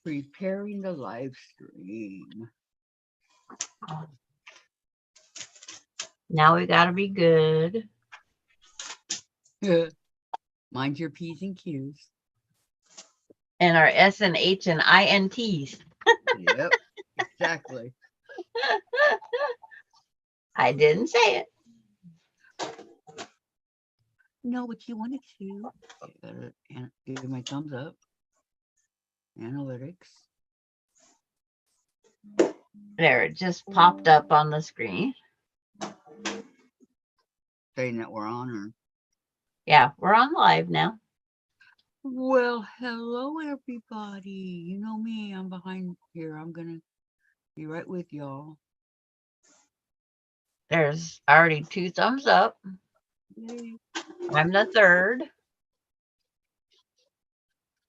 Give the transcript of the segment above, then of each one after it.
Preparing the live stream. Now we got to be good. Mind your P's and Q's. And our S and H and INTs. Yep, exactly. I didn't say it. No, but you wanted to. Gotta give my thumbs up. Analytics. There, it just popped up on the screen. Saying that we're on or Yeah, we're on live now. well, hello everybody. You know me, I'm behind here. I'm gonna be right with y'all. There's already 2 thumbs up. Yay. I'm the third.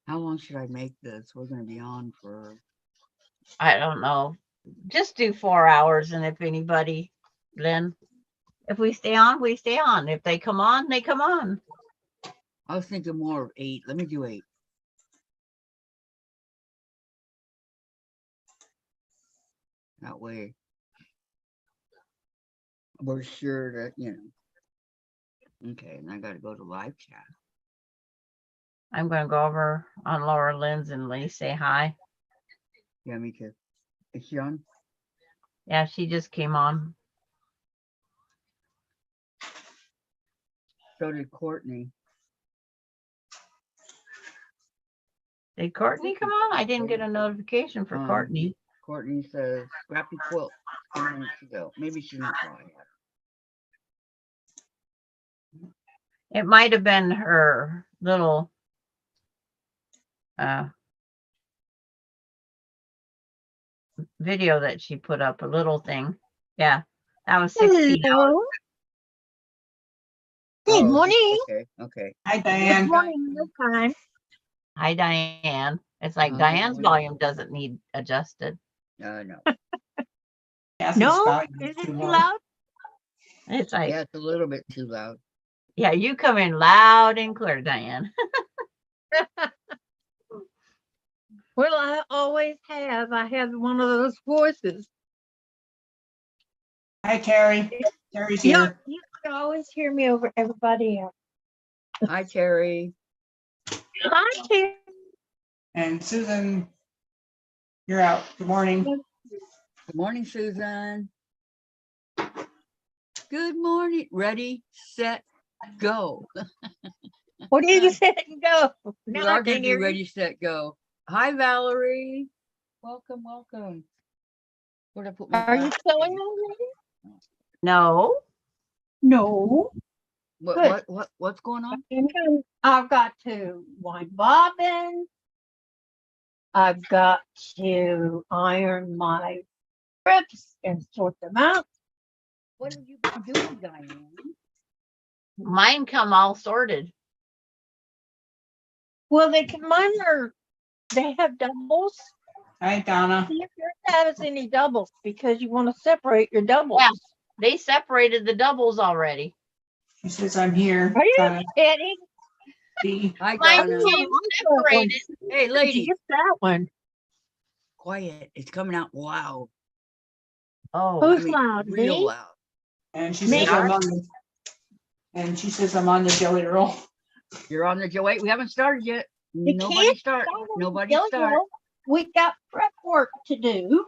How long should I make this? We're gonna be on for I don't know. Just do 4 hours, and if anybody, then if we stay on, we stay on. If they come on, they come on. I was thinking more of 8. Let me do 8. That way we're sure that, you know. Okay, and I gotta go to live chat. I'm going to go over on Laura Lynn's and Lee say hi. Yeah, me too. Is she on? Yeah, she just came on. So did Courtney. Did Courtney come on? I didn't get a notification for Courtney. Courtney says Scrappy Quilt 10 minutes ago. Maybe she's not live yet. It might have been her little video that she put up, a little thing. Yeah, that was 16 hours. Good morning. Okay. Hi, Diane. Good morning, this time. Hi, Diane. It's like Diane's volume doesn't need adjusted. No. No, is it too loud? It's like, yeah, it's a little bit too loud. Yeah, you come in loud and clear, Diane. Well, I always have. I have one of those voices. Hi, Terry. Terry's here. You can always hear me over everybody else. Hi, Terry. Hi, Terry. And Susan, you're out. Good morning. Good morning, Susan. Good morning. Ready, set, go. What do you say? Go. We are going to be ready, set, go. Hi, Valerie. Welcome. Where'd I put my Are you sewing already? No. No. What's going on? I've got to wind bobbin. I've got to iron my strips and sort them out. What have you been doing, Diane? Mine come all sorted. Well, they have doubles. Hi, Donna. See if yours has any doubles because you want to separate your doubles. Yeah, they separated the doubles already. She says I'm here. Are you kidding? Hi, Mine Donna. came separated. Hey, lady. Get that one. Quiet. It's coming out loud. Oh, Who's loud? Real Me? loud. And she Me? says I'm on the jelly roll. You're on the wait. We haven't started yet. You Nobody can't start. start on Nobody the start. yellow. We got prep work to do.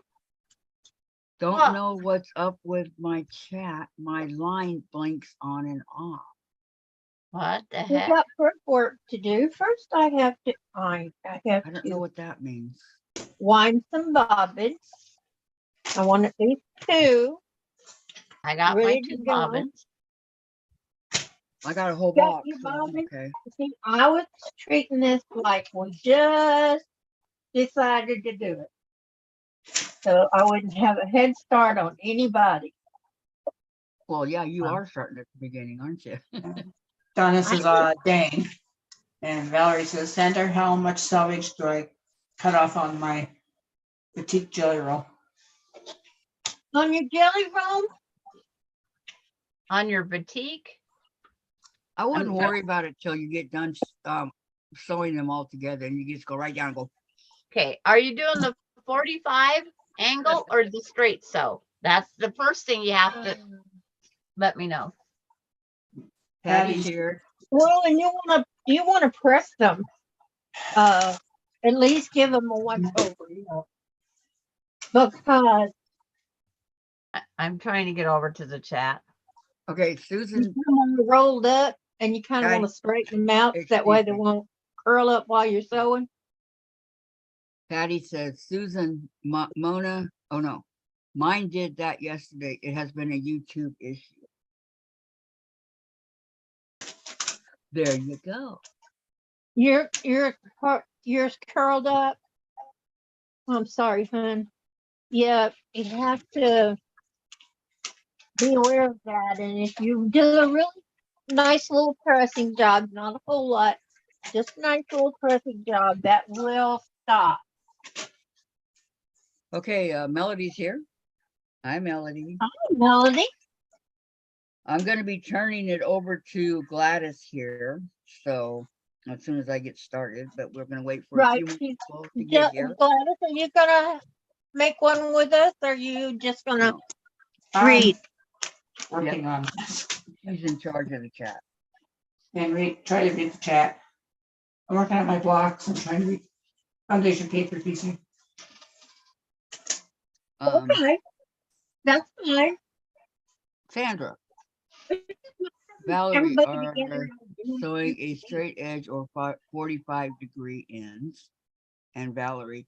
Don't know what's up with my chat. My line blinks on and off. what the We heck? got prep work to do. First, I have to I don't know what that means. wind some bobbins. I want at least 2. I got my ready 2 to go. bobbins. I got a whole Got box. your So bobbins? okay. See, I was treating this like we just decided to do it. So I wouldn't have a head start on anybody. Well, yeah, you are starting at the beginning, aren't you? Donna says, dang. And Valerie says, Sandra, how much salvage do I cut off on my petite jelly roll? On your jelly roll? On your batik? I wouldn't worry about it till you get done sewing them all together, and you just go right down and go. Okay, are you doing the 45 angle or the straight sew? That's the first thing you have to let me know. Patty's here. Well, and you wanna press them. At least give them a once over, because I'm trying to get over to the chat. Okay, you Susan, put them on the rolled up and you kind of Patty, want to straighten them out. That way they excuse me. won't curl up while you're sewing. Patty says, Susan, Mona, oh no, mine did that yesterday. It has been a YouTube issue. There you go. Yours curled up. I'm sorry, hon. Yeah, you have to be aware of that. And if you do a really nice little pressing job, not a whole lot, just a nice little pressing job, that will stop. Okay, Melody's here. Hi, Melody. Hi, Melody. I'm going to be turning it over to Gladys here. So as soon as I get started, but we're going to wait for a Right. few more people to get here. Gladys, are you gonna make one with us? Or are you just gonna No, read? Working on this she's in charge of the chat. and try to read the chat. I'm working on my blocks and trying to read foundation paper piecing. Okay, that's fine. Sandra, Valerie Everybody are together. sewing a straight edge or 45-degree ends. And Valerie,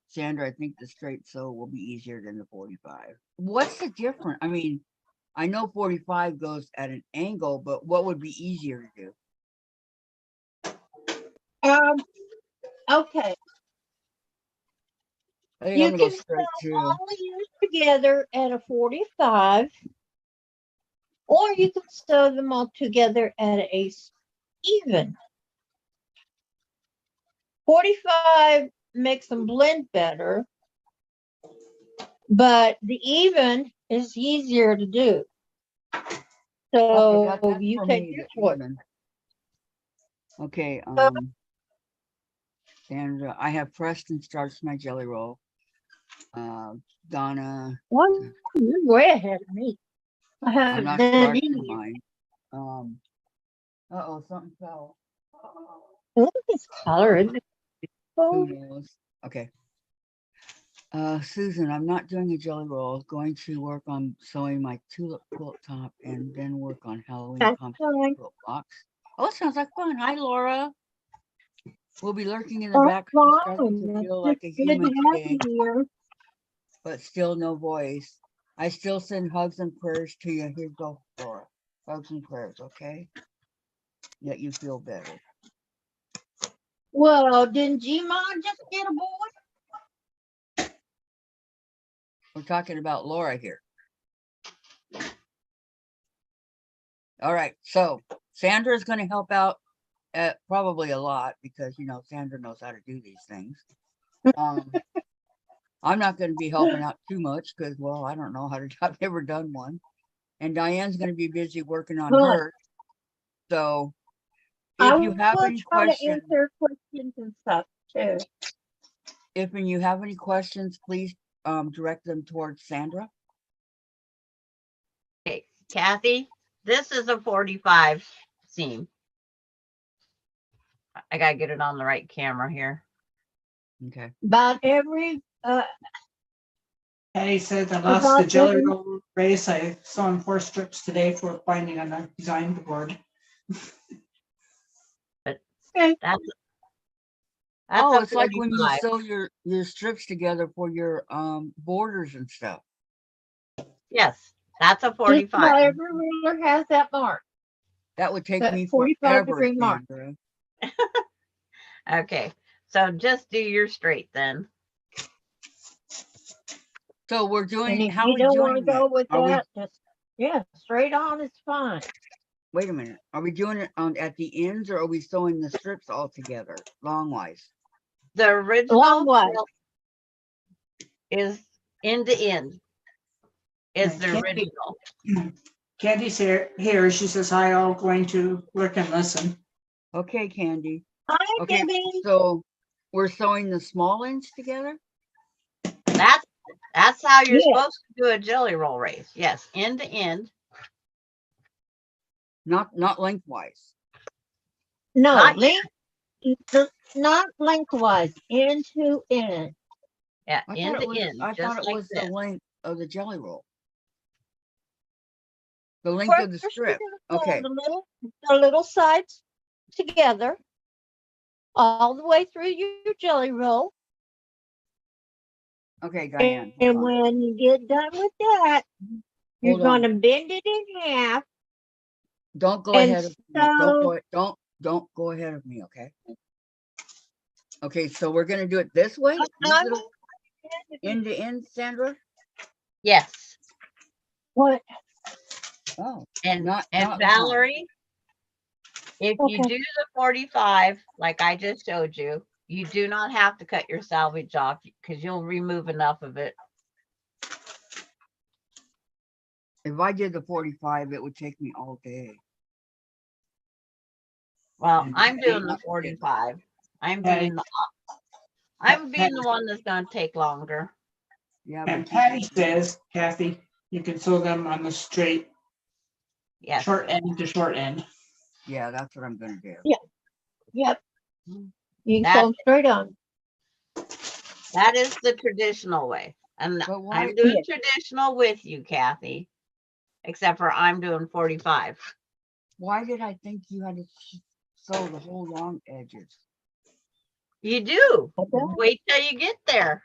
Sandra, I think the straight sew will be easier than the 45. What's the difference? I mean, I know 45 goes at an angle, but what would be easier to do? Okay, I think you I'm gonna go can straight sew to. all of yours together at a 45, or you can sew them all together at a even. 45 makes them blend better, but the even is easier to do. So that's you for take me, your the choice. even. Okay, Sandra, I have Preston starts my jelly roll. Donna, Well, you're way ahead of me. I I'm haven't not done starting any. mine. Uh-oh, something fell. Look at this color. Isn't it Who beautiful? knows? Okay. Susan, I'm not doing a jelly roll. Going to work on sewing my tulip quilt top and then work on Halloween That's pumpkin fine. quilt box. Oh, it sounds like fun. Hi, Laura. We'll be lurking in the That's background, starting fine. to That's feel just like a good to human have today, you here. but still no voice. I still send hugs and prayers to you. Here you go, Laura. Hugs and prayers, okay? That you feel better. Well, didn't G-Mon just get a boy? We're talking about Laura here. All right, so Sandra is going to help out probably a lot because, you know, Sandra knows how to do these things. I'm not going to be helping out too much because, well, I don't know how to, I've never done one. And Diane's going to be busy working on Good. her. So I if you have will any try to questions, answer questions and stuff too. if you have any questions, please direct them towards Sandra. Okay, Kathy, this is a 45 seam. I gotta get it on the right camera here. Okay. About every Patty said I lost the about jelly every roll race. I sewn 4 strips today for binding on the design board. okay. That's Oh, a it's like when you 45. sew your strips together for your borders and stuff. Yes, that's a Just 45. about every ruler has that mark. That would take That me 45 forever, degree mark. Sandra. Okay, so just do your straight then. So we're And doing, if how are you we don't want to doing that? go with Are we, that, just straight on is fine. wait a minute, are we doing it at the ends or are we sewing the strips all together, longwise? The original Long way. is end to end. Is Right, the Candy. original. Candy's here. She says, hi, all going to work and listen. Okay, Candy. Hi, Okay, Debbie. so we're sewing the small ends together? That's how you're Yeah. supposed to do a jelly roll race. Yes, end to end. Not lengthwise. No, Not yet. not lengthwise, end to end. Yeah, I end thought to it was, end, I thought just it like was the this. length of the jelly roll. The length of the First, strip. you're gonna Okay. fold the little sides together all the way through your jelly roll. Okay, Diane. hold And on. when you get done with that, you're Hold on. going to bend it in half. Don't go And ahead of me. Don't go ahead of me, okay? Okay, so we're gonna do it this way? These I'm little end to end, Sandra? Yes. what? Oh, And not long. Valerie, if you Okay. do the 45, like I just showed you, you do not have to cut your salvage off because you'll remove enough of it. If I did the 45, it would take me all day. Well, And I'm doing the not good. 45. I'm Patty- being the one that's going to take longer. Yeah, And but Patty says, Kathy, you can sew them on the straight, Yes. short end to short end. yeah, that's what I'm gonna do. Yep. Mm. You can That- sew 'em straight on. That is the traditional way. And But why? I'm doing traditional with you, Kathy, except for I'm doing 45. Why did I think you had to sew the whole long edges? You do. Okay. Wait till you get there.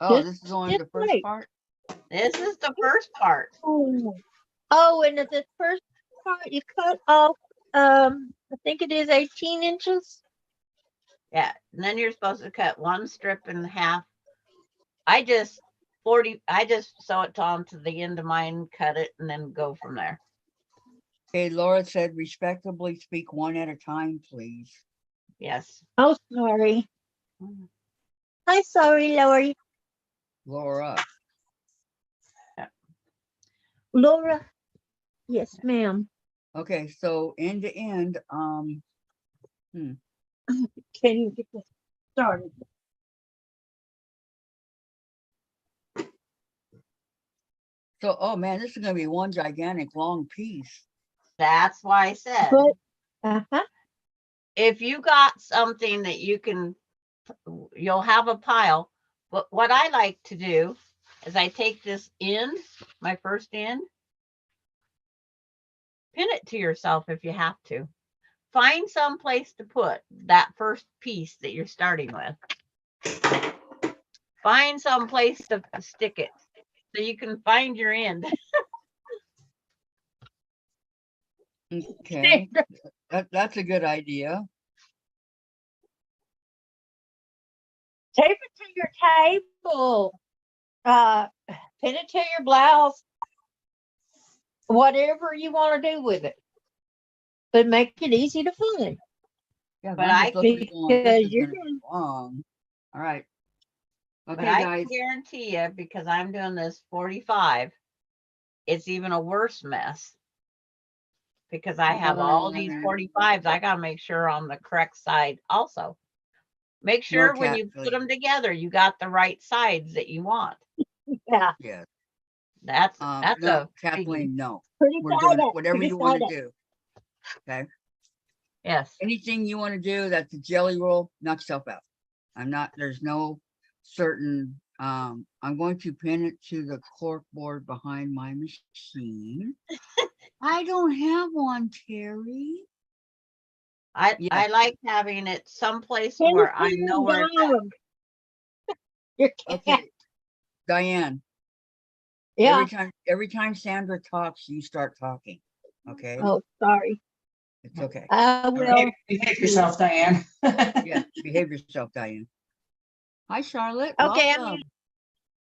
Oh, Just- this is only the just first wait. part? This is the first part. Oh, and at the first part, you cut off, I think it is 18 inches. Yeah. And then you're supposed to cut one strip in half. I just sew it onto the end of mine, cut it, and then go from there. Okay, Laura said respectably speak one at a time, please. Yes. Oh, sorry. I'm sorry, Lori. Laura. Laura. Yes, ma'am. Okay, so end to end, Can you get this started? so, oh man, this is gonna be one gigantic long piece. That's why I said, But, uh-huh. if you got something that you'll have a pile. But what I like to do is I take this end, my first end, pin it to yourself if you have to. Find some place to put that first piece that you're starting with. Find some place to stick it so you can find your end. Okay, that's a good idea. Tape it to your table. Pin it to your blouse. Whatever you want to do with it. But make it easy to find. Yeah, But I'm I just looking going, this because is you're gonna be long. All right. But Okay, I guys. can guarantee you, because I'm doing this 45, it's even a worse mess. Because I have all these 45s, I gotta make sure on the correct side also. Make sure when you put them together, you got the right sides that you want. Yeah, Yeah. That's No, a biggie. Kathleen, no. pretty We're side doing up. whatever pretty you want side to up. do. Okay. Yes. Anything you want to do that's a jelly roll, knock yourself out. There's no certain, I'm going to pin it to the cork board behind my machine. I don't have one, Terry. I Yes. like having it someplace Pin it where to I your know where it's at. dog. Your cat. Okay. Diane, Yeah. every time Sandra talks, you start talking. Okay. Oh, sorry. It's okay. I will. Behave yourself, Diane. Yeah. Behave yourself, Diane. Hi, Charlotte. Okay, I'm Welcome.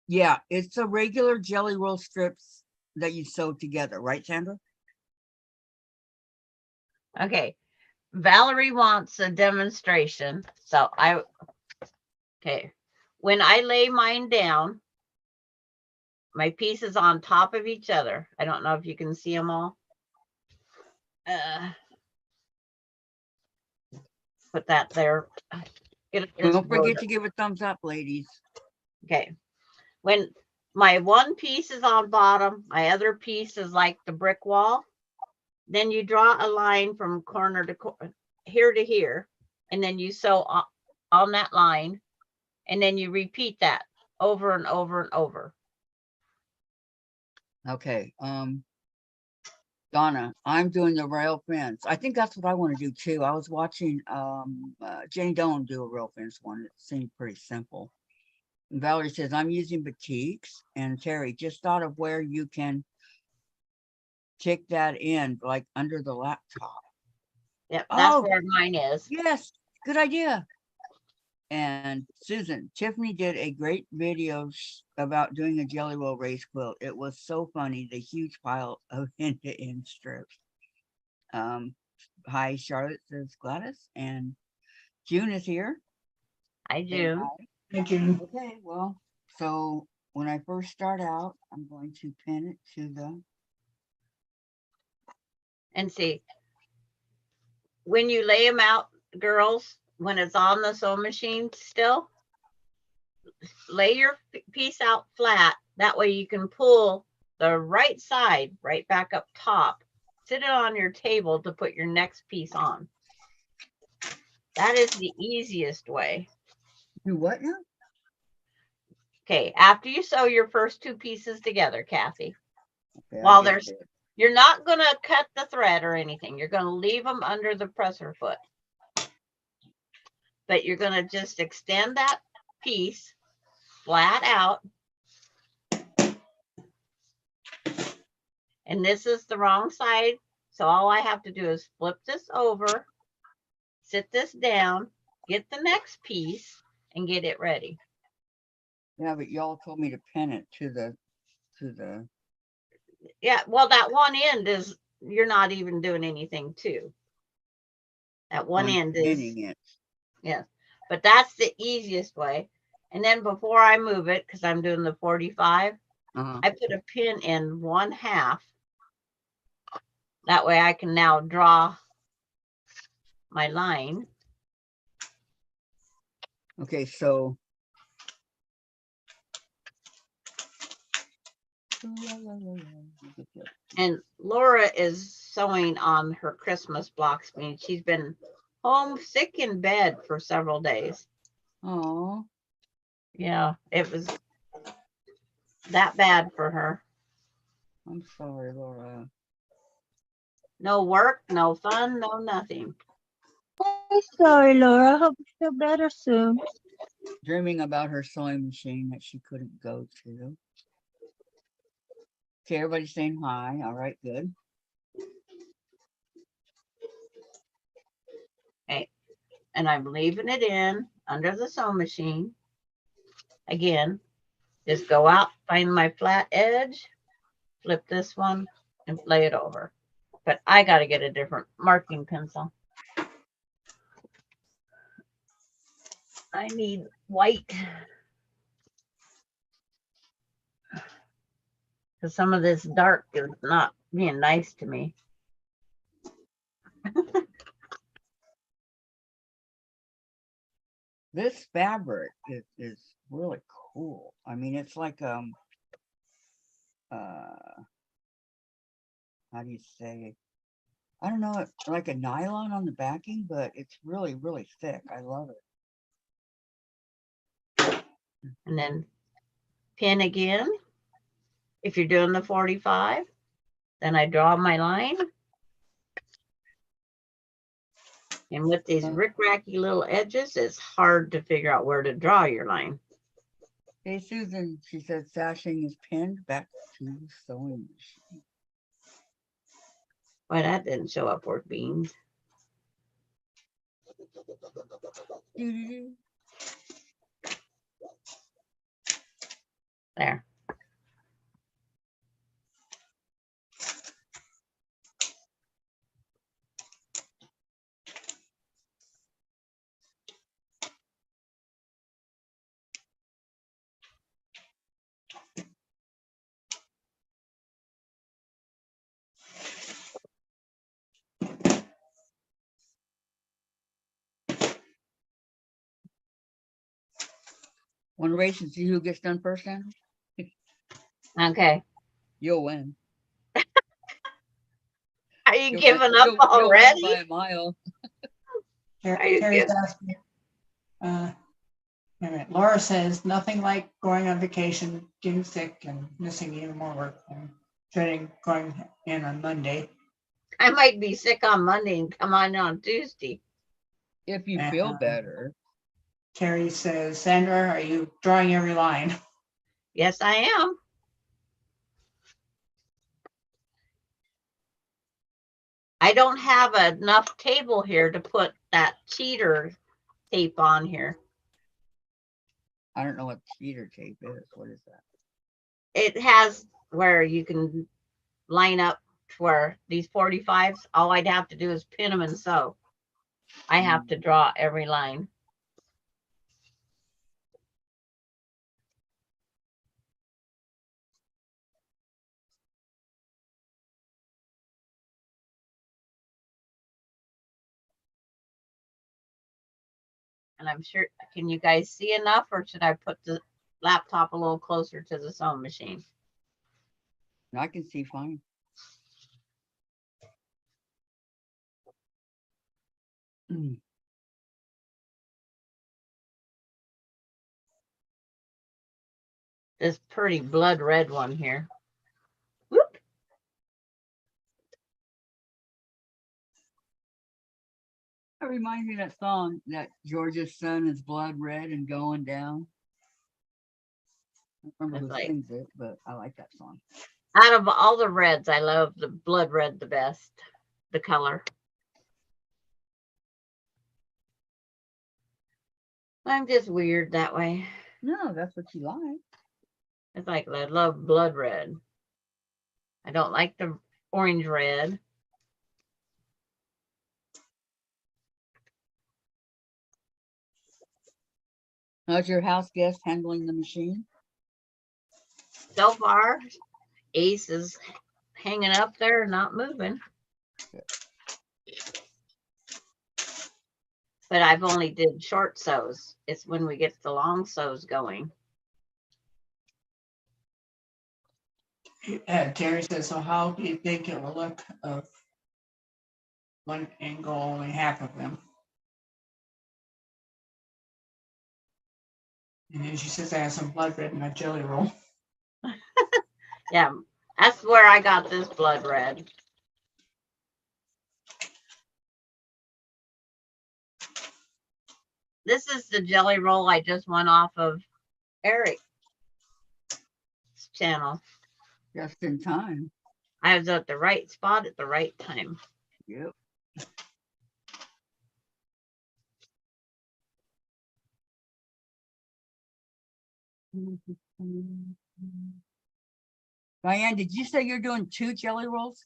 Yeah, it's a regular jelly roll strips that you sew together, right, Sandra? Okay. Valerie wants a demonstration. So okay. When I lay mine down, my pieces on top of each other. I don't know if you can see them all. Put that there. Don't forget to give a thumbs up, ladies. Okay. When my one piece is on bottom, my other piece is like the brick wall. Then you draw a line from corner to here to here, and then you sew on that line, and then you repeat that over and over and over. Okay. Donna, I'm doing the rail fence. I think that's what I want to do too. I was watching Jenny Dolan do a rail fence one. It seemed pretty simple. And Valerie says, I'm using batiks. And Terry, just thought of where you can tick that in, like under the laptop. Yep, that's Oh, where mine is. yes, good idea. And Susan, Tiffany did a great video about doing a jelly roll race quilt. It was so funny, the huge pile of end-to-end strips. Hi, Charlotte, says Gladys, and June is here. I Say do. hi. Thank you. Okay, well, so when I first start out, I'm going to pin it to the, And see, when you lay them out, girls, when it's on the sewing machine still, lay your piece out flat. That way you can pull the right side right back up top, sit it on your table to put your next piece on. That is the easiest way. do what now? Okay, after you sew your first two pieces together, Kathy, Okay, while get there's, there. you're not going to cut the thread or anything. You're going to leave them under the presser foot. But you're going to just extend that piece flat out. And this is the wrong side. So all I have to do is flip this over, sit this down, get the next piece, and get it ready. Yeah, but y'all told me to pin it to the, Yeah, well, that one end is, you're not even doing anything to. That one I'm end is, pinning it. yes, but that's the easiest way. And then before I move it, because I'm doing the 45, Uh-huh. I put a pin in 1/2. That way I can now draw my line. Okay, so. And Laura is sewing on her Christmas blocks. I mean, she's been home sick in bed for several days. Oh, Yeah, it was that bad for her. I'm sorry, Laura. No work, no fun, no nothing. I'm sorry, Laura. I hope you feel better soon. Dreaming about her sewing machine that she couldn't go to. Okay, everybody's saying hi. All right, good. Okay. And I'm leaving it in under the sewing machine. Again, just go out, find my flat edge, flip this one, and lay it over. But I got to get a different marking pencil. I need white. Because some of this dark is not being nice to me. This fabric is really cool. I mean, it's like how do you say? I don't know, like a nylon on the backing, but it's really, really thick. I love it. And then pin again. If you're doing the 45, then I draw my line. And with these rick-racky little edges, it's hard to figure out where to draw your line. Hey, Susan, she said sashing is pinned back to the sewing machine. Why that didn't show up worth beans. Doo-doo-doo. There. Want to race and see who gets done first, then? Okay. You'll win. Are you You'll giving win- up you'll win already? by a mile. Are you Terry's kidding? asking. Wait a minute. Laura says nothing like going on vacation, getting sick, and missing even more work and dreading going in on Monday. I might be sick on Monday and come on Tuesday. If you And, feel better. Terry says, Sandra, are you drawing every line? Yes, I am. I don't have enough table here to put that cheater tape on here. I don't know what cheater tape is. What is that? It has where you can line up for these 45s. All I'd have to do is pin them and sew. I have to draw every line. And I'm sure, can you guys see enough, or should I put the laptop a little closer to the sewing machine? I can see fine. Mm. This pretty blood red one here. Whoop. That reminds me of that song, that Georgia's sun is blood red and going down. I don't remember It's who like, sings it, but I like that song. out of all the reds, I love the blood red the best, the color. I'm just weird that way. No, that's what you like. It's like I love blood red. I don't like the orange red. How's your house guest handling the machine? So far, Ace is hanging up there, not moving. But I've only did short sews. It's when we get the long sews going. Terry says, so how do you think it will look of one angle, only half of them? And then she says, I have some blood red in my jelly roll. Yeah, that's where I got this blood red. This is the jelly roll I just went off of Eric's channel. Just in time. I was at the right spot at the right time. Yep. Diane, did you say you're doing 2 jelly rolls?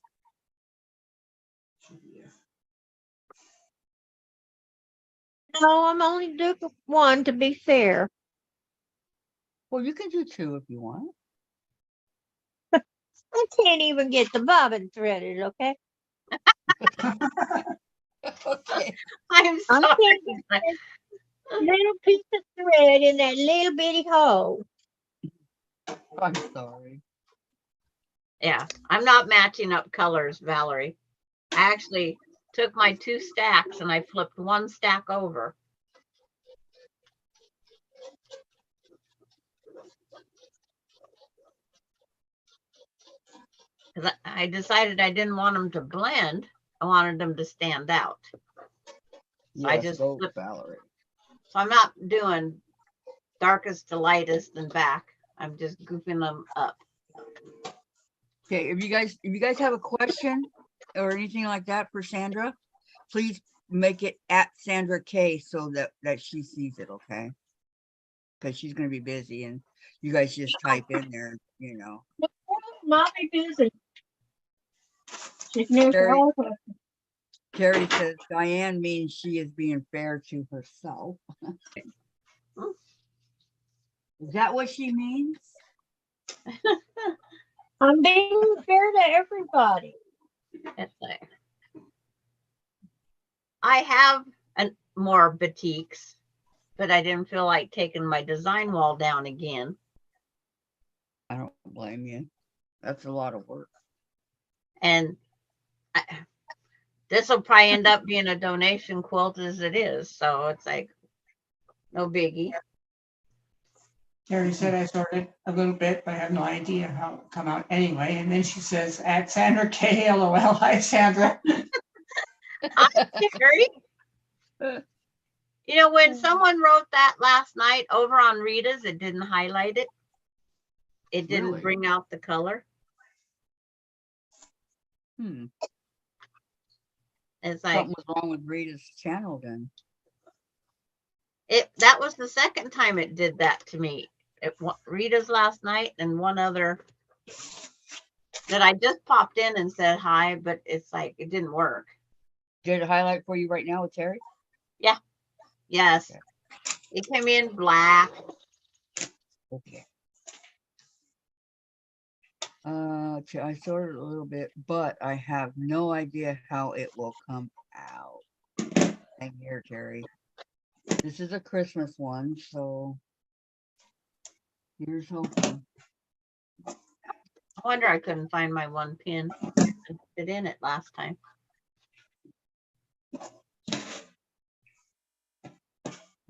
No, I'm only doing one to be fair. Well, you can do 2 if you want. I can't even get the bobbin threaded, okay? Okay. I'm I'm sorry. getting this little piece of thread in that little bitty hole. I'm sorry. Yeah, I'm not matching up colors, Valerie. I actually took my 2 stacks and I flipped 1 stack over. Because I decided I didn't want them to blend. I wanted them to stand out. So I Yes, just go, flipped. Valerie. So I'm not doing darkest to lightest and back. I'm just goofing them up. Okay, if you guys have a question or anything like that for Sandra, please make it at Sandra K so that she sees it, okay? Because she's gonna be busy and you guys just type in there, you know. Mommy busy. She can answer Terry, all the questions. Terry says Diane means she is being fair to herself. Is that what she means? I'm being fair to everybody. It's like, I have more batiks, but I didn't feel like taking my design wall down again. I don't blame you. That's a lot of work. And this will probably end up being a donation quilt as it is. So it's like, no biggie. Terry said I sorted a little bit, but I have no idea how it come out anyway. And then she says, at Sandra K, LOL. Hi, Sandra. Terry, you know, when someone wrote that last night over on Rita's, it didn't highlight it. It didn't Really? bring out the color. It's like, Something was wrong with Rita's channel then. that was the second time it did that to me. Rita's last night and one other that I just popped in and said hi, but it's like it didn't work. Did it highlight for you right now with Terry? Yes. Okay. It came in black. Okay. I sorted a little bit, but I have no idea how it will come out. Thank you, Terry. This is a Christmas one, so here's hoping. I wonder I couldn't find my one pin and put it in it last time.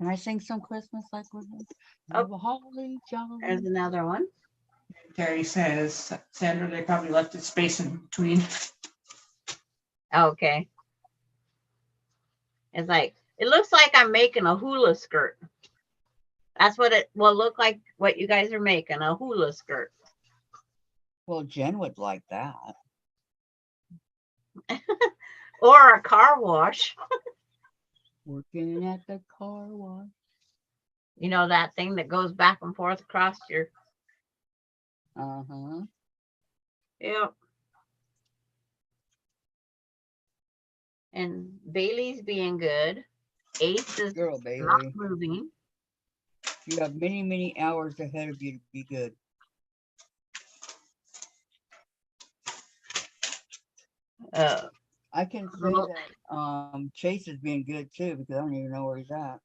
Can I sing some Christmas like with them? Oh. Holly jolly. There's another one. Terry says, Sandra, they probably left a space in between. Okay. It's like, it looks like I'm making a hula skirt. That's what it will look like, what you guys are making, a hula skirt. Well, Jen would like that. Or a car wash. Working at the car wash. You know, that thing that goes back and forth across your, Uh-huh. yep. And Bailey's being good. Ace is Girl, not Bailey. moving. You have many, many hours ahead of you to be good. I can say Well- that Chase is being good too, because I don't even know where he's at.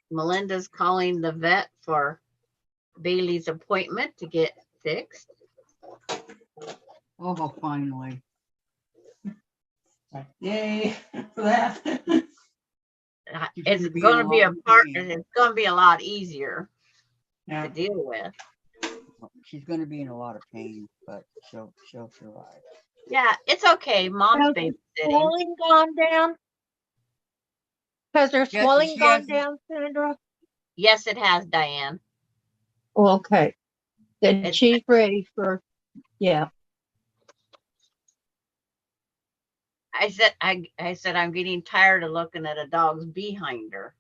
Melinda's calling the vet for Bailey's appointment to get fixed. Oh, finally. Yay for that. She's It's gonna be going in to a be a lot of part. pain. It's going to be a lot easier to Yeah. deal with. She's going to be in a lot of pain, but she'll survive. Yeah, it's okay. Mom's Has the babysitting. swelling gone down? Has her Yeah, swelling she gone has- down, Sandra? Yes, it has, Diane. Okay. Then It's- she's ready for, yeah. I said I'm getting tired of looking at a dog's behind her.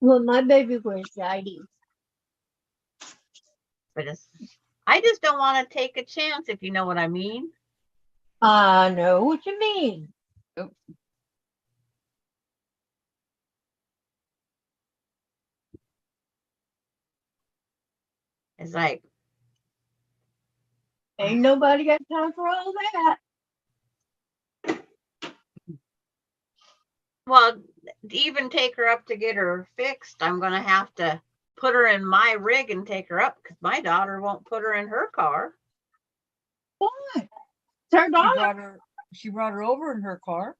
Well, my baby was 90. But I just don't want to take a chance, if you know what I mean. I know what you mean. It's like, Ain't nobody got time for all that. well, to even take her up to get her fixed, I'm going to have to put her in my rig and take her up because my daughter won't put her in her car. Why? It's her daughter. She brought her over in her car.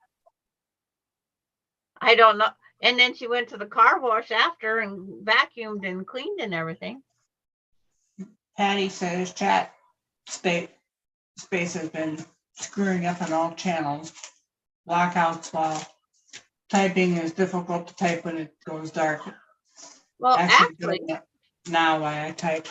I don't know. And then she went to the car wash after and vacuumed and cleaned and everything. Patty says chat space has been screwing up on all channels. Blackouts while typing is difficult to type when it goes dark. Well, actually, doing it now while I type.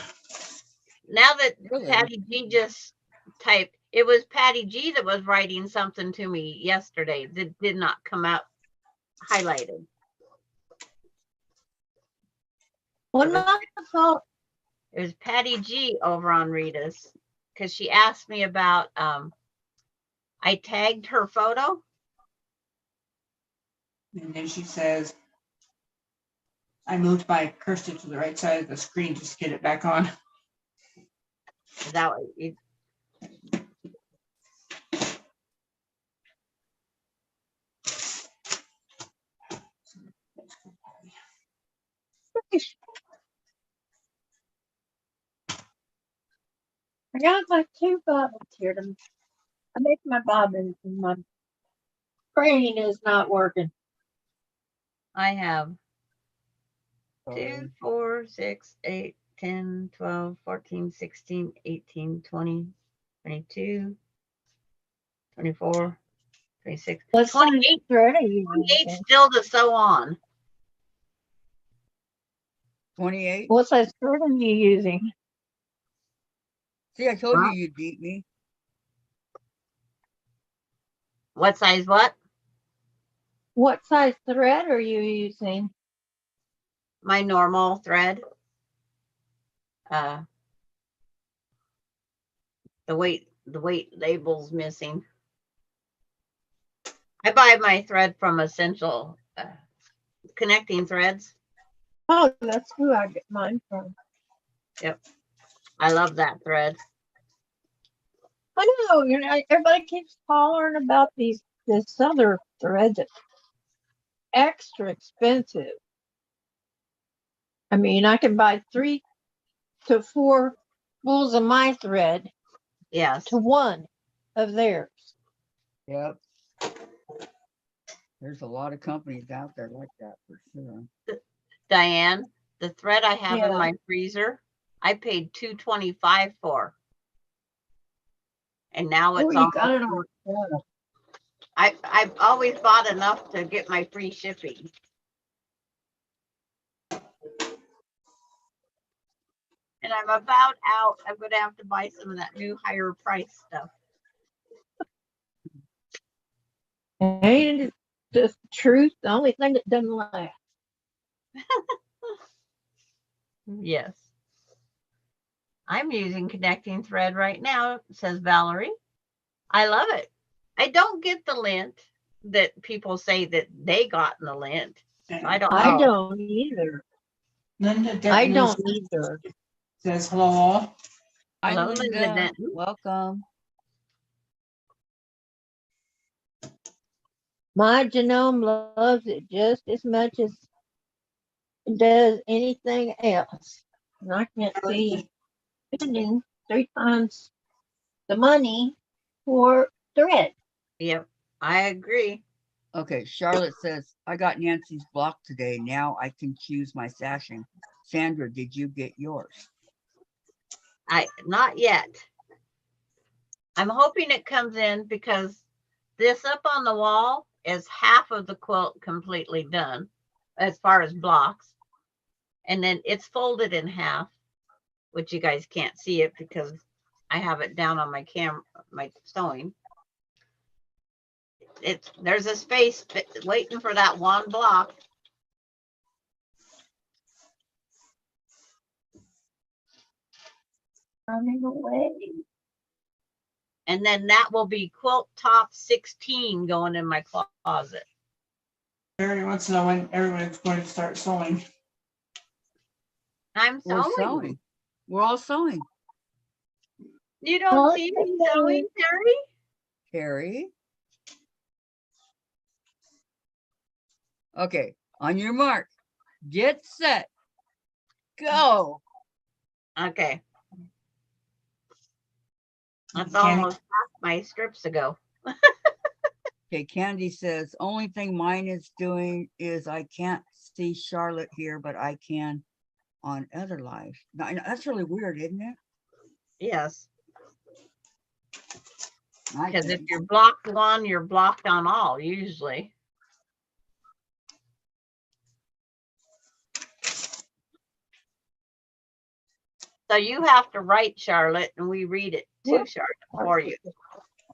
now that Really? Patty G just typed, it was Patty G that was writing something to me yesterday that did not come out highlighted. What am I called? It was Patty G over on Rita's because she asked me about, I tagged her photo. And then she says, I moved my cursor to the right side of the screen just to get it back on. Is that what you, I got my two bobbins here. I make my bobbins and my brain is not working. I have Sorry. 2, 4, 6, 8, 10, 12, 14, 16, 18, 20, 22, 24, 26, What size 28, thread are you 28 using? still to sew on. 28. What size thread are you using? See, I told you Huh? you'd beat me. What size what? What size thread are you using? My normal thread. The weight label's missing. I buy my thread from Essential Connecting Threads. Oh, that's who I get mine from. Yep. I love that thread. I know, everybody keeps hollering about this other thread that's extra expensive. I mean, I can buy 3 to 4 spools of my thread Yes. to 1 of theirs. Yep. There's a lot of companies out there like that for sure. Diane, the thread I have Yeah. in my freezer, I paid $2.25 for. And now Oh, it's you got it almost, on sale. I've always bought enough to get my free shipping. And I'm about out. I'm going to have to buy some of that new higher price stuff. Ain't it just the truth? The only thing that doesn't last. Yes. I'm using Connecting Thread right now, says Valerie. I love it. I don't get the lint that people say that they got in the lint. I don't know. I don't either. Linda I Denton don't either. says hello. Hi, Hello, Linda Linda. Denton. Welcome. My genome loves it just as much as it does anything else. And I can't see spending 3 times the money for thread. Yep, I agree. Okay, Charlotte says, I got Nancy's block today. Now I can choose my sashing. Sandra, did you get yours? Not yet. I'm hoping it comes in because this up on the wall is half of the quilt completely done as far as blocks. And then it's folded in half, which you guys can't see it because I have it down on my camera, my sewing. There's a space waiting for that one block. Running away. And then that will be quilt top 16 going in my closet. Every once in a while, when everyone's going to start sewing. I'm We're sewing. sewing. We're all sewing. You don't Well, see it's me okay. sewing, Terry? Carrie. Okay, on your mark, get set, go. Okay. That's Candy- almost half my strips ago. Okay, Candy says, only thing mine is doing is I can't see Charlotte here, but I can on other live. Now, that's really weird, isn't it? Yes. I Because if think. you're blocked one, you're blocked on all usually. So you have to write Charlotte and we read it to Well, Charlotte for you.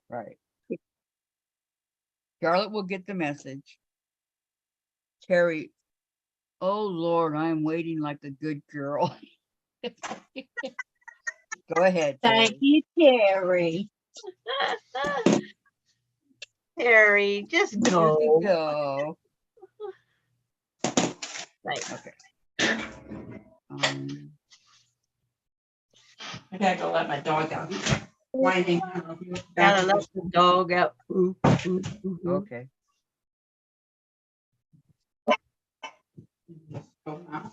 Right. Charlotte will get the message. Terry, oh Lord, I'm waiting like a good girl. Go ahead. Thank Terry. you, Terry. Terry, just You can go. go. Right. Okay. I gotta go let my dog out. He's whining. Gotta let the dog out. Okay. Go now.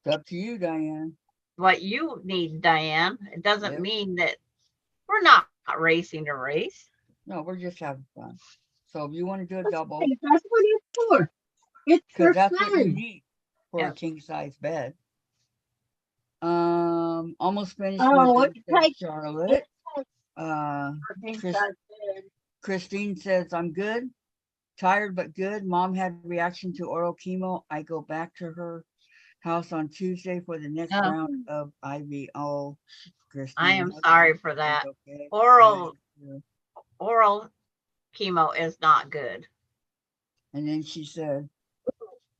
It's up to you, Diane. what you need, Diane. It doesn't Yep. mean that we're not racing a race. No, we're just having fun. So if you want to do a That's double, what it's for. It's for because that's what you fun. need for Yeah. a king size bed. Almost finished Oh, with it this, takes Charlotte. takes Chris- size bed. Christine says, I'm good, tired but good. Mom had reaction to oral chemo. I go back to her house on Tuesday for the next Oh. round of IV. Oh, Christine. I am hope sorry for everything's that. okay. Oral Yeah. oral chemo is not good. And then she said,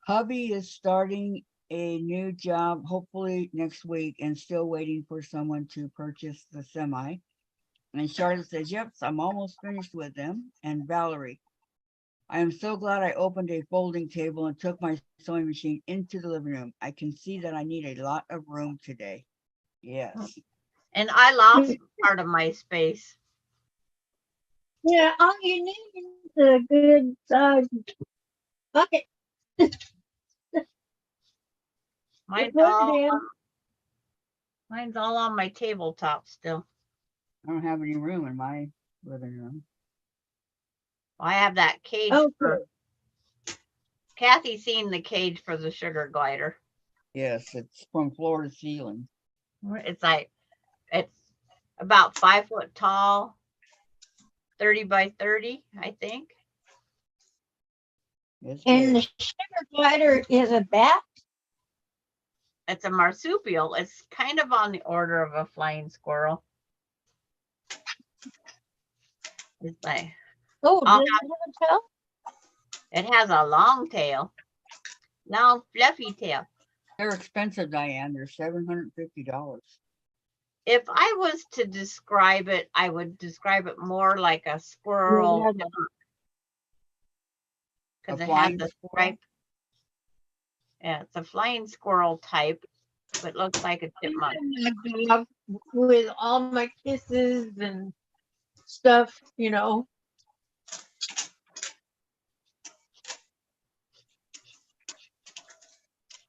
hubby is starting a new job, hopefully next week, and still waiting for someone to purchase the semi. And Charlotte says, yep, I'm almost finished with them. And Valerie, I am so glad I opened a folding table and took my sewing machine into the living room. I can see that I need a lot of room today. Yes. And I lost part of my space. Yeah, all you need is a good size bucket. Mine's put it all, in. mine's all on my tabletop still. I don't have any room in my living room. I have that cage Okay. for Kathy's seen the cage for the sugar glider. Yes, it's from floor to ceiling. It's like it's about 5 foot tall, 30 by 30, I think. It's And big. the sugar glider is a bat. It's a marsupial. It's kind of on the order of a flying squirrel. It's like Oh, I'll does it have a tail? it has a long tail, long fluffy tail. They're expensive, Diane. They're $750. If I was to describe it, I would describe it more like a Yeah, squirrel it has because A it has flying the squirrel? stripe. Yeah, it's a flying squirrel type, but looks like a chipmunk. a dog with all my kisses and stuff, you know.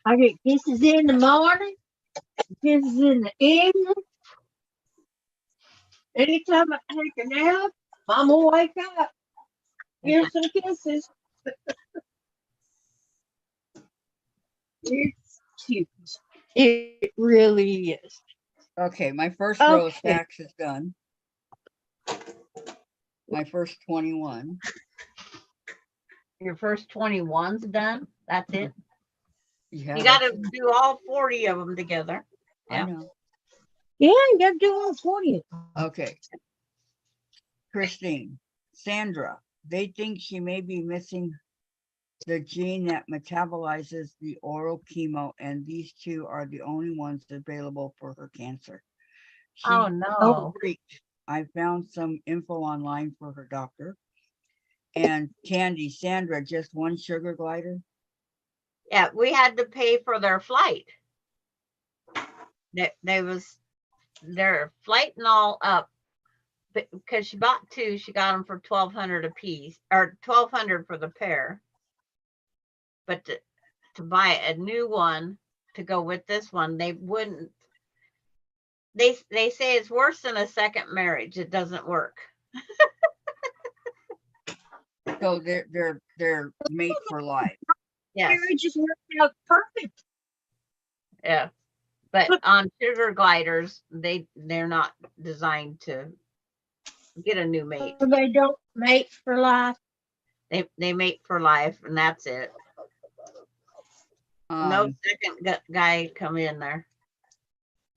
I get kisses in the morning, kisses in the evening. Anytime I take a nap, Mama wake up. Here's some kisses. It's cute. It really is. Okay, my first row of Okay. stacks is done. My first 21. Your first 21's done. That's it. Yeah, You got to that's it. do all 40 of them together. I Yeah. know. Yeah, you gotta do all 40. Okay. Christine, Sandra, they think she may be missing the gene that metabolizes the oral chemo, and these two are the only ones available for her cancer. She Oh no. freaked. I found some info online for her doctor. And Candy, Sandra, just one sugar glider? Yeah, we had to pay for their flight. They was their flight and all up because she bought two. She got them for $1,200 a piece, or $1,200 for the pair. But to buy a new one to go with this one, they wouldn't. They say it's worse than a second marriage. It doesn't work. So they're made for life. Yes. Marriage just worked out perfect. Yeah. But on sugar gliders, they're not designed to get a new mate. They don't mate for life. They mate for life, and that's it. No second guy come in there.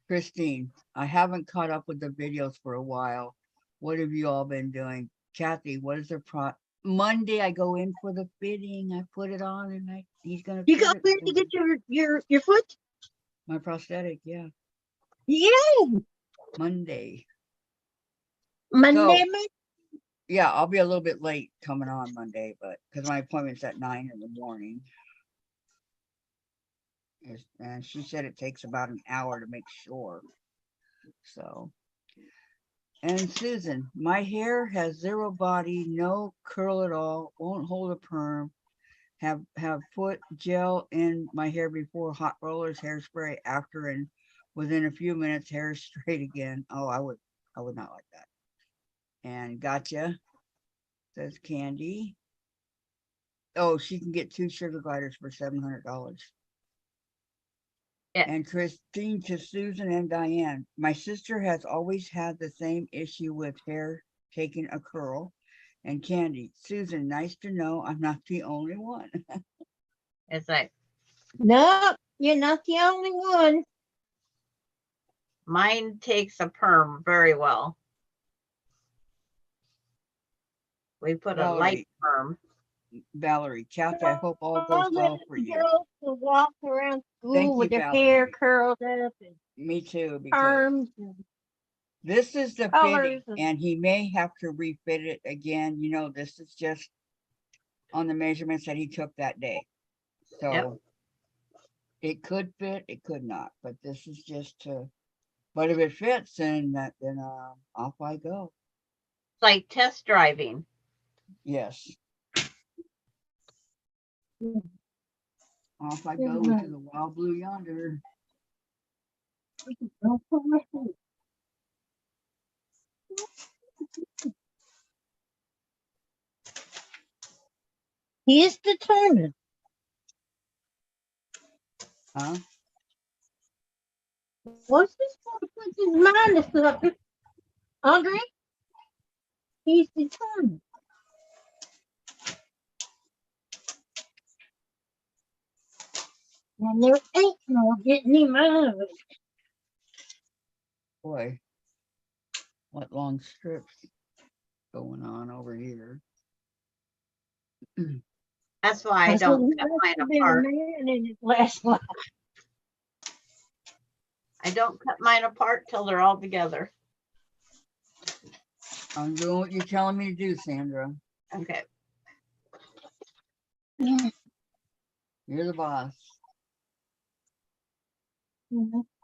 Christine, I haven't caught up with the videos for a while. What have you all been doing? Kathy, what is the Monday I go in for the fitting. I put it on and he's gonna You fit got it there for to me. get your foot? My prosthetic, yeah. Yeah. Monday. Monday, So, yeah, I'll be a little bit late coming on Monday, but because my appointment's at 9 in the morning. And she said it takes about an hour to make sure. So, and Susan, my hair has zero body, no curl at all, won't hold a perm, Have put gel in my hair before, hot rollers, hairspray after, and within a few minutes, hair is straight again. Oh, I would not like that. And gotcha, says Candy. Oh, she can get 2 sugar gliders for $700. Yeah. And Christine to Susan and Diane. My sister has always had the same issue with hair taking a curl. And Candy, Susan, nice to know I'm not the only one. It's like Nope, you're not the only one. mine takes a perm very well. We put a light perm. Valerie, Kathy, I hope all goes well for you. Girls will walk around Thank school you, with their hair Valerie. curled up and Me too, because arms and this is the colors fitting, and he may have to refit it again. You know, this is just on the measurements that he took that day. So Yep. it could fit, it could not, but this is just to, but if it fits, then off I go. It's like test driving. Yes. Off I go into the wild blue yonder. he is determined. Huh? What's this going to put his mind to something? Andre? He's determined. And there ain't no getting him out of it. Boy, what long strips going on over here. That's why I don't cut mine apart. In his last life. I don't cut mine apart till they're all together. I'm doing what you're telling me to do, Sandra. Okay. Yeah. You're the boss.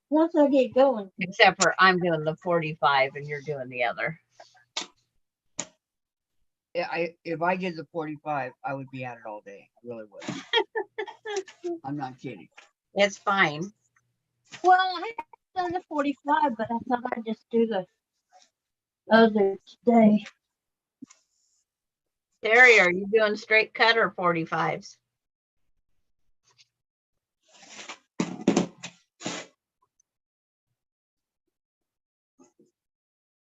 Once I get going. Except for I'm doing the 45 and you're doing the other. Yeah, if I did the 45, I would be at it all day. I really would. I'm not kidding. It's fine. Well, I have done the 45, but I thought I'd just do the other today. Terry, are you doing straight cut or 45s?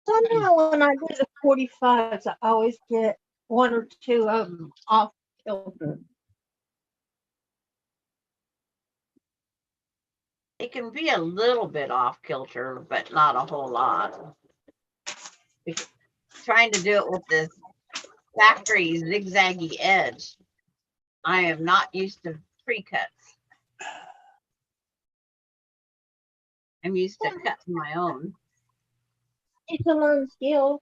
Somehow when I do the 45s, I always get 1 or 2 of them off kilter. It can be a little bit off kilter, but not a whole lot. Trying to do it with this factory zigzaggy edge. I am not used to pre-cuts. I'm used to cutting my own. It's a learned skill.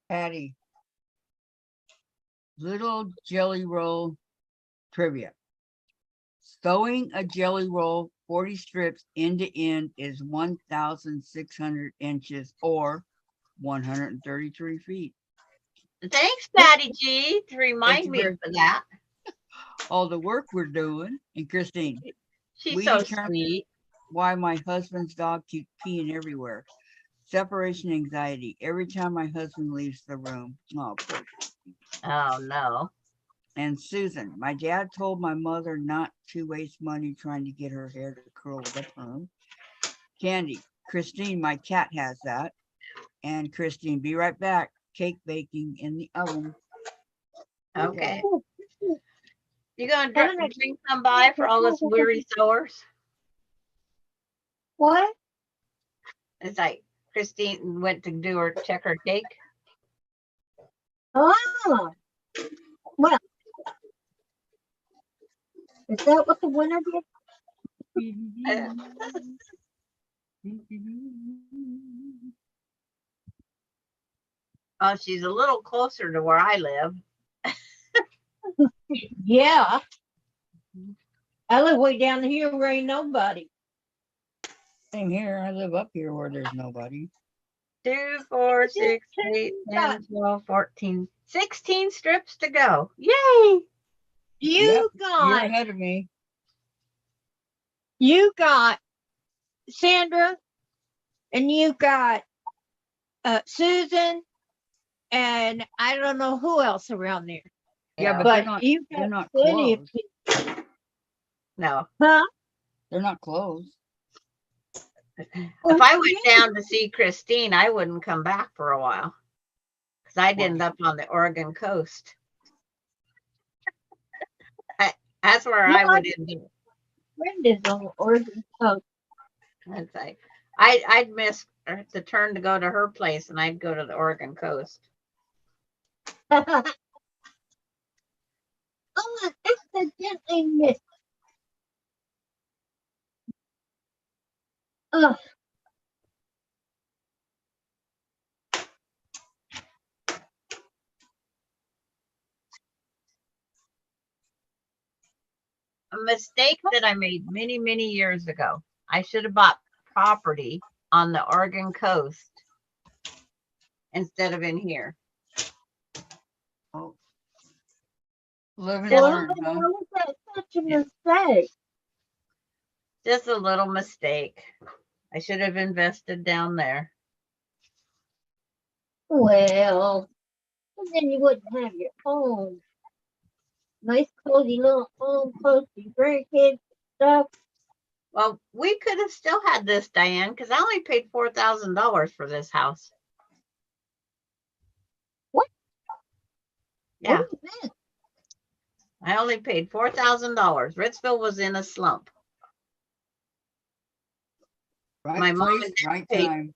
Patty, little jelly roll trivia. Sewing a jelly roll 40 strips end to end is 1,600 inches or 133 feet. Thanks, Patty G, to remind you me very- of that. All the work we're doing. And Christine, She's we so determined- sweet. why my husband's dog keeps peeing everywhere. Separation anxiety. Every time my husband leaves the room. Oh, poor. Oh no. And Susan, my dad told my mother not to waste money trying to get her hair to curl with a perm. Candy, Christine, my cat has that. And Christine, be right back. Cake baking in the oven. Okay. You gonna bring some by for all us weary sewers? What? It's like Christine went to do her check her cake. Oh, well, is that what the winner did? Oh, she's a little closer to where I live. Yeah. I live way down here where ain't nobody. Same here. I live up here where there's nobody. 2, 4, 6, 8, 10, 12, 14, 16 strips to go. Yay! You You're got, ahead of me. you got Sandra, and you got Susan, and I don't know who else around there. Yeah, but But you they're got not plenty of closed. people. No. Huh? They're not closed. If I went down to see Christine, I wouldn't come back for a while because I'd end up on the Oregon coast. That's where I would end up. Friend is on Oregon Coast. I'd say I'd miss the turn to go to her place, and I'd go to the Oregon coast. Oh, I accidentally missed. Ugh. A mistake that I made many, many years ago. I should have bought property on the Oregon coast instead of in here. Oh. Live and Just, Well, learn, huh? how was that such a mistake? just a little mistake. I should have invested down there. Well, and then you wouldn't have your home. Nice, cozy little home close to your grandkids stuff. Well, we could have still had this, Diane, because I only paid $4,000 for this house. What? Yeah, What is this? I only paid $4,000. Ritzville was in a slump. Right My mom place, and dad right paid- time.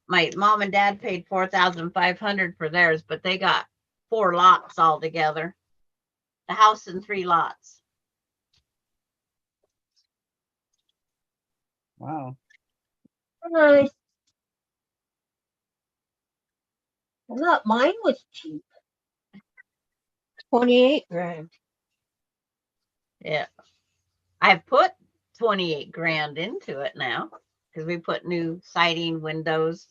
My mom and dad paid $4,500 for theirs, but they got 4 lots altogether. The house in 3 lots. Wow. Nice. I thought mine was cheap. 28 grand. Yeah. I've put 28 grand into it now because we put new siding, windows,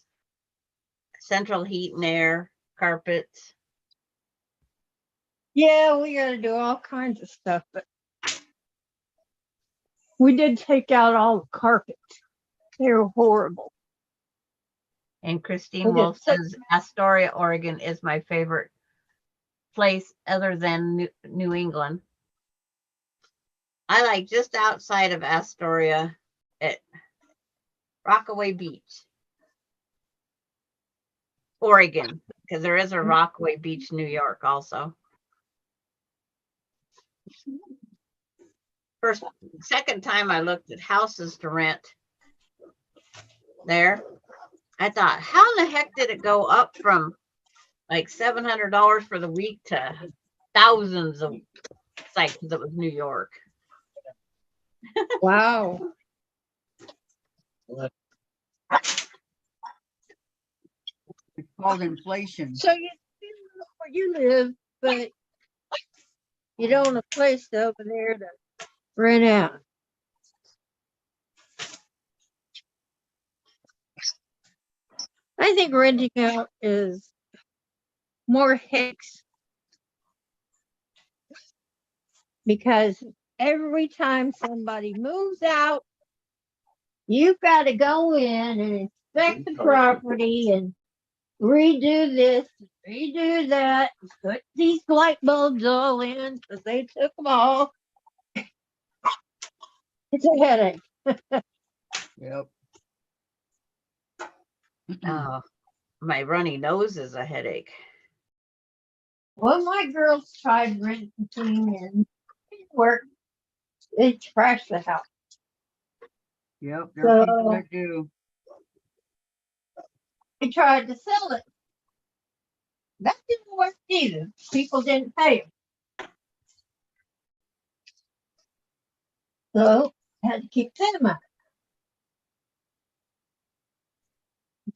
central heat and air, carpets. Yeah, we gotta do all kinds of stuff, but we did take out all the carpets. They were horrible. And Christine Okay, Wolf so- says Astoria, Oregon is my favorite place other than New England. I like just outside of Astoria at Rockaway Beach, Oregon, because there is a Rockaway Beach, New York also. Second time I looked at houses to rent there, I thought, how in the heck did it go up from like $700 for the week to thousands of sites that was New York? Wow. It's called inflation. So you still know where you live, but you don't own a place over there to rent out. I think renting out is more headaches because every time somebody moves out, you've got to go in and inspect the property and redo this, redo that, put these light bulbs all in because they took them all. It's a headache. Yep. My runny nose is a headache. Well, my girls tried renting and it didn't work. They trashed the house. Yep. There are people So that do. they tried to sell it. That didn't work either. People didn't pay them. So had to keep them out.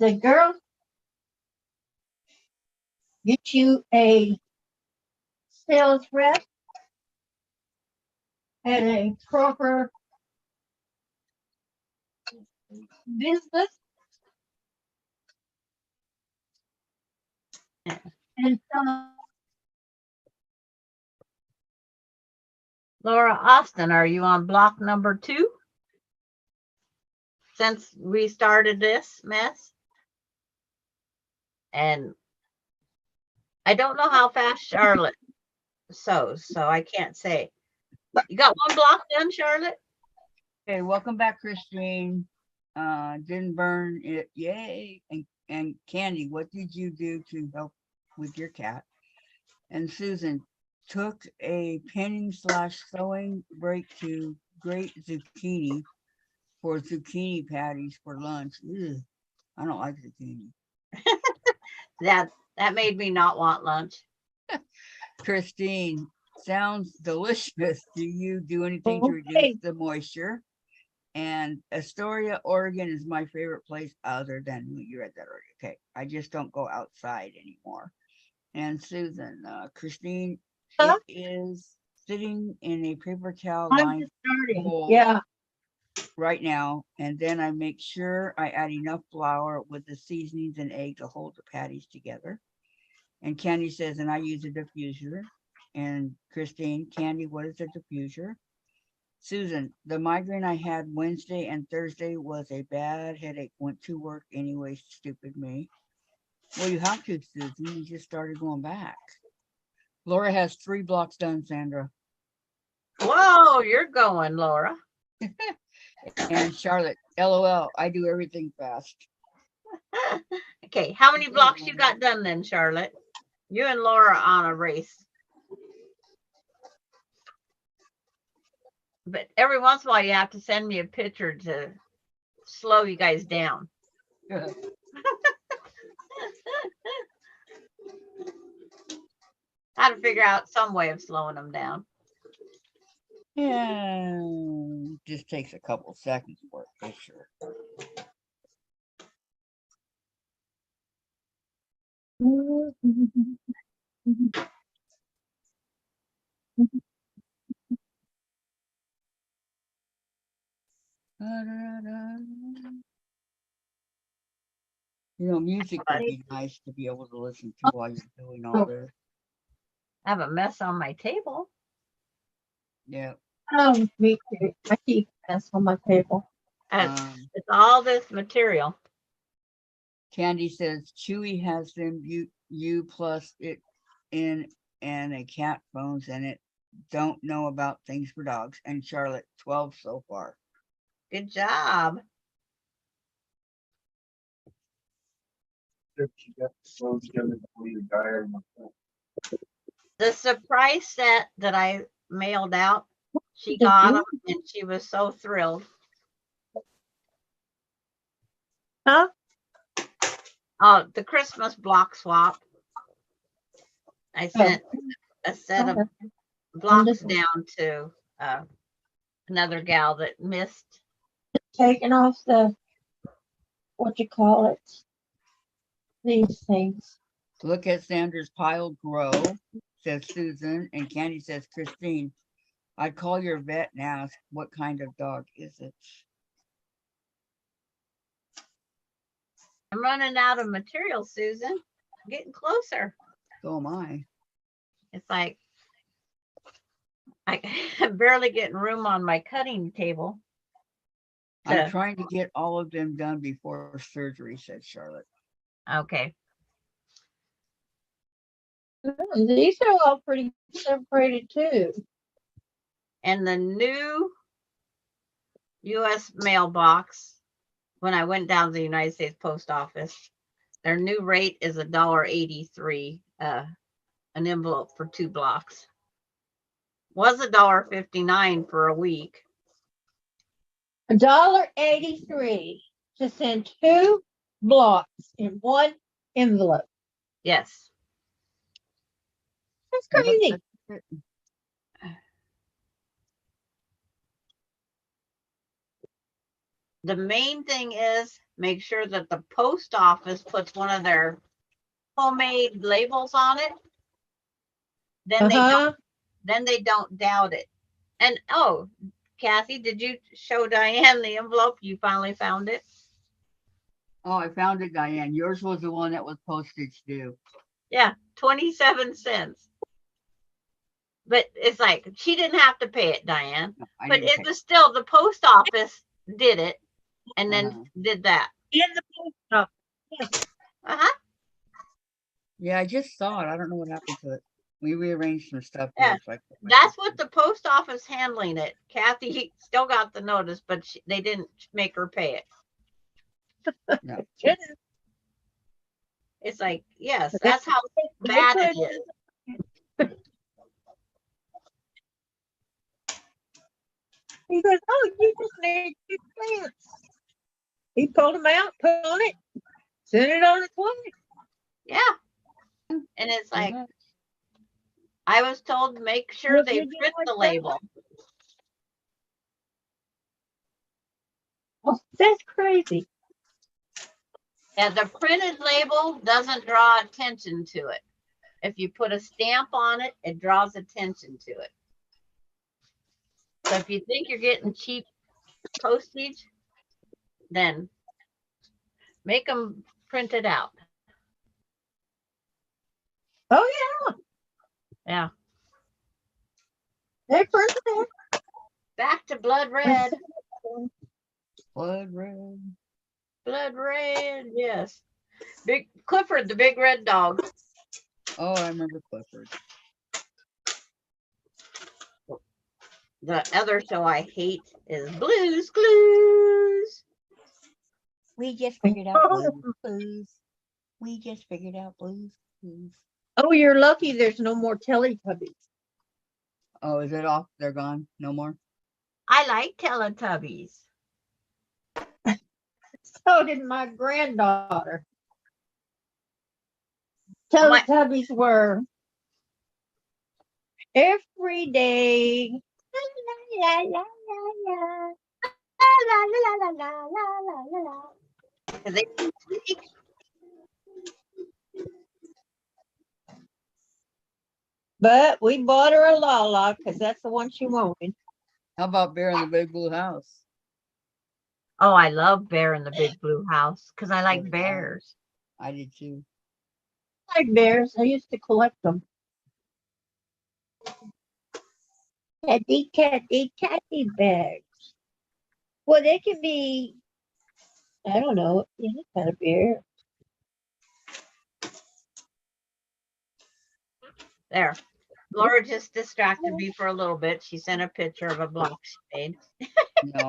The girl, get you a sales rep and a proper business And so Laura Austin, are you on block number 2? Since we started this mess? And I don't know how fast Charlotte sews, so I can't say. You got one block done, Charlotte? Okay, welcome back, Christine. Didn't burn it, yay! And Candy, what did you do to help with your cat? And Susan took a pinning / sewing break to grate zucchini for zucchini patties for lunch. Ugh, I don't like zucchini. That made me not want lunch. Christine, sounds delicious. Do you do anything to reduce okay, the moisture? And Astoria, Oregon is my favorite place other than you read that already. Okay. I just don't go outside anymore. And Susan, Christine, Huh? it is sitting in a paper towel I'm lined just starting. bowl Yeah. right now. And then I make sure I add enough flour with the seasonings and egg to hold the patties together. And Candy says, and I use a diffuser. And Christine, Candy, what is a diffuser? Susan, the migraine I had Wednesday and Thursday was a bad headache. Went to work anyway, stupid me. Well, you have to, Susan. You just started going back. Laura has 3 blocks done, Sandra. Whoa, you're going, Laura. And Charlotte, LOL, I do everything fast. Okay, how many blocks you got done then, Charlotte? You and Laura on a race. But every once in a while, you have to send me a picture to slow you guys down. How to figure out some way of slowing them down. Yeah, just takes a couple seconds for a picture. You know, music would be nice to be able to listen to while you're doing all this. I have a mess on my table. Yeah. Oh, me too. I keep this on my table. It's all this material. Candy says Chewy has them you plus it in and a cat phones and it don't know about things for dogs. And Charlotte 12 so far. Good job. The surprise set that I mailed out, she got them and she was so thrilled. Huh? Oh, the Christmas block swap. I sent a set of blocks down to another gal that missed. Taking off the, what you call it, these things. Look at Sandra's pile grow, says Susan, and Candy says, Christine, I'd call your vet and ask what kind of dog is it? I'm running out of material, Susan. I'm getting closer. So am I. It's like I'm barely getting room on my cutting table. I'm trying to get all of them done before surgery, said Charlotte. Okay. These are all pretty separated too. And the new U.S. mailbox, when I went down to the United States Post Office, their new rate is $1.83, an envelope for 2 blocks. Was $1.59 for a week. $1.83 to send 2 blocks in 1 envelope. Yes. That's crazy. The main thing is make sure that the post office puts one of their homemade labels on it. Then they don't doubt it. And oh, Kathy, did you show Diane the envelope? You finally found it? Oh, I found it, Diane. Yours was the one that was postage due. Yeah, 27 cents. But it's like she didn't have to pay it, Diane. No, I But didn't it pay. was still the post office did it and then Uh-huh. did that. In the post office. Uh-huh. Yeah, I just saw it. I don't know what happened to it. We rearranged some stuff Yeah, here, so I put my that's picture. what the post office handling it. Kathy still got the notice, but they didn't make her pay it. No. Goodness, It's like, yes, they- that's how they bad put it is. He goes, oh, you just need 2 cents. He pulled them out, put on it, sent it on its way. Yeah. And it's like, Mhm. I was told to make sure Well, they did you print like the that? label. Oh, that's crazy. Yeah, the printed label doesn't draw attention to it. If you put a stamp on it, it draws attention to it. So if you think you're getting cheap postage, then make them print it out. Oh, yeah, Yeah. they printed it. Back to blood red. Blood red. Blood red, yes. Big Clifford, the big red dog. Oh, I remember Clifford. The other show I hate is Blues Clues. We just figured out Blues. We just figured out Blues Clues. Oh, you're lucky there's no more Teletubbies. Oh, is it off? They're gone? No more? I like Teletubbies. So did my granddaughter. Oh, my- Teletubbies were every day. La, la, la, la, la. La, la, la, la, la, la, la, la. 'Cause they can speak. But we bought her a Lala because that's the one she wanted. How about Bear in the Big Blue House? Oh, I love Bear in the Big Blue House because I like did I. bears. I did too. I like bears. I used to collect them. Catty bears. Well, they can be, I don't know, any kind of bear. There. Laura just distracted me for a little bit. She sent a picture of a block she made. No,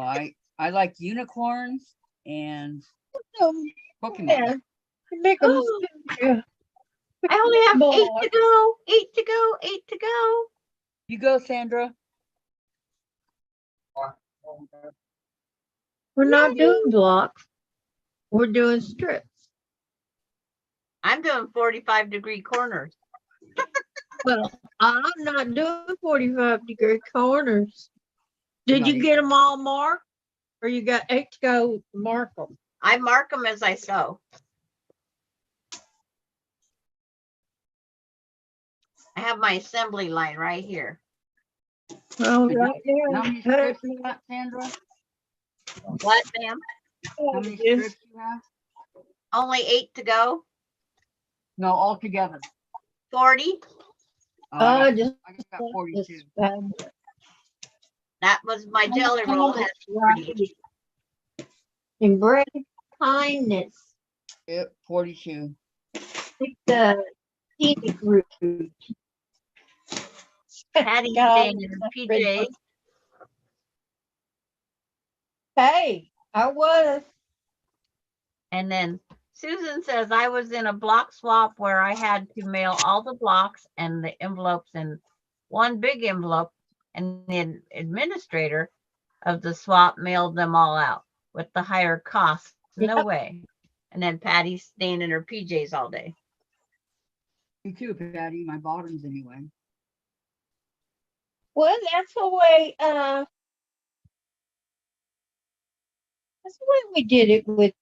I like unicorns and Pokemon. Yeah, make them. I only have 8 to go. 8 to go. 8 to go. You go, Sandra. We're not doing blocks. We're doing strips. I'm doing 45-degree corners. Well, I'm not doing 45-degree corners. You're Did not you even- get them all marked? Or you got 8 to go mark them? I mark them as I sew. I have my assembly line right here. Oh, And right How there. many strips you got, Sandra? What, ma'am? How many Yes. strips you have? Only 8 to go. No, all together. 40. Oh, I Just got 42. That was my jelly roll. Has 40. Embrace kindness. Yep, 42. Like the teeny group. Patty God, staying in her PJs. Hey, I was. And then Susan says I was in a block swap where I had to mail all the blocks and the envelopes in one big envelope, and the administrator of the swap mailed them all out with the higher cost. No Yep. way. And then Patty's staying in her PJs all day. Me too, Patty. My bottoms anyway. Well, that's the way. That's the way we did it with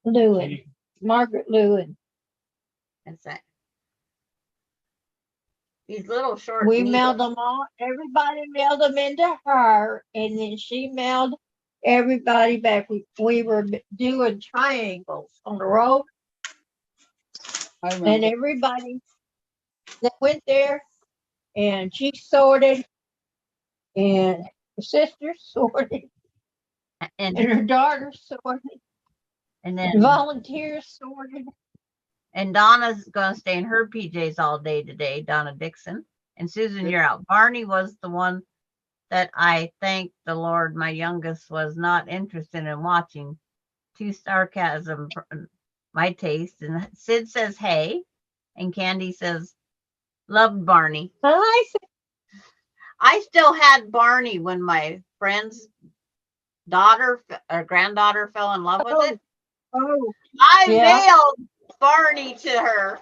Lewin, Margaret Lewin. That's that. These little short We needles. mailed them all. Everybody mailed them into her, and then she mailed everybody back. We were doing triangles on the road, I and remember. everybody that went there, and she sorted, and her sister sorted, And and her daughter sorted, and and then volunteers sorted. and Donna's gonna stay in her PJs all day today, Donna Dixon. And Susan, Good. you're out. Barney was the one that I thank the Lord my youngest was not interested in watching. Too sarcasm for my taste. And Sid says hey. And Candy says, loved Barney. I said, I still had Barney when my friend's daughter or granddaughter fell in love with it. oh, I yeah. mailed Barney to her.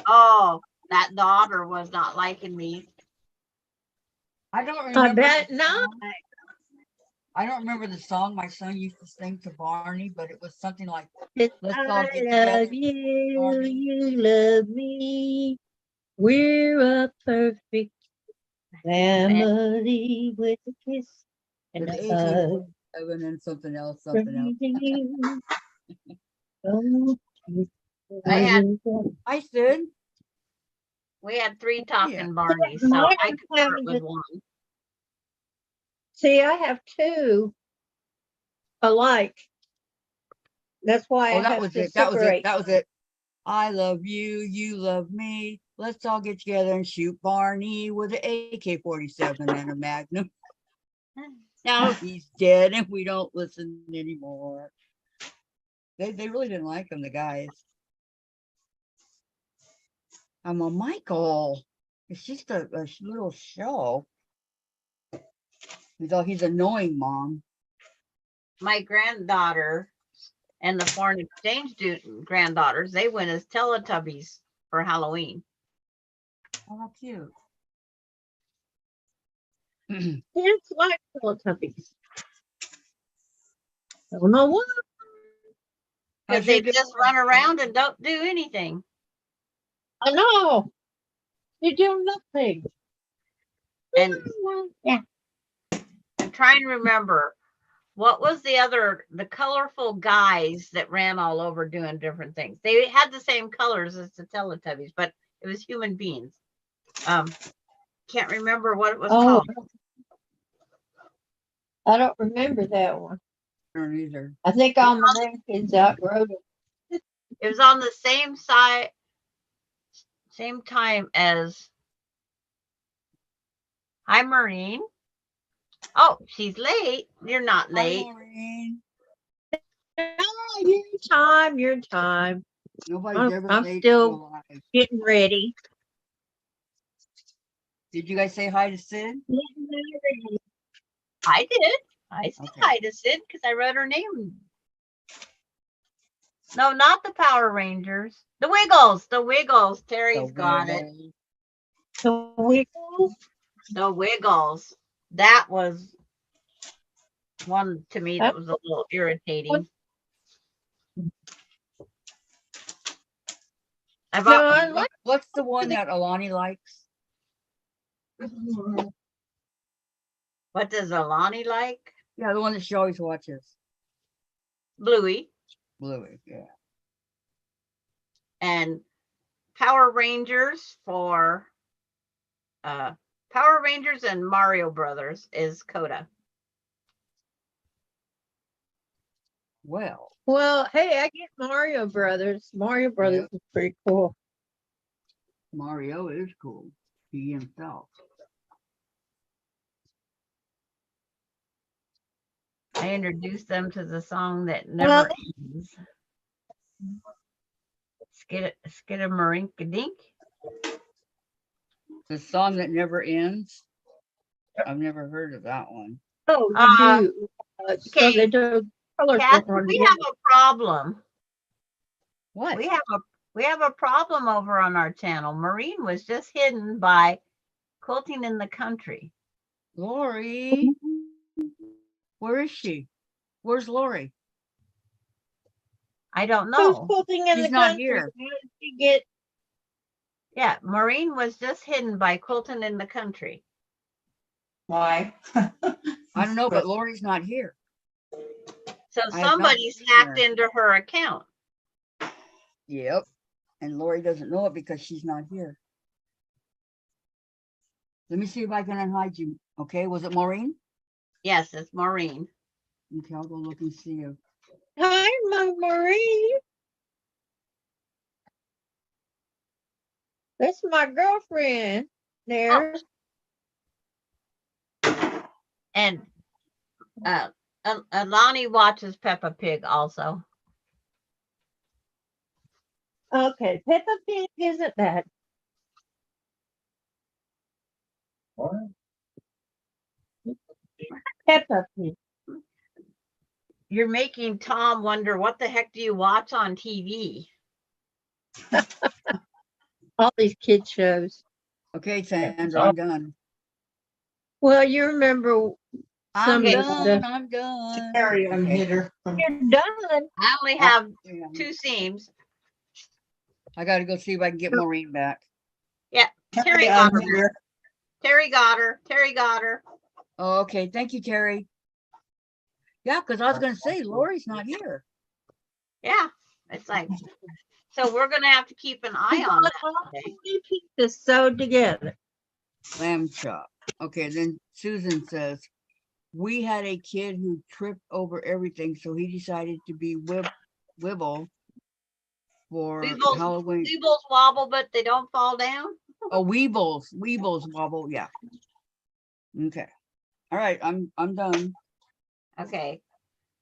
Oh, that daughter was not liking me. I don't remember. I bet the not. song. I don't remember the song my son used to sing to Barney, but it was something like, It's let's all I get together. love you, Barney. you love me. We're a perfect family with a kiss and With a AK hug. 47 and something else. Praising you. Oh, I had I said, we had 3 talking Yeah. Barneys, so Mine I could was start having with to- one. See, I have two alike. That's why oh, I that have was to it. That was it. separate. That was it. I love you. You love me. Let's all get together and shoot Barney with an AK-47 and a Magnum. Now he's dead and we don't listen anymore. They really didn't like him, the guys. I'm a Michael. It's just a little show. He's annoying, Mom. My granddaughter and the foreign exchange granddaughters, they went as Teletubbies for Halloween. Oh, how cute. It's like Teletubbies. Don't know what. Because they just run around and don't do anything. I know. They do nothing. And Yeah. I'm trying to remember what was the colorful guys that ran all over doing different things. They had the same colors as the Teletubbies, but it was human beings. Can't remember what it was called. I don't remember that one. I don't either. I think all my grandkids outgrew it. It was on the same side, same time as Hi Maureen. Oh, she's late. You're not Hi, late. Maureen. Oh, your time. Nobody's ever I'm late still alive. getting ready. Did you guys say hi to Sid? I did. I said Okay. hi to Sid because I read her name. No, not the Power Rangers. The Wiggles. The Wiggles. Terry's got it. The Wiggles. The Wiggles. That was one to me that was a little irritating. What's the one that Alani likes? What does Alani like? Yeah, the one that she always watches. Bluey. Bluey, yeah. And Power Rangers for Power Rangers and Mario Brothers is Coda. Well, Hey, I get Mario Brothers. Mario Brothers is pretty cool. Mario is cool. He himself. I introduced them to the song that never ends. Skidamarinka-dink. The song that never ends. I've never heard of that one. Oh, you do. So okay. they do colors Kathy, don't run we together. have a problem. What? We have a problem over on our channel. Maureen was just hidden by Quilting in the Country. Lori. Where is she? Where's Lori? I don't Who's know. quilting in She's the not country? here. How did she get? Yeah, Maureen was just hidden by Quilting in the Country. Why? I don't know, but Lori's not here. So I have not somebody's seen hacked her. into her account. Yep. And Lori doesn't know it because she's not here. Let me see if I can unhide you. Okay, was it Maureen? Yes, it's Maureen. Okay, I'll go look and see if. Hi, Mom Marie. That's my girlfriend there. And Lonnie watches Peppa Pig also. Okay, Peppa Pig isn't bad. Peppa Pig. You're making Tom wonder, what the heck do you watch on TV? All these kid shows. Okay, Sandra, I'm done. Well, you remember I'm some of the done. stuff. I'm done. Terry Okay. unhid her from You're done. I only have Yeah. 2 seams. I got to go see if I can get Maureen back. Terry got her. unhid her. Terry got her. Terry got her. Oh, okay. Thank you, Terry. Yeah, because I was going to say, Lori's not here. Yeah, it's like, so we're gonna have to keep an eye on that today. Three pieces sewed together. Lamb chop. Okay, then Susan says, we had a kid who tripped over everything, so he decided to be Wibble for Weebles, Halloween. Weebles wobble, but they don't fall down. Oh, Weebles wobble. Yeah. Okay. All right. I'm done. Okay,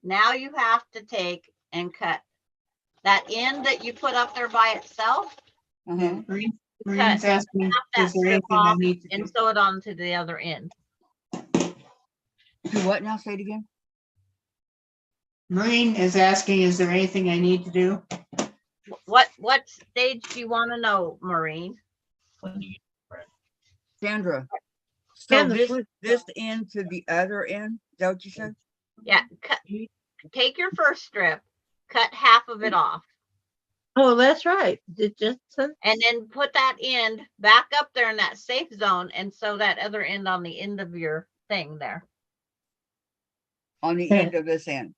now you have to take and cut that end that you put up there by itself, Uh-huh. Marine's asking, half that is there strip anything I off need to and do? sew it onto the other end. Do what now? Say it again. Marine is asking, is there anything I need to do? What stage do you want to know, Maureen? Sandra. So And the fruit. this end to the other end. Is that what you said? Yeah, take your first strip, cut half of it off, Oh, that's right. It just and then put that end back up there in that safe zone and sew that other end on the end of your thing there. On the Yeah. end of this end.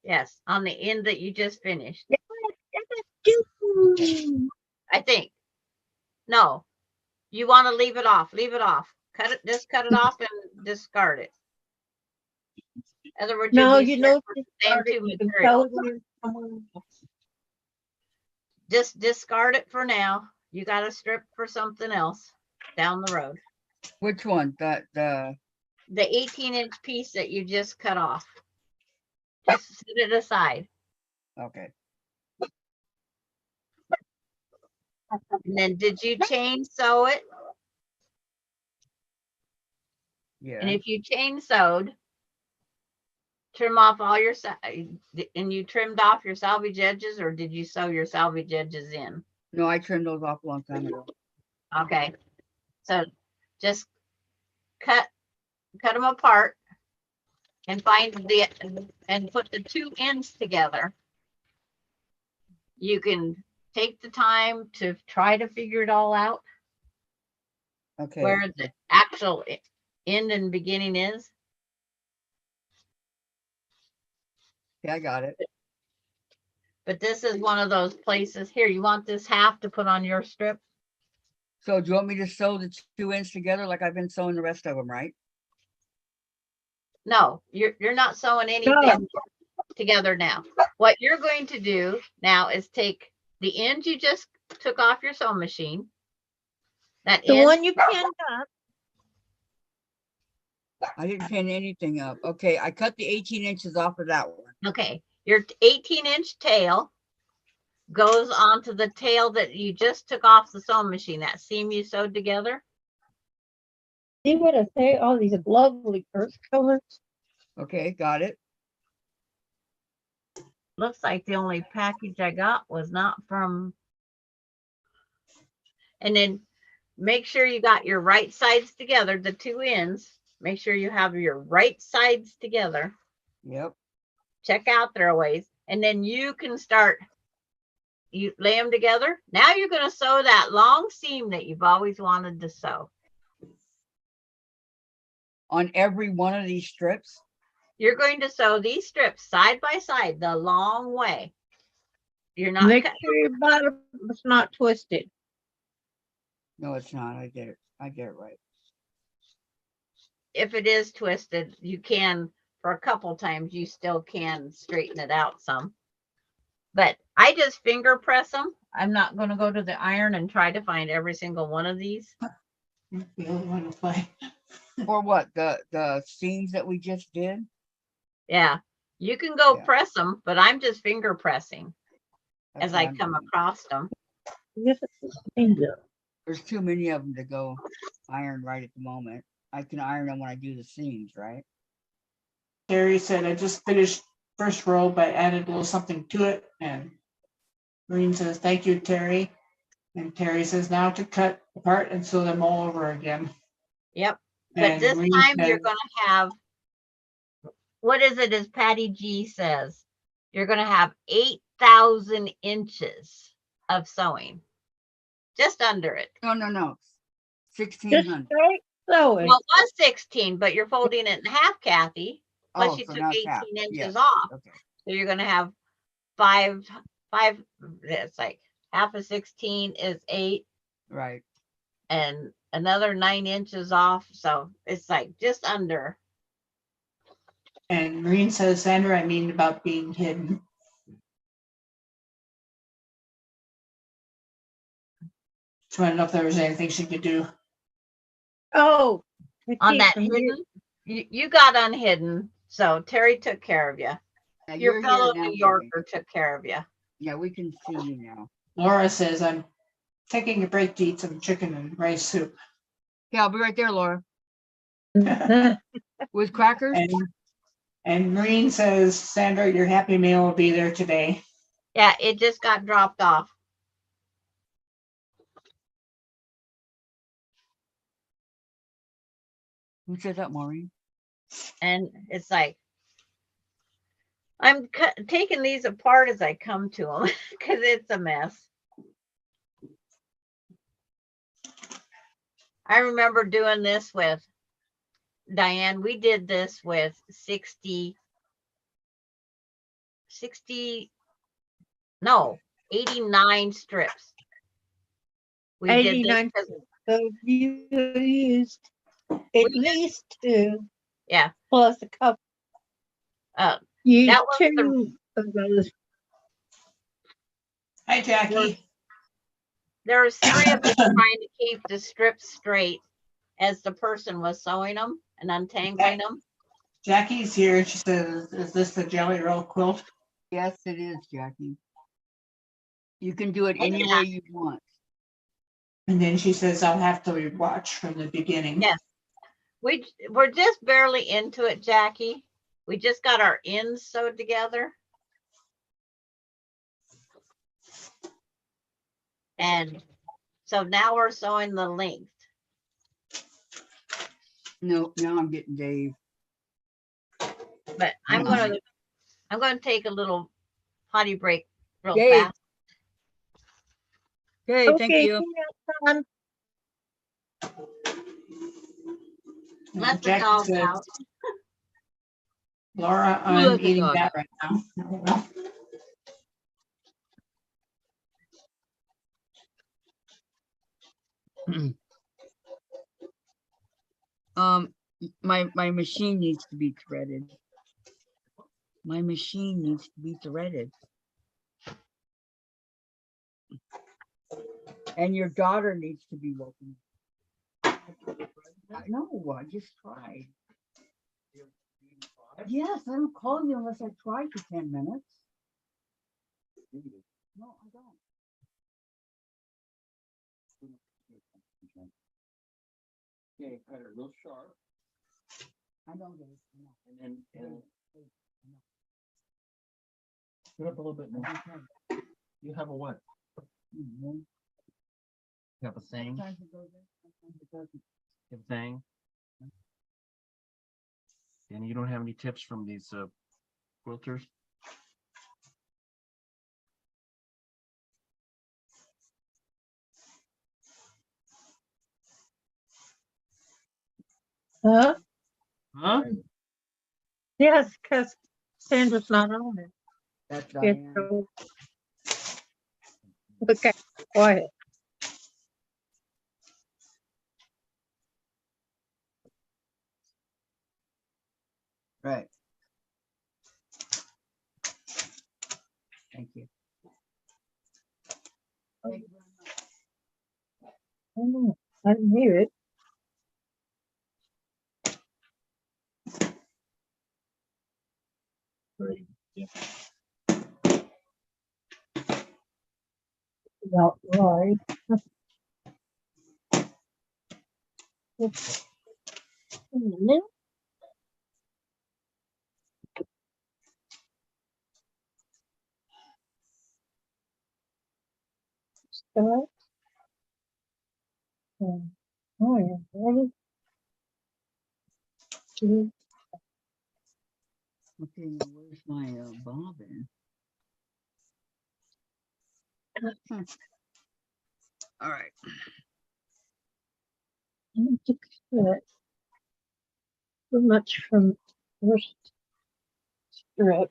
Yes, on the end that you just finished. do. I think. No, you want to leave it off. Leave it off. Cut it. Just cut it off and discard it. In other words, No, you'd be you know, stuck with the same two you can materials. sew it in somewhere else. Just discard it for now. You got a strip for something else down the road. Which one? The The 18-inch piece that you just cut off. Just set it aside. okay. And then did you chain sew it? Yeah. And if you chain sewed, trim off all your, and you trimmed off your salvage edges, or did you sew your salvage edges in? No, I trimmed those off a long time ago. Okay. So just cut them apart and and put the two ends together. You can take the time to try to figure it all out, Okay. where the actual end and beginning is. Yeah, I got it. But this is one of those places. Here, you want this half to put on your strip? So do you want me to sew the 2 ends together like I've been sewing the rest of them, right? No, you're not sewing anything together now. What you're going to do now is take the end you just took off your sewing machine. That The end, one you pinned up. I didn't pin anything up. Okay, I cut the 18 inches off of that one. okay, your 18-inch tail goes onto the tail that you just took off the sewing machine, that seam you sewed together. See what I say? All these lovely earth colors. Okay, got it. Looks like the only package I got was not from. And then make sure you got your right sides together, the two ends. Make sure you have your right sides together. Yep. Check out their ways. And then you can start, you lay them together. Now you're going to sew that long seam that you've always wanted to sew. On every one of these strips? You're going to sew these strips side by side the long way. You're not Make cutting. sure your bottom is not twisted. No, it's not. I get it. I get it right. If it is twisted, you can, for a couple times, you still can straighten it out some. But I just finger press them. I'm not going to go to the iron and try to find every single one of these. We don't want to play. For what? The seams that we just did? Yeah, you can go Yeah. press them, but I'm just finger pressing That's as what I I'm come doing. across them. This is finger. There's too many of them to go iron right at the moment. I can iron them when I do the seams, right? Terry said, I just finished first row, but added a little something to it. And Green says, thank you, Terry. And Terry says, now to cut apart and sew them all over again. Yep. But And this Green time you're says, going to have, what is it as Patty G says? You're going to have 8,000 inches of sewing. Just under it. No. Just 1,600. straight sewing. Well, it was 16, but you're folding it in half, Kathy. Plus Oh, you so took now it's 18 half. inches Yes. off. Okay. So you're going to have it's like half of 16 is 8 Right. and another 9 inches off. So it's like just under. and Green says, Sandra, I mean about being hidden. She wanted to know if there was anything she could do. Oh, On that from here. hidden, you got unhidden. So Terry took care of you. Now Your you're fellow here now, New Terry. Yorker took care of you. Yeah, we can see you now. Laura says, I'm taking a break to eat some chicken and rice soup. Yeah, I'll be right there, Laura. Uh, With crackers? And Green says, Sandra, your happy meal will be there today. Yeah, it just got dropped off. Who said that, Maureen? And it's like, I'm taking these apart as I come to them because it's a mess. I remember doing this with Diane. We did this with 89 strips. We did this 89. 'cause- So you used at least 2 yeah. plus a couple. That Use was 2 of those. Hi, Jackie. There's 3 of us trying to keep the strips straight as the person was sewing them and untangling them. Jackie's here. She says, is this the Jelly Roll quilt? Yes, it is, Jackie. You can do it Oh, any yeah. way you want. And then she says, I'll have to rewatch from the beginning. Yes. We're just barely into it, Jackie. We just got our ends sewed together. And so now we're sewing the length. No, now I'm getting Dave. But I'm gonna take a little potty break real Dave. fast. Okay, thank Okay, you. son. And Let the Jackie dog says, out. Laura, Who let I'm the eating dog that out? right now. My machine needs to be threaded. My machine needs to be threaded. And your daughter needs to be woken. No, I just tried. Yes, I don't call you unless I try for 10 minutes. No, I don't. Okay, cut it real sharp. I know that. And then put up a little bit more. You have a what? Mhm. You have a thing? Sometimes it goes in, sometimes it doesn't. You have a thing? And you don't have any tips from these quilters? Huh? Huh? Yes, because Sandra's not on it. That's Yes, Diane. so Okay, quiet. Right. Thank you. I didn't hear it. Great. Yeah. About Lori. No, start. Oh, yeah, ready? Two, Okay, now where's my bobbin? All right. and to cut. So much from first strip.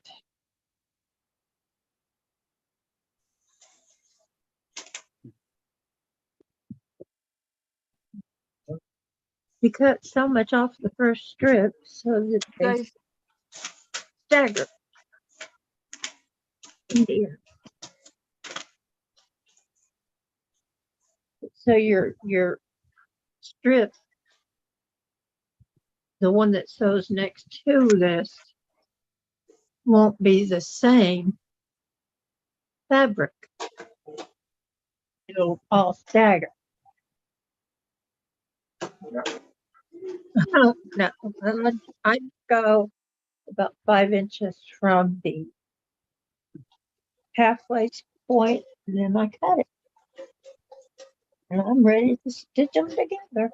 You cut so much off the first strip so that they Guys, stagger in the end. So your strip, the one that sews next to this, won't be the same fabric. It'll all stagger. No, I go about 5 inches from the halfway point, and then I cut it. And I'm ready to stitch them together.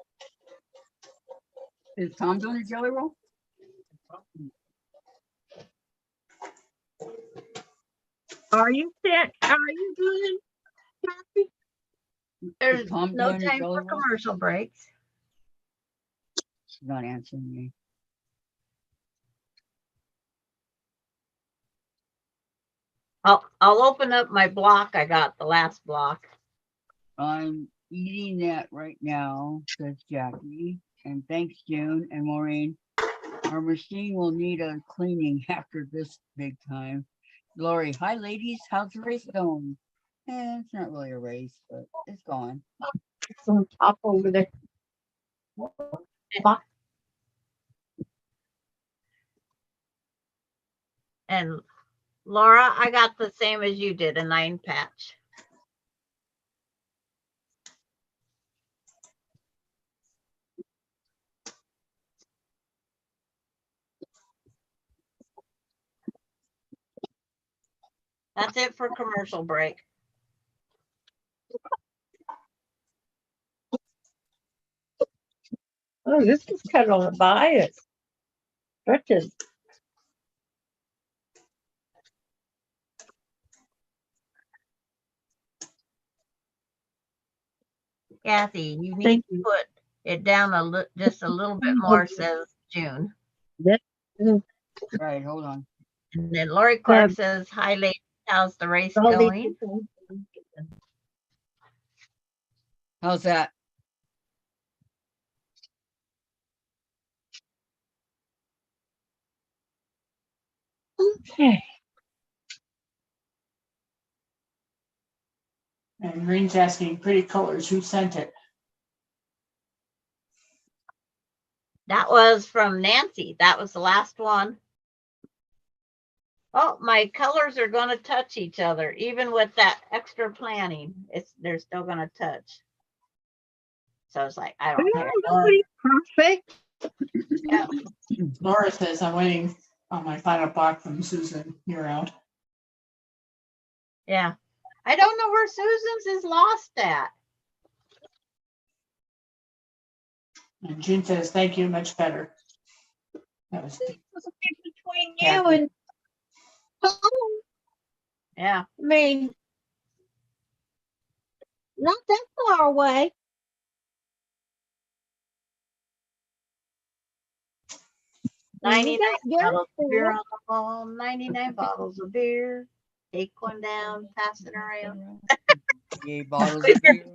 is Tom doing a jelly roll? Are you doing Kathy? There's Tom no doing a time jelly for roll? commercial breaks. She's not answering me. I'll open up my block. I got the last block. I'm eating that right now, says Jackie. And thanks, June and Maureen. Our machine will need a cleaning after this big time. Lori, hi ladies, how's the race going? It's not really a race, but it's going. It's on top over there. And Laura, I got the same as you did, a 9 patch. That's it for commercial break. Oh, this is cut on the bias. Stretches. Kathy, you need Thank to you. put it down just a little bit more, says June. That, Right, hold on. And then Lori Clark says, hi ladies, how's the race all these going? people- How's that? Okay. And Green's asking pretty colors, who sent it? That was from Nancy. That was the last one. Oh, my colors are going to touch each other. Even with that extra planning, they're still going to touch. So it's like, I don't care. Nobody perfect. Yeah. Laura says, I'm waiting on my final block from Susan. You're out. Yeah. I don't know where Susan's is lost at. And June says, thank you, much better. That was Between you Kathy. and Tom. Yeah. I mean, not that far away. And you 99 got bottles of beer Garrett on the wall, 99 bottles of beer. Take one down, pass it around. Yay, bottles of beer.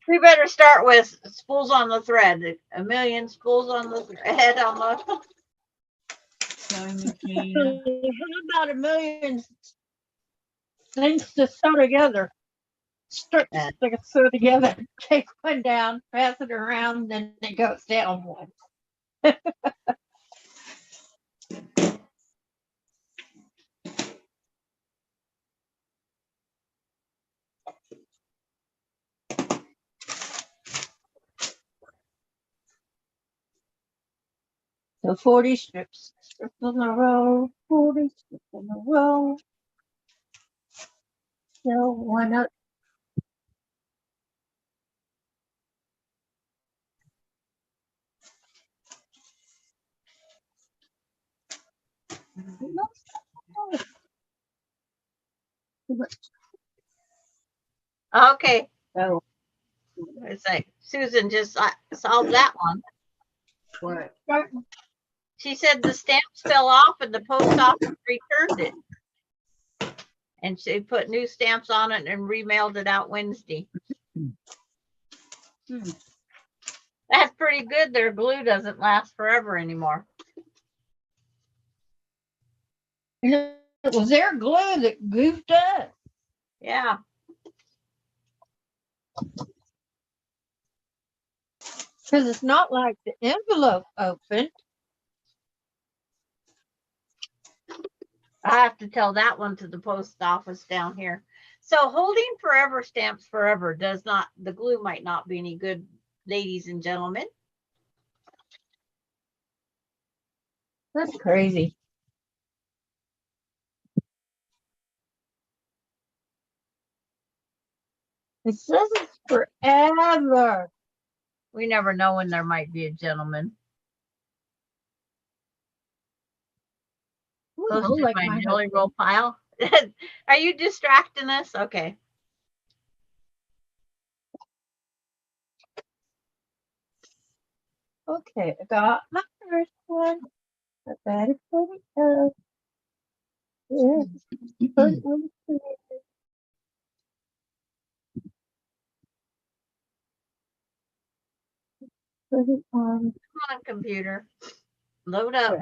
We better start with spools on the thread. A million spools on the thread on the. Sewing machine. How about a million things to sew together? Strips Yeah. to sew together. Take one down, pass it around, then it goes down one. So 40 strips in a row, 40 strips in a row. So one up. Okay, So it's like Susan just solved that one. What? She said the stamps fell off and the post office returned it. And she put new stamps on it and remailed it out Wednesday. That's pretty good. Their glue doesn't last forever anymore. it was their glue that goofed up. Yeah. Because it's not like the envelope opened. I have to tell that one to the post office down here. So holding forever stamps forever does not, the glue might not be any good, ladies and gentlemen. That's crazy. It says it's forever. We never know when there might be a gentleman. Ooh, Close to like my my jelly husband. roll pile. Are you distracting us? Okay. Okay, I got my first one. I better put it up. Yeah, put it on the tray. Put it on. Come on, computer. Load up.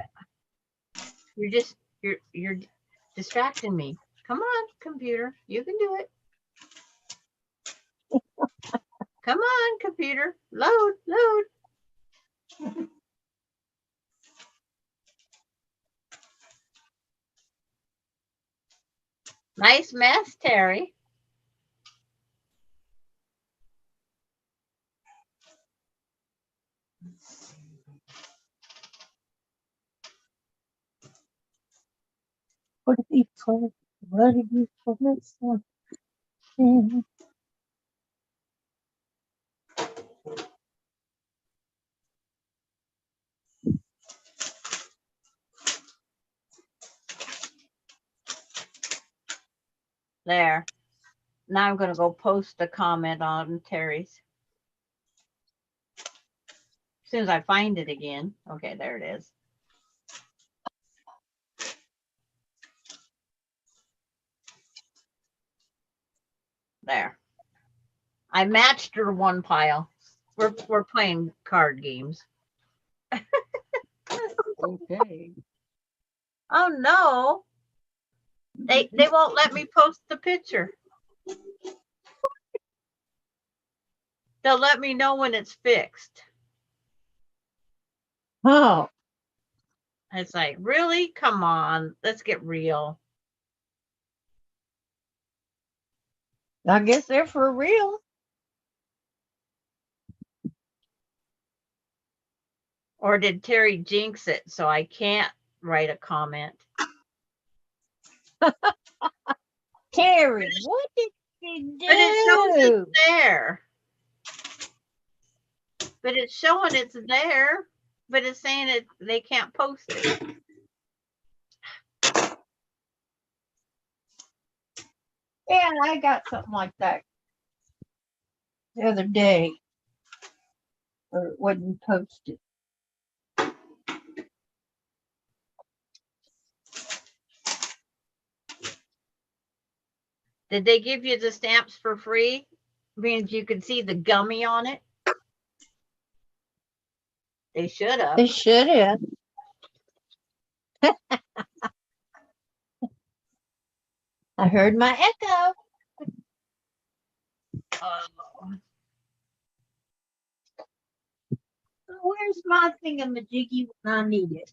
You're distracting me. Come on, computer. You can do it. Come on, computer. Load, load. Nice mess, Terry. What did you put? What did you put this one? There. Now I'm going to go post a comment on Terry's. As soon as I find it again. Okay, there it is. There. I matched her one pile. We're playing card games. Okay. Oh no. They won't let me post the picture. They'll let me know when it's fixed. Oh, It's like, really? Come on, let's get real. I guess they're for real. Or did Terry jinx it so I can't write a comment? Terry, what did you But it shows do? it's there. But it's showing it's there. But it's saying it they can't post it. Yeah, I got something like that the other day. Or it wasn't posted. Did they give you the stamps for free? Means you could see the gummy on it. They should have. They should have. I heard my echo. Where's my thingamajiggy when I need it?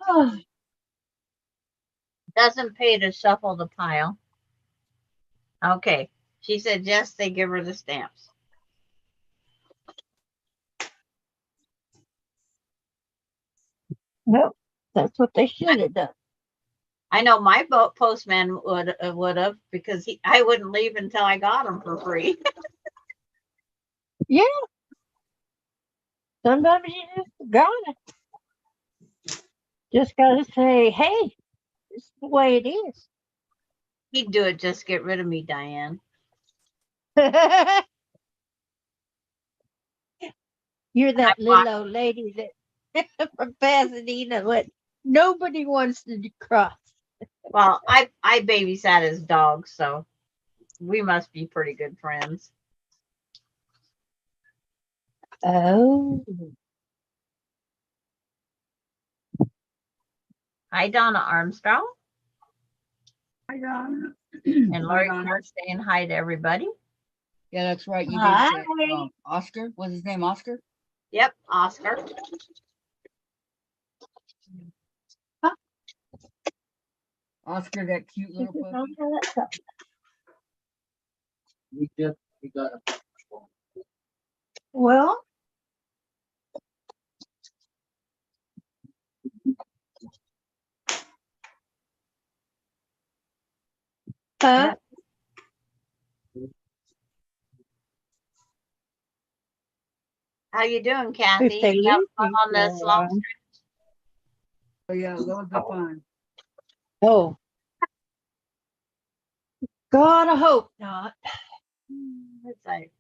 Oh, Doesn't pay to shuffle the pile. Okay. She said yes, they give her the stamps. well, that's what they should have done. I know my boat postman would have because I wouldn't leave until I got them for free. Yeah. Sometimes you just gotta. Just gotta say, hey, this is the way it is. He'd do it just to get rid of me, Diane. You're that I little old lady that from Pasadena what nobody wants to cross. Well, I babysat his dog, so we must be pretty good friends. Oh. Hi, Donna Armstrong. Hi, Donna. And Lori Donna. Clark saying hi to everybody. Yeah, that's right. You Hi. did say, Oscar. What's his name? Oscar? Yep, Oscar. Oscar, that cute little puppy. Well, huh? How you doing, If Kathy? they You have lose fun me on this for a long while. Oh, yeah, loads of fun. Oh. God, I hope not. It's like,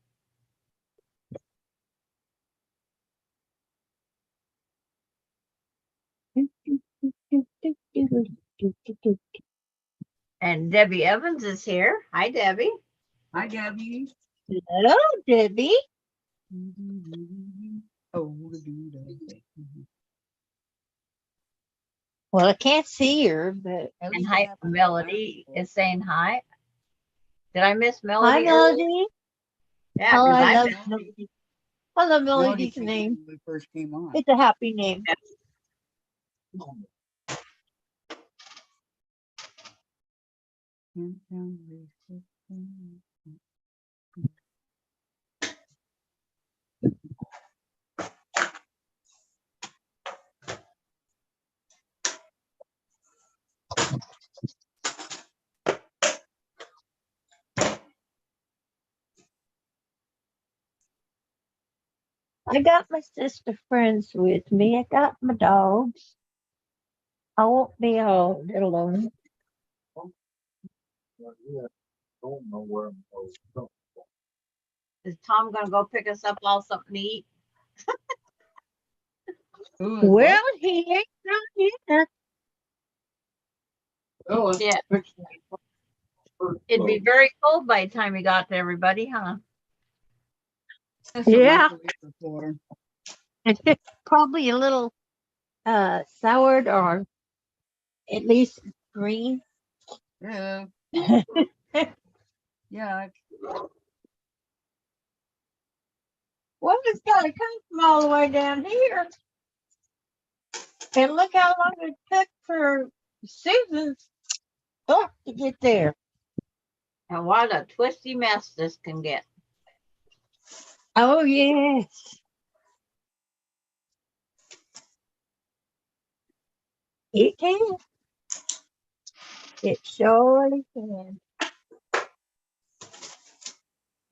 and Debbie Evans is here. Hi, Debbie. Hi, Debbie. Hello, Debbie. Oh, Well, I can't see her, but at And least hi, I have a Melody glass. is saying hi. Did I miss hi, Melody? earlier? Melody. Yeah, Oh, because I I love missed Melody. I love Melody Melody's came in name. when we first came on. It's a happy name. I got my sister friends with me. I got my dogs. I won't be all alone. Is Tom going to go pick us up all something to eat? Ooh, Well, he ain't not yet. Yeah. It'd be very cold by the time he got to everybody, huh? that's a Yeah. microwave before. Probably a little soured or at least green. Yeah. Yeah. Well, it's got to come from all the way down here. And look how long it took for Susan's book to get there. And what a twisty mess this can get. Oh, yes. It can. It surely can.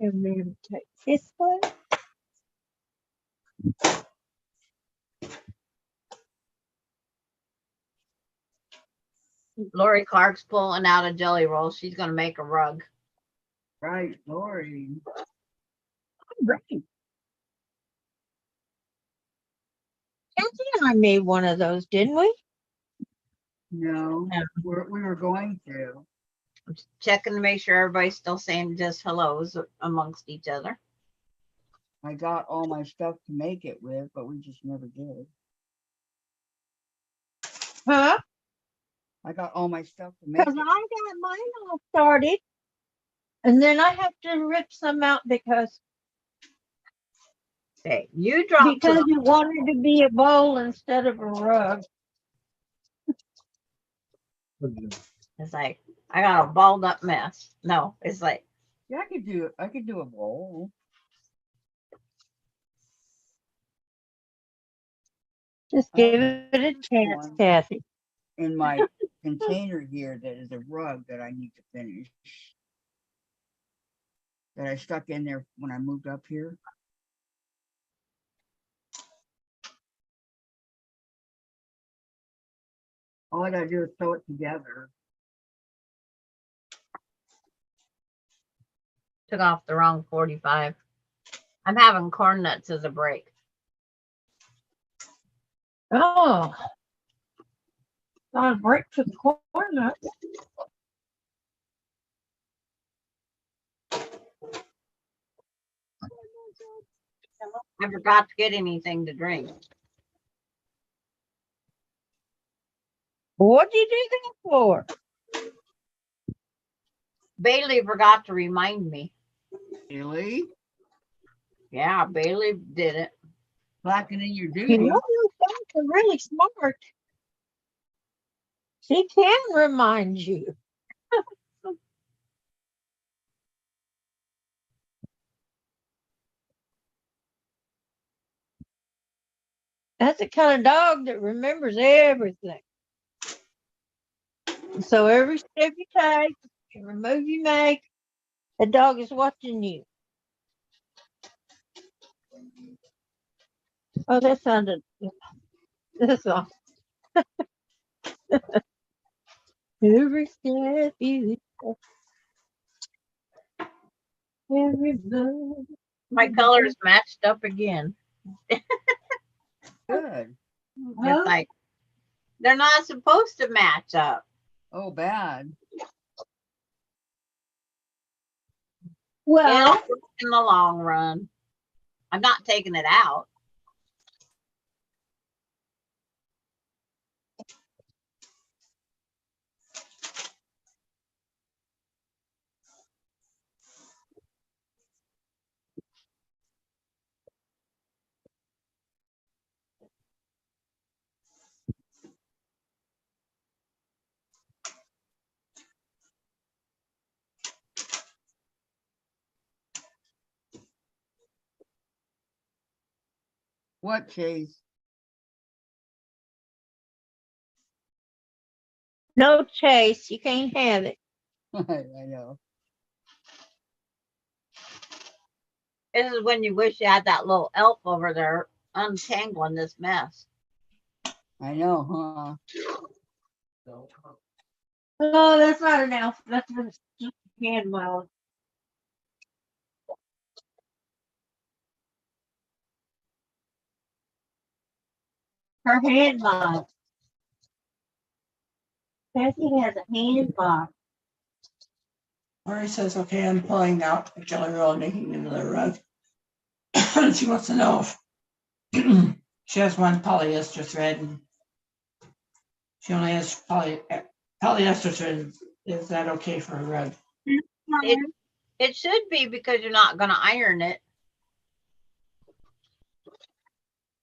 And then take this one. Lori Clark's pulling out a jelly roll. She's going to make a rug. Right, Lori. Right. Kathy and I made one of those, didn't we? No, Yeah. we were going to. I'm checking to make sure everybody's still saying just hellos amongst each other. I got all my stuff to make it with, but we just never did. Huh? I got all my stuff to make Because I it. got mine all started. And then I have to rip some out because Okay, you dropped to it wanted to be a bowl instead of a rug. it's like I got a balled up mess. No, it's like Yeah, I could do a bowl. Just I give have it a chance, one. Kathy. In my container here that is a rug that I need to finish. That I stuck in there when I moved up here. All I gotta do is sew it together. took off the wrong 45. I'm having corn nuts as a break. Oh, not a break for the corn nuts. I forgot to get anything to drink. What'd you do that for? Bailey forgot to remind me. Really? Yeah, Bailey did it. Slacking in your You duty. know, your sons are really smart. She can remind you. That's the kind of dog that remembers everything. So every step you take, every move you make, the dog is watching you. Oh, that sounded. That's all. Every step you take, every move. My colors matched up again. Good. It's like they're not supposed to match up. Oh, bad. Well, It'll work in the long run. I'm not taking it out. What, Chase? no Chase, you can't have it. I know. This is when you wish you had that little elf over there untangling this mess. I know, huh? No, that's not an elf. That's just a hand model. Her hand model. Kathy has a hand model. Lori says, okay, I'm pulling out the jelly roll and making another rug. She wants to know if she has one polyester thread and she only has polyester thread. Is that okay for a rug? It should be because you're not going to iron it.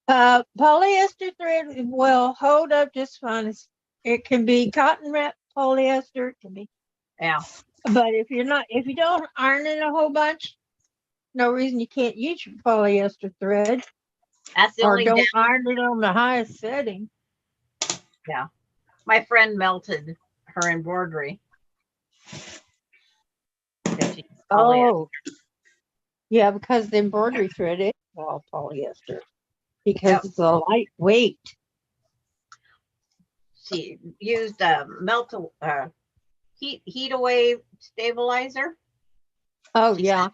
Polyester thread will hold up just fine. It can be cotton wrap polyester. It can be, Yeah, but if you don't iron it a whole bunch, no reason you can't use your polyester thread, that's the or only. don't iron it on the highest setting. Yeah, my friend melted her embroidery. Oh, yeah, because the embroidery thread is all polyester because it's a lightweight. She used a heat away stabilizer. Oh, She yeah.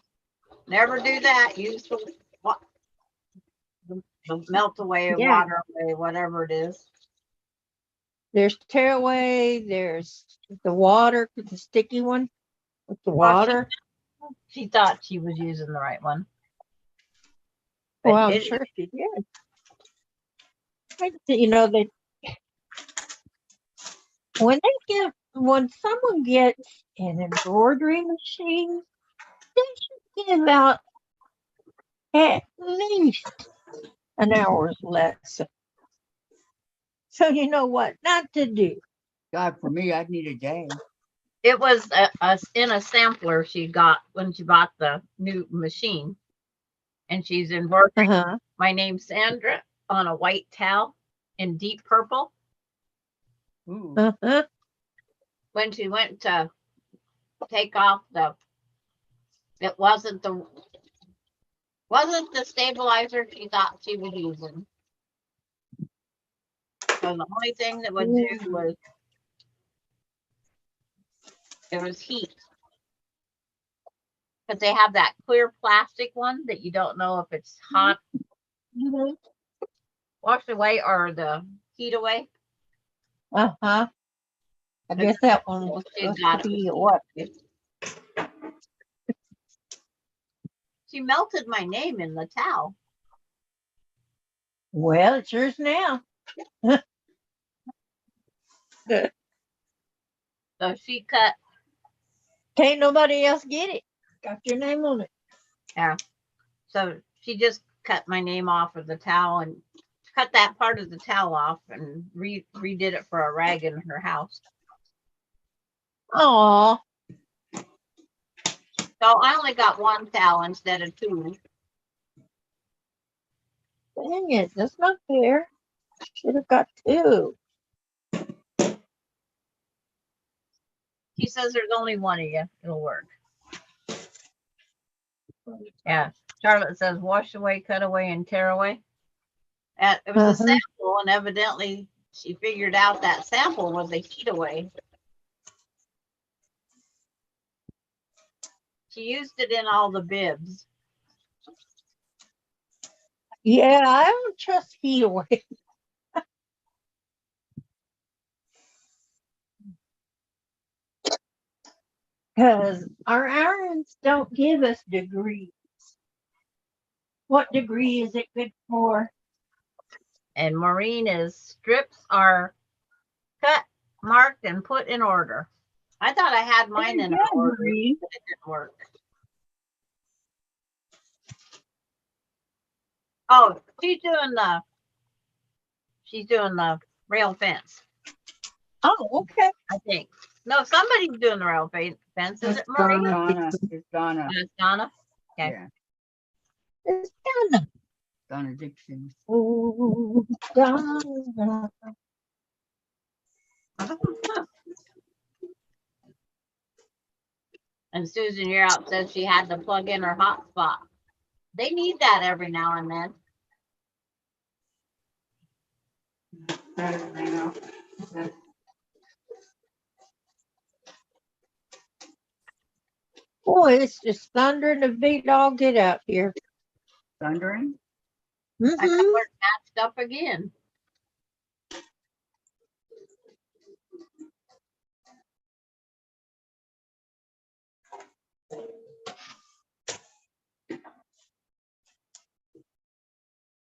Never do that. Use the melt away, Yeah. water away, whatever it is. There's tearaway. There's the water, the sticky one with the Well, water. she thought she was using the right one. Well, But I'm it, sure she did. You know, when someone gets an embroidery machine, they should give out at least an hour's lesson. So you know what not to do. God, for me, I'd need a day. it was in a sampler she got when she bought the new machine. And she's embroidering Uh-huh. my name, Sandra, on a white towel in deep purple. Ooh. Uh-huh. When she went to take off it wasn't the stabilizer she thought she was using. So the only thing that would do was it was heat. Because they have that clear plastic one that you don't know if it's hot, Mhm. wash away, or the heat away. Uh-huh. I guess that one was She supposed got to be it. what? She melted my name in the towel. Well, it's yours now. So she cut, Can't nobody else get it. Got your name on it. yeah. So she just cut my name off of the towel and cut that part of the towel off and redid it for a rag in her house. Aw, So I only got one towel instead of two. dang it. That's not fair. Should have got two. She says there's only one of you. It'll work. Yeah. Charlotte says wash away, cut away, and tear away. And it was a Uh-huh. sample, and evidently she figured out that sample was a heat away. She used it in all the bibs. Yeah, I don't trust heat away. Because our irons don't give us degrees. What degree is it good for? And Maureen is strips are cut, marked, and put in order. I thought I had mine in Yeah, order, Maureen. but it didn't work. Oh, she's doing the rail fence, Oh, okay. I think. No, somebody's doing the rail fence. Is it Maureen? Donna. It's Donna. It's Donna. Okay. Yeah. It's Donna. Donna Dixon. Oh, Donna. And Susan You're Out says she had to plug in her hotspot. They need that every now and then. Boy, it's just thundering to beat all get out here. Thundering? I got Mm-hmm. her matched up again.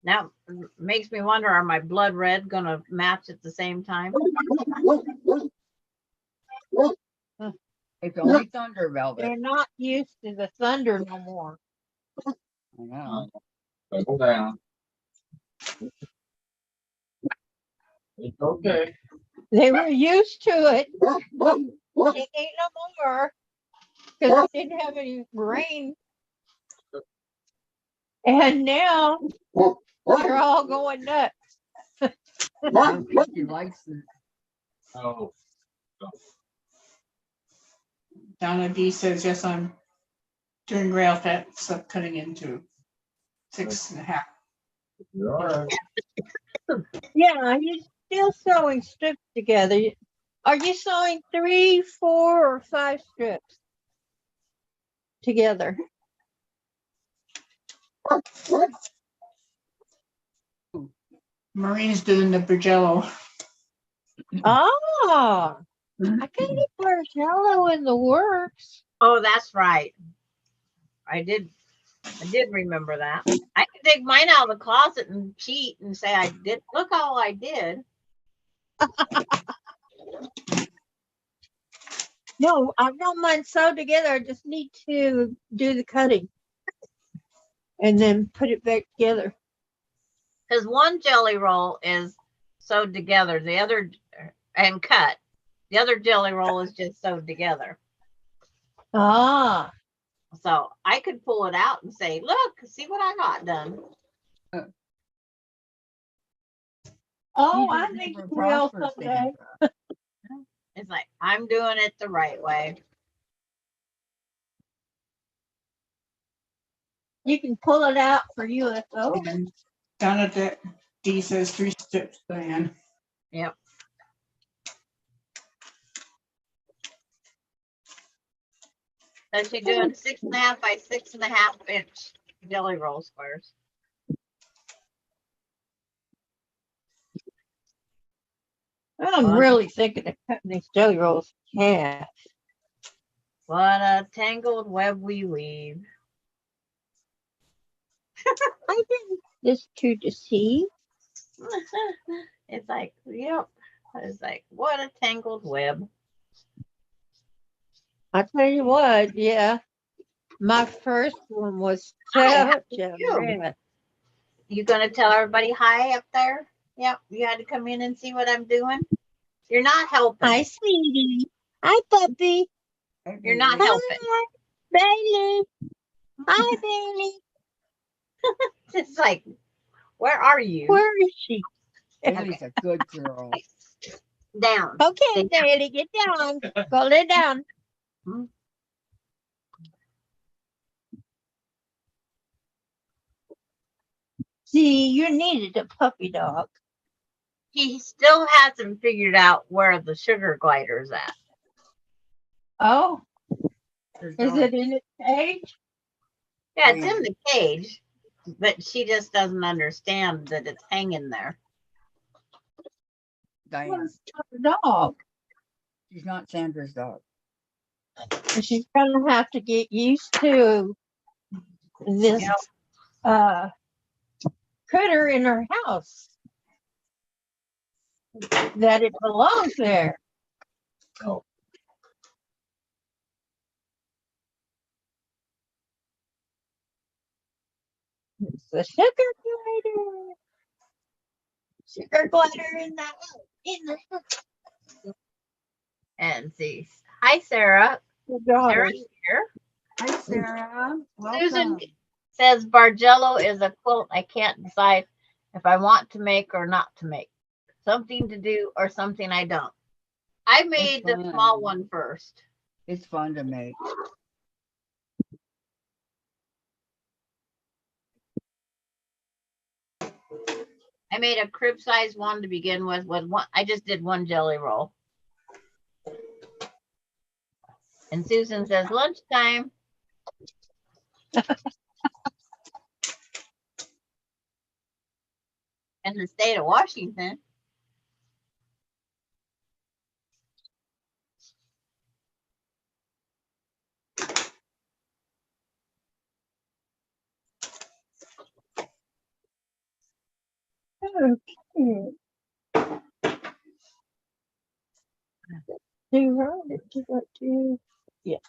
Now makes me wonder, are my blood red gonna match at the same time? It's only thunder, Velvet. They're not used to the thunder no more. I know. Settle down. It's okay. They were used to it. It ain't no more. Because we didn't have any rain. And now they're all going nuts. I don't think she likes it. Oh, Donna D says, yes, I'm doing rail fence, up cutting into 6.5. you're all right. Yeah, you're still sewing strips together. Are you sewing 3, 4, or 5 strips? together. Marine's doing the Bergello. Oh, I got a Bargello in the works. Oh, that's right. I did remember that. I could take mine out of the closet and cheat and say I did. Look all I did. No, I've got mine sewed together. I just need to do the cutting and then put it back together. Because one jelly roll is sewed together, the other and cut. The other jelly roll is just sewed together. Ah, So I could pull it out and say, look, see what I got done. oh, You I did think never we will prosper, someday. Sandra. It's like, I'm doing it the right way. You can pull it out for UFO. And down at that D says 3 strips in. Yep. So she's doing 6.5 by 6.5 inch jelly roll squares. I'm Fun. really thinking of cutting these jelly rolls in half. What a tangled web we weave. I didn't this to deceive. It's like, yep. It's like, what a tangled web. I tell you what, yeah. My first one was I such a you. mess. You gonna tell everybody hi up there? Yep. You had to come in and see what I'm doing. You're not helping. Hi, sweetie. Hi, puppy. You're not Bailey. helping. Hi, Bailey. Hi, Bailey. It's like, where are you? Where is she? Bailey's a good girl. Down. Okay, Sit Bailey, get down. Go lay down. Hmm. See, you needed a puppy dog. He still hasn't figured out where the sugar glider's at. Oh, There's is no- it in its cage? Yeah, it's in the cage, but she just doesn't understand that it's hanging there. Diane? What's a dog? She's not Sandra's dog. She's gonna have to get used to this Yep. critter in her house. That it belongs there. It's the sugar glider. Sugar glider in the And see. Hi, Sarah. daughter. Sarah's here. Hi, Sarah. Susan Welcome. says Bargello is a quilt I can't decide if I want to make or not to make. Something to do or something I don't. I made the fun. small one first. It's fun to make. I made a crib size one to begin with one. I just did one jelly roll. And Susan says lunchtime. In the state of Washington. Okay. Do right. Do what do? Yes.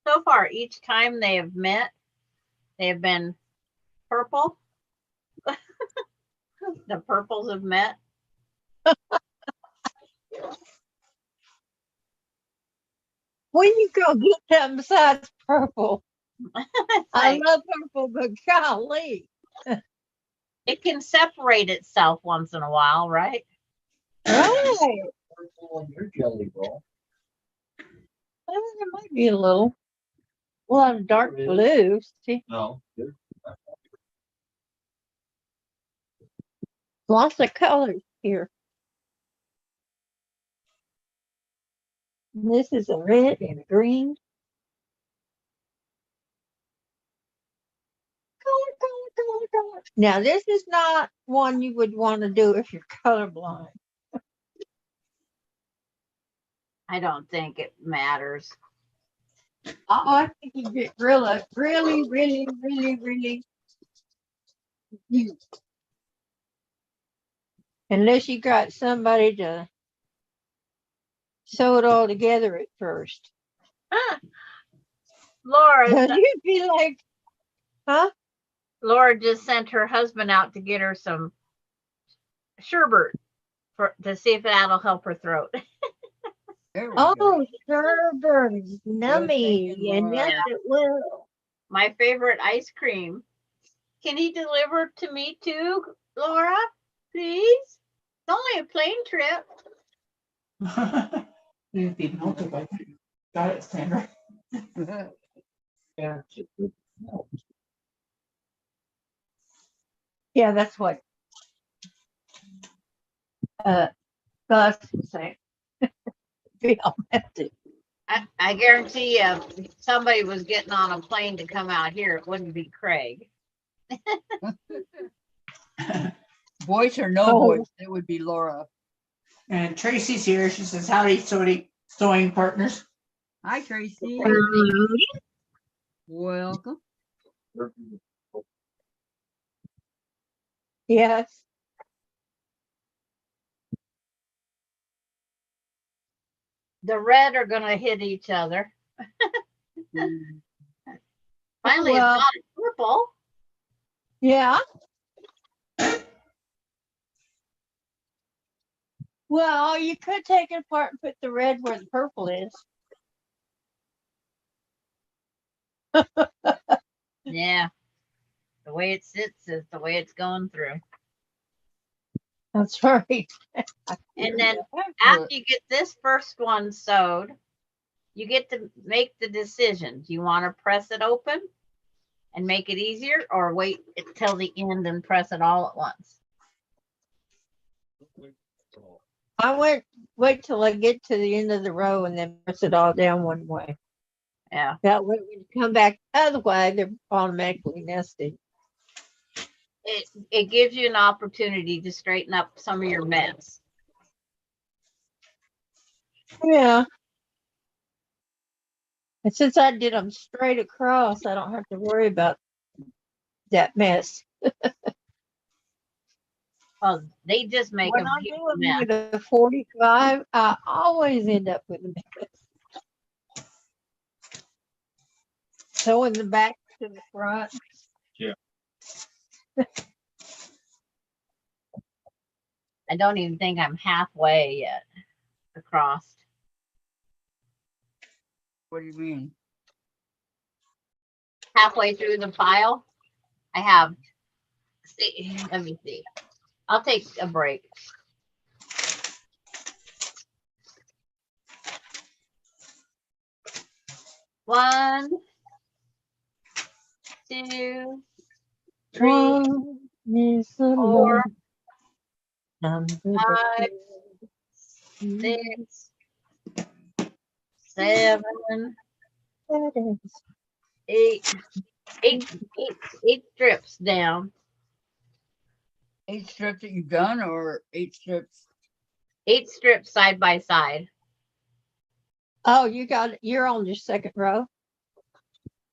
So far, each time they have met, they have been purple. The purples have met. When you go get them besides purple. It's I like, love purple, but golly. it can separate itself once in a while, right? Right. Purple on your jelly roll. Well, there might be a little. Well, I'm dark There is. blue. See, No. lots of colors here. This is a red and a green. Color. Now, this is not one you would want to do if you're colorblind. I don't think it matters. I think you get really confused. Unless you got somebody to sew it all together at first. Laura, But you'd be like, huh? Laura just sent her husband out to get her some sherbet to see if that'll help her throat. There we go. Oh, sherbet is nummy. thinking, And yes, Laura. it will. My favorite ice cream. Can he deliver to me too, Laura? Please? It's only a plane trip. You'd be melted by that. Got it, Sandra. Yeah, it's a good help. Yeah, that's what Gus was saying. Be all messy. I guarantee you, if somebody was getting on a plane to come out here, it wouldn't be Craig. Voice or no Oh. voice, it would be Laura. And Tracy's here. She says, howdy, sewing partners. Hi, Tracy. Welcome. Yes. The red are gonna hit each other. Finally, Well- it's not purple. Yeah. Well, you could take it apart and put the red where the purple is. Yeah. The way it sits is the way it's going through. That's right. And then after you get this first one sewed, you get to make the decision. Do you want to press it open and make it easier, or wait until the end and press it all at once? I wait till I get to the end of the row and then press it all down one way. Yeah. That way when you come back the other way, they're automatically nested. It gives you an opportunity to straighten up some of your mess. Yeah. And since I did them straight across, I don't have to worry about that mess. Well, they just make When a I huge do them mess. with a 45, I always end up with a mess. So in the back to the front. I don't even think I'm halfway yet across. What do you mean? Halfway through the pile, I have. See, let me see. I'll take a break. One, two, three, One is the four, number five, six, seven, eight strips down. 8 strips that you've done, or 8 strips? 8 strips side by side. Oh, you're on your second row.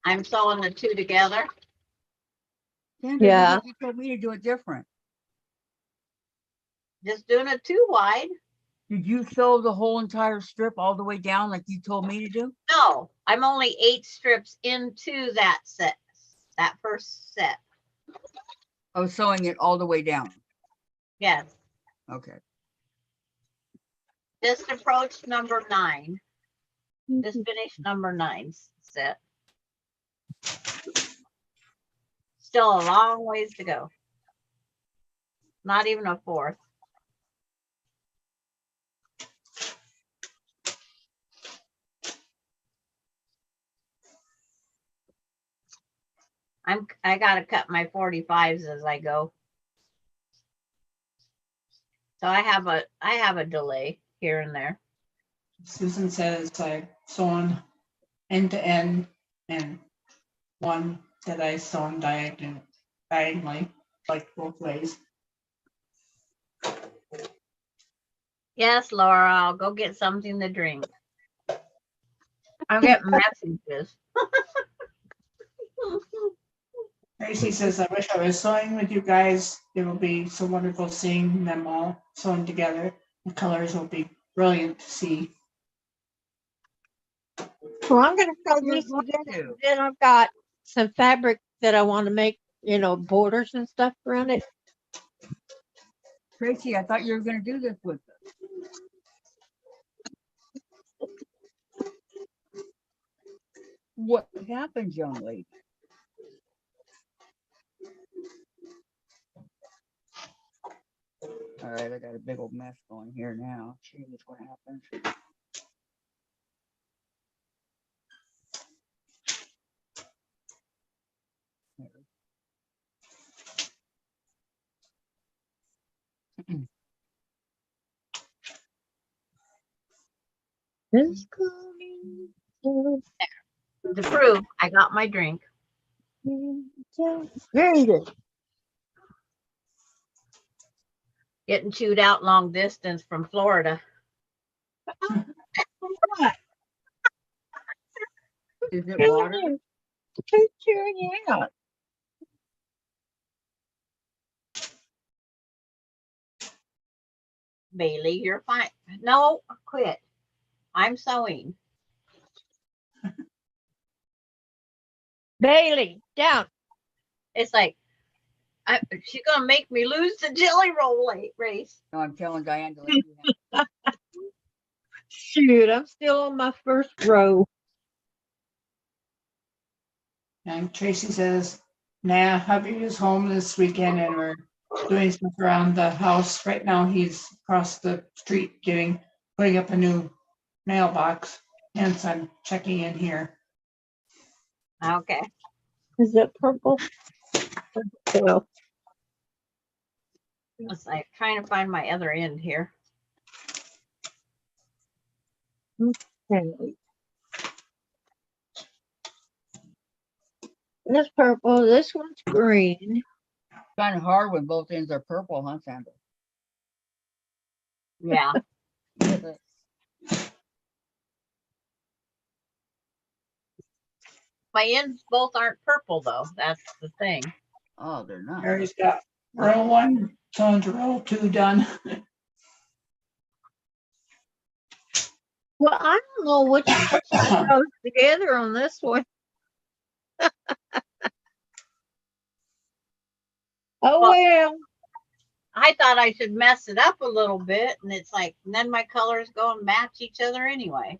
I'm sewing the 2 together. Sandra, Yeah. you told me to do it different. Just doing a 2 wide. Did you sew the whole entire strip all the way down like you told me to do? No, I'm only 8 strips into that set, that first set. Oh, sewing it all the way down. Yes, Okay. just approached number 9. Just finished number 9 set. Still a long ways to go. Not even a fourth. I gotta cut my 45s as I go. So I have a delay here and there. Susan says I sewn end to end and one that I sewn diagonally, like both ways. Yes, Laura, I'll go get something to drink. I'm getting messages. Tracy says, I wish I was sewing with you guys. It will be so wonderful seeing them all sewn together. The colors will be brilliant to see. Well, I'm gonna sew We're this going together. to. Then I've got some fabric that I want to make, borders and stuff around it. Tracy, I thought you were going to do this with us. What happened, young lady? All right, I got a big old mess going here now. Jeez, what happened? It's coming to To prove I got my drink. Very good. Getting chewed out long distance from Florida. Is it water? Who's cheering you out? Bailey, you're fine. No, quit. I'm sewing. Bailey, down. It's like she's gonna make me lose the jelly roll race. No, I'm telling Diane to let you have. Shoot, I'm still on my first row. And Tracy says, nah, hubby is home this weekend and we're doing stuff around the house. Right now he's across the street putting up a new mailbox. Hence I'm checking in here. Okay. Is it purple? Well, It's like trying to find my other end here. okay. This purple, this one's green. Kind of hard when both ends are purple, huh, Sandra? Yeah. My ends both aren't purple though. That's the thing. Oh, they're not. Mary's got row 1, on to row 2 done. Well, I don't know which one goes together on this one. Oh, well. I thought I should mess it up a little bit, and it's like, and then my colors go and match each other anyway.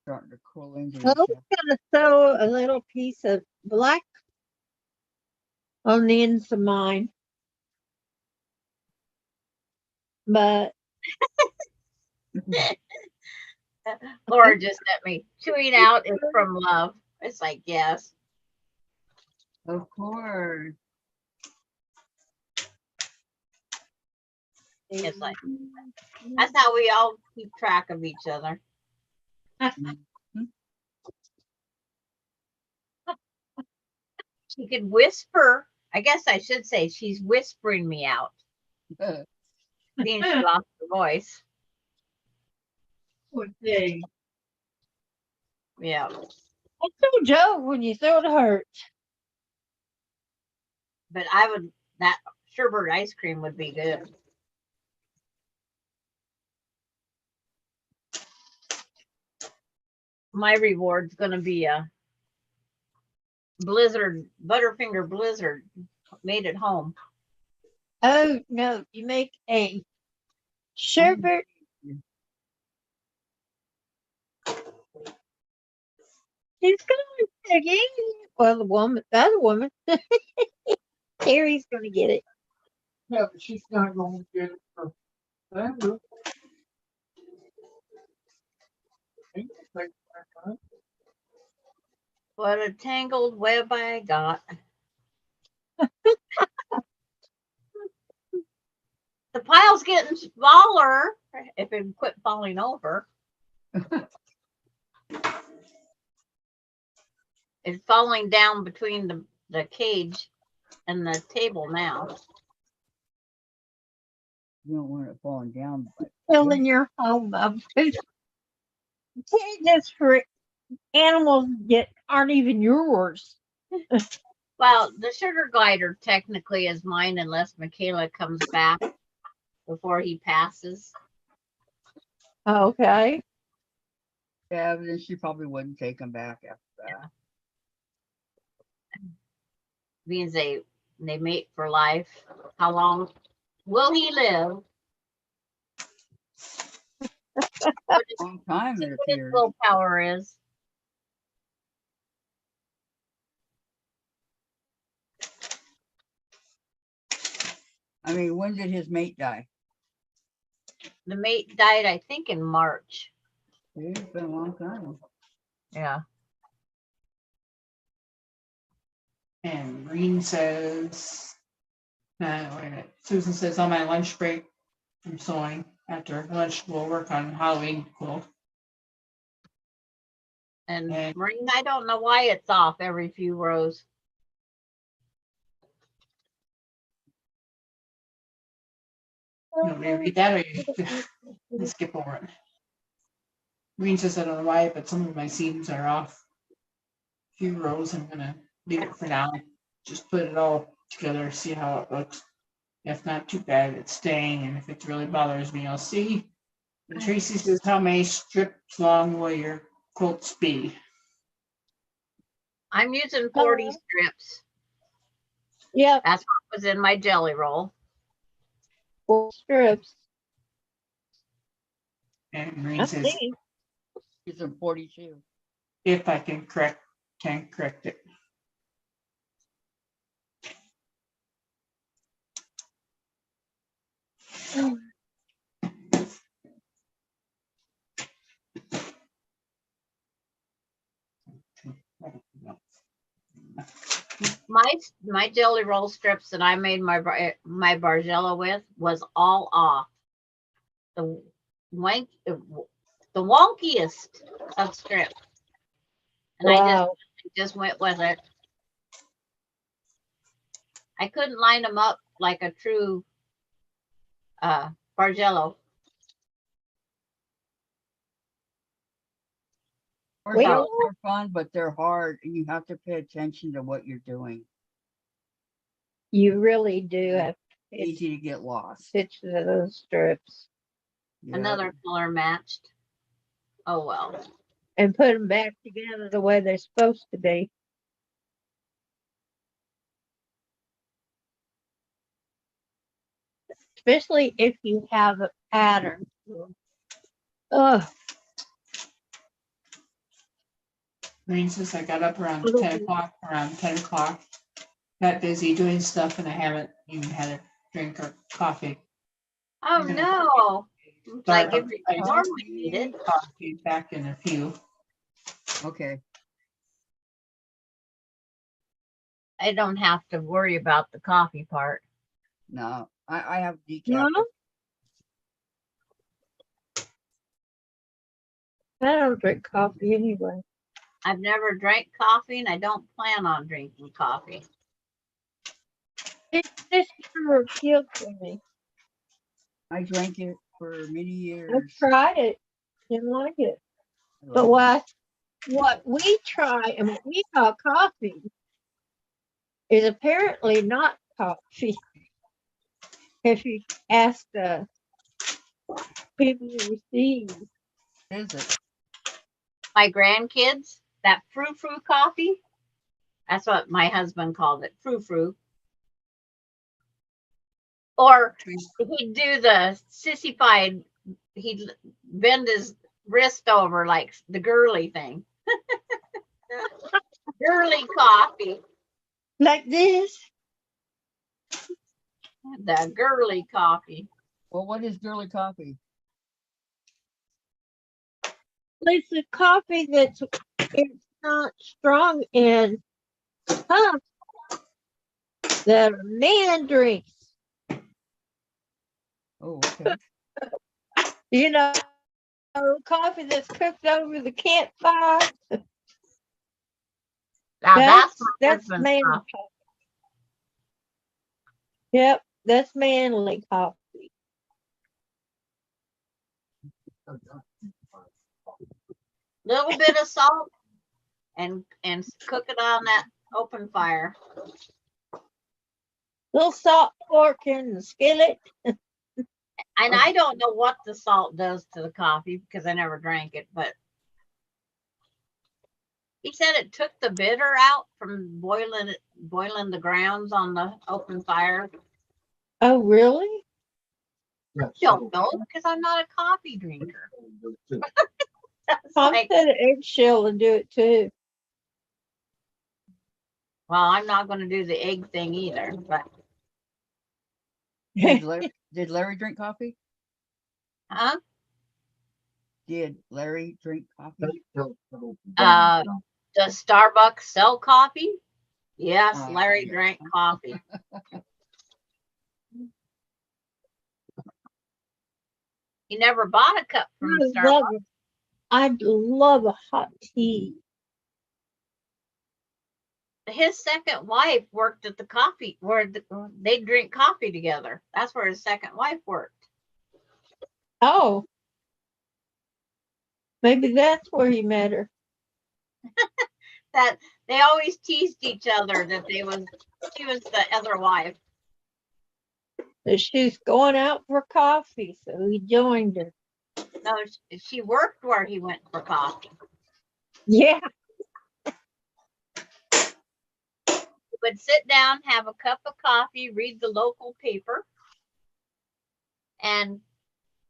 Starting to curl into I each was other. gonna sew a little piece of black on the ends of mine. But Laura just sent me chewing out is from love. It's like, yes. Of course. It's like, that's how we all keep track of each other. She could whisper. I guess I should say she's whispering me out. Being she lost her voice. Okay. Yeah. I told Joe when you throw it hurts. But that sherbet ice cream would be good. My reward's gonna be a blizzard, Butterfinger blizzard made at home. Oh no, you make a sherbet. He's going to get it. Well, the other woman, Terry's gonna get it. Yeah, but she's not going to get it for Sandra. What a tangled web I got. The pile's getting smaller if it quit falling over. It's falling down between the cage and the table now. You don't want it falling down, but Filling your home up. Cages for animals that aren't even yours. Well, the sugar glider technically is mine unless Michaela comes back before he passes. Okay. yeah, but then she probably wouldn't take them back after that. Means they mate for life. How long will he live? What Long time it his appears. willpower is. I mean, when did his mate die? The mate died, I think, in March. Yeah, it's been a long time. Yeah. And Green says, wait a minute. Susan says, on my lunch break from sewing, after lunch, we'll work on Halloween quilt. And And- Marine, I don't know why it's off every few rows. You want me to read that, or you just skip over it? Green says, I don't know why, but some of my seams are off a few rows. I'm gonna leave it for now. Just put it all together, see how it looks. If not too bad, it's staying, and if it really bothers me, I'll see. And Tracy says, how many strips long will your quilts be? I'm using 40 Uh-huh. strips. Yep. That's what was in my jelly roll. 4 strips. And Green I says, think. He's in 42. if I can correct it. My jelly roll strips that I made my Bargello with was all off. The wonkiest of strips. And I Wow. just went with it. I couldn't line them up like a true Bargello. Wait, Bargellos are fun, but they're hard, and you have to pay attention to what you're doing. You really do have to Easy to get lost. stitch those strips Yeah. Another color matched. Oh well. and put them back together the way they're supposed to be. Especially if you have a pattern. Oh, Green says, I got up around 10 o'clock, got busy doing stuff, and I haven't even had a drink or coffee. Oh Yeah. no. Like if you I normally need it. coffee back in a few. Okay. I don't have to worry about the coffee part. No, I have decaf. no. I don't drink coffee anyway. I've never drank coffee and I don't plan on drinking coffee. It just never appealed to me. I drank it for many I years. tried it, didn't like it. I But love what we try and what we call coffee is apparently not coffee. If you ask the people who receive, it. Is it? My grandkids, that frou-frou coffee, that's what my husband called it, frou-frou. Or he'd do the sissified, he'd bend his wrist over like the girly thing. Girly coffee. like this, The girly coffee. Well, what is girly coffee? it's a coffee it's not strong and tough that a man drinks. Okay. You know, coffee that's cooked over the campfire. Now that's my That's husband's manly coffee. coffee. Yep, that's manly coffee. Little bit of salt and cook it on that open fire. Little salt pork in the skillet. And I don't know what the salt does to the coffee because I never drank it, but he said it took the bitter out from boiling the grounds on the open fire. Oh, really? Don't know because I'm not a coffee drinker. It's Tom like, said an eggshell and do it too. well, I'm not going to do the egg thing either. But Did Larry drink coffee? huh? Did Larry drink coffee? Does Starbucks sell coffee? Yes, Oh, Larry yeah. drank coffee. He never bought a cup from Starbucks. I'd love a hot tea. His second wife worked at the coffee where they drink coffee together. That's where his second wife worked. Oh, maybe that's where he met her. That they always teased each other that she was the other wife. That she's going out for coffee, so he joined her. No, she worked where he went for coffee. Yeah. He would sit down, have a cup of coffee, read the local paper, and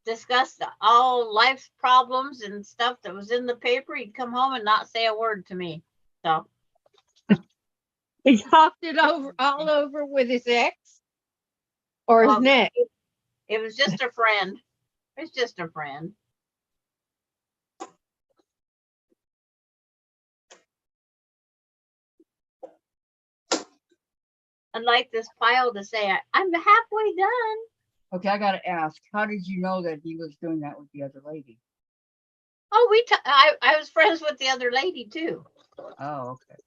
discuss all life's problems and stuff that was in the paper. He'd come home and not say a word to me. So He talked it over all over with his ex or his well, next. it was just a friend. It's just a friend. I'd like this pile to say, I'm halfway done. Okay, I gotta ask, how did you know that he was doing that with the other lady? Oh, I was friends with the other lady too. Oh, okay.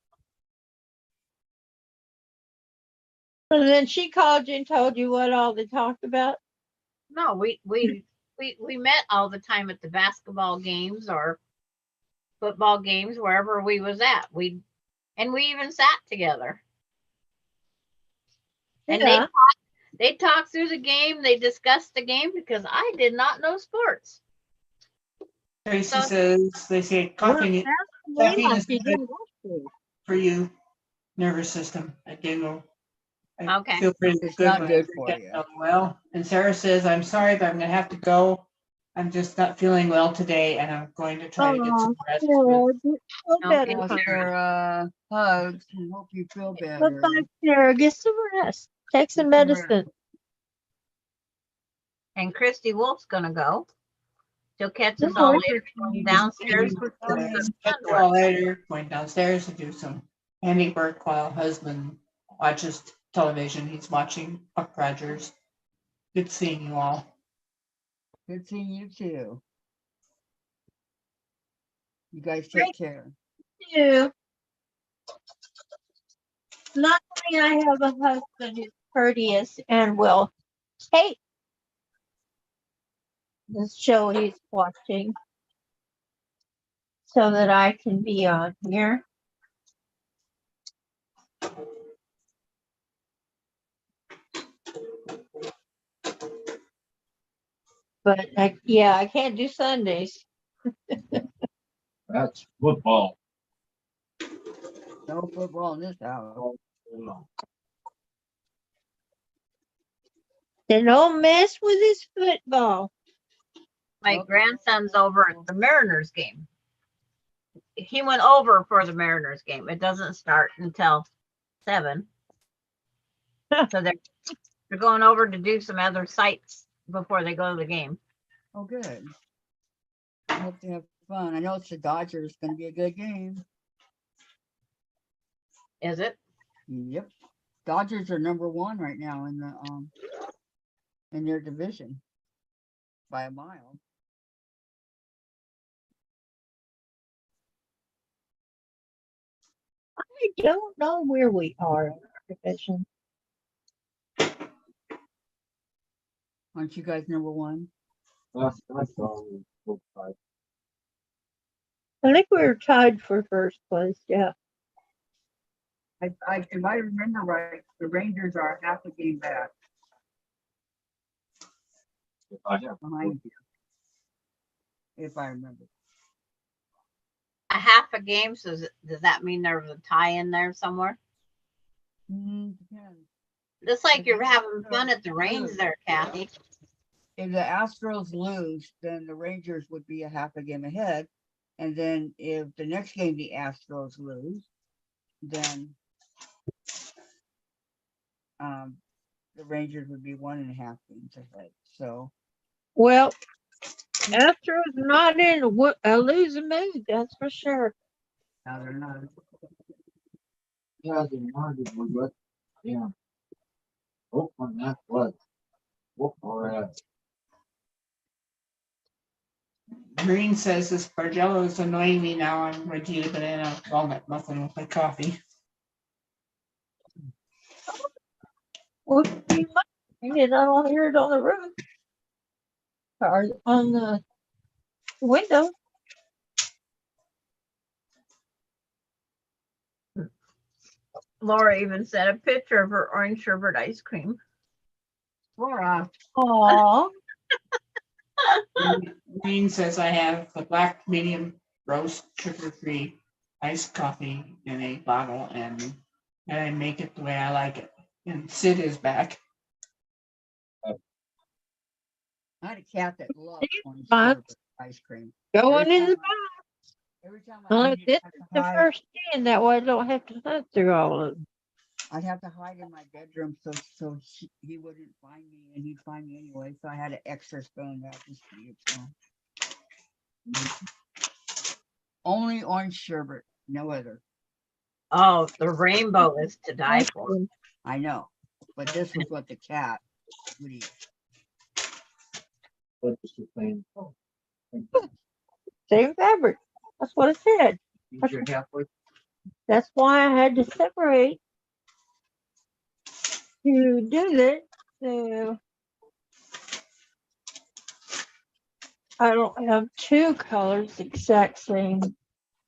And then she called you and told you what all they talked about. No, we met all the time at the basketball games or football games, wherever we was at. We even sat together. And Yeah. they talked through the game. They discussed the game because I did not know sports. Tracy So- says, they say caffeine caffeine is good for you, nervous system. I giggle. I Okay. feel pretty It's good not when good I for get you. well. And Sarah says, I'm sorry, but I'm gonna have to go. I'm just not feeling well today, and I'm going to try to get some rest. Okay. Oh, Sarah, hugs and hope you feel better. Goodbye, Sarah. Get some rest. Take some Get some rest. medicine. And Christy Wolf's gonna go. She'll catch us all later going downstairs. Catch you all later, going downstairs to do some handiwork while husband watches television. He's watching Buck Rogers. Good seeing you all. Good seeing you too. You guys take care. You. Luckily, I have a husband who's courteous and will take the show he's watching so that I can be on here. But I can't do Sundays. That's football. No football in this house. Then don't mess with his football. My Nope. grandson's over at the Mariners game. He went over for the Mariners game. It doesn't start until 7. So they're going over to do some other sites before they go to the game. Oh, good. I hope they have fun. I know it's the Dodgers. It's gonna be a good game. Is it? Yep. Dodgers are number 1 right now in the in their division. by a mile. I don't know where we are in our division. Aren't you guys number one? That's all. I think we were tied for first place. Yeah. If I remember right, the Rangers are half a game back If I have, behind you. If I remember. A half a game, so does that mean there's a tie in there somewhere? Depends. Looks like If you're the having fun Astros at the range lose- there, Kathy. If the Astros lose, then the Rangers would be a half a game ahead. And then if the next game the Astros lose, then the Rangers would be 1.5 games ahead. So Well, Astros not in a losing mood, that's for sure. now they're not. yeah, the market was good. Yeah. Oh, on that was. Oh, all right. Green says this Bargello is annoying me now. I'm ready to eat a banana walnut muffin with my coffee. Well, you might hang it, I don't hear it on the roof or on the window. Laura even sent a picture of her orange sherbet ice cream. Laura, Aw, Green says I have the black medium roast sugar-free iced coffee in a bottle, and I make it the way I like it. And Sid is back. I had a cat that loved orange fine. sherbet ice cream. going in the Every time Well, I eat this it, I have is to the hide. first day, and that way I don't have to hunt through all of them. I'd have to hide in my bedroom so he wouldn't find me, and he'd find me anyway. So I had an extra spoon that I just eat. So. Only orange sherbet, no other. Oh, the rainbow is to die for. I know, but this was what the cat would eat. But it's the same. Oh, Same fabric. That's what it said. you're halfway. That's why I had to separate to do this. So I don't have two colors the exact same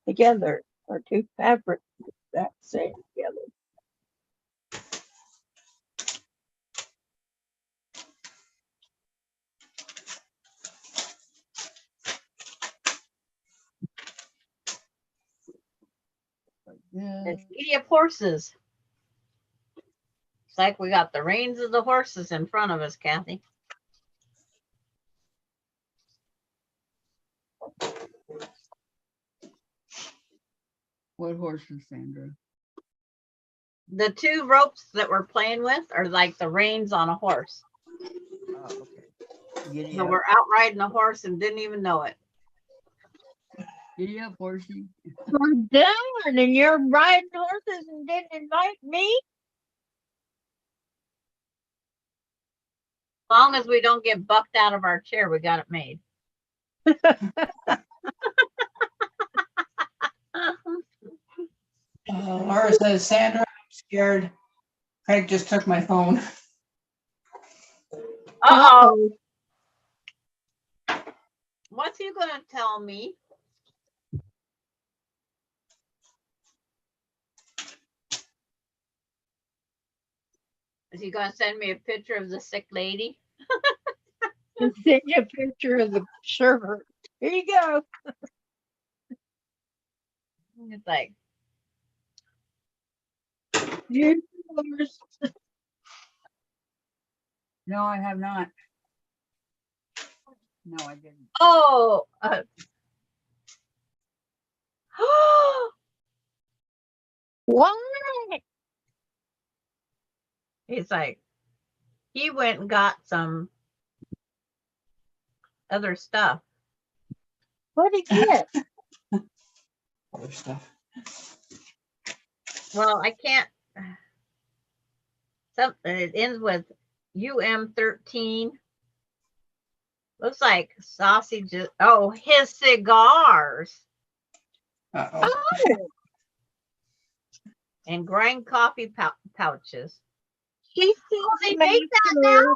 together, or two fabrics the exact same together. Yeah. And speedy of horses. It's like we got the reins of the horses in front of us, Kathy. What horses, Sandra? The two ropes that we're playing with are like the reins on a horse. Oh, okay. Giddy So up, we're out riding a horse and didn't even know it. giddy up, horsey. Well, darn, and you're riding horses and didn't invite me? As long as we don't get bucked out of our chair, we got it made. Laura says, Sandra, I'm scared. Craig just took my phone. Uh-oh. What's he gonna tell me? Is he gonna send me a picture of the sick lady? And send you a picture of the server. Here you go. It's like, Here's yours. No, I have not. No, I didn't. oh, Why? he's like, he went and got some other stuff. What'd he get? Other stuff. Well, I can't. Something it ends with UM13. Looks like sausages. Oh, his cigars Uh-oh. and grind coffee pouches. She Oh, they still make makes that now?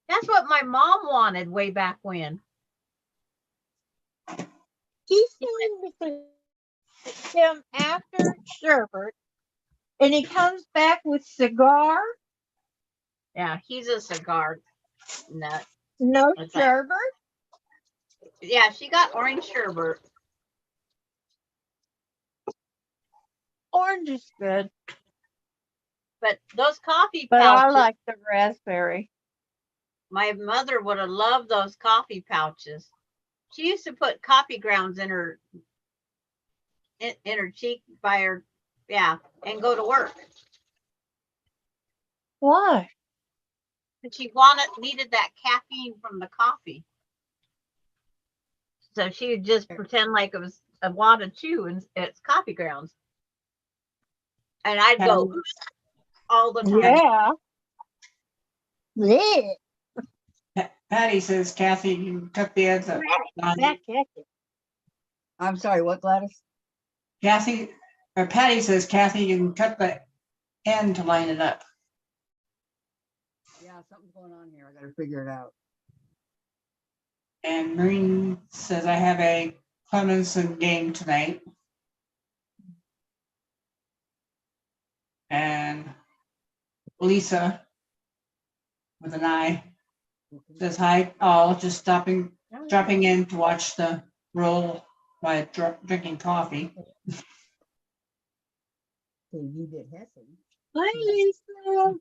That's what my mom wanted way back when. He sends him after sherbet, and he comes back with cigar, Yeah, he's a cigar nut. no It's like, sherbet. yeah, she got orange sherbet. Orange is good, But those coffee but I pouches, like the raspberry. my mother would have loved those coffee pouches. She used to put coffee grounds in her cheek by her, yeah, and go to work. Why? And she needed that caffeine from the coffee. So she would just pretend like it was a wad of chew and it's coffee grounds. And I'd go all the time. Yeah. Yeah. Patty says, Kathy, you cut the ends up. Back at it. I'm sorry, what, Gladys? Kathy, or Patty says, Kathy, you can cut the end to line it up. Yeah, something's going on here. I gotta figure it out. And Marine says, I have a Clemson game tonight. And Lisa, with an eye, says, hi, all, just dropping in to watch the roll while drinking coffee. So you did Hesse. Hi, Lisa.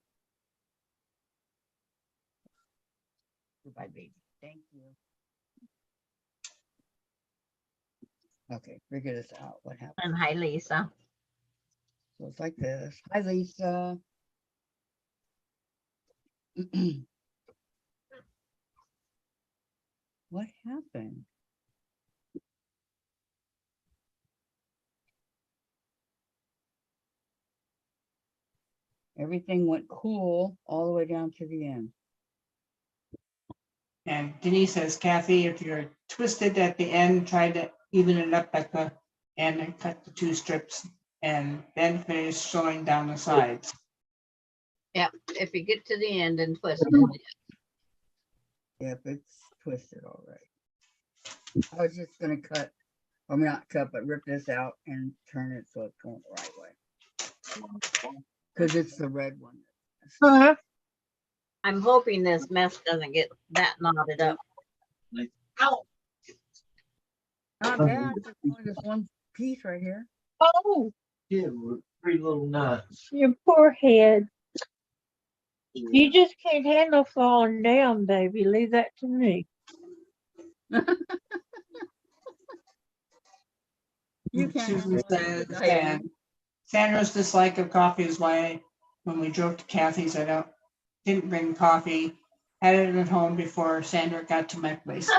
Goodbye, baby. Thank you. Okay, figure this out. What happened? And hi, Lisa. So it's like this. Hi, Lisa. What happened? Everything went cool all the way down to the end. And Denise says, Kathy, if you're twisted at the end, try to even it up at the end and cut the 2 strips and then finish sewing down the sides. Yeah, if you get to the end and twist it. Yep, it's twisted all right. I was just gonna cut, I mean not cut, but rip this out and turn it so it's going the right way. Because it's the red one. Uh-huh. I'm hoping this mess doesn't get that knotted up. Ow. Not bad. Just only this one piece right here. Oh, Yeah, pretty little nut. your poor head. You just can't handle falling down, baby. Leave that to me. You can't Susan handle says, it. and Sandra's dislike of coffee is why when we drove to Kathy's, didn't bring coffee. Had it at home before Sandra got to my place.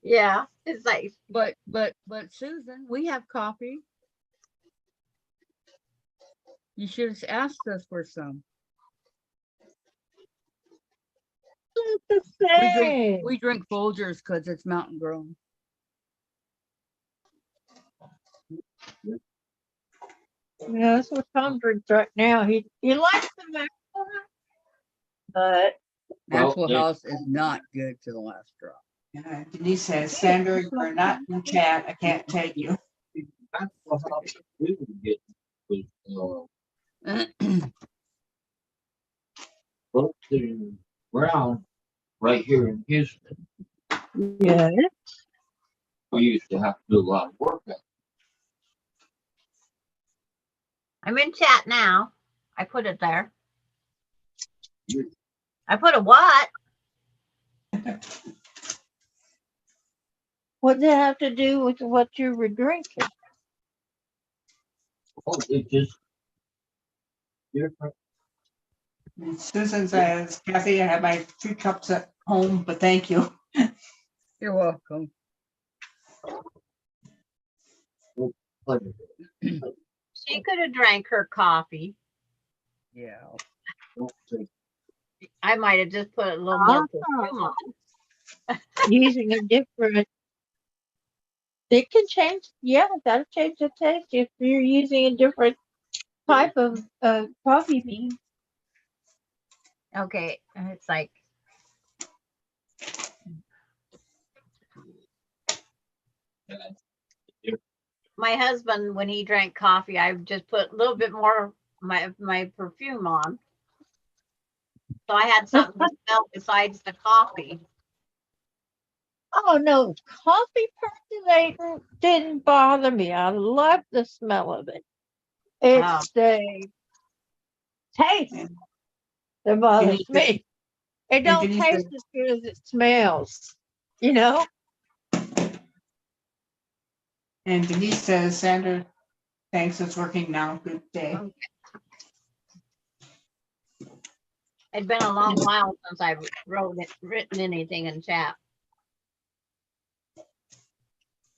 Yeah, it's like, But Susan, we have coffee. You should have asked us for some. What to say? We drink Folgers because it's mountain grown. Yeah, that's what Tom drinks right now. He likes the Maxwell, but Maxwell there- House is not good to the last drop. Denise says, Sandra, you're not in chat. I can't take you. That's what we would get with, Quilting Brown right here in Houston. yeah. We used to have to do a lot of work. I'm in chat now. I put it there. I put a what? What does it have to do with what you were drinking? Oh, it just different. And Susan says, Kathy, I have my 3 cups at home, but thank you. You're welcome. Pleasure. She could have drank her coffee. Yeah. Don't take I might have just put a little more perfume on. using a different, it can change. Yeah, that'll change the taste if you're using a different type of coffee bean. Okay, and it's like my husband, when he drank coffee, I just put a little bit more my perfume on. So I had something to smell besides the coffee. Oh no, coffee percolator didn't bother me. I love the smell of it. Wow. It's the taste that bothers me. It and don't Denise taste said- as good as it smells. You know? And Denise says, Sandra, thanks, it's working now. Good day. It'd been a long while since I've written anything in chat.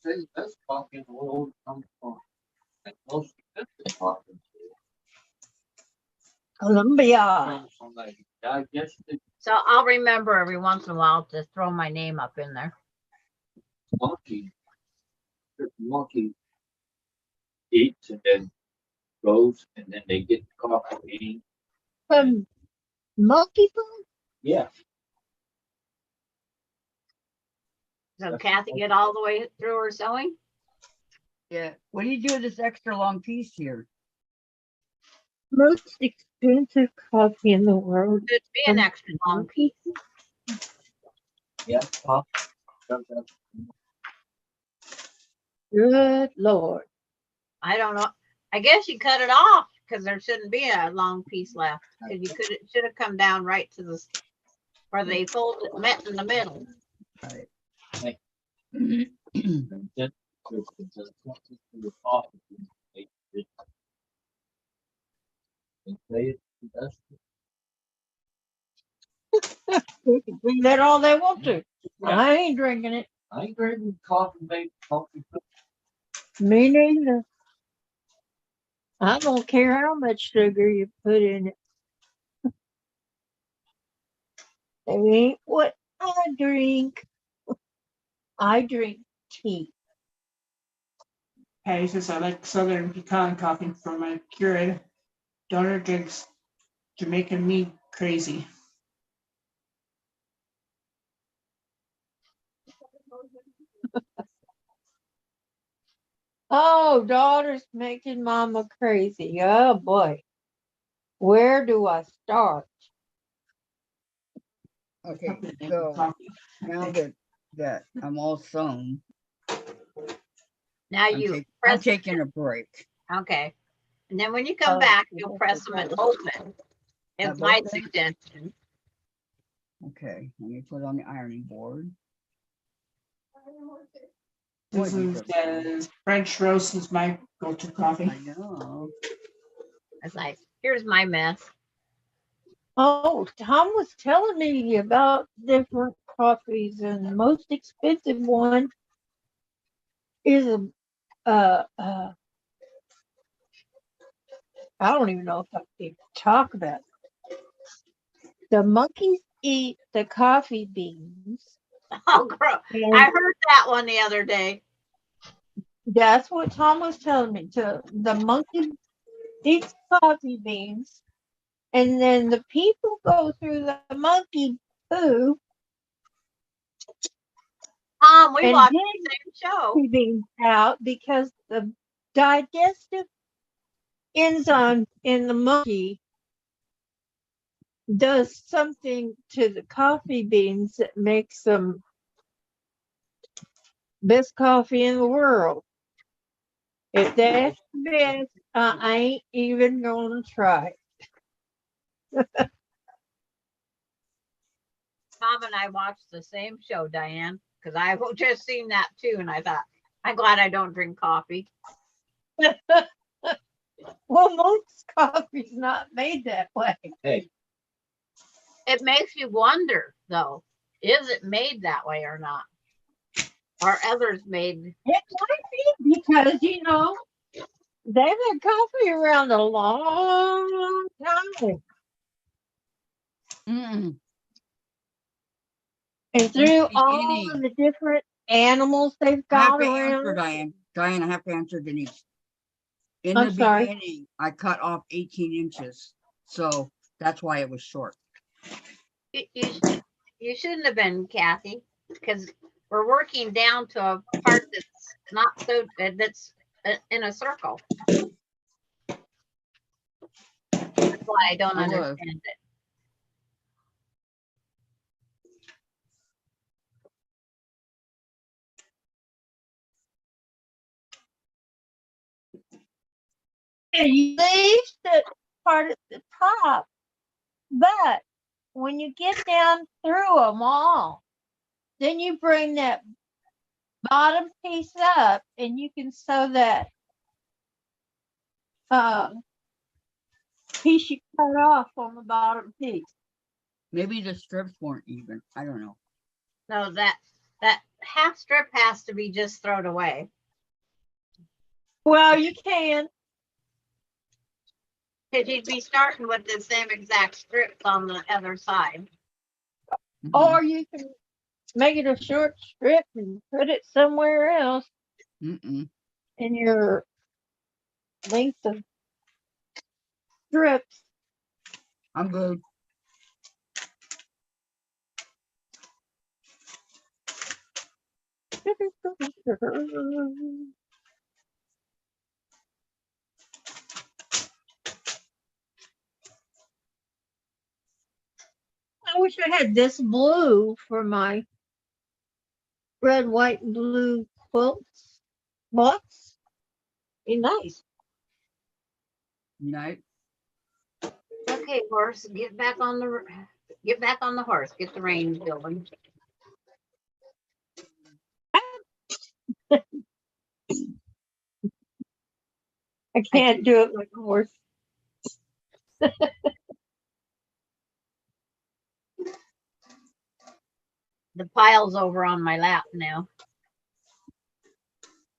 Say, that's coffee in the world comes from. Like most expensive coffee Columbia. comes from like digested So I'll remember every once in a while to throw my name up in there. monkey. The monkey eats and then goes and then they get the coffee bean. From monkey food? Yeah. So Kathy get all the way through her sewing? Yeah. What do you do with this extra long piece here? Most expensive coffee in the world. Should be an extra long piece. Yeah. Coffee. Good Lord. I don't know. I guess you cut it off because there shouldn't be a long piece left. Because you could, it should have come down right to the where they folded, met in the middle. Right. Hey. Just the coffee. That's They can drink that all they want to. Yeah. I ain't drinking it. I ain't drinking coffee made coffee. Me neither. I don't care how much sugar you put in it. It ain't what I drink. I drink tea. Patty says, I like Southern pecan coffee from my Keurig. Donor drinks Jamaican me crazy. Oh, daughter's making mama crazy. Oh boy. Where do I start? Okay. Something So coffee. now that I'm all sewn, Now I'm, you I'm press. taking a break. Okay. And then when you come Oh, back, yeah, you'll press them and open. It's That my both ends? suggestion. Okay. Let me put it on the ironing board. Susan says, French roast is my go-to coffee. I know. It's like, here's my mess. Oh, Tom was telling me about different coffees, and the most expensive one is I don't even know if I can talk about it. The monkeys eat the coffee beans. Oh, gross. And I heard that one the other day. that's what Tom was telling me. The monkey eats coffee beans, and then the people go through the monkey poo We and watched dig the same show. coffee beans out because the digestive enzyme in the monkey does something to the coffee beans that makes them best coffee in the world. If that's the best, I ain't even gonna try. Tom and I watched the same show, Diane, because I just seen that too, and I thought, I'm glad I don't drink coffee. Well, most coffee's not made that way. Hey, It makes you wonder, though, is it made that way or not? Are others made? It might be because, they've had coffee around a long time. Mm-mm. And through all beginning. of the different animals they've I have got to answer, around. Diane. Diane, I have to answer Denise. In I'm the sorry. beginning, I cut off 18 inches. So that's why it was short. You shouldn't have been, Kathy, because we're working down to a part that's not so, that's in a circle. That's why I don't I was. understand it. And you leave the part at the top, but when you get down through them all, then you bring that bottom piece up and you can sew that piece you cut off on the bottom piece. Maybe the strips weren't even. I don't know. No, that half strip has to be just thrown away. Well, you can, Because you'd be starting with the same exact strips on the other side. Mhm. or you can make it a short strip and put it somewhere else Mm-mm. in your length of strips. I'm good. I wish I had this blue for my red, white, and blue quilts. Books. Be nice. Night. Okay, horse, get back on the horse. Get the reins going. I can't do it like a horse. The pile's over on my lap now.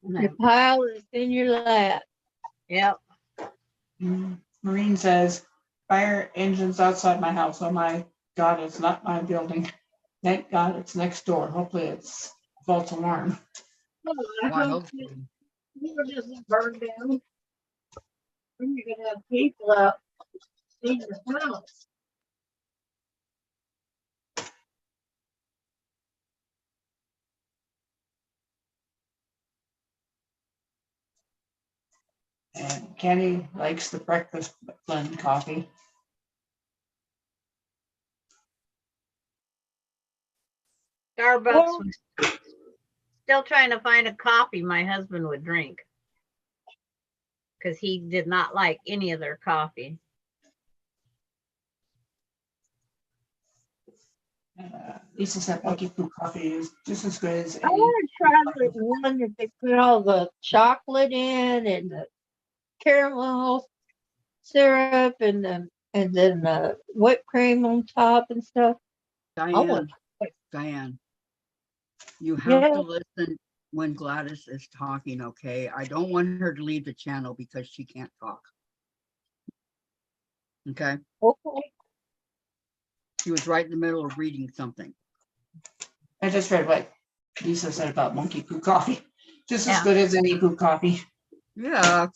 The pile is in your lap. Yep. Maureen says, fire engines outside my house. Oh my God, it's not my building. Thank God it's next door. Hopefully it's false alarm. Oh, I hope so. It doesn't burn down. Then you're gonna have people out in your house. And Kenny likes the breakfast blend coffee. Starbucks Well- was still trying to find a coffee my husband would drink. Because he did not like any of their coffee. Lisa said Lucky Poo coffee is just as good as I want to try the one that they put all the chocolate in and the caramel syrup and then the whipped cream on top and stuff. I want. Diane, you have Yeah. to listen when Gladys is talking, okay? I don't want her to leave the channel because she can't talk. Okay? Okay. She was right in the middle of reading something. I just read what Lisa said about monkey poo coffee. Just as Yeah. good as any poo coffee. Yeah.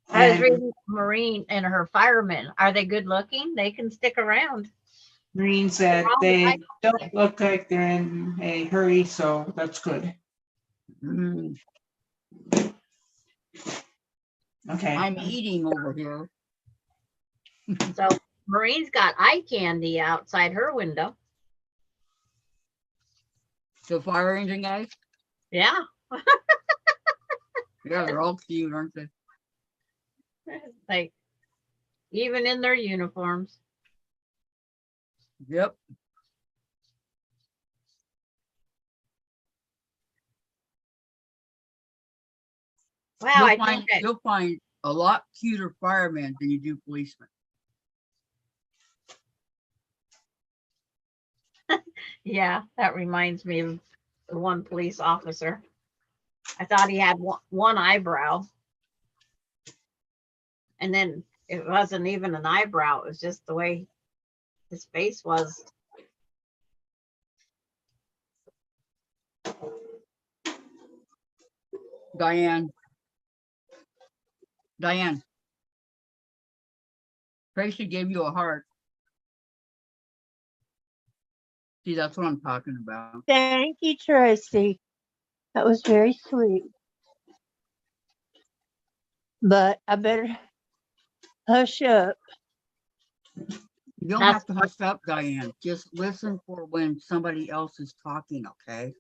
I was And reading Maureen and her firemen. Are they good looking? They can stick around. Maureen said Wrong, they I- don't look like they're in a hurry, so that's good. Mm, Okay. I'm eating over here. So Maureen's got eye candy outside her window. The fire engine guys? Yeah. Yeah, they're all cute, aren't they? Like even in their uniforms. Yep. Wow, I You'll find, think you'll find a lot cuter firemen than you do policemen. yeah, that reminds me of the one police officer. I thought he had one eyebrow. And then it wasn't even an eyebrow. It was just the way his face was. Diane. Diane. Tracy gave you a heart. See, that's what I'm talking about. Thank you, Tracy. That was very sweet. But I better hush up. You don't That's have to hush up, Diane. Just listen for when somebody else is talking, okay?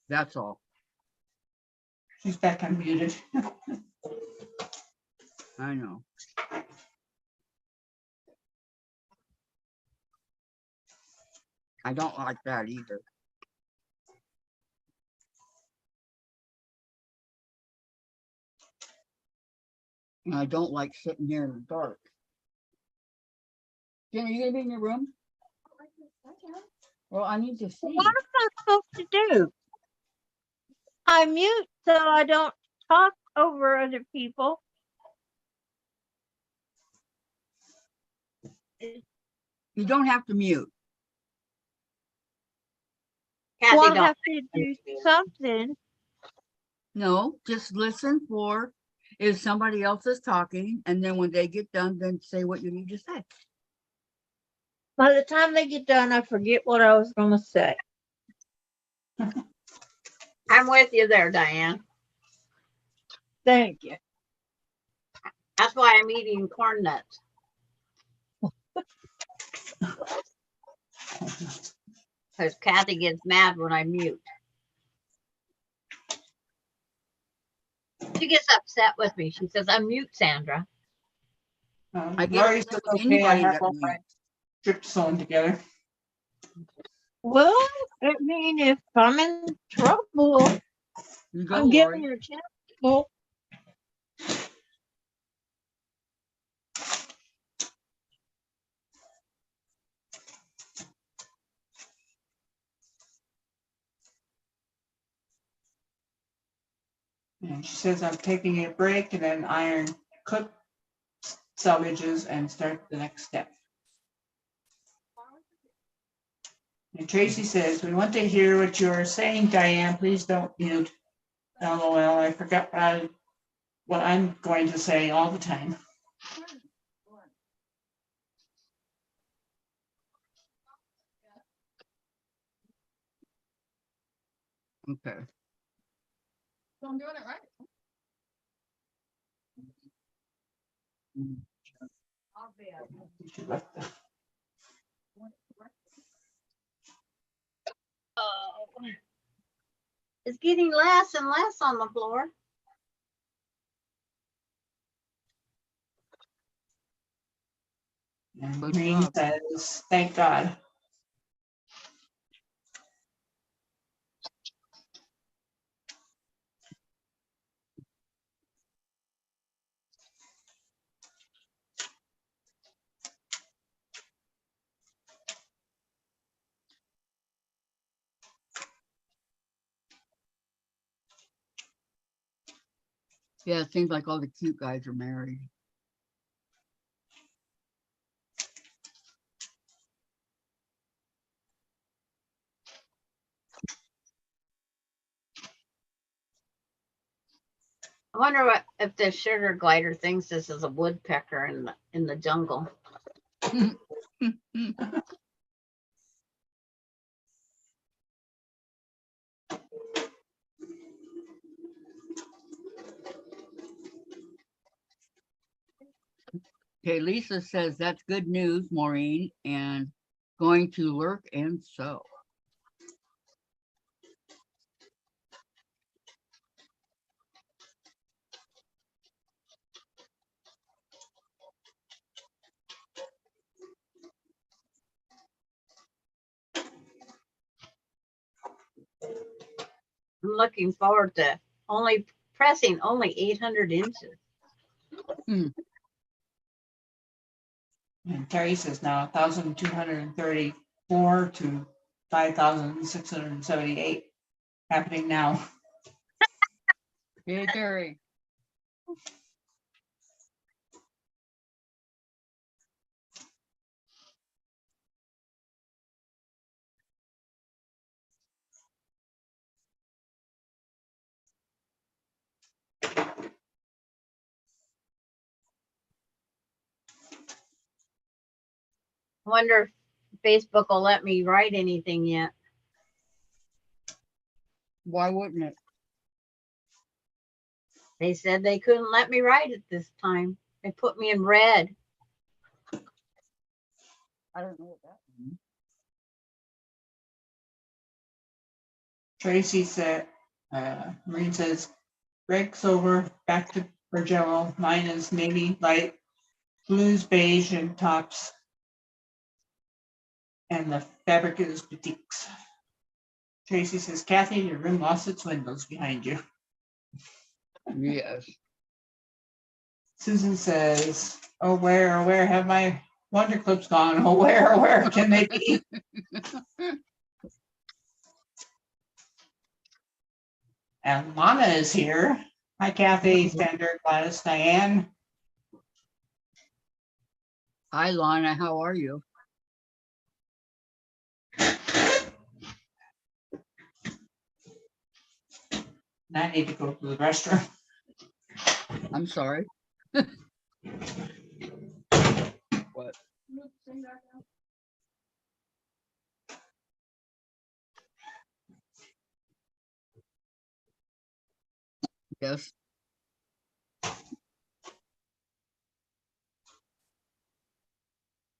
That's all. She's back unmuted. I know. I don't like that either. And I don't like sitting here in the dark. Jen, are you gonna be in your room? Well, I need to see. What am I supposed to do? I mute so I don't talk over other people. You don't have to mute. Kathy, Well, I don't. have to do something. No, just listen for if somebody else is talking, and then when they get done, then say what you need to say. By the time they get done, I forget what I was going to say. I'm with you there, Diane. Thank you. That's why I'm eating corn nuts. Because Kathy gets mad when I mute. She gets upset with me. She says, unmute, Sandra. I get Lori upset says, with okay, I anybody have that all my mutes. strips sewn together. Well, I mean, if I'm in trouble, You go, I'm giving Lori. her a chance. Well, And she says, I'm taking a break and then iron cook salvages and start the next step. And Tracy says, we want to hear what you're saying, Diane. Please don't mute. LOL, I forgot what I'm going to say all the time. Okay. So I'm doing it right. She left the- It's getting less and less on the floor. And Good Green job. says, thank God. Yeah, it seems like all the cute guys are married. I wonder what if the sugar glider thinks this is a woodpecker in the jungle. Okay, Lisa says that's good news, Maureen, and going to lurk and sew. I'm looking forward to pressing only 800 inches. And Terry says now 1,234 to 5,678 happening now. Hey, Terry. Wonder if Facebook will let me write anything yet. Why wouldn't it? They said they couldn't let me write it this time. They put me in red. I don't know what that means. Tracy said, Maureen says, red silver, back to for jello. Mine is navy light, blues, beige, and tops. And the fabric is batiks. Tracy says, Kathy, your room lost its windows behind you. Yes. Susan says, oh, where have my wonder clips gone? Oh, where can they be? And Lana is here. Hi, Kathy, Sandra, Gladys, Diane. Hi, Lana. How are you? I need to go to the restroom. I'm sorry. What? Yes.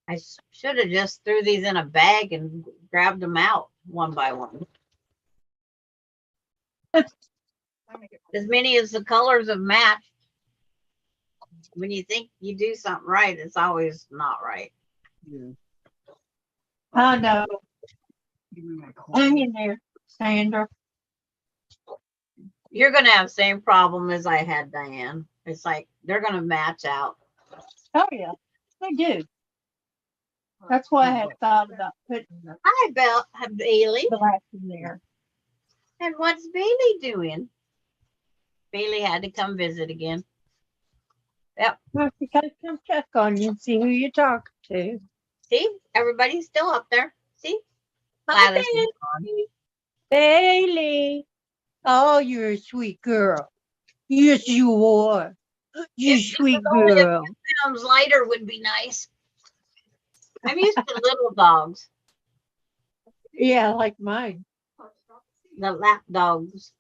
I should have just threw these in a bag and grabbed them out one by one. As many as the colors have matched. When you think you do something right, it's always not right. Yeah. I know. Give me my Hang coin. in there, Sandra. You're gonna have the same problem as I had, Diane. It's like they're gonna match out. Oh yeah, they do. That's why I had thought about putting the Hi, Bailey. black in there. And what's Bailey doing? Bailey had to come visit again. Well, she gotta come check on you and see who you're talking to. See, everybody's still up there. See, Hi, Gladys is gone. Bailey. Oh, you're a sweet girl. Yes, you are. You If it sweet was only a girl. few pounds lighter would be nice. I'm used to little dogs, Yeah, like mine. the lap dogs.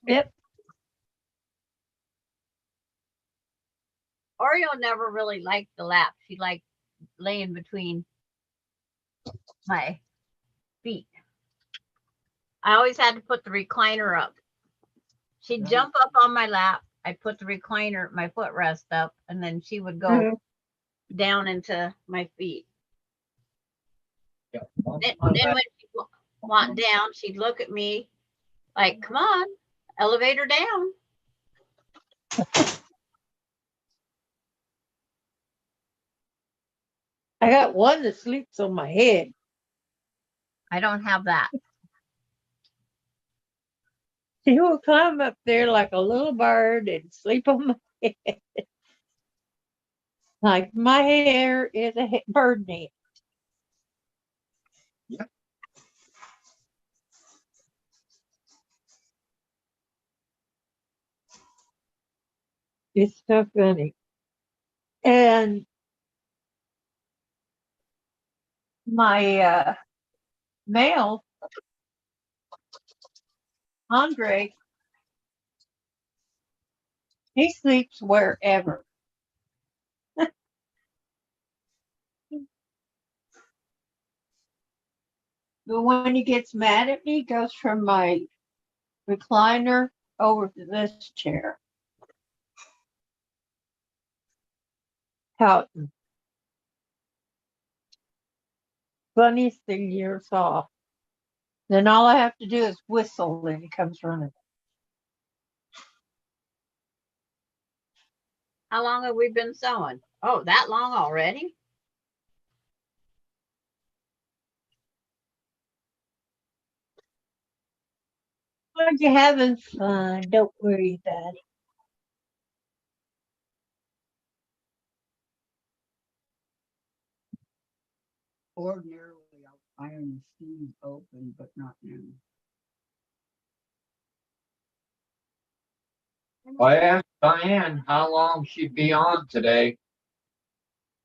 Yep. Oreo never really liked the lap. She liked laying between my feet. I always had to put the recliner up. She'd jump up on my lap. I'd put the recliner, my footrest up, and then she would go Mhm. down into my feet. Yeah. Then when she went down, she'd look at me like, come on, elevator down. I got one that sleeps on my head. I don't have that. She will climb up there like a little bird and sleep on my head. Like my hair is a bird nest. Yeah. It's so funny. And my male, Andre, he sleeps wherever. But when he gets mad at me, he goes from my recliner over to this chair. Pouting. Funniest thing you ever saw. Then all I have to do is whistle and he comes running. How long have we been sewing? Oh, that long already? Aren't you having fun? Don't worry about it. Ordinarily, I'll iron the seams open, but not now. I asked Diane how long she'd be on today.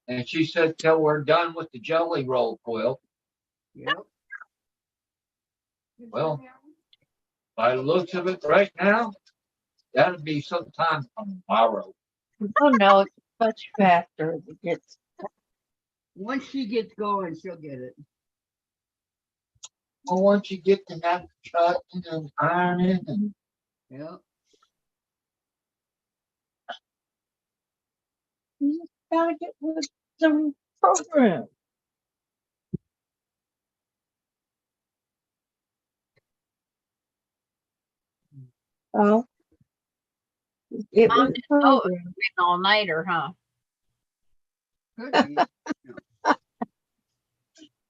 And she said till we're done with the jelly roll quilt. Yep. Well, by the looks of it right now, that'll be sometime tomorrow. Oh, no, it's much faster as it gets. Once she gets going, she'll get it. Well, once you get to that cutting and ironing and Yep. You just gotta get with some program. Oh. It was Oh, program. all nighter, huh? Could be.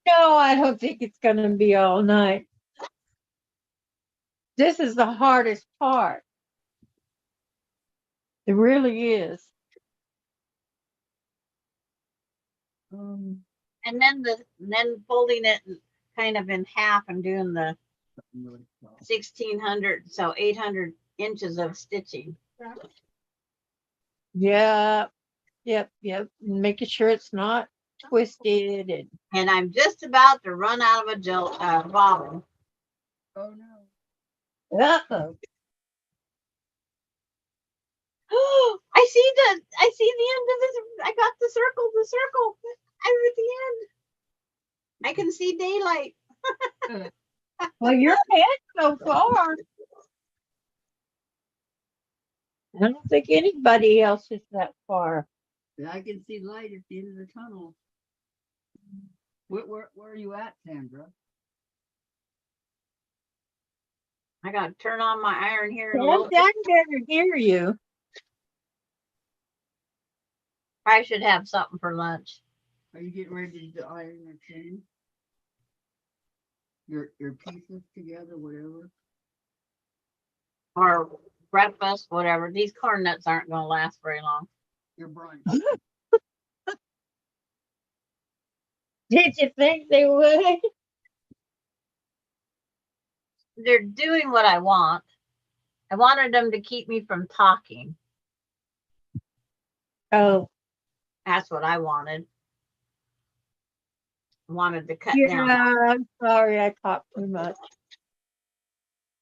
No, I don't think it's gonna be all night. This is the hardest part. It really is. Um, And then folding it kind of in half and doing the something really small. 1600, so 800 inches of stitching. Yeah. Yep. Making sure it's not twisted and And I'm just about to run out of a bobbin. Oh no. uh-oh. I see the end of this. I got the circle. I'm at the end. I can see daylight. Well, you're ahead so far. I don't think anybody else is that far. But I can see light at the end of the tunnel. Where are you at, Sandra? I got to turn on my iron here in a Yes, little bit. I can better hear you. I should have something for lunch. Are you getting ready to iron your chain? Your pieces together, whatever. Or breakfast, whatever. These corn nuts aren't going to last very long. Your brunch. Did you think they would? They're doing what I want. I wanted them to keep me from talking. Oh, That's what I wanted. Wanted to cut yeah, down. I'm sorry I talked too much.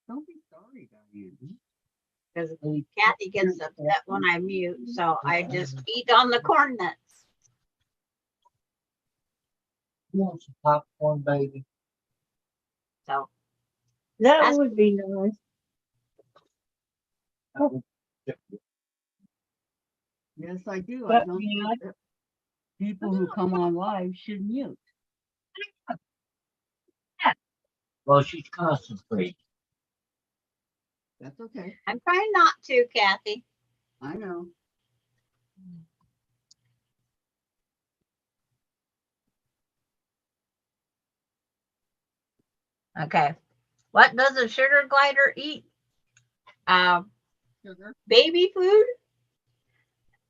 Don't be sorry, Diane. Because Kathy gets upset when I mute, so I just eat on the corn nuts. you want some popcorn, baby. So That That's- would be nice. Yes, I do. I But, don't yeah, think that people who come on live should mute. Well, she's concentrating. That's okay. I'm trying not to, Kathy. I know. Okay. What does a sugar glider eat? Sugar. Baby food.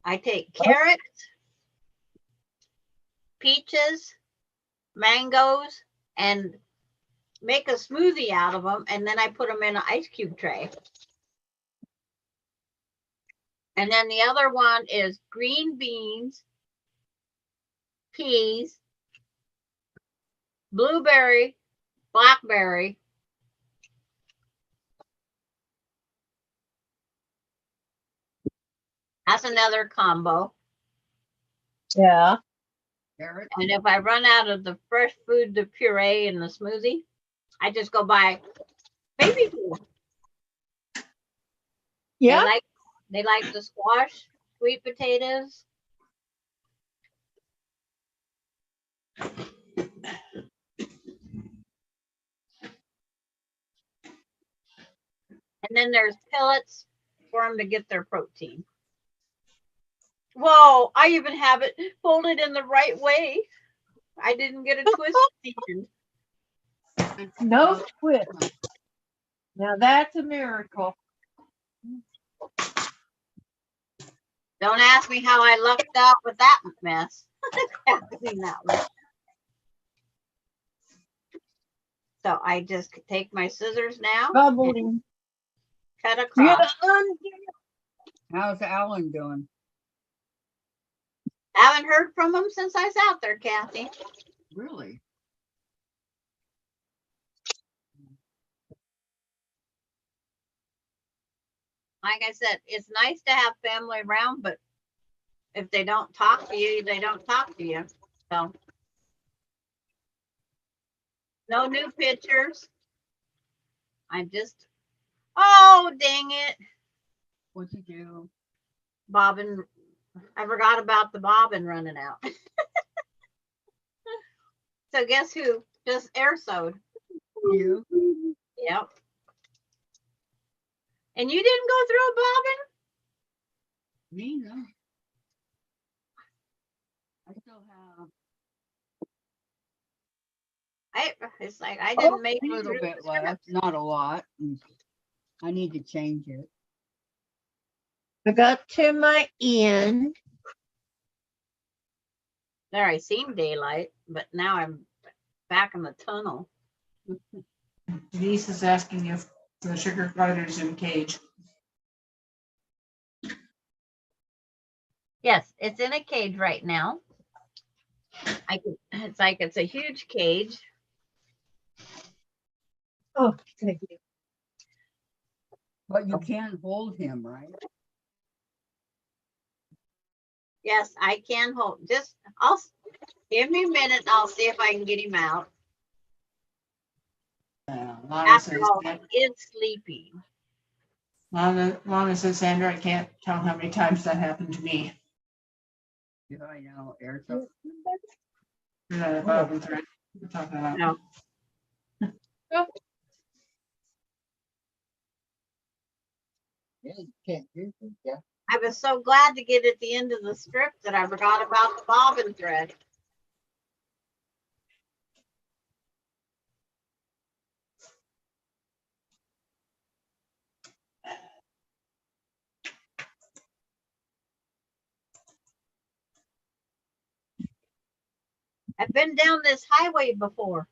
I take carrots, peaches, mangoes, and make a smoothie out of them, and then I put them in an ice cube tray. And then the other one is green beans, peas, blueberry, blackberry, that's another combo. Yeah. Carrot. And if I run out of the fresh food, the puree and the smoothie, I just go buy baby food. Yeah. They like the squash, sweet potatoes. And then there's pellets for them to get their protein. Whoa, I even have it folded in the right way. I didn't get a twist at the end. No twist. Now that's a miracle. Don't ask me how I lucked out with that mess. That one. So I just take my scissors now, and Bubbling. cut Yeah. across. How's Alan doing? Haven't heard from them since I was out there, Kathy. Really? Like I said, it's nice to have family around, but if they don't talk to you, they don't talk to you. So no new pictures. I'm just, oh, dang it. What'd you do? Bobbin, I forgot about the bobbin running out. So guess who just air sewed? You? Yep. And you didn't go through a bobbin? Me, no. I still have It's like I didn't make a it little through bit the script. left, not a lot. I need to change it. I got to my end. There, I seen daylight, but now I'm back in the tunnel. Denise is asking if the sugar glider's in cage. Yes, it's in a cage right now. It's like it's a huge cage. Oh, thank you. But you can hold him, right? Yes, I can hold. Give me a minute and I'll see if I can get him out. Lana After says, all, he is sleepy. Lana says, Sandra, I can't tell how many times that happened to me. Yeah, I know. Air so The bobbin thread we're talking about. No. yeah, you can't do it. Yeah. I was so glad to get at the end of the strip that I forgot about the bobbin thread. I've been down this highway before.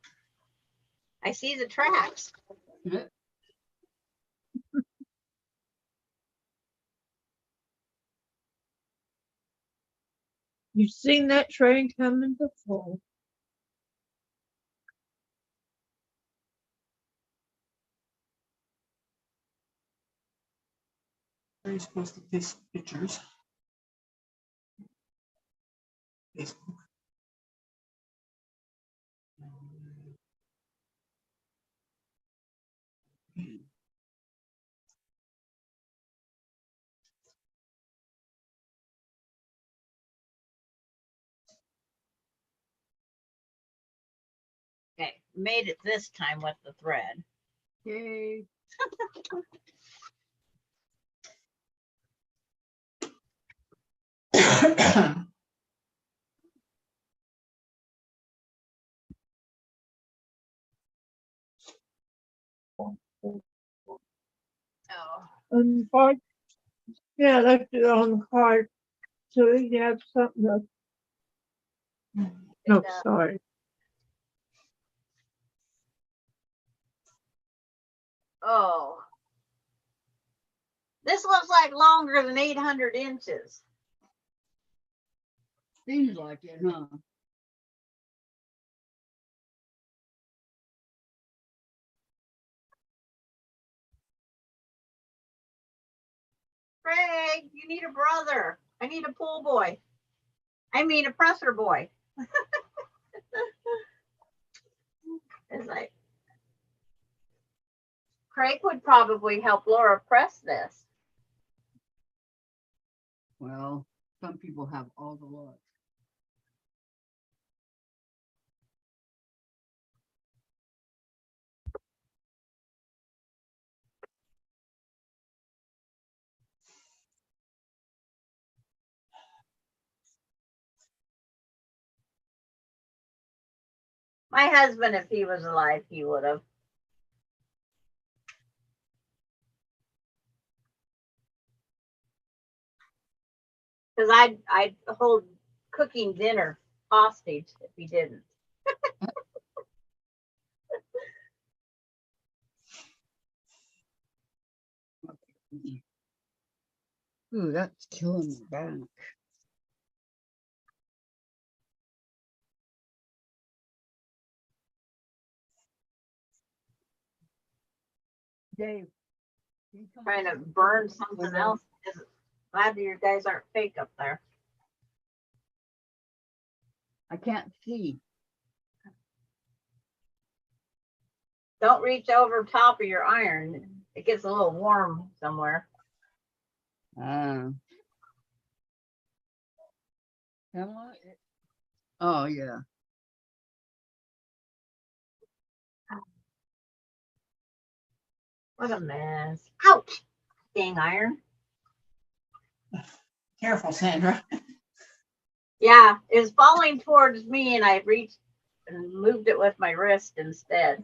I see the tracks. You've seen that train coming before. Where are you supposed to paste pictures? Facebook. Okay, made it this time with the thread. Yay. Oh, On the card. Yeah, left it on the card. So we can have something to. No, sorry. oh. This looks like longer than 800 inches. Seems like it, huh? Craig, you need a brother. I need a pool boy. I mean a presser boy. It's like Craig would probably help Laura press this. Well, some people have all the luck. My husband, if he was alive, he would have. Because I'd hold cooking dinner hostage if he didn't. Ooh, that's killing me back. Dave. can you come Trying to over burn the something window? else. Glad you guys aren't fake up there. I can't see. Don't reach over top of your iron. It gets a little warm somewhere. Am I? Oh, yeah. What a mess. Ouch! Dang iron. Careful, Sandra. Yeah, it was falling towards me and I reached and moved it with my wrist instead.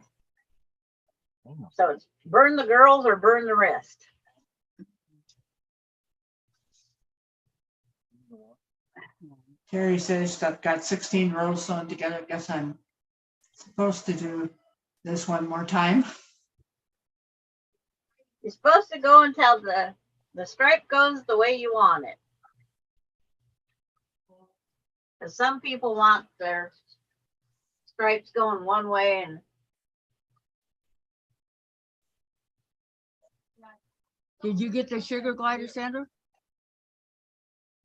So it's burn the girls or burn the wrist. Terry says I've got 16 rows sewn together. Guess I'm supposed to do this one more time. You're supposed to go until the stripe goes the way you want it. Because some people want their stripes going one way and Did you get the sugar glider, Sandra?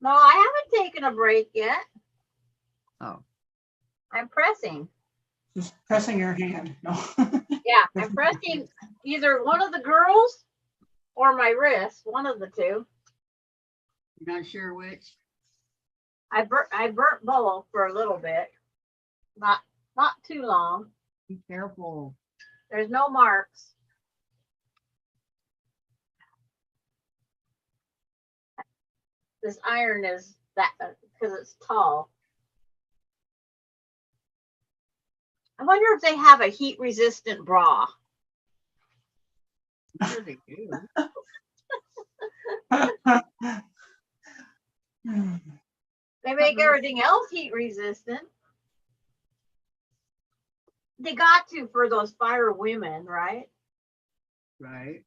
no, I haven't taken a break yet. Oh, I'm pressing. Just pressing your hand. No. Yeah, I'm pressing either one of the girls or my wrist, one of the two. you're not sure which? I burnt both for a little bit. Not too long. Be careful. There's no marks. This iron is that because it's tall. I wonder if they have a heat resistant bra. I'm sure they do. They make everything else heat resistant. They got to for those fire women, right? Right.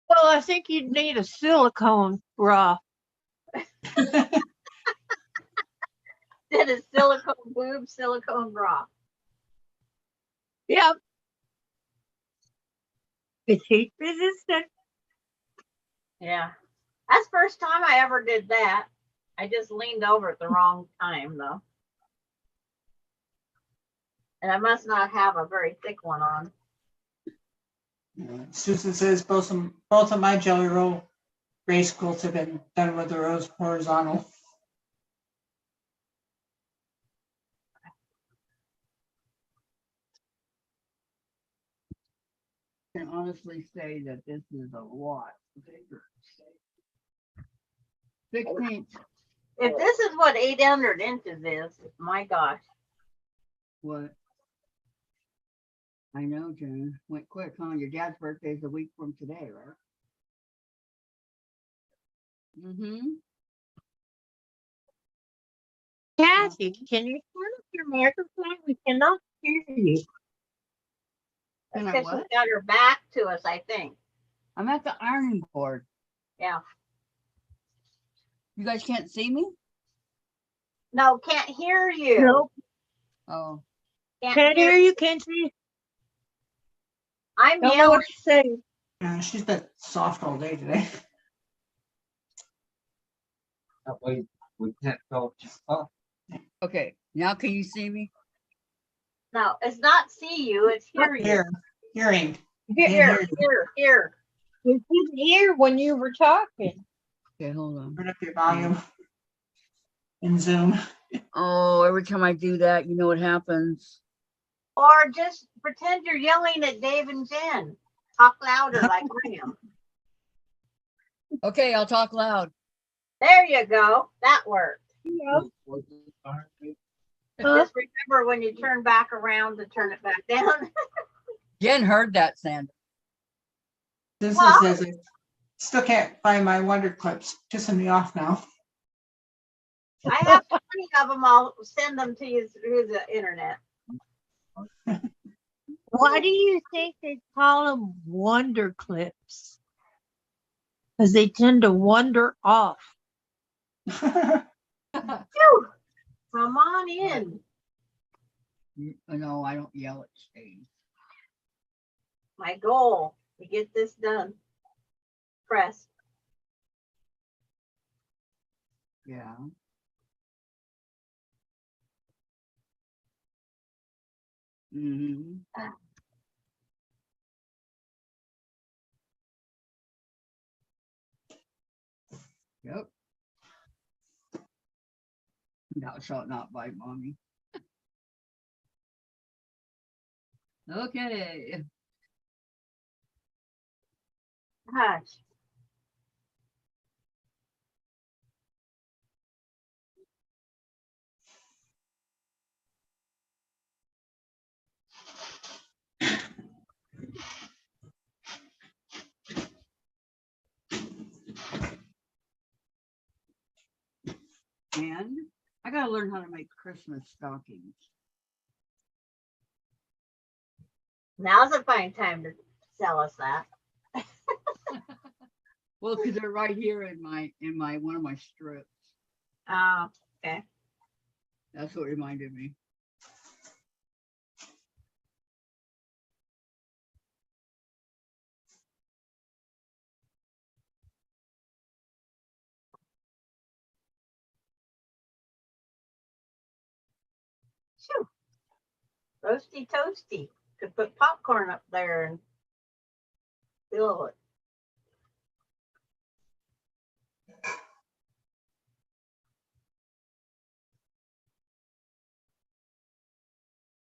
Well, I think you'd need a silicone bra. Did a silicone boob, silicone bra. Yep. It's heat resistant. Yeah. That's the first time I ever did that. I just leaned over at the wrong time though. And I must not have a very thick one on. Susan says both of my jelly roll race quilts have been done with the rows horizontal. I can honestly say that this is a lot bigger. 16th. If this is what 800 inches is, my gosh. What? I know, Jen. Went quick, huh? Your dad's birthday's a week from today, right? Mm-hmm. Kathy, can you turn up your microphone? We cannot hear you. Can I Because she's what? got her back to us, I think. I'm at the ironing board. Yeah. You guys can't see me? No, can't hear you. Nope. Oh, Can't hear you, can't see. I'm Don't know yelling. what you're saying. Yeah, she's been soft all day today. That way we can't go too far. okay. Now can you see me? No, it's not see you, it's hear you. Hearing. Here. We couldn't hear when you were talking. Okay, hold on. Turn up your volume in Zoom. Oh, every time I do that, you know what happens? Or just pretend you're yelling at Dave and Jen. Talk louder like I am. Okay, I'll talk loud. There you go. That worked. Yep. Just remember when you turn back around to turn it back down. Jen heard that, Sandra. Susan Well- says I still can't find my wonder clips. Pissing me off now. I have 20 of them. I'll send them to you through the internet. Why do you think they call them wonder clips? Because they tend to wander off. Phew. Come on in. No, I don't yell, it stays. My goal to get this done. Press. Yeah. Mm-hmm. Yep. Thou shalt not bite, mommy. Okay. Hush. And I gotta learn how to make Christmas stockings. Now's a fine time to tell us that. Well, because they're right here in my one of my strips. Oh, okay. That's what reminded me. Phew. Roasty toasty. Could put popcorn up there and fill it.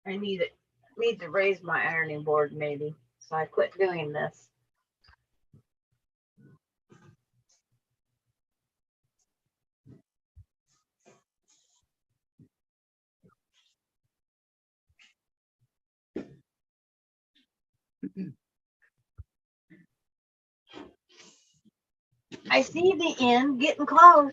I need to raise my ironing board maybe. So I quit doing this. I see the end getting close.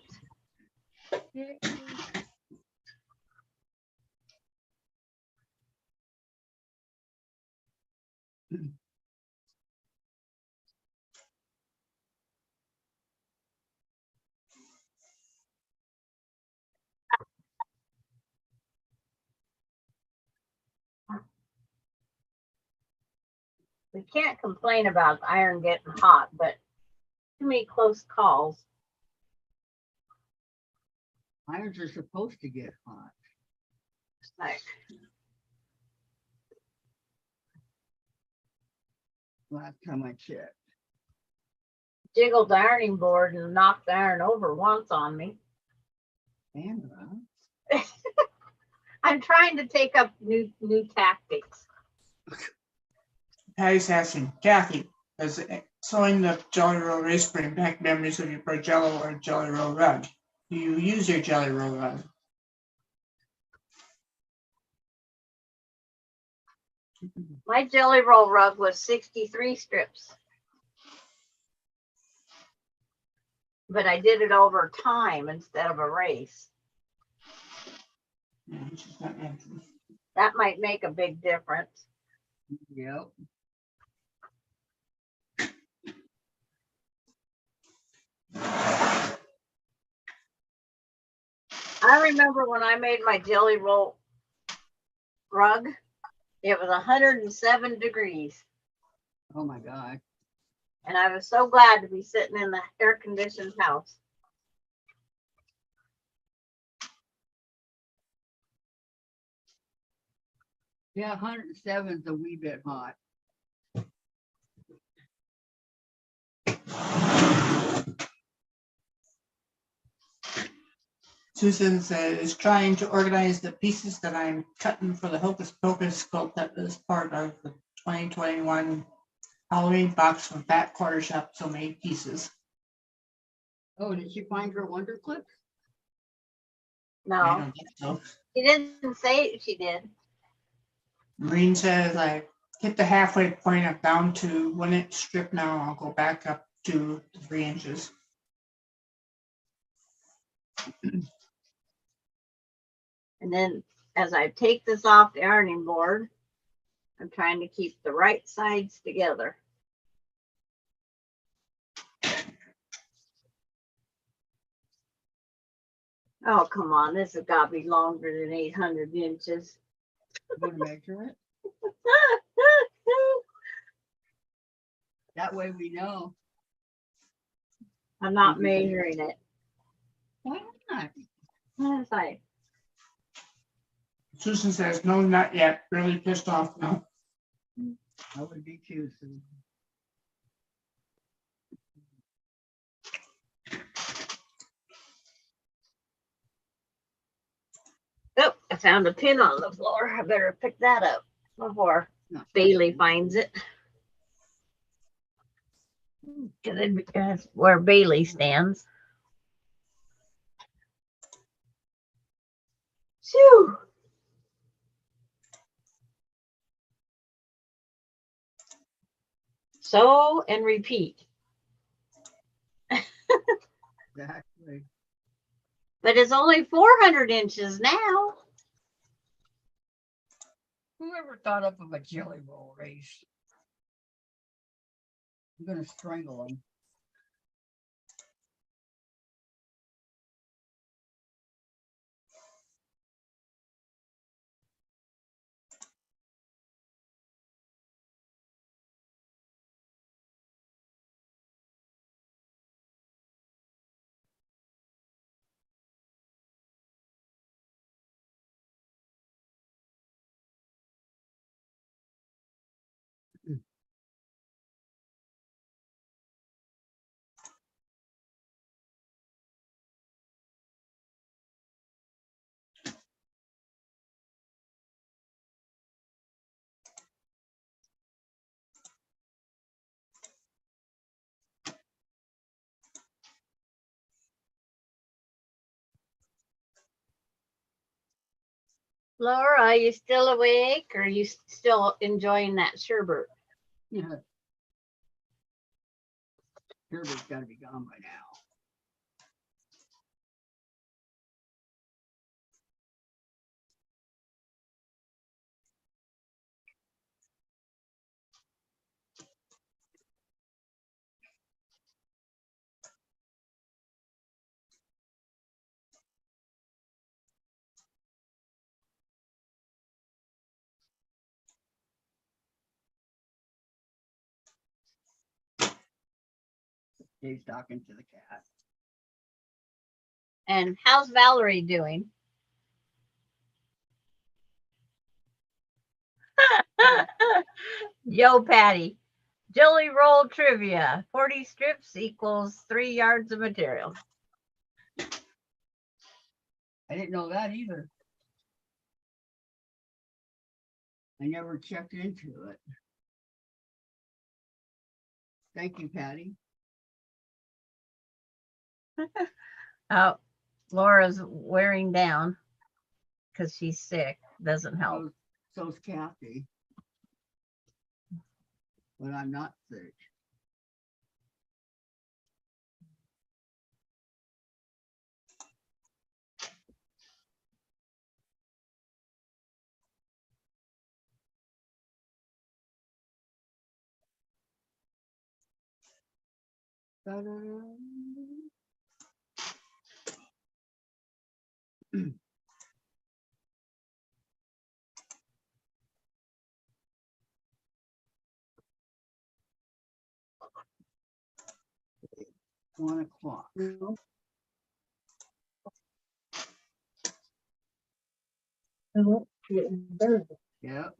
We can't complain about the iron getting hot, but too many close calls. Irons are supposed to get hot. Like, Last time I checked. jiggled the ironing board and knocked the iron over once on me. Sandra. I'm trying to take up new tactics. Patty's asking, Kathy, does sewing the Jelly Roll race bring back memories of your Jello or Jelly Roll rug? Do you use your Jelly Roll rug? My jelly roll rug was 63 strips. But I did it over time instead of a race. Yeah, she's not answering. That might make a big difference. Yep. I remember when I made my jelly roll rug, it was 107 degrees. Oh my God. And I was so glad to be sitting in the air conditioned house. Yeah, 107 is a wee bit hot. Susan said, is trying to organize the pieces that I'm cutting for the Hocus Pocus quilt that was part of the 2021 Halloween box from Fat Quarter Shop So Many Pieces. Oh, did she find her wonder clip? I No, don't think so. she didn't say she did. Marine says, I hit the halfway point. I'm down to 1 inch strip now. I'll go back up to 3 inches. And then as I take this off the ironing board, I'm trying to keep the right sides together. Oh, come on. This has got to be longer than 800 inches. You want to measure it? That way we know. I'm not measuring it. Why not? It's like, Susan says, no, not yet. Really pissed off now. I would be too, Susan. oh, I found a pin on the floor. I better pick that up before No. Bailey finds it. Because that's where Bailey stands. Phew. Sew and repeat. Exactly. But it's only 400 inches now. Whoever thought up of a jelly roll race? I'm gonna strangle them. Laura, are you still awake or are you still enjoying that sherbet? Yeah. Herbert's gotta be gone by now. Dave's talking to the cat. And how's Valerie doing? Yo, Patty. Jelly roll trivia. 40 strips equals 3 yards of material. I didn't know that either. I never checked into it. Thank you, Patty. Oh, Laura's wearing down because she's sick. Doesn't help. So's Kathy. But I'm not sick. Ta-da. 1 o'clock. Yep.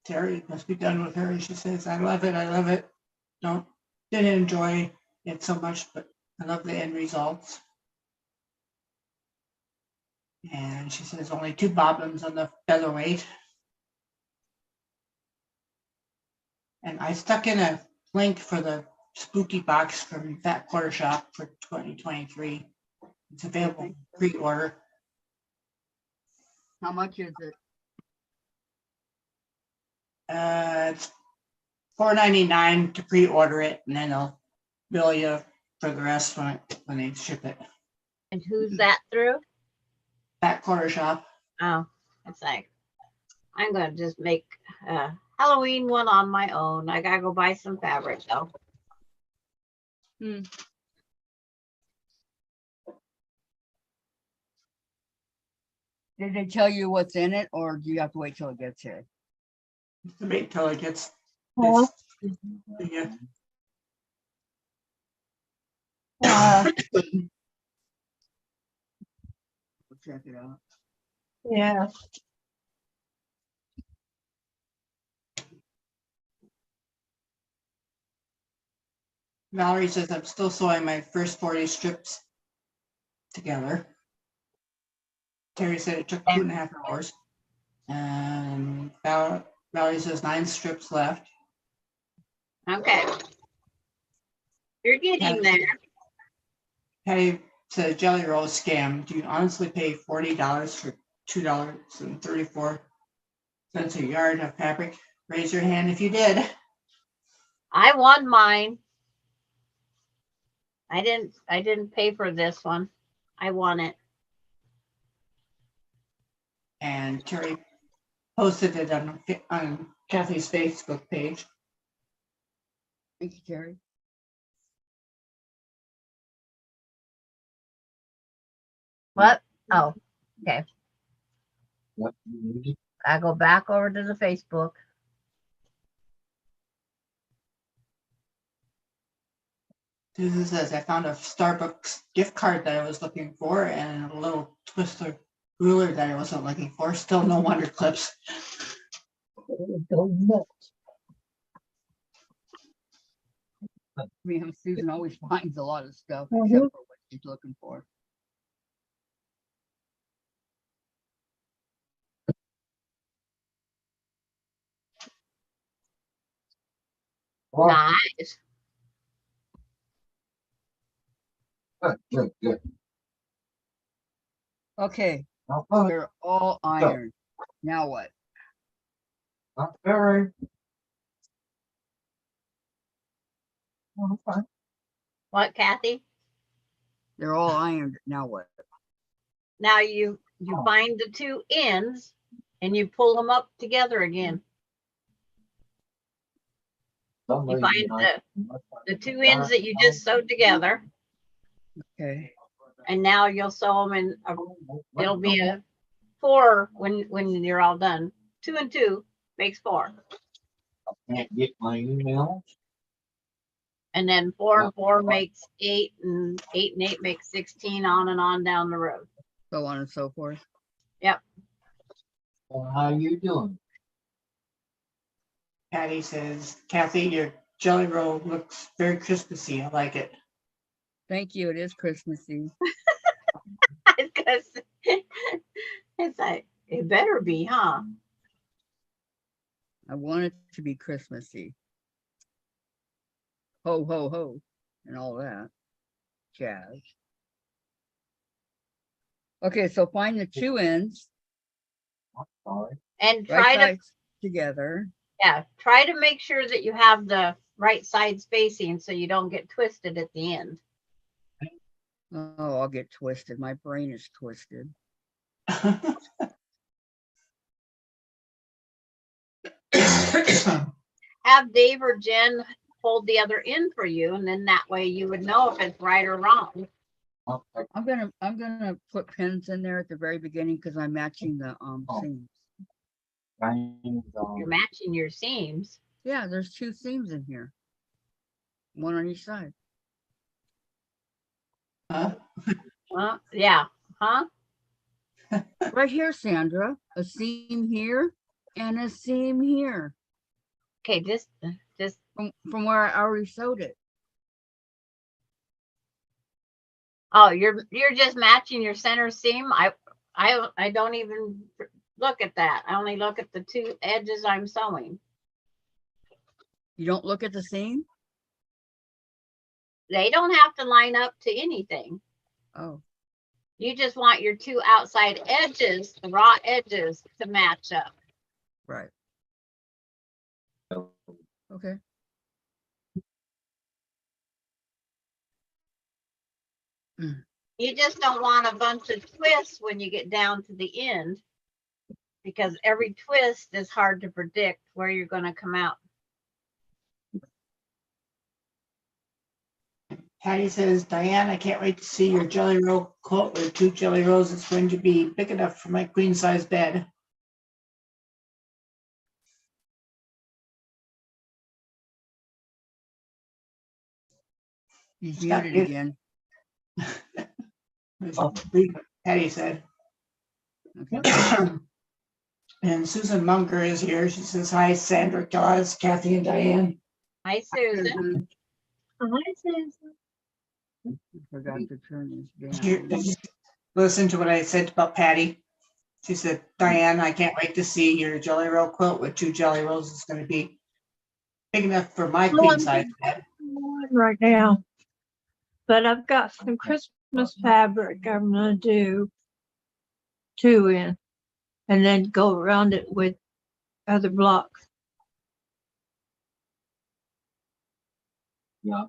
Terry must be done with her. She says, I love it. I love it. Didn't enjoy it so much, but I love the end results. And she says only 2 bobbins on the featherweight. And I stuck in a link for the spooky box from Fat Quarter Shop for 2023. It's available pre-order. How much is it? It's $4.99 to pre-order it, and then they'll bill you for the rest when they ship it. And who's that through? That quarter shop. Oh, it's like, I'm gonna just make a Halloween one on my own. I gotta go buy some fabric though. Did they tell you what's in it, or do you have to wait till it gets here? Wait till it gets. Well, Yeah. We'll check it out. yeah. Valerie says I'm still sewing my first 40 strips together. Terry said it took 2.5 hours. And Valerie says 9 strips left. Okay. You're getting there. Patty said jelly roll scam. Do you honestly pay $40 for $2.34 a yard of fabric? Raise your hand if you did. I won mine. I didn't pay for this one. I won it. And Terry posted it on Kathy's Facebook page. Thank you, Terry. What? Oh, What you need? I go back over to the Facebook. Susan says I found a Starbucks gift card that I was looking for and a little twister ruler that I wasn't looking for. Still no wonder clips. Susan always finds a lot of stuff Mhm. except for what she's looking for. Nice. Good. Okay, Not bad. they're all ironed. Now what? Not very. Oh, fine. What, Kathy? They're all ironed. Now what? Now you Oh. find the two ends and you pull them up together again. You find the two ends that you just sewed together, Okay. and now you'll sew them in. It'll be a 4 when you're all done. 2 and 2 makes 4, Can't get my email. and then 4 and 4 makes 8, and 8 and 8 makes 16. On and on down the road. So on and so forth. Well, how you doing? Patty says, Kathy, your jelly roll looks very Christmassy. I like it. Thank you. It is Christmassy. Because it's like it better be, huh? I want it to be Christmassy. Ho, ho, ho, and all that jazz. Okay, so find the two ends, I'm sorry. And right try to sides together. try to make sure that you have the right side spacing so you don't get twisted at the end. Oh, I'll get twisted. My brain is twisted. Have Dave or Jen hold the other end for you, and then that way you would know if it's right or wrong. Okay. I'm gonna put pins in there at the very beginning because I'm matching the seams. You're matching your seams. Yeah, there's 2 seams in here. One on each side. Huh? Yeah. Huh? Right here, Sandra. A seam here and a seam here. Okay, just From where I already sewed it. oh, you're just matching your center seam. I don't even look at that. I only look at the 2 edges I'm sewing. You don't look at the seam? They don't have to line up to anything. Oh, You just want your 2 outside edges, the raw edges, to match up. right. Okay. You just don't want a bunch of twists when you get down to the end, because every twist is hard to predict where you're going to come out. Patty says, Diane, I can't wait to see your jelly roll quilt with 2 jelly rolls. It's going to be big enough for my queen size bed. He's Got muted it. again. Patty said. Okay. And Susan Munger is here. She says, hi, Sandra, Jaws, Kathy, and Diane. Hi, Susan. Susan, Hi, Susan. I forgot to turn this Here, down. listen to what I said about Patty. She said, Diane, I can't wait to see your jelly roll quilt with 2 jelly rolls. It's going to be big enough for my Oh, queen I'm size doing bed. one right now, but I've got some Christmas fabric I'm gonna do 2 in, and then go around it with other blocks. Yeah.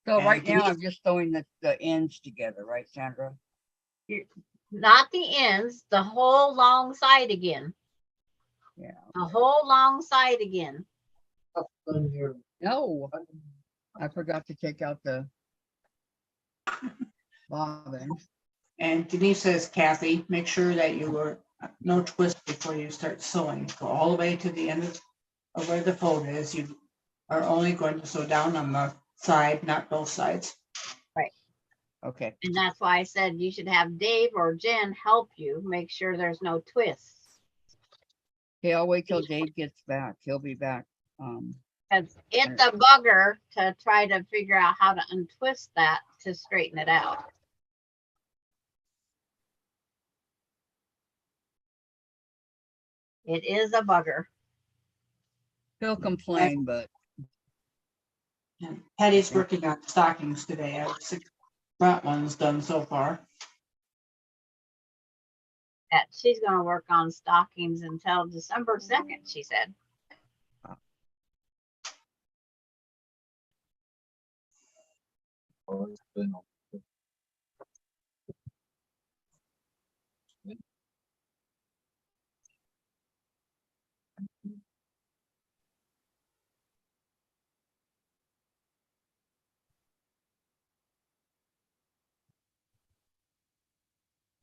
So And right now, Denise- I'm just throwing the ends together, right, Sandra? Not the ends, the whole long side again. Yeah. The whole long side again. No, I forgot to take out the bobbins. And Denise says, Kathy, make sure that you are no twist before you start sewing. Go all the way to the end of where the fold is. You are only going to sew down on the side, not both sides. Okay. And that's why I said you should have Dave or Jen help you make sure there's no twists. Okay, I'll wait till Dave gets back. He'll be back. Cause it's a bugger to try to figure out how to untwist that to straighten it out. It is a bugger. He'll complain, but And Patty's working on stockings today. I have 6 front ones done so far. That she's gonna work on stockings until December 2nd, she said. Oh, it's been-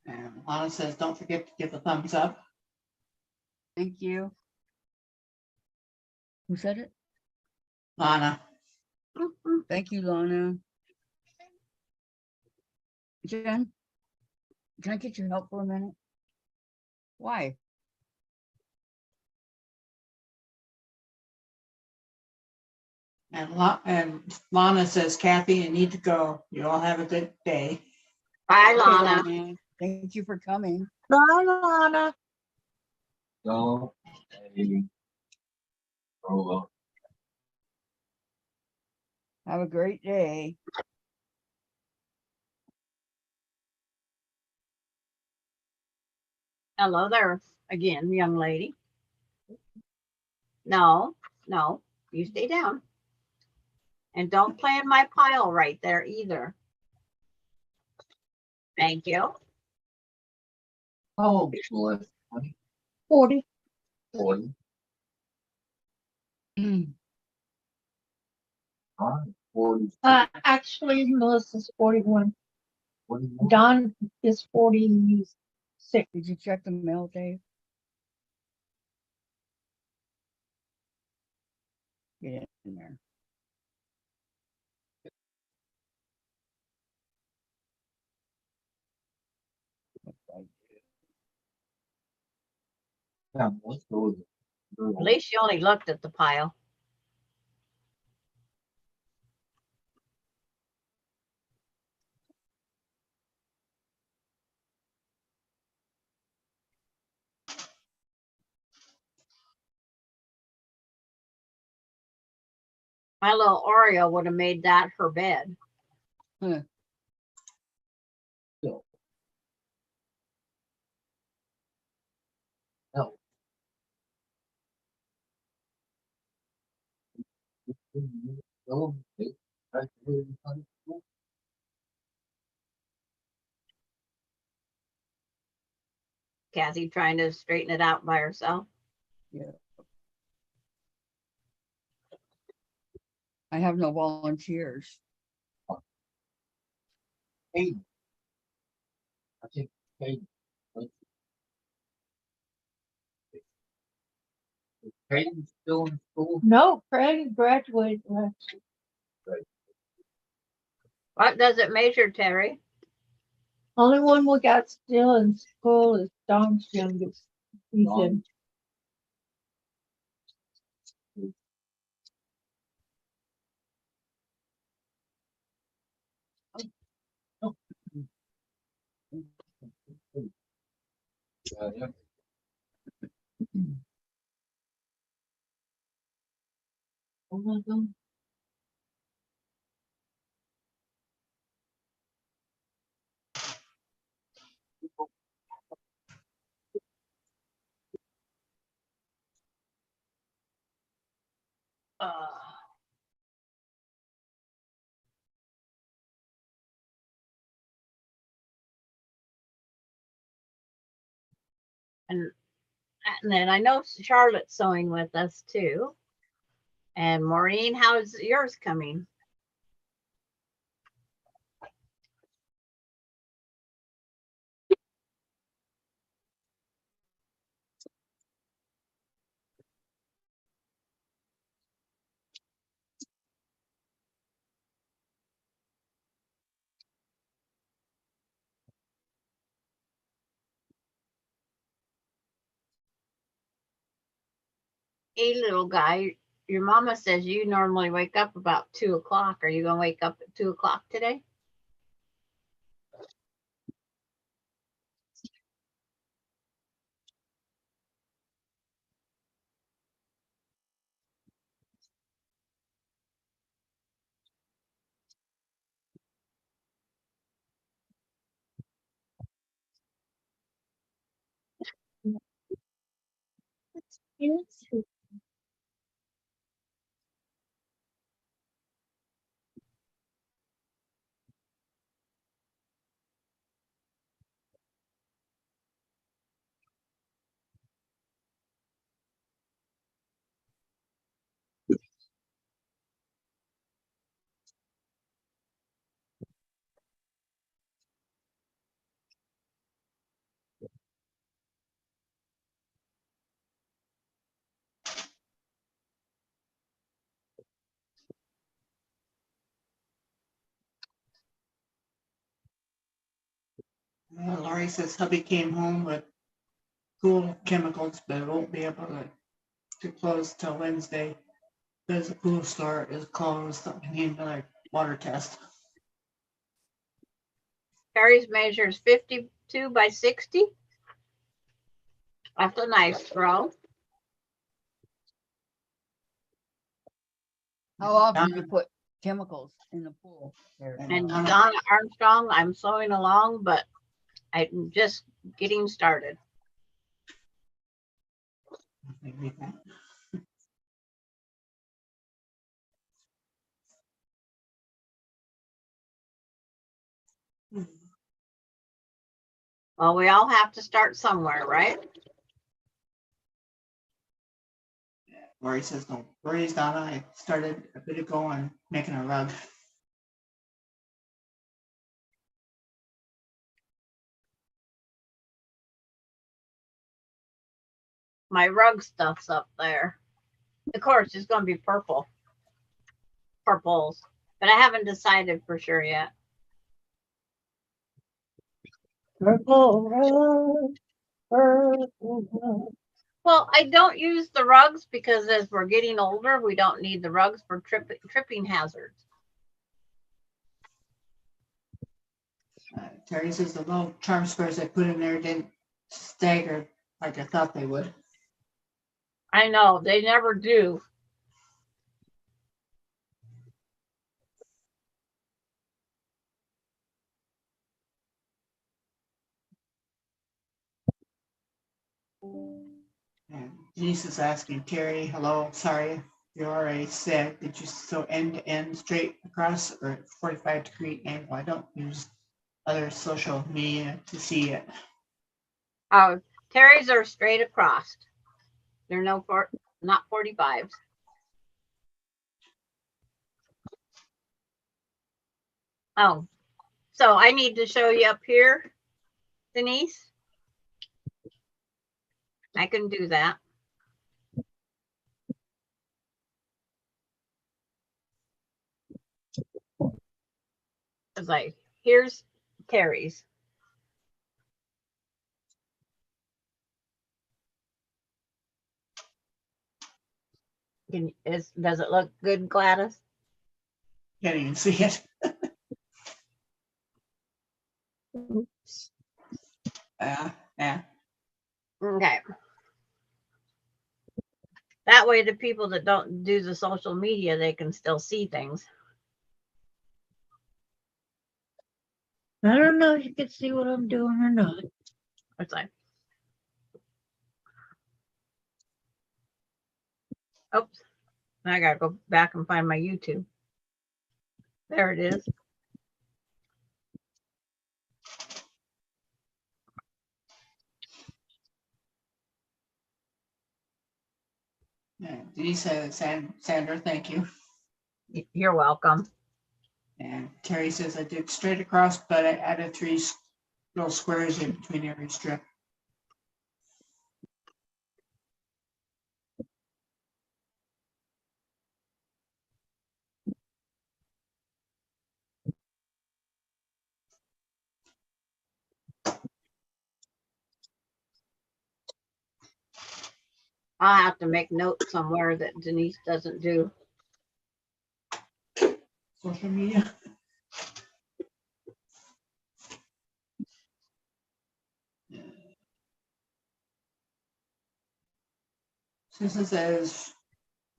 And Lana says, don't forget to give a thumbs up. thank you. Who said it? Lana, Thank you, Lana. Jen, can I get your help for a minute? Why? and Lana says, Kathy, you need to go. You all have a good day. Bye, Okay, Lana. Lana. Thank you for coming. Bye, Lana. So, oh, well. Have a great day. Hello there again, young lady. No, no, you stay down. And don't play in my pile right there either. Thank you. Oh, boy. 40. 40. Mm. 40. Actually, Melissa's 41. 41. Don is 46. Did you check the mail, Dave? Get in there. Yeah, let's go with it. At least you only looked at the pile. My little Oreo would have made that her bed. Huh. No. Oh, okay. Kathy trying to straighten it out by herself. I have no volunteers. Hayden. I think Hayden. Is Hayden still in school? No, Craig graduated last year. What does it measure, Terry? Only one we got still in school is Don's youngest. He's Dawn? in. Yeah. Oh my God. And then I know Charlotte's sewing with us too. And Maureen, how's yours coming? Hey, little guy, your mama says you normally wake up about 2 o'clock. Are you gonna wake up at 2 o'clock today? Yes. Laurie says hubby came home with pool chemicals, but won't be able to close till Wednesday. Because the pool store is closed, so we need another water test. Terry's measures 52 by 60. That's a nice throw. How often do you put chemicals in the pool? And Donna Armstrong, I'm sewing along, but I'm just getting started. Well, we all have to start somewhere, right? Laurie says, no worries, Donna. I started a bit ago on making a rug. My rug stuff's up there. Of course, it's going to be purple. Purples. But I haven't decided for sure yet. Purple rose, purple rose. Well, I don't use the rugs because as we're getting older, we don't need the rugs for tripping hazards. Terry says the little charm squares I put in there didn't stagger like I thought they would. I know, they never do. And Denise is asking Terry, hello, sorry, you're already sick. Did you sew end to end straight across or 45-degree angle? I don't use other social media to see it. Terry's are straight across. They're not 45s. Oh, so I need to show you up here, Denise. I can do that. It's like, here's Terry's. Does it look good, Gladys? Can't even see it. Yeah. Okay. That way the people that don't do the social media, they can still see things. I don't know if you can see what I'm doing or not. It's like, oops, I gotta go back and find my YouTube. There it is. Denise says, Sandra, thank you. You're welcome. And Terry says I did straight across, but I added 3 little squares in between every strip. I'll have to make note somewhere that Denise doesn't do. Social media. Susan says,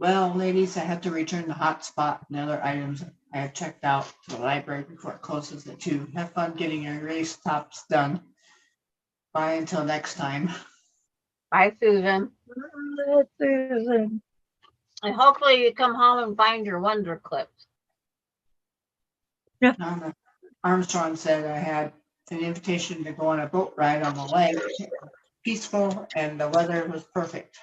well, ladies, I have to return the hotspot and other items I have checked out to the library before it closes at 2. Have fun getting your erase tops done. Bye until next time. Bye, Susan. Susan. And hopefully you come home and find your wonder clips. Armstrong said I had an invitation to go on a boat ride on the lake. Peaceful and the weather was perfect.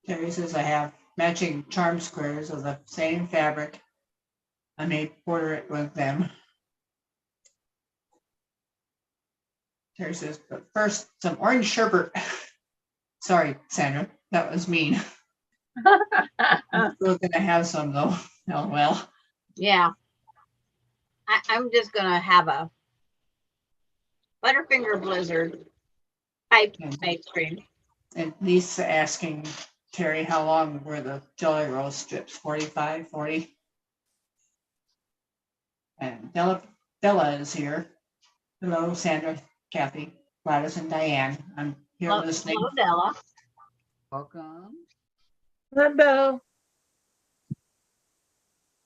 Terry says I have matching charm squares of the same fabric. I may border it with them. Terry says, but first, some orange sherbet. Sorry, Sandra, that was mean. I'm still gonna have some though. Oh well. Yeah. I'm just gonna have a Butterfinger Blizzard type ice cream. And Lisa asking Terry how long were the Jelly Roll strips? 45, 40? And Della is here. Hello, Sandra, Kathy, Gladys, and Diane. I'm here listening. Hello, Della. Welcome. Hello.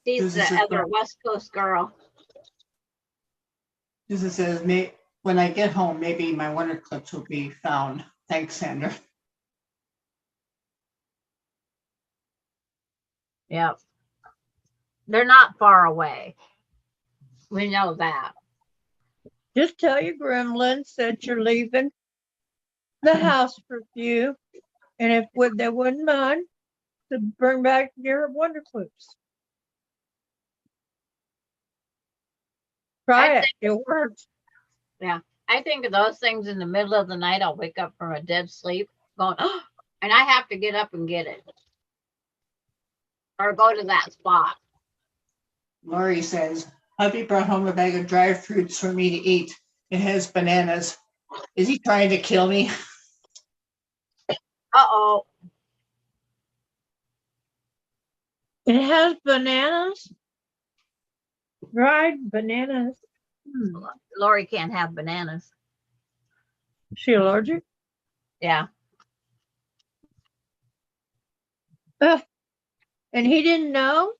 She's Susan the says, other West Coast girl. Susan says, when I get home, maybe my wonder clips will be found. Thanks, Sandra. Yep. They're not far away. We know that. Just tell your gremlins that you're leaving the house for a few. And if they wouldn't mind, to bring back your wonder clips. Try it. It works. I think of those things in the middle of the night. I'll wake up from a dead sleep going, oh, and I have to get up and get it. Or go to that spot. Lori says, hubby brought home a bag of dried fruits for me to eat. It has bananas. Is he trying to kill me? Uh-oh. It has bananas. Dried bananas. Lori can't have bananas. Is she allergic? Yeah. And he didn't know?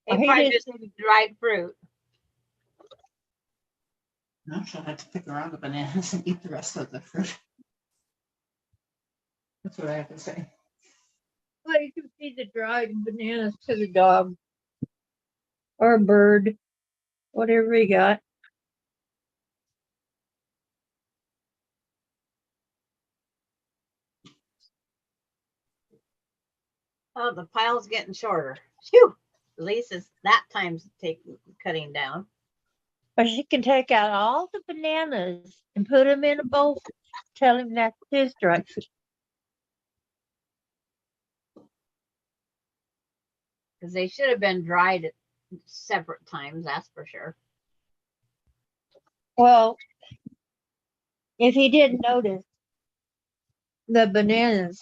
He He probably didn't- just ate dried fruit. No, she'll have to pick around the bananas and eat the rest of the fruit. That's what I have to say. Well, you can feed the dried bananas to the dog or a bird. whatever you got. Oh, the pile's getting shorter. Phew. At least it's that time's cutting down. Or she can take out all the bananas and put them in a bowl. Tell him that's his direction. Because they should have been dried at separate times, that's for sure. Well, if he didn't notice the bananas,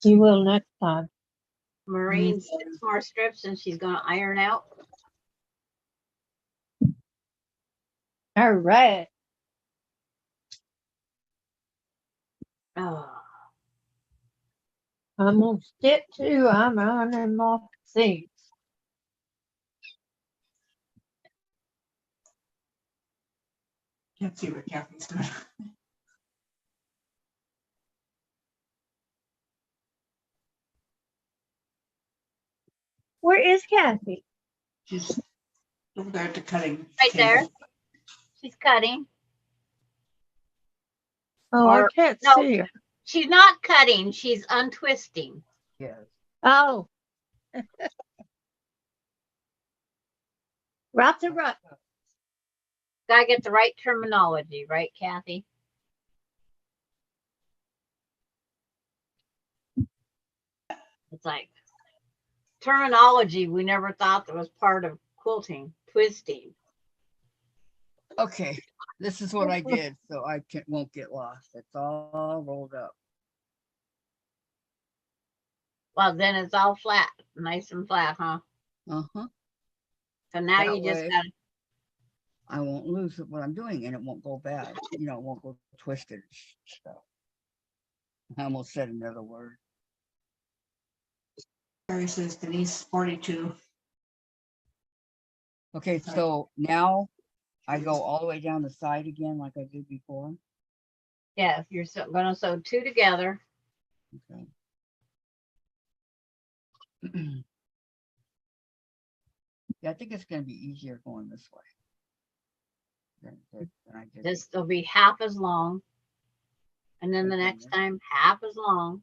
he will next time. Maureen, 6 more strips and she's gonna iron out. All right. Oh, I'm gonna stick to I'm ironing off things. Can't see what Kathy's doing. Where is Kathy? She's over there at the cutting. right there. table. She's cutting. Oh, I Or- can't no. see her. She's not cutting, she's untwisting. Yes. Oh. Right to right. Gotta get the right terminology, right, Kathy? It's like terminology we never thought that was part of quilting, twisting. Okay, this is what I did, so I won't get lost. It's all rolled up. Well, then it's all flat, nice and flat, huh? Uh-huh. So now That you just way- gotta, I won't lose what I'm doing and it won't go bad. You know, it won't go twisted. So I almost said another word. Barry says Denise 42. Okay, so now I go all the way down the side again like I did before. yeah, you're gonna sew 2 together. Okay. Yeah, I think it's gonna be easier going this way. Than I did. This will be half as long. And then the Okay, next yeah. time, half as long.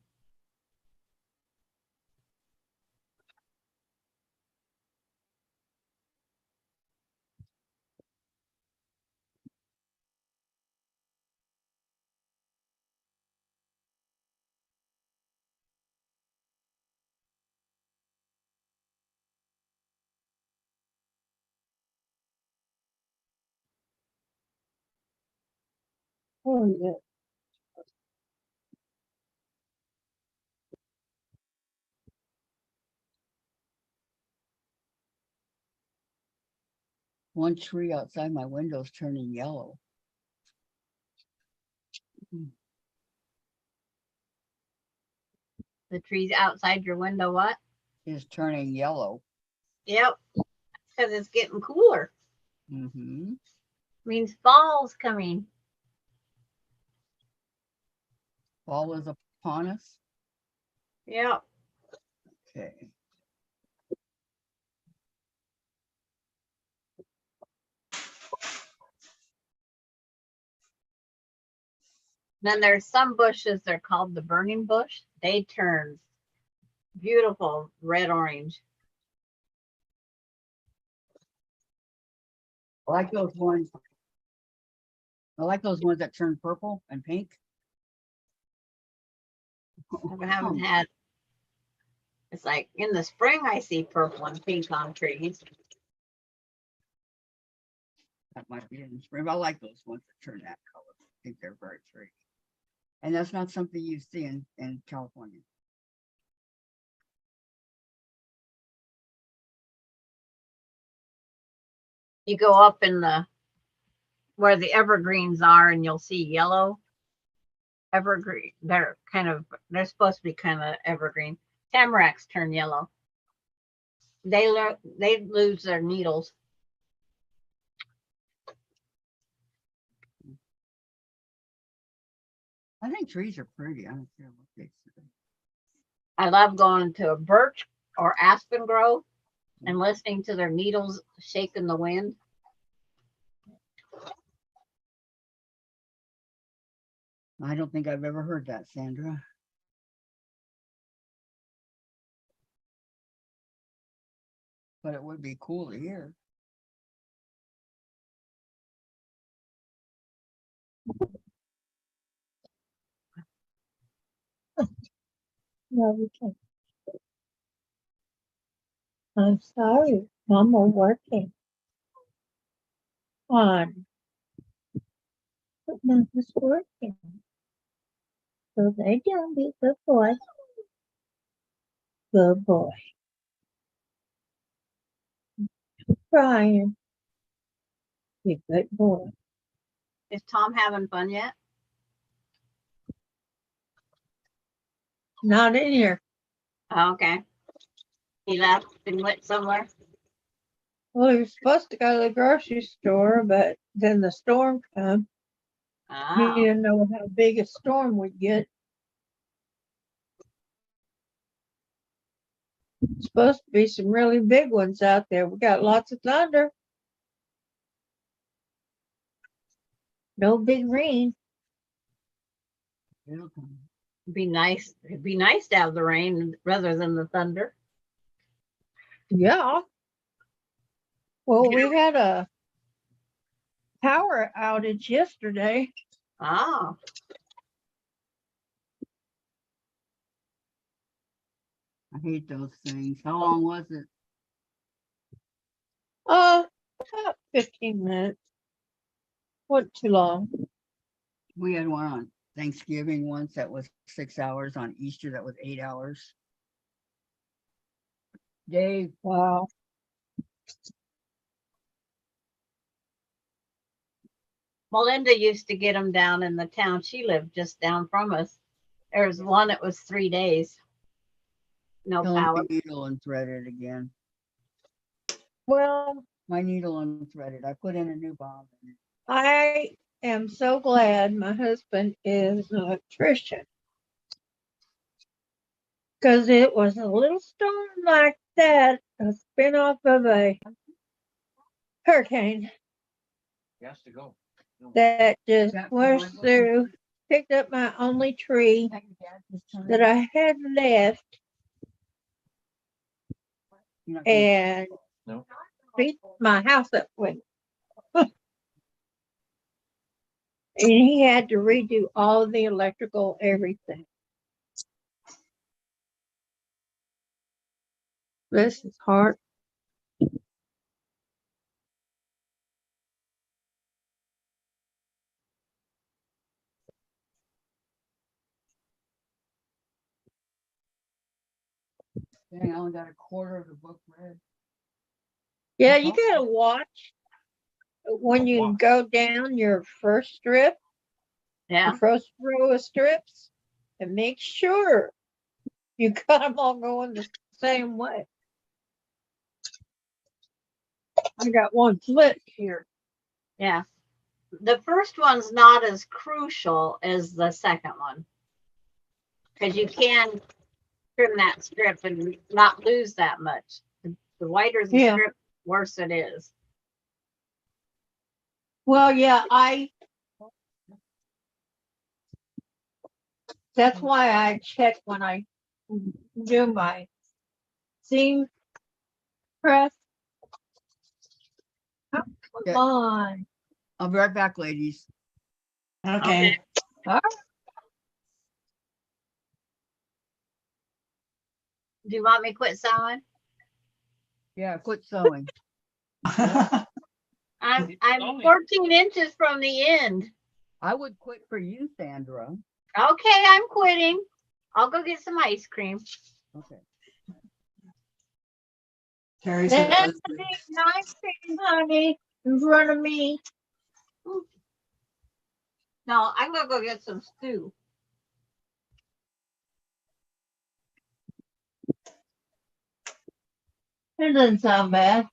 Oh, yeah. One tree outside my window is turning yellow. The trees outside your window, what? Is turning yellow. Yep, because it's getting cooler. Mm-hmm. Means fall's coming. Fall is upon us. Yep. Okay. Then there's some bushes, they're called the burning bush. They turn beautiful red orange. I like those ones. I like those ones that turn purple and pink. I haven't had. It's like in the spring I see purple and pink on trees. That might be in the spring. But I like those ones that turn that color. I think they're very pretty. And that's not something you see in California. You go up in the where the evergreens are and you'll see yellow evergreen. They're supposed to be kind of evergreen. Tamaracks turn yellow. They lose their needles. I think trees are pretty. I don't care what they say. I love going to a birch or aspen grove and listening to their needles shake in the wind. I don't think I've ever heard that, Sandra. But it would be cool to hear. No, we can't. I'm sorry, Mama working on. But Mama's working. So they don't be good boy. Good boy. Brian. Be a good boy. Is Tom having fun yet? Not in here. Oh, okay. He left and went somewhere. Well, he was supposed to go to the grocery store, but then the storm come. He Oh, didn't know how big a storm would get. Supposed to be some really big ones out there. We got lots of thunder. No big rain. It'll come. be nice. It'd be nice to have the rain rather than the thunder. Yeah. Well, we had a power outage yesterday. Oh, I hate those things. How long was it? About 15 minutes. Wasn't too long. We had one on Thanksgiving once that was 6 hours. On Easter that was 8 hours. Dave, Wow. Melinda used to get them down in the town. She lived just down from us. There was one that was 3 days. No killing power. my needle unthreaded again. Well, My needle unthreaded. I put in a new bomb. I am so glad my husband is an electrician. Because it was a little storm like that, a spin-off of a hurricane He has to go. No. that just That pushed Bible through, picked up my only tree that I had left, You're not gonna- and No. beat my house up with it. And he had to redo all the electrical, everything. This is hard. Dang, I only got a quarter of the book read. Yeah, you gotta watch when you go down your first strip, Yeah. your first row of strips, and make sure you got them all going the same way. I got one flipped here. Yeah. The first one's not as crucial as the second one. Because you can trim that strip and not lose that much. The wider the Yeah. strip, worse it is. Well, yeah, that's why I check when I do my seam press. Come Yeah. on. I'll be right back, ladies. Okay. Do you want me to quit sewing? Yeah, quit sewing. I'm Only- 14 inches from the end. I would quit for you, Sandra. Okay, I'm quitting. I'll go get some ice cream. Okay. Terry said That's it was nice thing, honey, in front of me. No, I'm gonna go get some stew. It doesn't sound bad.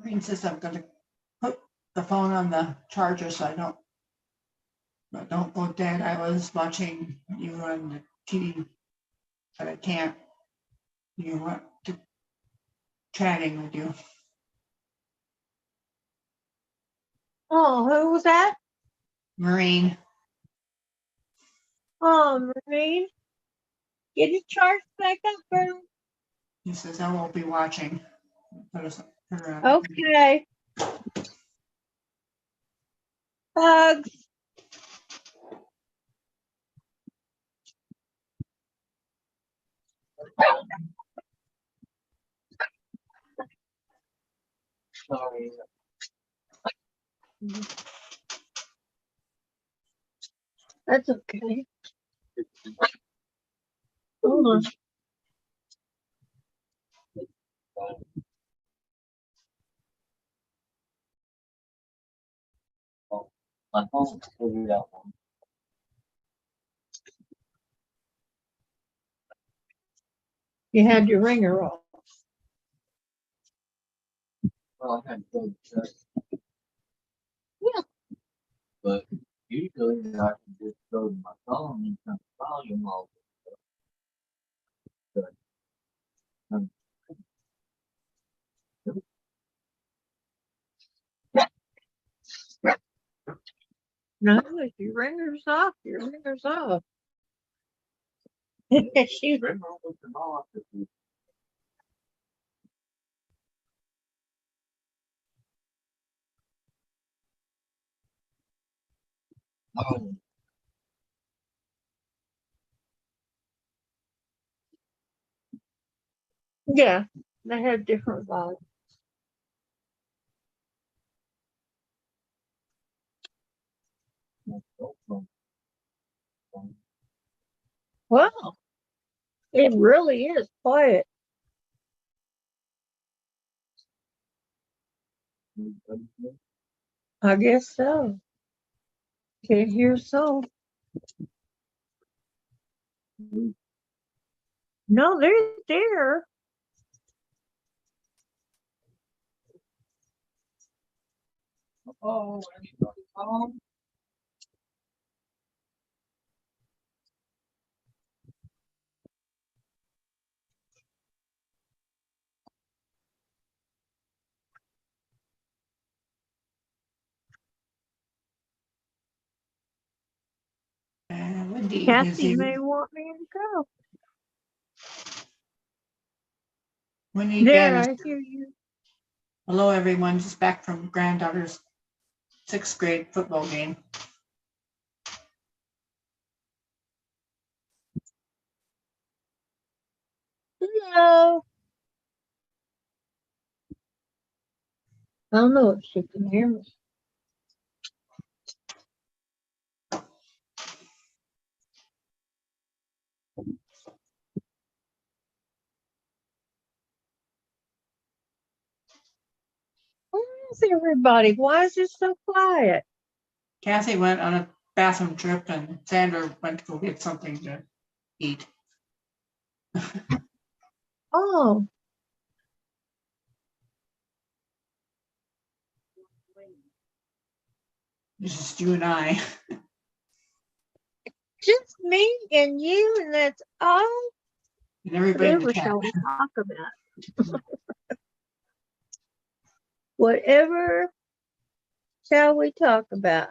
Green says I'm gonna put the phone on the charger so I don't go dead. I was watching you on the TV, but I can't. You want to chatting with you. Oh, who was that? Marine. Oh, Marine. Get your charge back up, girl. He says I won't be watching. Put her on. Okay. Hugs. Sorry. That's okay. Hold on. My phone figured out one. You had your ringer off. Well, I had to go check. Yeah. But usually I can just go to my phone and turn the volume off. But, No, if your ringer's off, your ringer's off. She, remember with the boss, if you oh, yeah, they had different vibes. Wow, it really is quiet. I guess so. Can't hear so. No, they're there. oh, anybody home? Wendy is Kathy here. may want me to go. Wendy There, Dennis. I hear you. Hello, everyone. Just back from granddaughter's 6th grade football game. Hello. I don't know if she can hear me. Where is everybody? Why is it so quiet? Kathy went on a bathroom trip and Sandra went to go get something to eat. Oh, It's just you and I. just me and you, and that's all. And everybody in the Whatever chat. shall we talk about? Whatever shall we talk about?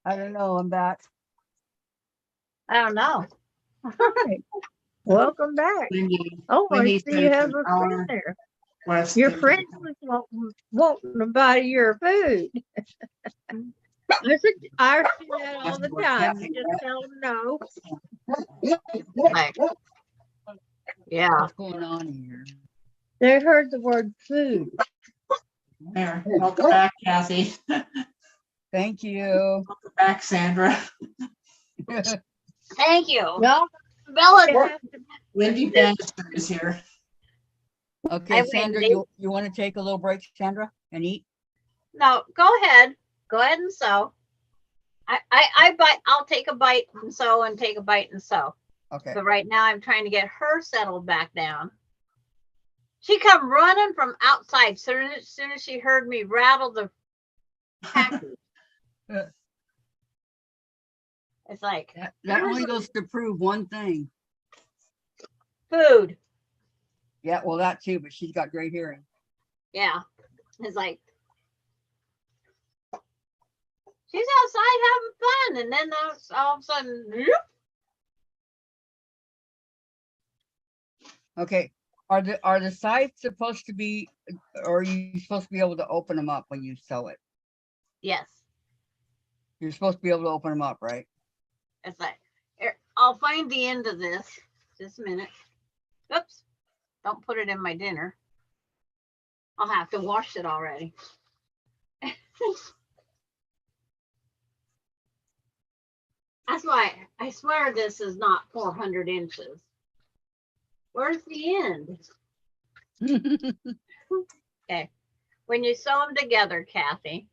I don't know. I'm back. I don't know. Hi. Welcome back. Wendy, Oh, I Wendy see said you it's have an a hour friend there. west Your of- friend was wanting to buy your food. I said, I see that all the time. You just tell them no. Like, yeah. What's going on here? They heard the word food. There. Welcome back, Kathy. Thank you. Welcome back, Sandra. Thank you. Well, Bella, you have to- Wendy Bannister is here. Okay, I win, Sandra, Dave. you want to take a little break, Sandra, and eat? no, go ahead. Go ahead and sew. I bite. I'll take a bite and sew and take a bite and sew. Okay. But right now I'm trying to get her settled back down. She come running from outside soon as she heard me rattle the package. It's like That only goes to prove one thing. food. Yeah, well, that too, but she's got great hearing. Yeah. It's like she's outside having fun, and then all of a sudden, whoop. Okay, are the sides supposed to be, or are you supposed to be able to open them up when you sew it? Yes. You're supposed to be able to open them up, right? It's like, here, I'll find the end of this. Just a minute. Oops. Don't put it in my dinner. I'll have to wash it already. That's why I swear this is not 400 inches. Where's the end? Okay. When you sew them together, Kathy,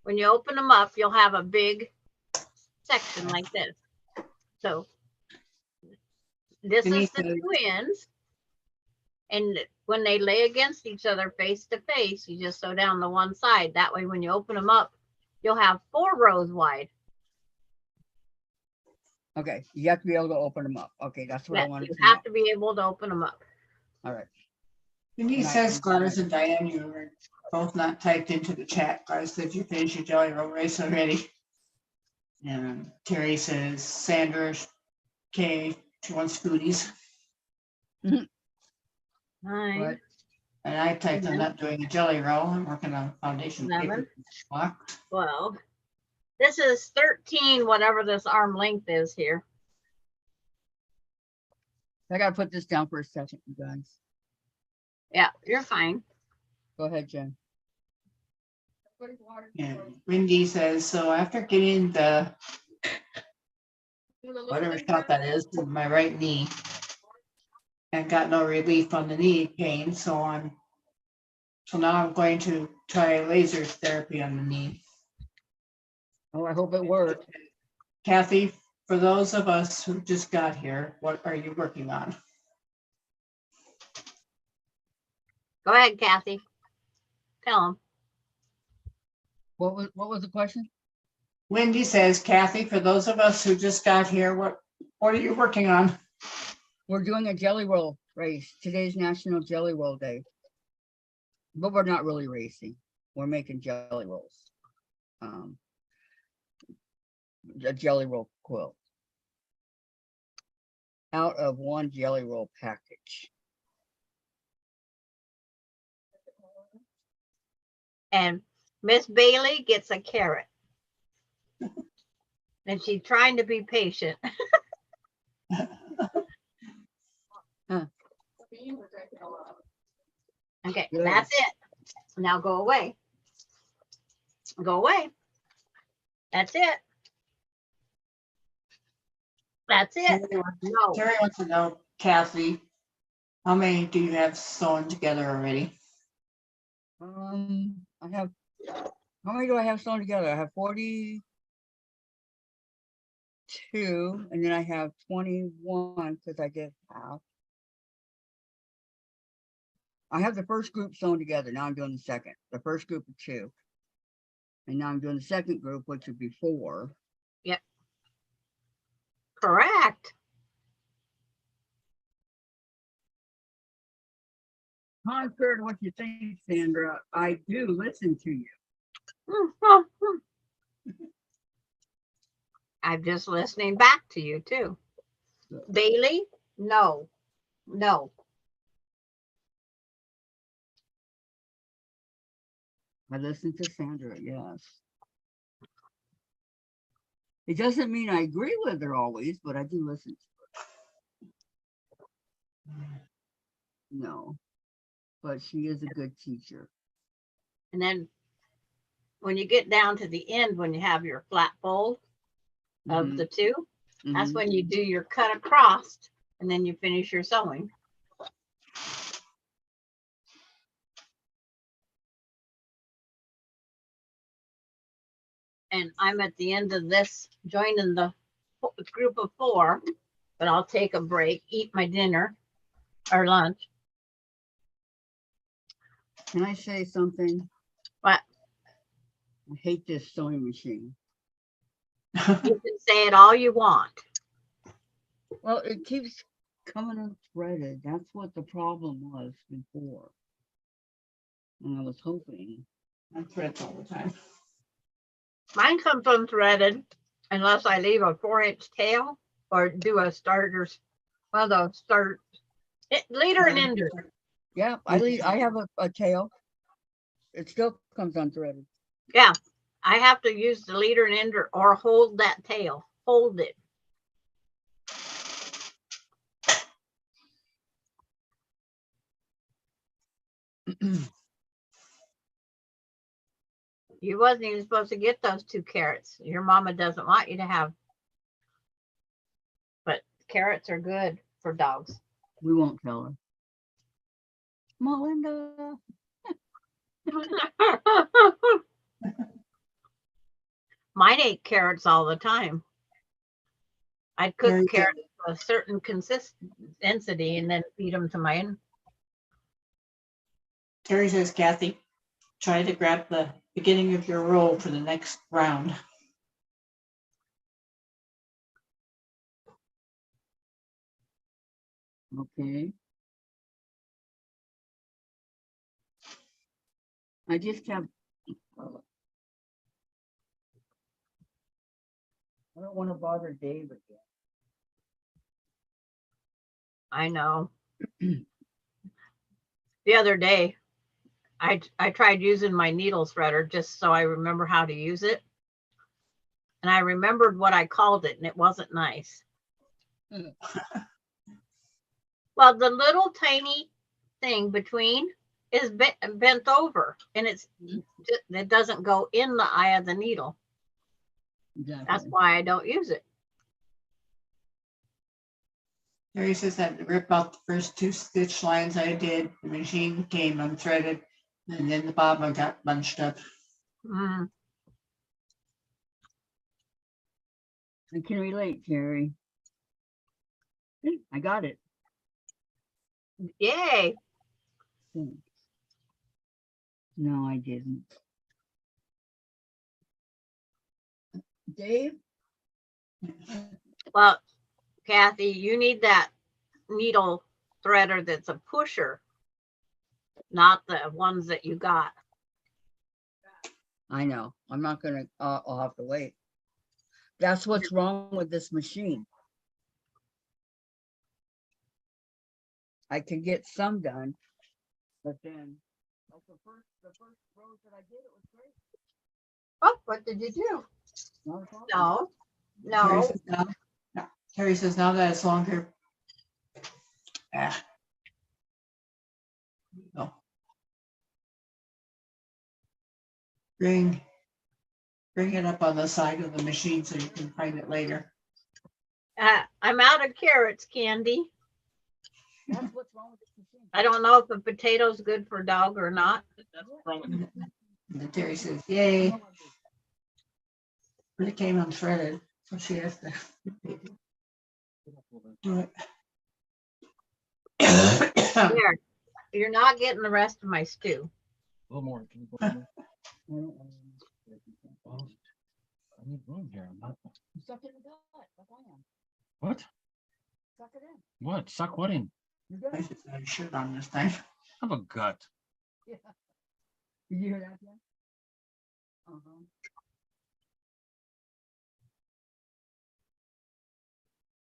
when you open them up, you'll have a big section like this. So this is the two ends. And when they lay against each other face to face, you just sew down the one side. That way, when you open them up, you'll have 4 rows wide. Okay, you have to be able to open them up. Okay, that's what I Yes, wanted you to know. have to be able to open them up. All right. Denise says, Gladys and Diane, you were both not typed into the chat. Gladys said you finished your jelly roll race already. And Terry says, Sandra, Kay, she wants foodies. Nine, But And I typed I'm not doing a jelly roll. I'm working on foundation paper 11. block. 12. This is 13, whatever this arm length is here. I gotta put this down for a second, you guys. Yeah, you're fine. Go ahead, Jen. And Wendy says, so after getting the whatever shot that is in my right knee, and got no relief on the knee pain, so now I'm going to try laser therapy on the knee. Oh, I hope it works. Kathy, for those of us who just got here, what are you working on? Go ahead, Kathy. Tell them. What was the question? Wendy says, Kathy, for those of us who just got here, what are you working on? We're doing a jelly roll race. Today's National Jelly Roll Day. But we're not really racing. We're making jelly rolls. A jelly roll quilt. Out of one jelly roll package. And Miss Bailey gets a carrot. And she's trying to be patient. Okay, Good. that's it. Now go away. Go away. That's it. That's it. No. Terry wants to know, Kathy, how many do you have sewn together already? I have, how many do I have sewn together? I have 42, and then I have 21 because I did half. I have the first group sewn together. Now I'm doing the second. The first group of 2. And now I'm doing the second group, which would be 4. Yep. Correct. Contrary to what you think, Sandra, I do listen to you. I'm just listening back to you too. Bailey, no. I listen to Sandra, yes. It doesn't mean I agree with her always, but I do listen to her. No, but she is a good teacher. And then when you get down to the end, when you have your flat fold of the 2, that's when you do your cut across and then you finish your sewing. And I'm at the end of this, joining the group of 4, but I'll take a break, eat my dinner or lunch, Can I say something? What? I hate this sewing machine. You can say it all you want. Well, it keeps coming unthreaded. That's what the problem was before. And I was hoping. I threads all the time. Mine comes unthreaded unless I leave a 4-inch tail or do a starter's, well, the start, leader and ender. Yeah, I have a tail. It still comes unthreaded. Yeah, I have to use the leader and ender or hold that tail, hold it. You wasn't even supposed to get those 2 carrots. Your mama doesn't want you to have. But carrots are good for dogs. We won't tell her. Melinda. Mine ate carrots all the time. I'd cook Very good. carrots to a certain consistency and then feed them to mine. Terry says, Kathy, try to grab the beginning of your roll for the next round. Okay. I just have. I don't want to bother Dave again. I know. The other day, I tried using my needle threader just so I remember how to use it. And I remembered what I called it, and it wasn't nice. Well, the little tiny thing between is bent over, and it doesn't go in the eye of the needle. Exactly. That's why I don't use it. Terry says that rip out the first 2 stitch lines I did, the machine came unthreaded, and then the bottom got bunched up. Mm. I can relate, Terry. I got it. Yay. Thanks. No, I didn't. Dave? Well, Kathy, you need that needle threader that's a pusher, not the ones that you got. I know. I'm not gonna. I'll have to wait. That's what's wrong with this machine. I can get some done, but then like the first rows that I did, it was great. Oh, what did you do? Not a problem. No, Terry no. says Terry says now that it's longer. No. Bring it up on the side of the machine so you can find it later. I'm out of carrots, Candy. That's what's wrong with this machine. I don't know if a potato's good for dog or not. That's probably And then Terry says, yay, but it came unthreaded, so she has to do it. There, you're not getting the rest of my stew. a little more. Can you go a little more? I Well, I need room here. I'm not. Suck it in the gut, like I am. What? Suck it in. What? Suck what in? You're I good. should have a shirt on this time. I have a gut. Yeah. Did you hear that, Jen? Uh-huh.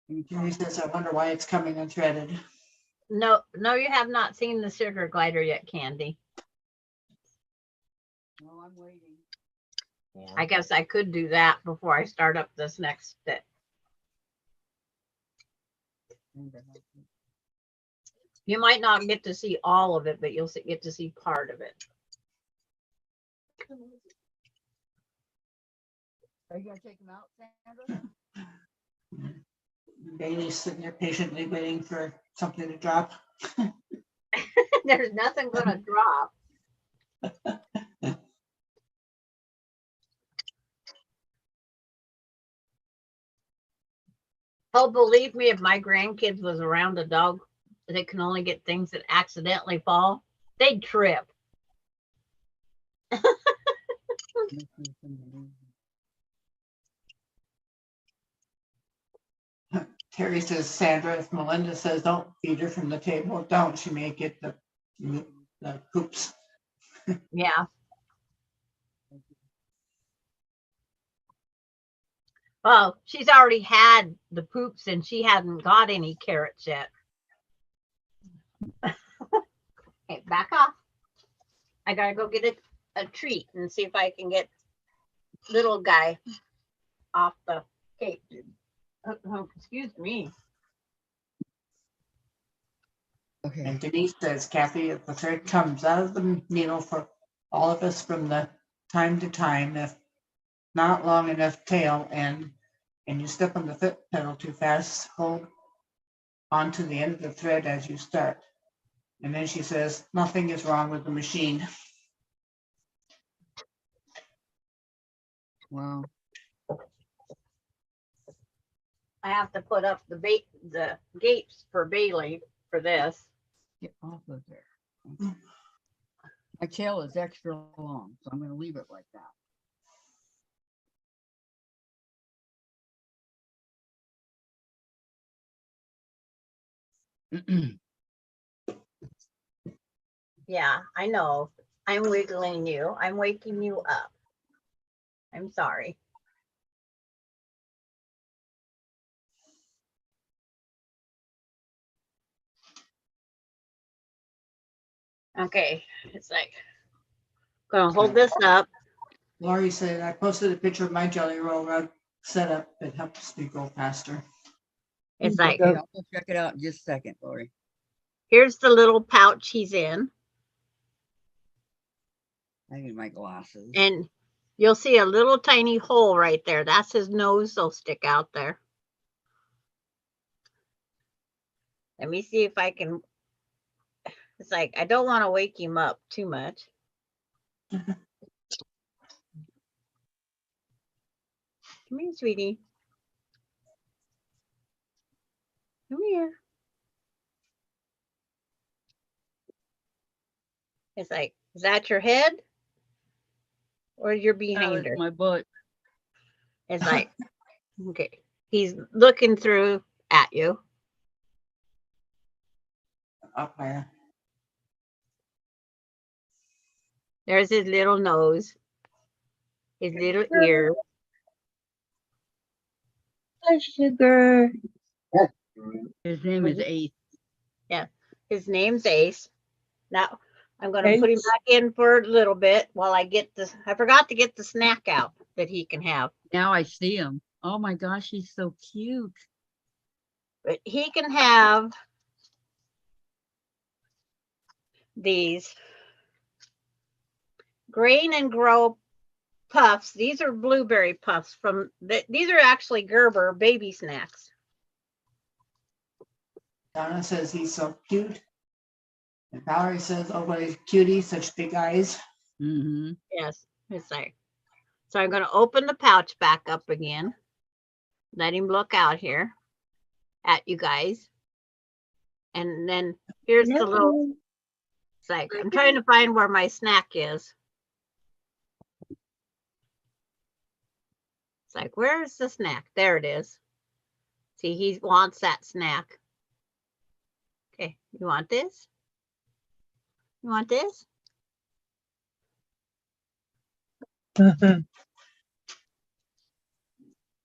Any Terry says, I wonder why it's coming unthreaded. No, you have not seen the sugar glider yet, Candy. No, I'm waiting. I guess I could do that before I start up this next step. You might not get to see all of it, but you'll get to see part of it. Are you gonna take them out, Sandra? Bailey's sitting there patiently waiting for something to drop. There's nothing gonna drop. Oh, believe me, if my grandkids was around a dog that can only get things that accidentally fall, they'd trip. Terry says, Sandra, if Melinda says don't feed her from the table, don't. She may get the poops. Yeah. Well, she's already had the poops and she hadn't got any carrots yet. Okay, back off. I gotta go get a treat and see if I can get little guy off the cake. Excuse me. Okay. And Denise says, Kathy, if the thread comes out of the needle for all of us from the time to time, if not long enough tail end, and you step on the foot pedal too fast, hold onto the end of the thread as you start. And then she says, nothing is wrong with the machine. Wow. I have to put up the gates for Bailey for this. Get off of there. My tail is extra long, so I'm going to leave it like that. Yeah, I know. I'm wiggling you. I'm waking you up. I'm sorry. Okay, it's like, gonna hold this up. Lori said, I posted a picture of my jelly roll rug setup. It helps me go faster. It's like, Okay, I'll go check it out in just a second, Lori. here's the little pouch he's in. I need my glasses. And you'll see a little tiny hole right there. That's his nose will stick out there. Let me see if I can. It's like, I don't want to wake him up too much. Come here, sweetie. Come here. It's like, is that your head? Or your That behind was her? my butt. It's like, okay. He's looking through at you. Up there. There's his little nose. His little ear. Hi, sugar. His name is Ace. His name's Ace. Now I'm going to put him back in for a little bit while I get this. I forgot to get the snack out that he can have. Now I see him. Oh my gosh, he's so cute. But he can have these Grain and Grow puffs. These are blueberry puffs from these are actually Gerber baby snacks. Donna says he's so cute. And Valerie says, oh, what a cutie, such big eyes. Mm-hmm. Yes, it's like. So I'm going to open the pouch back up again. Let him look out here at you guys. And then here's the little, it's like, I'm trying to find where my snack is. It's like, where's the snack? There it is. See, he wants that snack. Okay, you want this? You want this?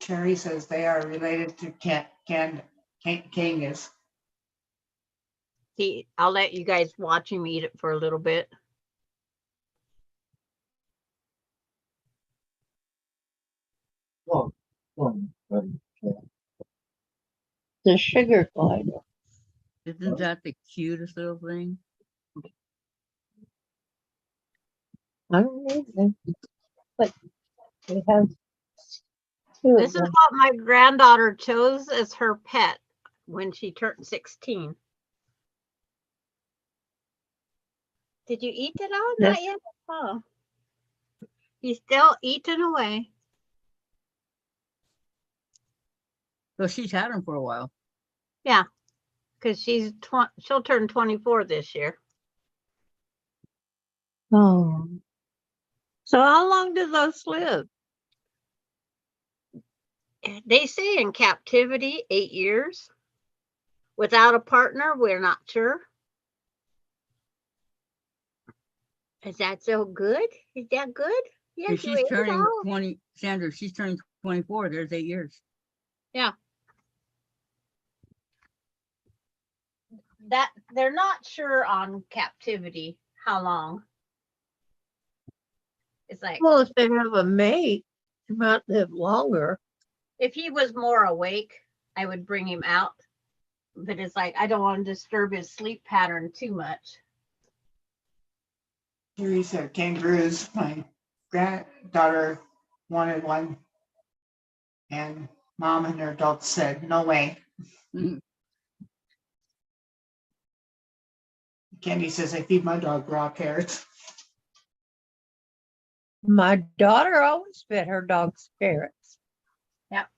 Cherry says they are related to Kangas. I'll let you guys watch him eat it for a little bit. The sugar glider. Isn't that the cutest little thing? I don't know them, but we have two This of is them. what my granddaughter chose as her pet when she turned 16. Did you eat it all? Yes. Not yet? Oh. He's still eating away. So she's had him for a while. Yeah, because she'll turn 24 this year. Oh, So how long do those live? They say in captivity 8 years. Without a partner, we're not sure. Is that so good? Is that good? If Yes, you she's ate it turning all. 20, Sandra, she's turning 24. There's 8 years. That they're not sure on captivity how long. It's like Well, if they have a mate, they might live longer. if he was more awake, I would bring him out. But it's like I don't want to disturb his sleep pattern too much. Teresa, kangaroos. My granddaughter wanted one, and mom and her adults said, no way. Mhm. Candy says, I feed my dog raw carrots. My daughter always fed her dogs carrots. Yep.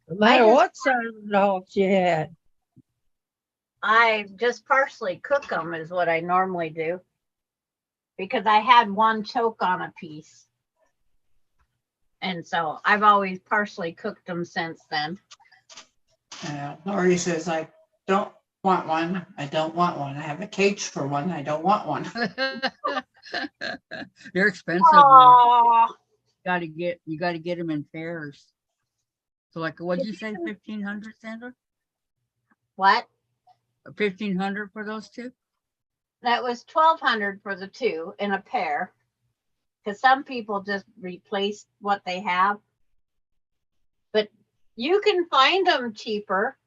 No matter just- what size of dog she had. I just partially cook them is what I normally do because I had one choke on a piece. And so I've always partially cooked them since then. Lori says, I don't want one. I don't want one. I have a cage for one. I don't want one. They're expensive. Oh, You gotta get them in pairs. So like, what'd you say, 1,500, Sandra? what? 1,500 for those two? That was 1,200 for the two in a pair. Because some people just replace what they have. But you can find them cheaper.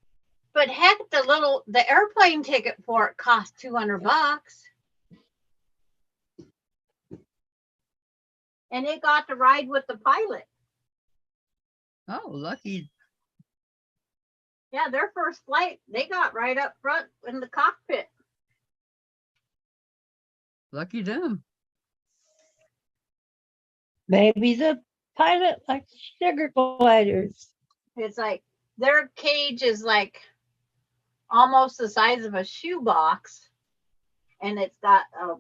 But heck, the airplane ticket for it cost $200. And it got to ride with the pilot. Oh, lucky. Yeah, their first flight, they got right up front in the cockpit. Lucky them. Maybe the pilot likes sugar gliders. It's like their cage is like almost the size of a shoebox. And it's got a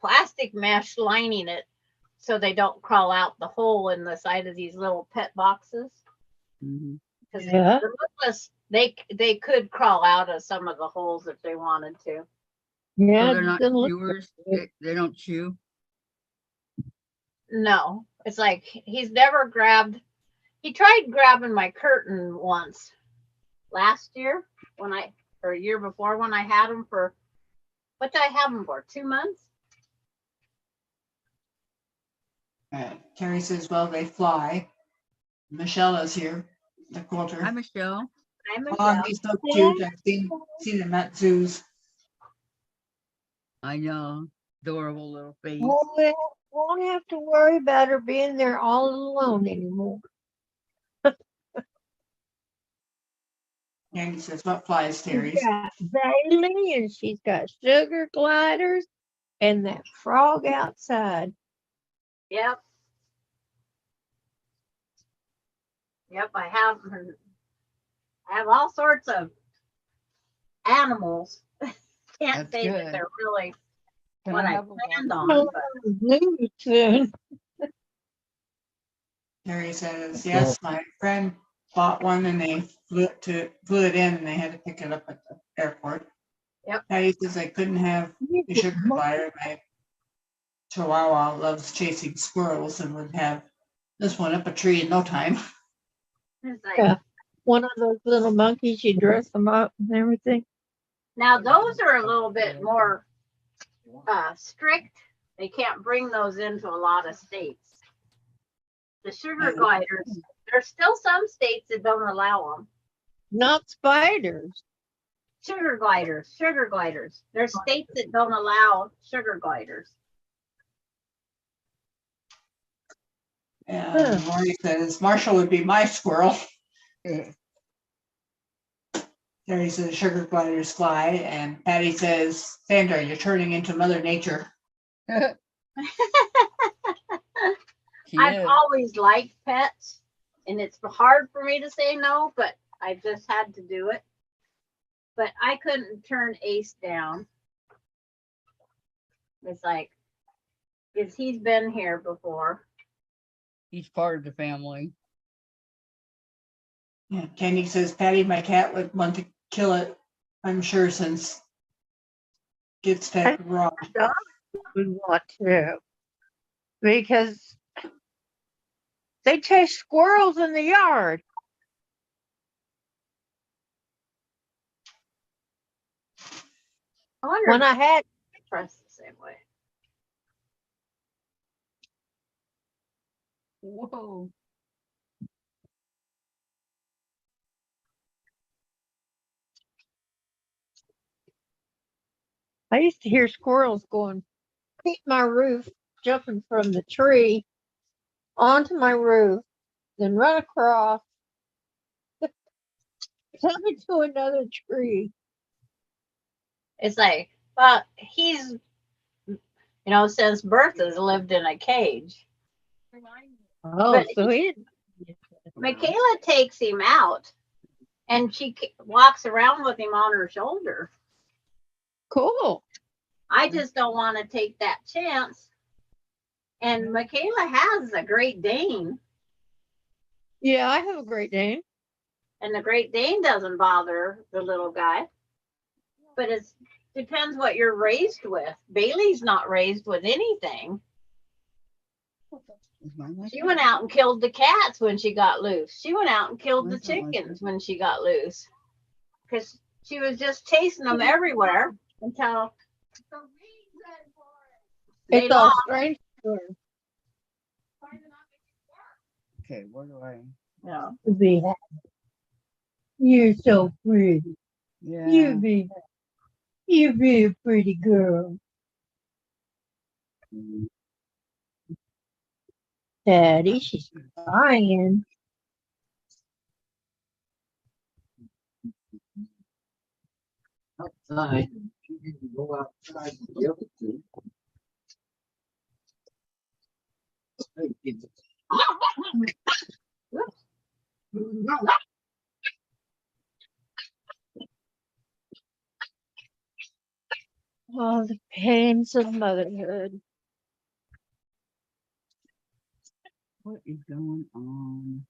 plastic mesh lining it so they don't crawl out the hole in the side of these little pet boxes. Mhm. Because Yeah. they could crawl out of some of the holes if they wanted to. So Yeah, they're not doesn't look chewers. good. They don't chew. No, it's like he tried grabbing my curtain once last year or a year before when I had him for, what did I have him for? 2 months? Terry says, well, they fly. Michelle is here, the Hi, quilter. Michelle. I'm Oh, he's so cute. I've seen him at zoos. I know. Adorable little face. Well, we won't have to worry about her being there all alone anymore. Candy says, what flies, Terry? She's got Bailey and she's got sugar gliders and that frog outside. Yep. Yep, I have all sorts of animals. Can't That's say that good. they're really Can what I I have a planned bottle? on. But Zoo soon. Terry says, yes, my friend bought one and they flew it in and they had to pick it up at the airport. Yep. Patty says I couldn't have the sugar glider. My Chihuahua loves chasing squirrels and would have this one up a tree in no time. it's like, Yeah. One of those little monkeys, you dress them up and everything. now those are a little bit more strict. They can't bring those into a lot of states. The sugar gliders, there's still some states that don't allow them. Not spiders. Sugar gliders. There's states that don't allow sugar gliders. And Lori says Marshall would be my squirrel. Terry says sugar gliders fly, and Patty says, Sandra, you're turning into Mother Nature. She I've is. always liked pets, and it's hard for me to say no, but I just had to do it. But I couldn't turn Ace down. It's like is he's been here before. He's part of the family. Yeah, Candy says Patty, my cat, would want to kill it, I'm sure, since gets that raw. We want to. Because they chase squirrels in the yard. I wonder When if I had press the same way. Whoa. I used to hear squirrels going peep my roof, jumping from the tree onto my roof, then run across, jump into another tree. It's like, well, he's, since birth has lived in a cage. Oh, But so he Michaela takes him out and she walks around with him on her shoulder. cool. I just don't want to take that chance. And Michaela has a Great Dane, Yeah, I have a Great Dane. and the Great Dane doesn't bother the little guy. But it depends what you're raised with. Bailey's not raised with anything. Is mine like She that? went out and killed the cats when she got loose. She went out and killed the Mine's not like chickens that. when she got loose. Because she was just chasing them everywhere until The reason for it. they It's all lost. strange. Why did it not make it work? Okay, where do I? Yeah. To be happy. You're so pretty. Yeah. You be a pretty girl. Daddy, she's crying. Outside. She didn't go outside to the other two. Hey, kids. Oh, the pains of motherhood. What is going on?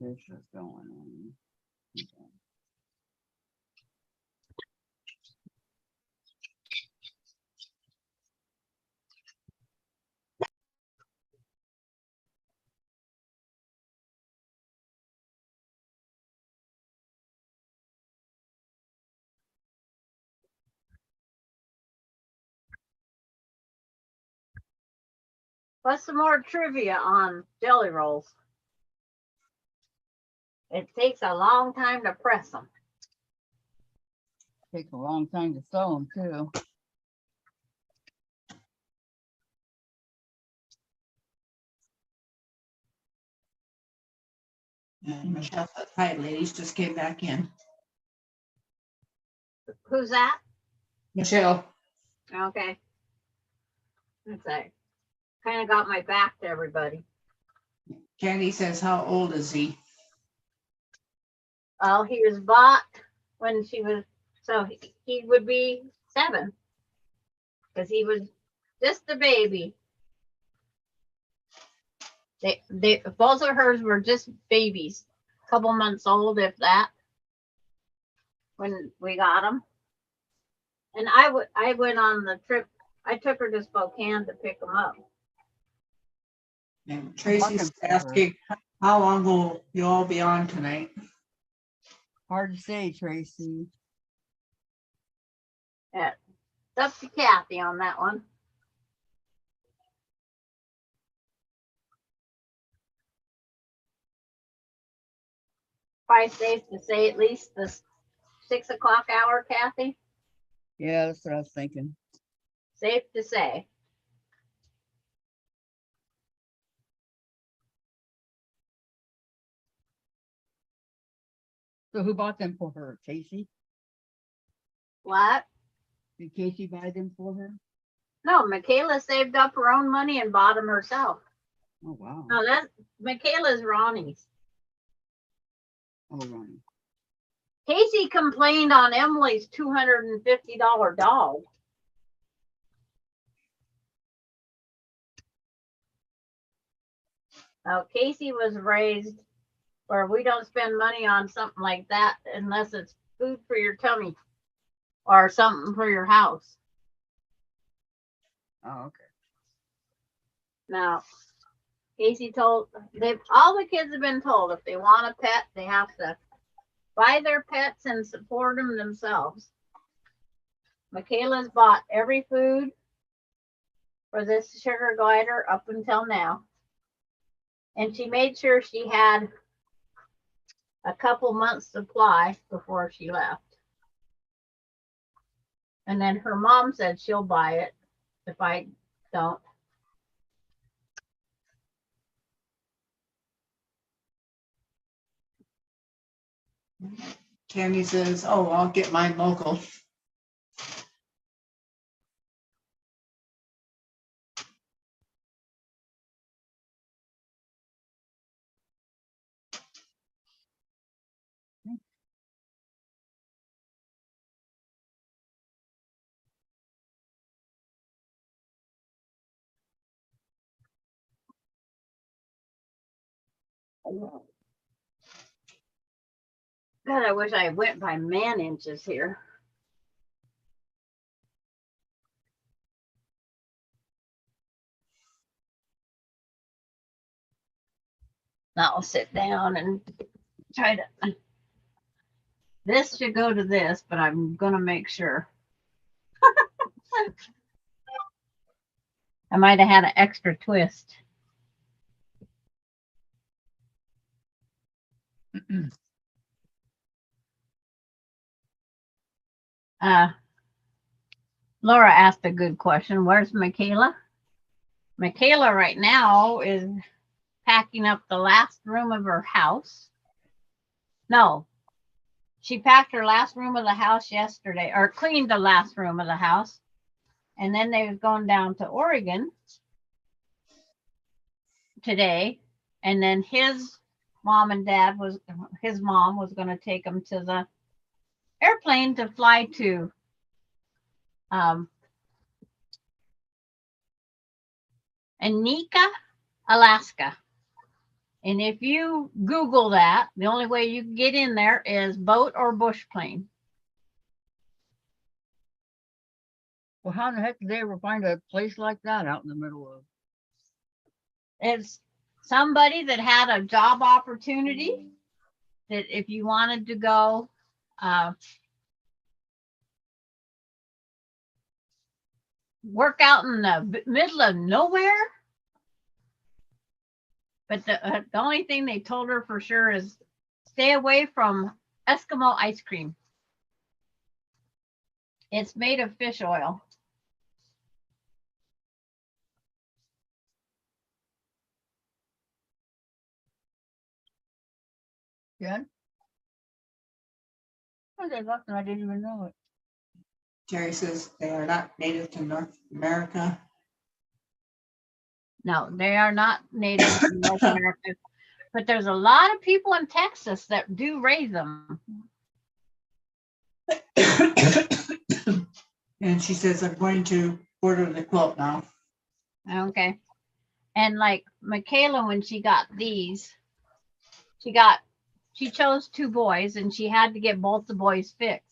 This is going on. Okay. What's some more trivia on jelly rolls? It takes a long time to press them. Takes a long time to sew them too. And Michelle says, hi, ladies, just came back in. Who's that? Michelle, Okay. That's like, kind of got my back to everybody. Candy says, how old is he? Well, he was bought when she was, so he would be 7 because he was just a baby. They both of hers were just babies, a couple months old, if that, when we got them. And I went on the trip. I took her to Spokane to pick them up. And Tracy's Looking for her. asking, how long will you all be on tonight? Hard to say, Tracy. Yeah, it's up to Kathy on that one. Probably safe to say at least the 6 o'clock hour, Kathy. Yeah, that's what I was thinking. Safe to say. So who bought them for her? Casey? What? Did Casey buy them for her? No, Michaela saved up her own money and bought them herself. Oh wow. No, that's Michaela's Ronnie's. Oh Ronnie. Casey complained on Emily's $250 dog. Now, Casey was raised where we don't spend money on something like that unless it's food for your tummy or something for your house. Oh, okay. Now, Casey told all the kids have been told if they want a pet, they have to buy their pets and support them themselves. Michaela's bought every food for this sugar glider up until now. And she made sure she had a couple months supply before she left. And then her mom said she'll buy it if I don't. Candy says, oh, I'll get mine local. God, I wish I went by man inches here. Now I'll sit down and try to. This should go to this, but I'm going to make sure. I might have had an extra twist. Laura asked a good question. Where's Michaela? Michaela right now is packing up the last room of her house. No, she packed her last room of the house yesterday, or cleaned the last room of the house. And then they was going down to Oregon today. And then his mom was going to take him to the airplane to fly to Anika, Alaska. And if you Google that, the only way you can get in there is boat or bush plane. Well, how in the heck did they ever find a place like that out in the middle of? It's somebody that had a job opportunity that if you wanted to go work out in the middle of nowhere. But the only thing they told her for sure is stay away from Eskimo ice cream. It's made of fish oil. Yeah. Oh, there's nothing. I didn't even know it. Jerry says they are not native to North America. No, they are not native to North America. But there's a lot of people in Texas that do raise them. And she says, I'm going to order the quilt now. Okay. And like Michaela, when she got these, she chose 2 boys and she had to get both the boys fixed.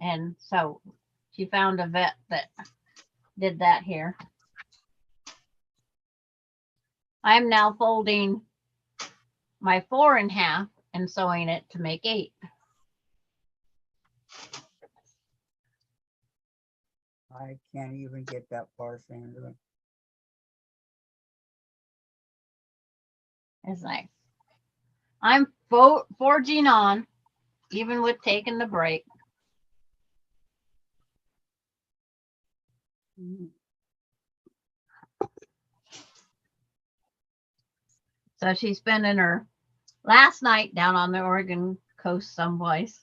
And so she found a vet that did that here. I'm now folding my 4 in half and sewing it to make 8. I can't even get that far, Sandra. It's like I'm forging on, even with taking the break. So she's spending her last night down on the Oregon coast someplace.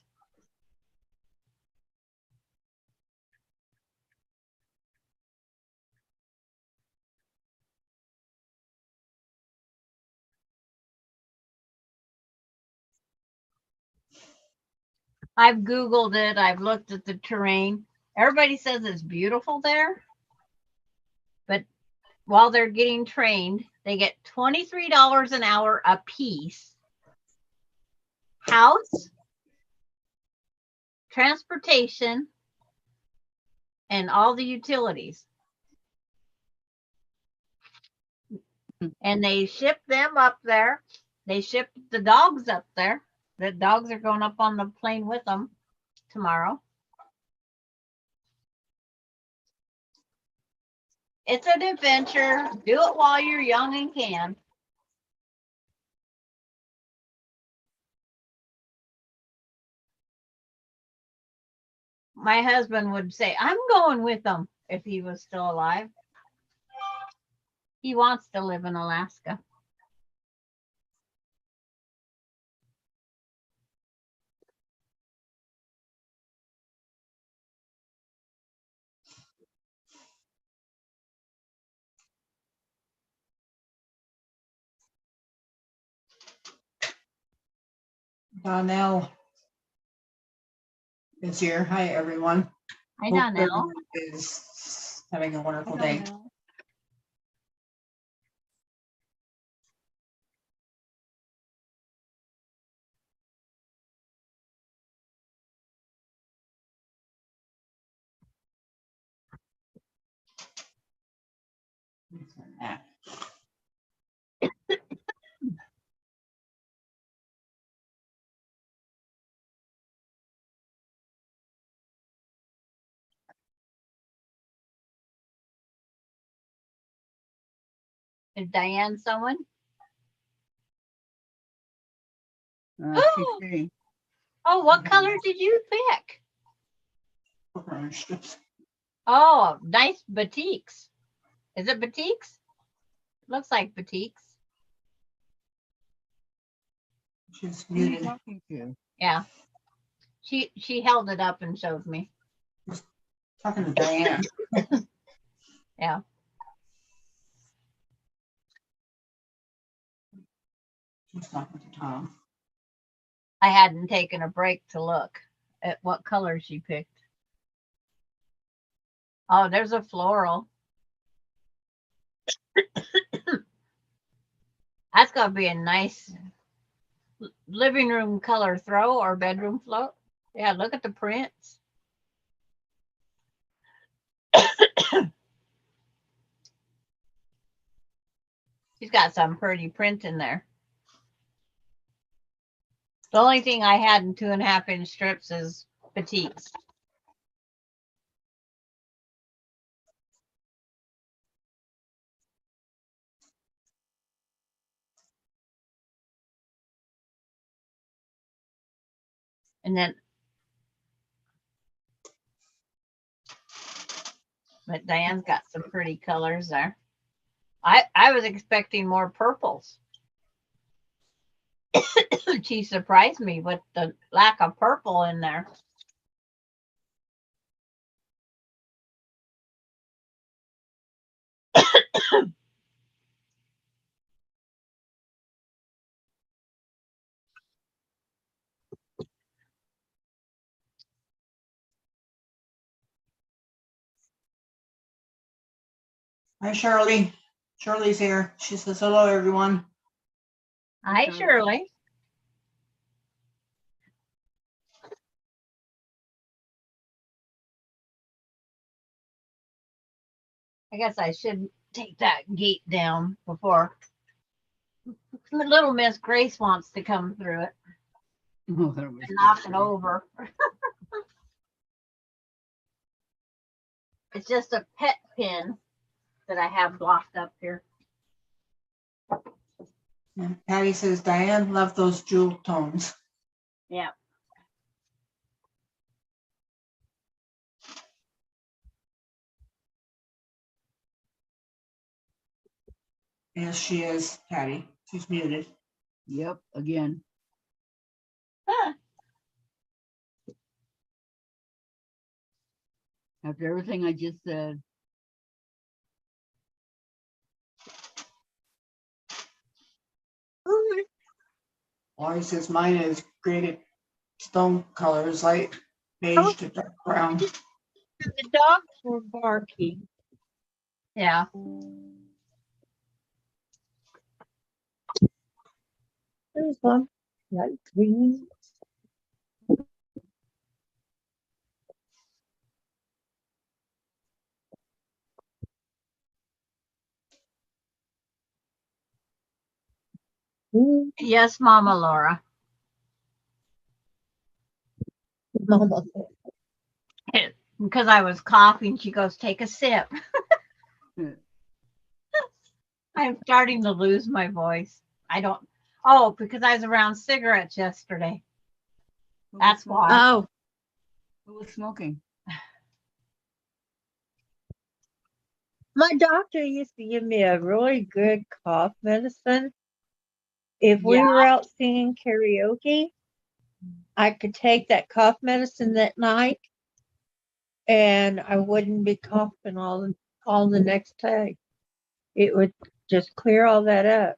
I've Googled it. I've looked at the terrain. Everybody says it's beautiful there. But while they're getting trained, they get $23 an hour a piece. House, transportation, and all the utilities. And they ship them up there. They ship the dogs up there. The dogs are going up on the plane with them tomorrow. It's an adventure. Do it while you're young and can. My husband would say, I'm going with them if he was still alive. He wants to live in Alaska. Donnell is here. Hi, everyone. Hi, Hope Donnell. everyone is having a wonderful day. Is Diane someone? She's saying, Oh, what color did you pick? Orange. Oh, nice batiks. Is it batiks? Looks like batiks. She's who are you muted. talking to? Yeah. She held it up and showed me. Talking to Diane. Yeah. She's talking to Tom. I hadn't taken a break to look at what color she picked. Oh, there's a floral. That's gonna be a nice living room color throw or bedroom float. Yeah, look at the prints. She's got some pretty print in there. The only thing I had in 2.5-inch strips is batiks. And then, but Diane's got some pretty colors there. I was expecting more purples. She surprised me with the lack of purple in there. Hi, Shirley. Shirley's here. She says, hello, everyone. Hi, Shirley. I guess I should take that gate down before little Miss Grace wants to come through it Oh, that was and knock it good. over. It's just a pet pin that I have blocked up here. And Patty says, Diane, love those jewel tones. Yeah. Yes, she is, Patty. She's muted. Yep, again. Huh. After everything I just said. Laurie says, mine is graded stone colors, light beige to dark brown. The dogs were barking. Yeah. There's one light green. Ooh, Yes, Mama Laura. Mama. Because I was coughing, she goes, take a sip. I'm starting to lose my voice. Oh, because I was around cigarettes yesterday. Who was That's smoking? why. Oh, Who was smoking? my doctor used to give me a really good cough medicine. If we Yeah. were out singing karaoke, I could take that cough medicine that night and I wouldn't be coughing all the next day. It would just clear all that up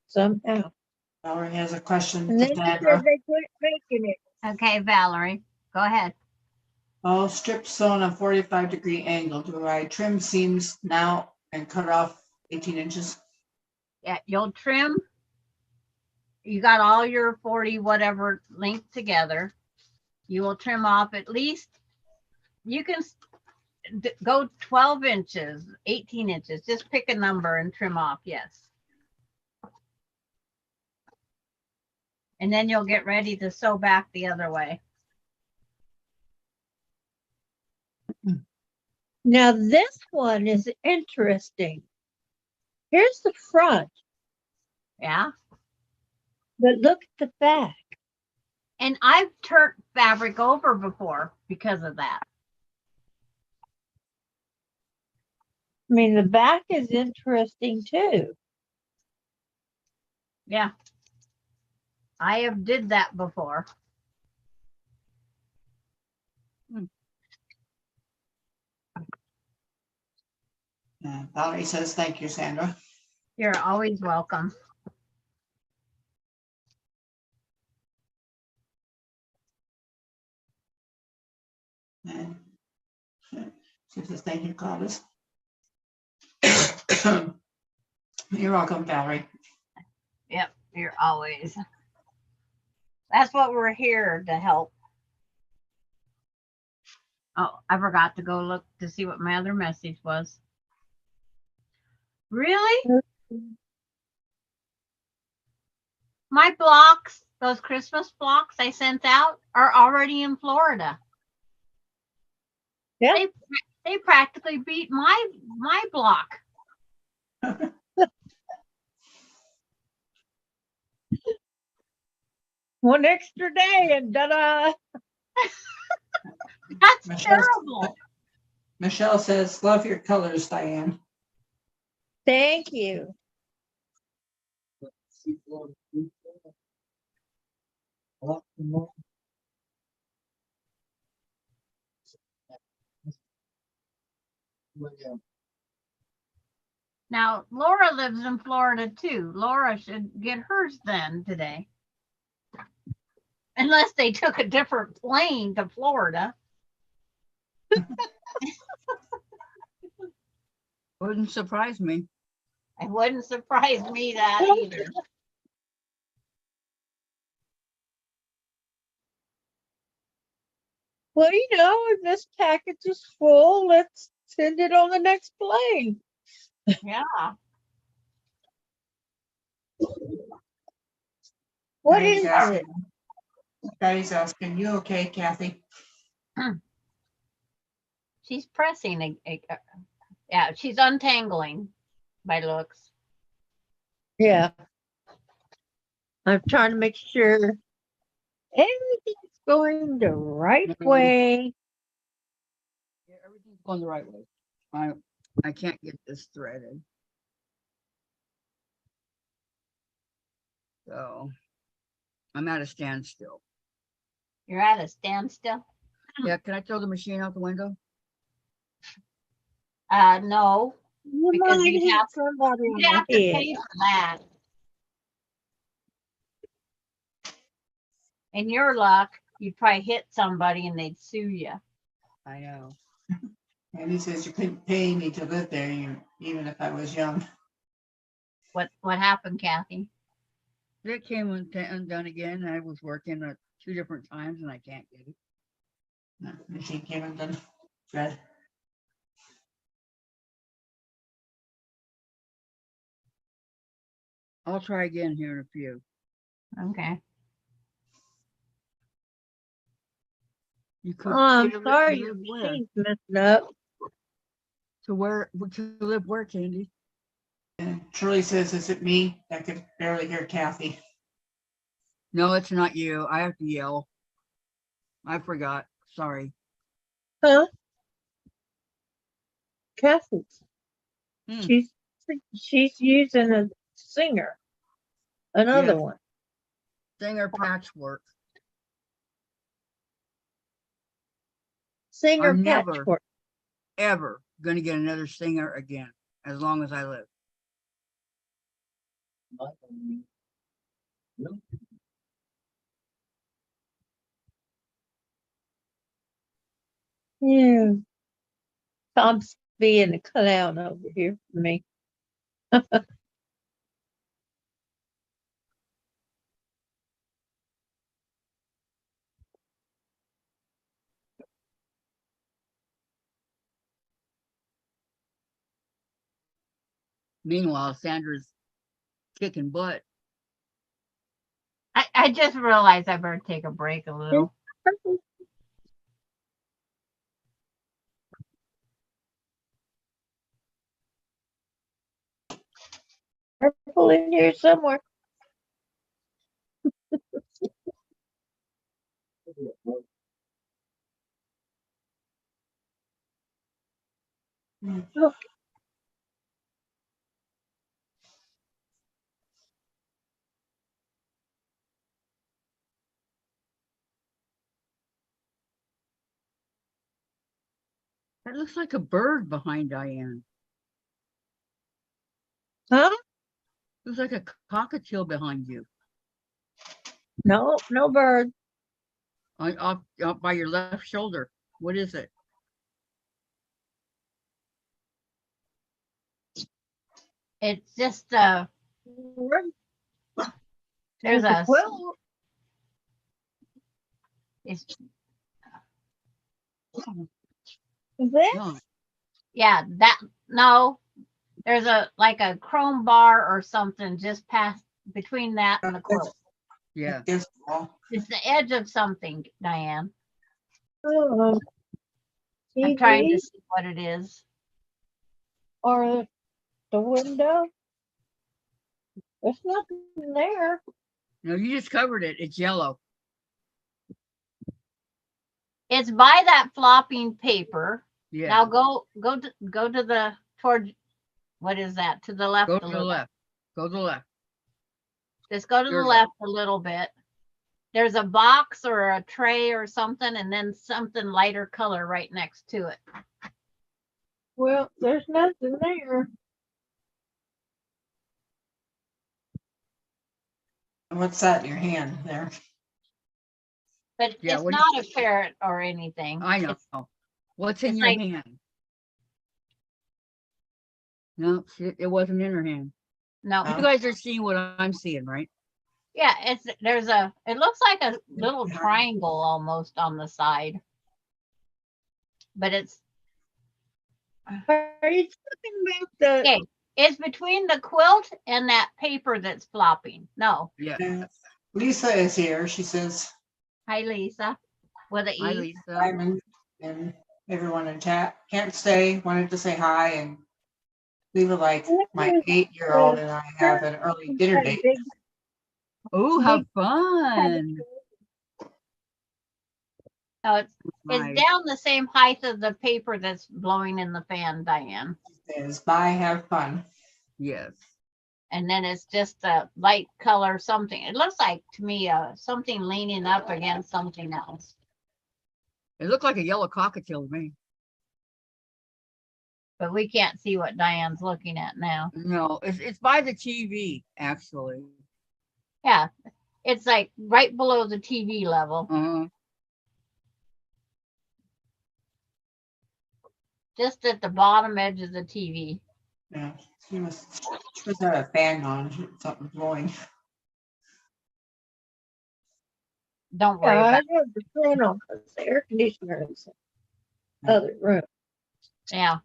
somehow. Valerie has a question And for then they Sandra. said they quit making it. Okay, Valerie, go ahead. All strips sewn on 45-degree angle. Do I trim seams now and cut off 18 inches? Yeah, you'll trim. You got all your 40 whatever linked together. You will trim off at least, you can go 12 inches, 18 inches. Just pick a number and trim off, yes. And then you'll get ready to sew back the other way. Now this one is interesting. Here's the front, Yeah. but look at the back. And I've turned fabric over before because of that. I mean, the back is interesting too. Yeah. I have did that before. Valerie says, thank you, Sandra. You're always welcome. And she says, thank you, Gladys. You're welcome, Valerie. Yep, you're always. That's what we're here to help. Oh, I forgot to go look to see what my other message was. Really? My blocks, those Christmas blocks I sent out, are already in Florida. Yeah. They practically beat my block. One extra day and da-da. That's Michelle's- terrible. Michelle says, love your colors, Diane. Thank you. Now, Laura lives in Florida too. Laura should get hers then today. Unless they took a different plane to Florida. Wouldn't surprise me. It wouldn't surprise me that either. Well, if this package is full, let's send it on the next plane. Yeah. What Patty's is it? asking- Patty's asking, you okay, Kathy? She's pressing yeah, she's untangling by looks. Yeah. I'm trying to make sure everything's going the right Mhm. way. Yeah, everything's going the right way. I can't get this threaded. So I'm at a standstill. You're at a standstill? Yeah, can I throw the machine out the window? No. You Because might you'd hit have- somebody You'd on have the to head. pay for that. And your luck, you'd probably hit somebody and they'd sue you. I know. And he says you couldn't pay me to live there, even if I was young. What happened, Kathy? It came undone again. I was working at 2 different times and I can't get it. No, machine came undone. Red. I'll try again here in a few. Okay. You could. Oh, I'm to li- sorry, to your live where? machine's messed up. To live where, Candy? And Shirley says, is it me? I could barely hear Kathy. No, it's not you. I have to yell. I forgot. Sorry. Huh? Kathy. Hmm. She's using a singer. Another Yeah. one. Singer patchwork. Singer I'm never- patchwork. Ever gonna get another singer again, as long as I live. Yeah. Tom's being a clown over here for me. Meanwhile, Sandra's kicking butt. I just realized I better take a break a little. Purple in here somewhere. Look. That looks like a bird behind Diane. Huh? Looks like a cockatiel behind you. No, no bird. Up by your left shoulder. What is it? It's just Where- there's It's a a quilt. it's, Is it? No. yeah, that no. There's like a chrome bar or something just past between that and the quilt. Yeah. There's the wall. It's the edge of something, Diane. Oh, I'm trying TV to see what it is. or the window. There's nothing there. No, you just covered it. It's yellow. It's by that flopping paper. Yeah. Now go to the toward what is that? To the left Go a to the little. left. Go to the left. Just go to Your the left. left a little bit. There's a box or a tray or something, and then something lighter color right next to it. Well, there's nothing there. What's that in your hand there? But Yeah, it's what do not a ferret or anything. I know. It's, What's in it's your like- hand? No, it wasn't in her hand. no. Oh. You guys are seeing what I'm seeing, right? Yeah, it looks like a little triangle almost on the side. But it's Are you talking about the? okay. It's between the quilt and that paper that's flopping. No. Yeah. Lisa is here. She says, Hi, Lisa. With an Hi, E. Lisa. Simon and everyone in chat can't stay. Wanted to say hi and leave a like. My 8-year-old and I have an early dinner date. Oh, have fun. No, it's Nice. down the same height of the paper that's blowing in the fan, Diane. Says bye, have fun. Yes. And then it's just a light color something. It looks like to me something leaning up against something else. It looked like a yellow cockatiel to me. But we can't see what Diane's looking at now. No, it's by the TV, actually. Yeah, it's like right below the TV level. Uh-huh. just at the bottom edge of the TV. Yeah, she must have a fan on, something blowing. Don't worry Yeah, I about have the fan on because the air conditioner is in the other room. it. Yeah.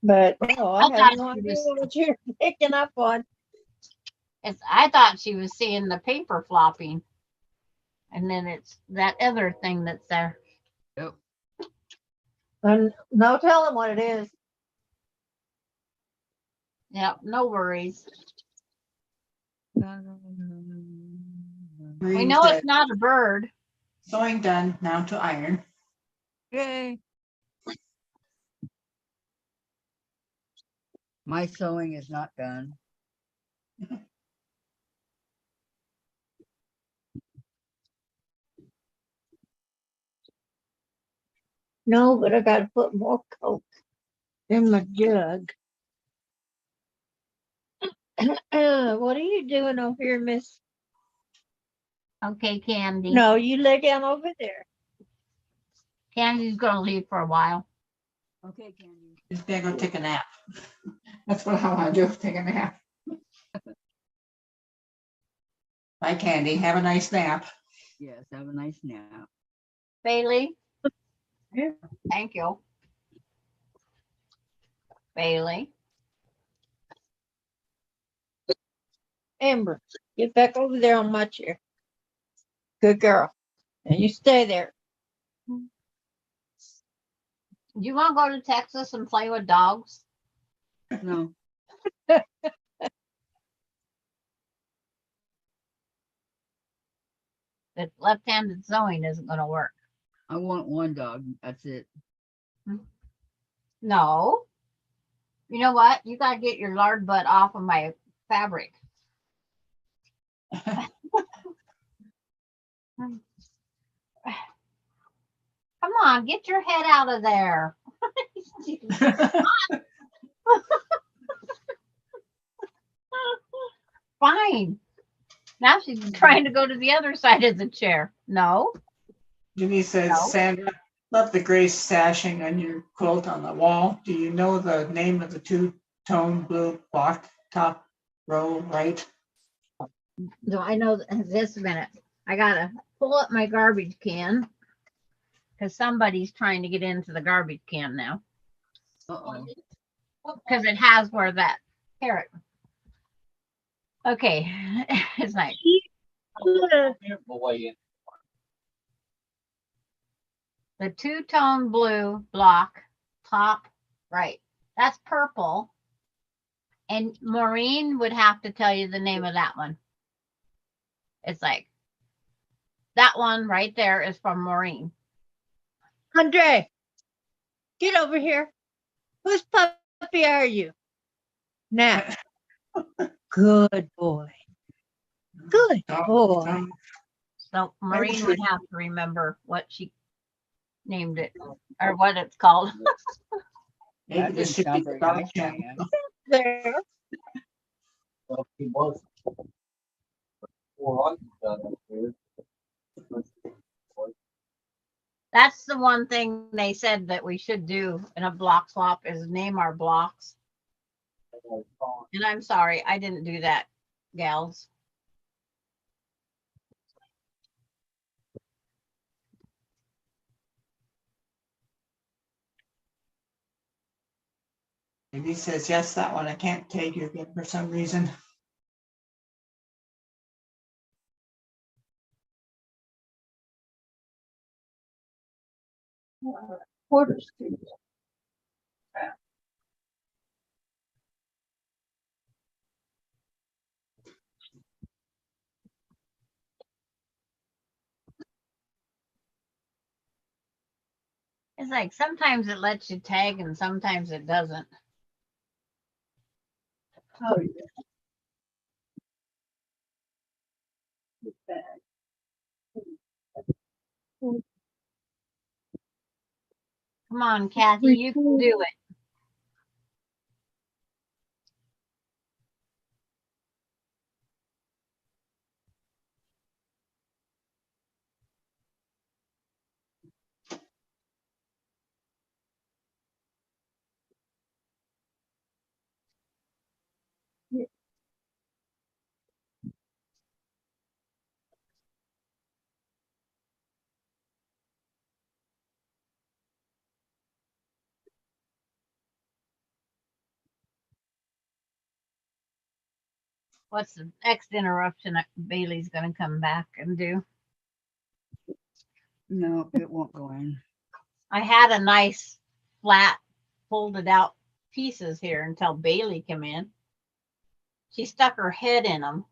But no, I I have thought no she idea was what you're picking up on. I thought she was seeing the paper flopping. And then it's that other thing that's there. Yep. And no telling what it is. Yep, no worries. We Maureen know said, it's not a bird. sewing done, now to iron. Yay. My sewing is not done. No, but I gotta put more Coke in my jug. What are you doing over here, Miss? Okay, Candy. No, you lay down over there. Candy's gonna leave for a while. Okay, Candy. Just gonna go take a nap. That's what I want to do, take a nap. Bye, Candy. Have a nice nap. Yes, have a nice nap. Bailey. Yeah. Thank you. Bailey. Amber, get back over there on my chair. Good girl. And you stay there. Do you want to go to Texas and play with dogs? No, The left-handed sewing isn't going to work. I want one dog. That's it. No. You know what? You got to get your lard butt off of my fabric. Come on, get your head out of there. Fine. Now she's trying to go to the other side of the chair. No. Denise says, No. Sandra, love the gray sashing on your quilt on the wall. Do you know the name of the two-tone blue block top row right? Do I know this minute? I gotta pull up my garbage can because somebody's trying to get into the garbage can now Uh-oh. because it has where that carrot. Okay, it's like Away in. the two-tone blue block top right. That's purple. And Maureen would have to tell you the name of that one. It's like that one right there is from Maureen. Andre, get over here. Whose puppy are you? Now. Good boy. Good boy. So Maureen should- would have to remember what she named it or what it's called. Maybe That this didn't should be sound very dog nice, channel. Diane. There. Well, he was. 400 done up here. That's the one thing they said that we should do in a block swap is name our blocks. And I'm sorry, I didn't do that, gals. Maybe says, yes, that one I can't take you again for some reason. Quarter Street. It's like sometimes it lets you tag and sometimes it doesn't. Oh, yeah. Come on, Kathy, you can do it. What's the next interruption that Bailey's gonna come back and do? No, it won't go in. I had a nice flat folded out pieces here until Bailey came in. She stuck her head in them.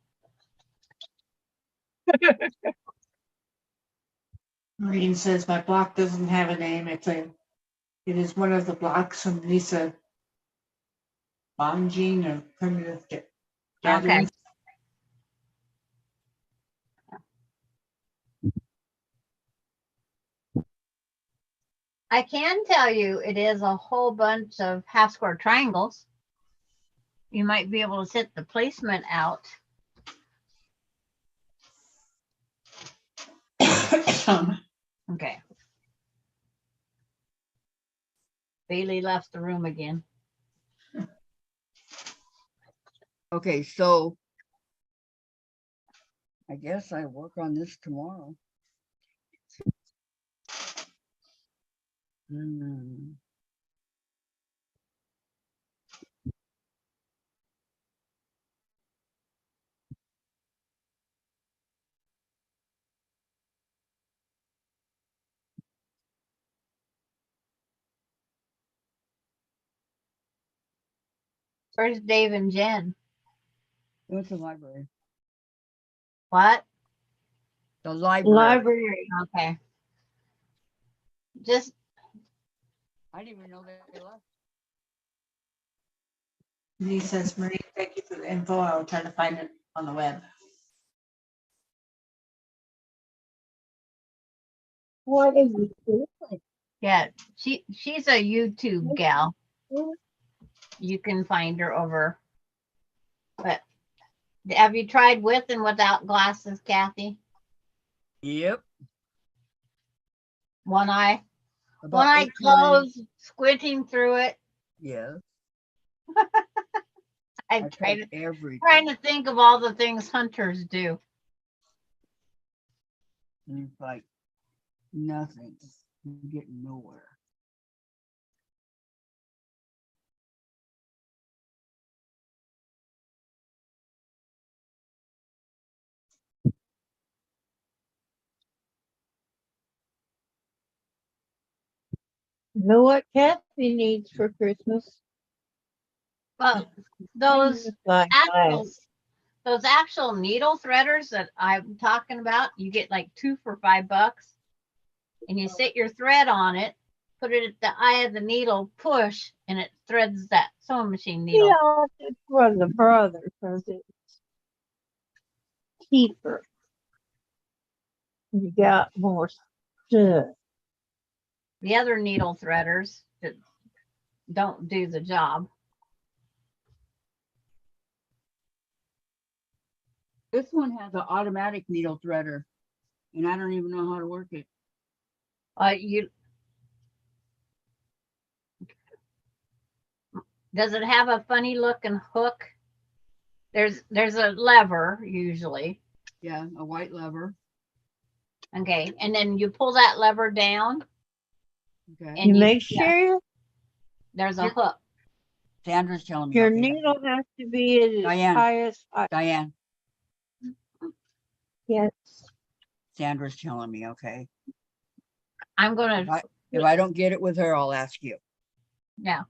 Maureen says my block doesn't have a name. It is one of the blocks from Lisa Bonjean or Primitive Gatherings. I can tell you it is a whole bunch of half square triangles. You might be able to set the placement out. Okay. Bailey left the room again. Okay, so I guess I work on this tomorrow. Hmm. Where's Dave and Jen? What's the library? What? The library. Library. Okay. Just I didn't even know they left. He says, Maureen, thank you for the info. I will try to find it on the web. What are you doing? yeah, she's a YouTube gal. You can find her over. But have you tried with and without glasses, Kathy? Yep. One eye About 8 times. closed, squinting through it. Yeah. I I tried everything. trying to think of all the things hunters do. And it's like nothing. I'm getting nowhere. Know what Kathy needs for Christmas? Well, those Like actual those actual needle threaders that I'm talking about, you get like 2 for $5, and you set your thread on it, put it at the eye of the needle, push, and it threads that sewing machine needle. Yeah, it's for the brother because it's cheaper. You got more stuff. The other needle threaders that don't do the job. This one has an automatic needle threader, and I don't even know how to work it. Does it have a funny looking hook? There's a lever usually. Yeah, a white lever. Okay, and then you pull that lever down, Okay. and You make sure there's a Here- hook. Sandra's telling me. your okay. needle has to be at its Diane. highest. Diane, Yes. Sandra's telling me, okay. I'm gonna If I don't get it with her, I'll ask you. yeah.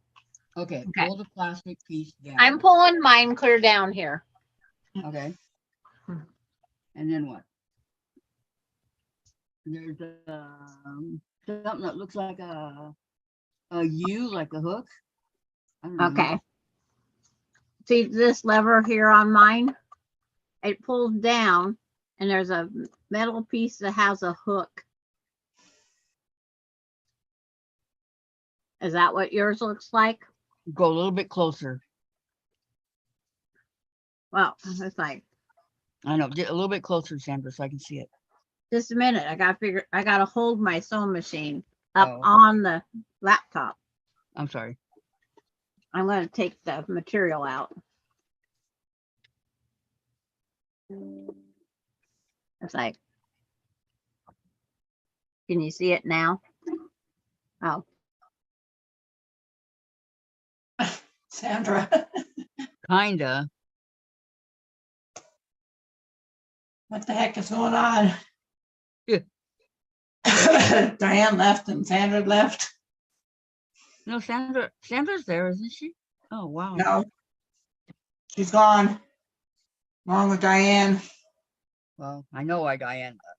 Okay, Okay. pull the plastic piece down. I'm pulling mine clear down here. Okay. Hmm. And then what? There's something that looks like a U, like a hook. I don't know. Okay. See this lever here on mine? It pulls down, and there's a metal piece that has a hook. Is that what yours looks like? Go a little bit closer. Well, it's like I know, get a little bit closer, Sandra, so I can see it. just a minute. I gotta hold my sewing machine up Oh. on the laptop. I'm sorry. I'm gonna take the material out. It's like, can you see it now? Oh, Sandra. Kinda. What the heck is going on? Yeah. Diane left and Sandra left. No, Sandra's there, isn't she? Oh, wow. No. She's gone. Along with Diane. Well, I know why Diane left.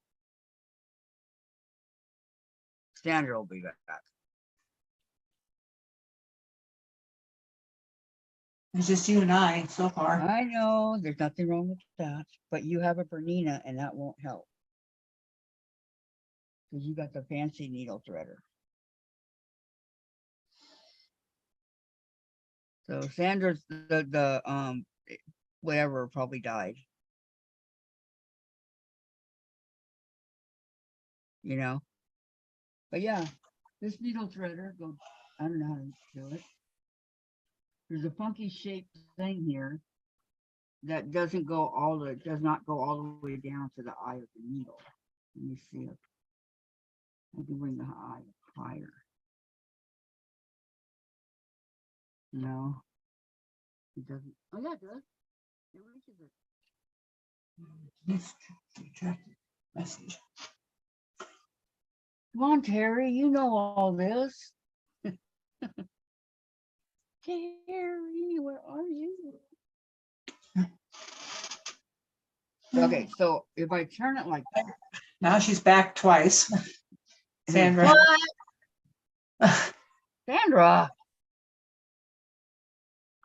Sandra will be back. It's just you and I so far. I know there's nothing wrong with that, but you have a Bernina and that won't help. Because you got the fancy needle threader. So Sandra's whatever probably died. You know? But yeah, this needle threader goes, I don't know how to do it. There's a funky shaped thing here that does not go all the way down to the eye of the needle. Let me see if I can bring the eye higher. No, it doesn't. Oh yeah, it does. It reaches it. Message. Come on, Terry, you know all this. Terry, where are you? Okay, so if I turn it like that, Now she's back twice. Sandra. Sandra,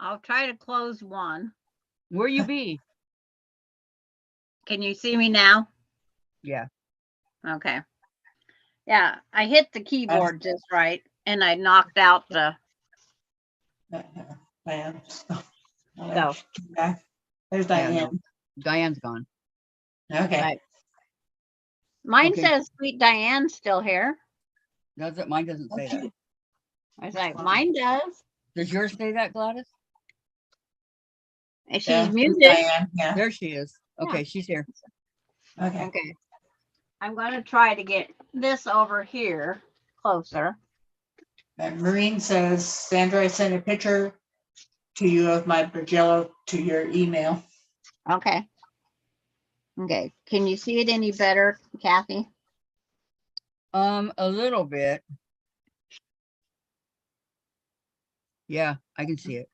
I'll try to close one. where you be? Can you see me now? Yeah. Okay. Yeah, I hit the keyboard just right and I knocked out the Man. So. There's Yeah, no. Diane. Diane's gone. Okay. Right. Mine Okay. says Sweet Diane's still here. Does it? Mine doesn't say that. I was like, mine does. Does yours say that, Gladys? And she's Yeah, muted. Diane. Yeah. There she is. Okay, Yeah. she's here. Okay. Okay. I'm going to try to get this over here closer. And Maureen says, Sandra, I sent a picture to you of my Bergello to your email. Okay. Okay. Can you see it any better, Kathy? A little bit. Yeah, I can see it.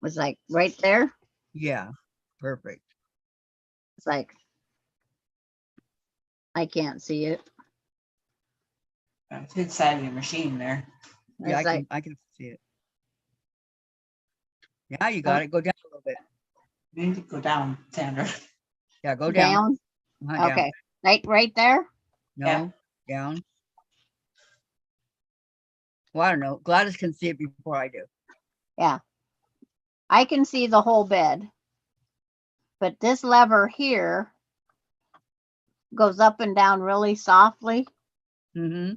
It's like right there. Yeah, perfect. It's like I can't see it. It's inside your machine there. Yeah, It's like I can see it. Yeah, you got it. Go down a little bit. You need to go down, Sandra. Yeah, go down. down. Down. Okay. Right there. No, Yeah. down. Well, I don't know. Gladys can see it before I do. Yeah. I can see the whole bed. But this lever here goes up and down really softly. Mm-hmm.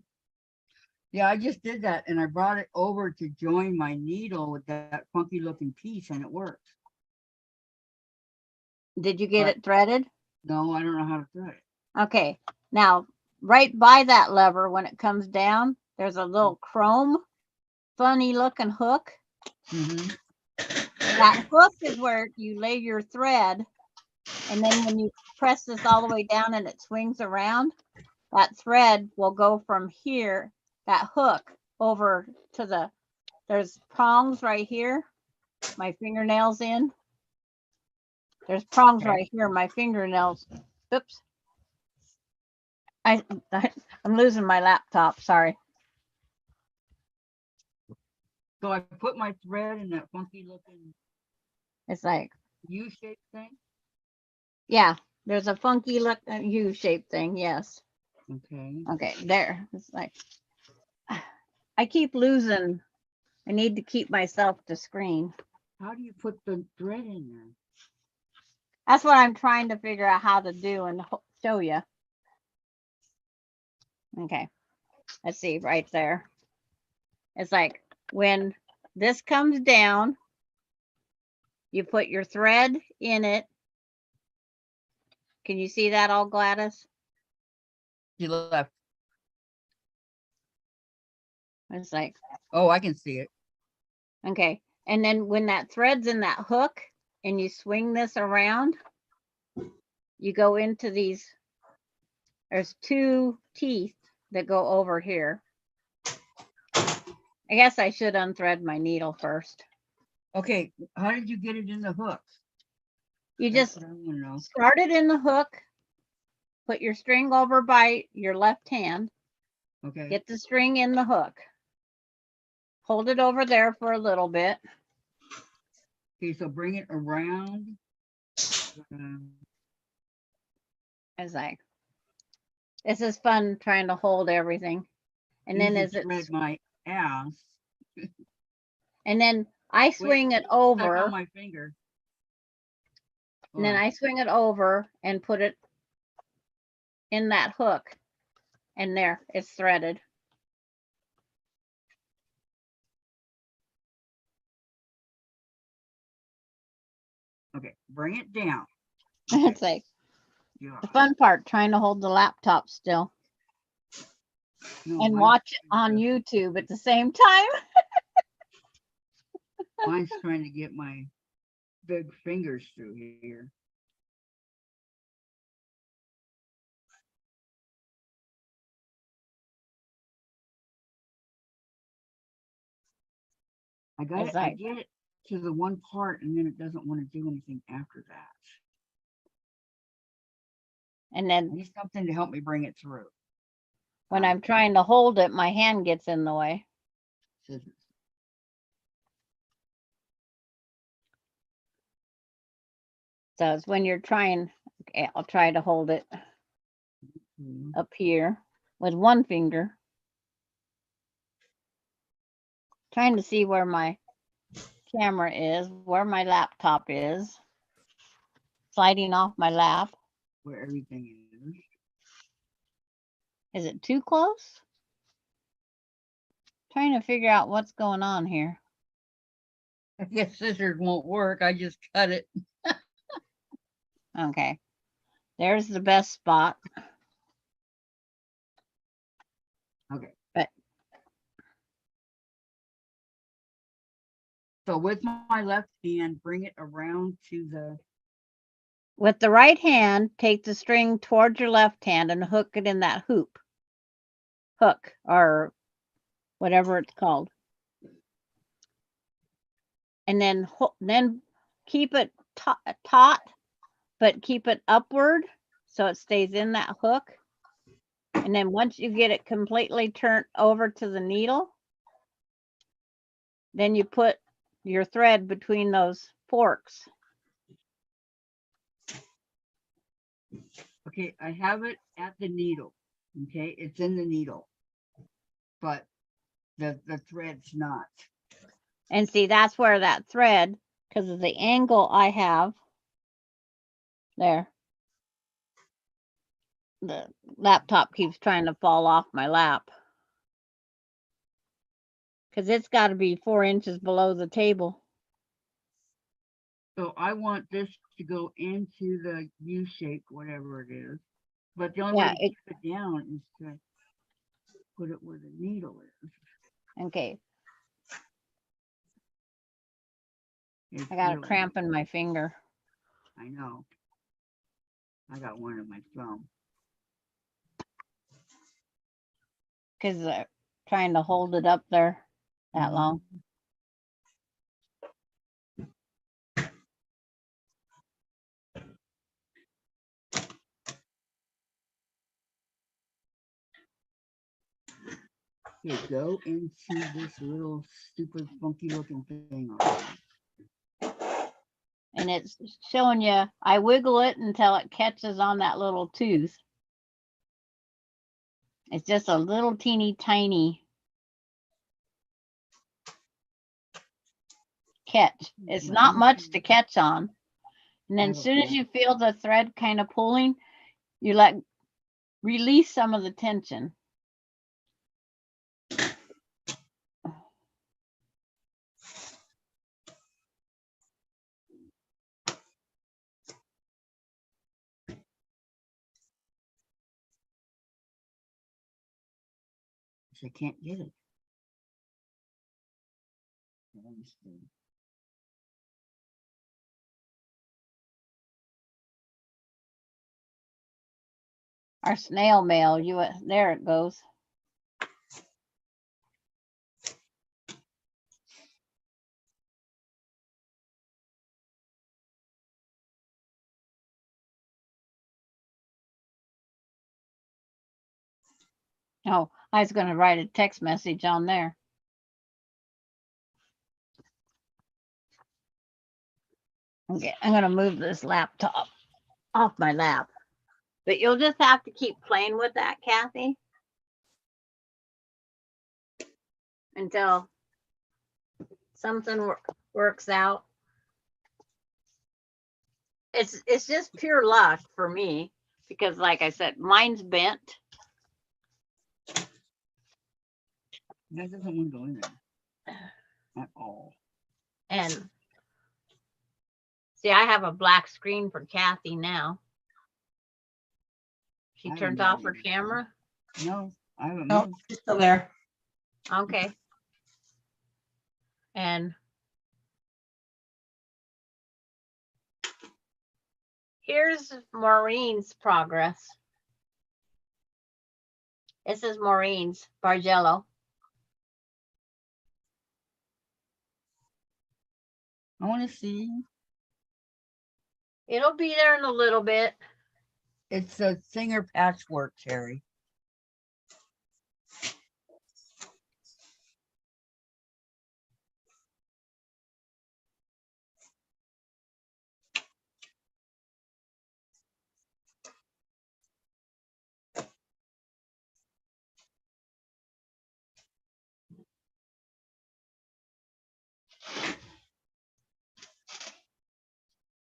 Yeah, I just did that and I brought it over to join my needle with that funky looking piece and it worked. Did you get Right. it threaded? No, I don't know how to thread it. Okay. Now, right by that lever, when it comes down, there's a little chrome, funny looking hook. Mm-hmm. That hook is where you lay your thread. And then when you press this all the way down and it swings around, that thread will go from here, that hook, over to there's prongs right here, my fingernails in. There's prongs Okay. right here, my fingernails. Oops. I'm losing my laptop, sorry. So I put my thread in that funky looking It's like, U-shaped thing. yeah, there's a funky look U-shaped thing, yes. Okay. Okay, there. It's like, I keep losing. I need to keep myself to screen. How do you put the thread in there? That's what I'm trying to figure out how to do and show you. Okay, let's see right there. It's like when this comes down, you put your thread in it. Can you see that all, Gladys? You left. It's like, Oh, I can see it. okay. And then when that thread's in that hook and you swing this around, you go into these, there's two teeth that go over here. I guess I should unthread my needle first. Okay, how did you get it in the hook? You That's just what I wanna know. start it in the hook, put your string over by your left hand, Okay, get the string in the hook, hold it over there for a little bit. okay, so bring it around. Um, It's like, this is fun trying to hold everything. And then easy as thread it's, my ass. and then I swing it Stuck on over, my finger. and then Oh, I swing it over and put it in that hook. And there, it's threaded. okay, bring it down. It's like Yeah. the fun part, trying to hold the laptop still No, and mine's watch it trying on to- YouTube at the same time. Mine's trying to get my big fingers through here. I got It's it. I like, get it to the one part, and then it doesn't want to do anything after that. and I then need something to help me bring it through. when I'm trying to hold it, my hand gets in the way. Scissors. So it's when you're trying, okay, I'll try to hold it Mhm. up here with one finger. Trying to see where my camera is, where my laptop is. Sliding off my lap. Where everything is. Is it too close? Trying to figure out what's going on here. I guess scissors won't work. I just cut it. Okay. There's the best spot. Okay. But- So with my left hand, bring it around to the. With the right hand, take the string towards your left hand and hook it in that hook or whatever it's called. And then keep it taut, but keep it upward so it stays in that hook. And then once you get it completely turned over to the needle, then you put your thread between those forks. Okay, I have it at the needle. Okay, it's in the needle, but the thread's not. And see, that's where that thread, because of the angle I have there, the laptop keeps trying to fall off my lap. Because it's got to be 4 inches below the table. So I want this to go into the U shape, whatever it is. But the only Yeah, way to keep it down is to put it where the needle is. Okay, It's I got a really- cramp in my finger. I know. I got one in my thumb. Because trying to hold it up there that Mhm. long. Okay, go into this little stupid funky looking thing. already. And it's showing you, I wiggle it until it catches on that little tooth. It's just a little teeny tiny catch. It's not much to catch on. And then as soon as you feel the thread kind of pulling, you release some of the tension. I can't get it. Let me see. Our snail mail, there it goes. Oh, I was going to write a text message on there. Okay, I'm going to move this laptop off my lap. But you'll just have to keep playing with that, Kathy, until something works out. It's just pure luck for me because, like I said, mine's bent. That doesn't want to go in there at all. And see, I have a black screen for Kathy now. She I haven't turned moved off her anything. camera. No, I haven't No, moved. she's still there. Okay. And here's Maureen's progress. This is Maureen's Bargello. I want to see. It'll be there in a little bit. It's a Singer patchwork, Terry.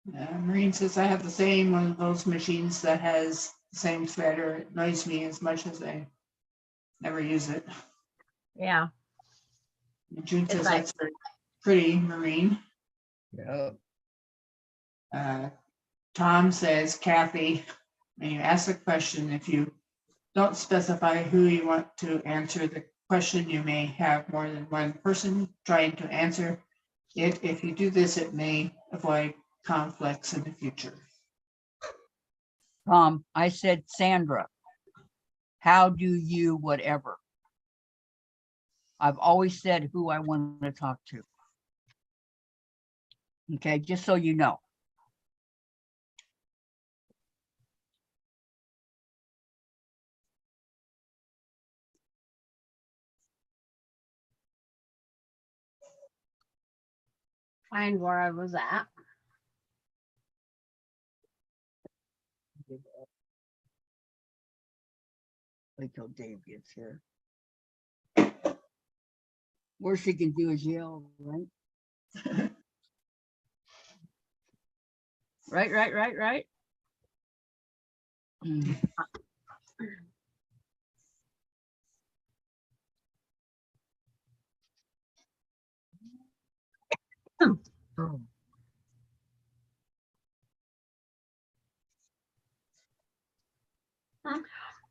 Maureen says I have the same one of those machines that has the same threader. It annoys me as much as I never use it. Yeah. And June It's says like- that's very pretty, Maureen. Yeah. Tom says, Kathy, when you ask a question, if you don't specify who you want to answer the question, you may have more than one person trying to answer it. If you do this, it may avoid conflicts in the future. I said, Sandra, how do you whatever? I've always said who I want to talk to. Okay, just so you know. Find where I was at. Wait till Dave gets here. Worst he can do is yell, right? Right. Mm. Oh.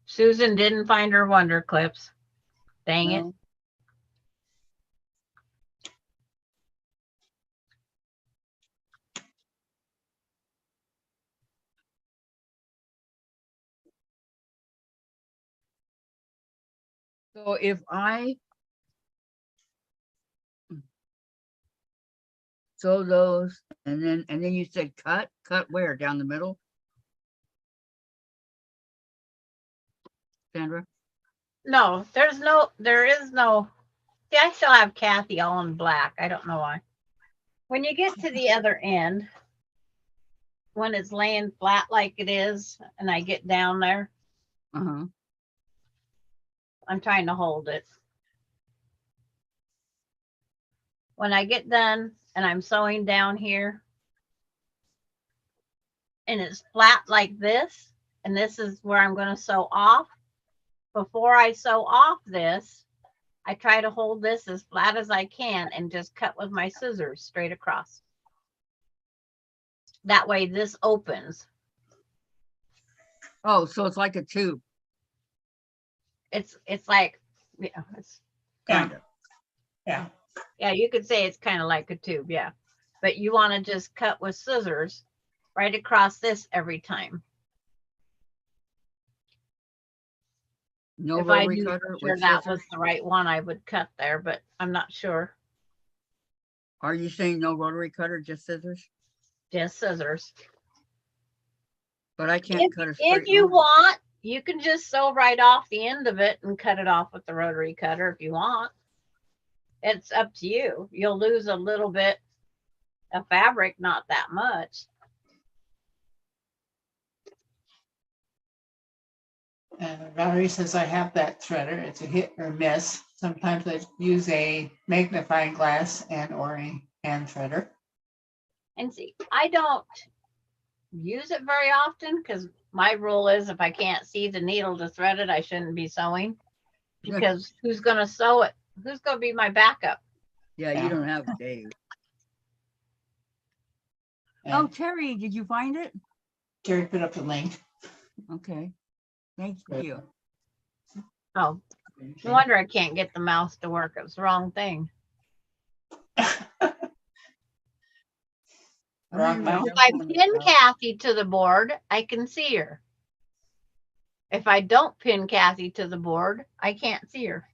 Susan didn't find her wonder clips. Dang it. No. So if I sew those and then you said cut where? Down the middle? Sandra? No, there is no. See, I still have Kathy all in black. I don't know why. When you get to the other end, when it's laying flat like it is, and I get down there, Uh-huh. I'm trying to hold it. When I get done and I'm sewing down here, and it's flat like this, and this is where I'm going to sew off. Before I sew off this, I try to hold this as flat as I can and just cut with my scissors straight across. That way this opens. Oh, so it's like a tube, It's like, yeah, it's Yeah, kind of. yeah. yeah, you could say it's kind of like a tube, yeah. But you want to just cut with scissors right across this every time. No If I rotary knew cutter for sure with that was scissors? the right one, I would cut there, but I'm not sure. Are you saying no rotary cutter, just scissors? Just scissors. But I can't cut a straight If you line. want, you can just sew right off the end of it and cut it off with the rotary cutter if you want. It's up to you. You'll lose a little bit of fabric, not that much. And Valerie says I have that threader. It's a hit or miss. Sometimes I use a magnifying glass and or a hand threader. And see, I don't use it very often because my rule is if I can't see the needle to thread it, I shouldn't be sewing. Yeah. Because who's going to sew it? Who's going to be my backup? Yeah, Yeah. you don't have Dave. Oh, And Terry, did you find it? Terry put up the link. Okay. Thank Good. you. Oh, no wonder I can't get the mouse to work. It was the wrong thing. I'm Wrong in my mouse. If I junk on pin this Kathy to the board, I can see her. If I don't pin Kathy to the board, I can't see her.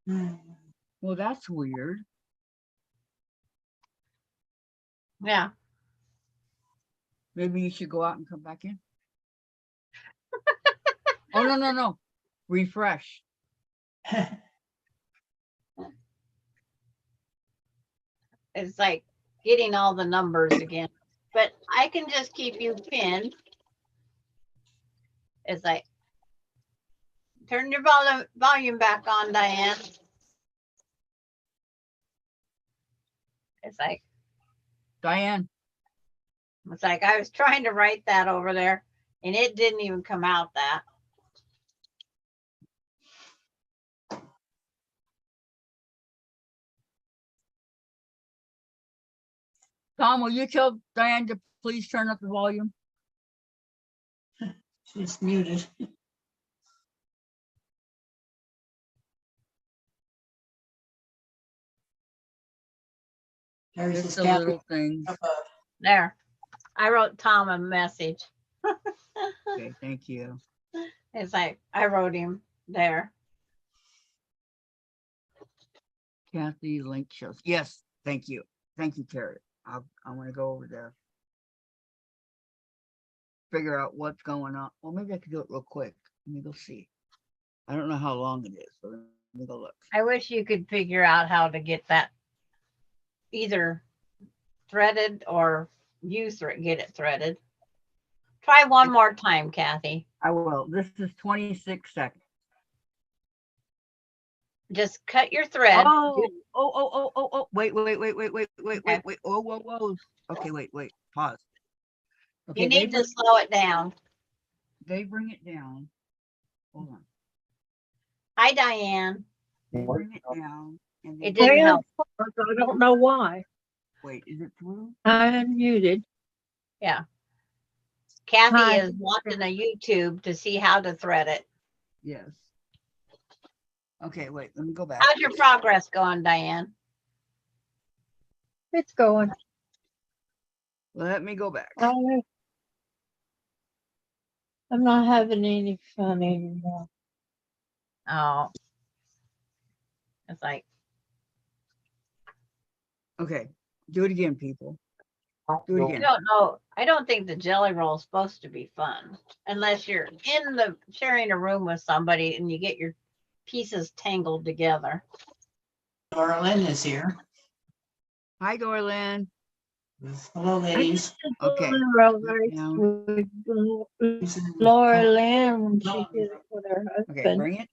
Well, that's weird. Yeah. Maybe you should go out and come back in. Oh, no. Refresh. It's like getting all the numbers again. But I can just keep you pinned. It's like, turn your volume back on, Diane. It's like Diane, I was trying to write that over there and it didn't even come out that. Tom, will you tell Diane to please turn up the volume? She's muted. Terry Just says the Kathy little things. up above. There. I wrote Tom a message. Okay, thank you. It's like I wrote him there. Kathy, link shows. Yes, thank you. Thank you, Terry. I want to go over there. Figure out what's going on. Well, maybe I could do it real quick. Let me go see. I don't know how long it is, but let me go look. I wish you could figure out how to get that either threaded or you get it threaded. Try one more time, Kathy. I will. This is 26 seconds. Just cut your thread. Oh. Wait. Okay. Wait. Oh, whoa. Okay, wait. Pause. Okay, You need to slow it down. they bring it down. Hold on. Hi, Diane. They bring it down. And It then, didn't help. I don't know why. wait, is it through? I'm muted. Yeah. Kathy Hi. is watching a YouTube to see how to thread it. Yes. Okay, wait, let me go back. How's your progress going, Diane? It's going. Let me go back. I'm not having any fun anymore. Oh. It's like, Okay, do it again, people. Do it I again. don't know. I don't think the jelly roll is supposed to be fun unless you're in the sharing a room with somebody and you get your pieces tangled together. Laura Lynn is here. Hi, Dorlin. Hello, ladies. Okay. Laura Lynn, when she did it with her Okay, husband. bring it.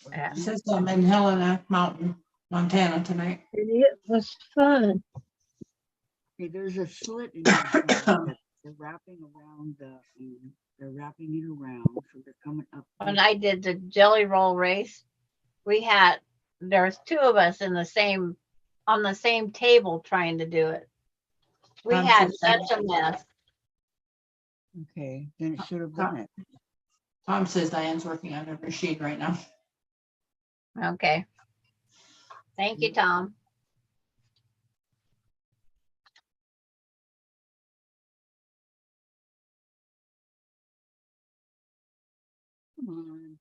Yeah. It says I'm in Helena Mountain, Montana tonight. And it was fun. Okay, there's a slit in here. They're wrapping around they're wrapping it around, so they're coming up. When I did the jelly roll race, there was two of us on the same table trying to do it. We I'm had so sorry. such a mess. Okay, then it should have done it. Tom says Diane's working on her machine right now. Okay. Thank you, Tom. Come on.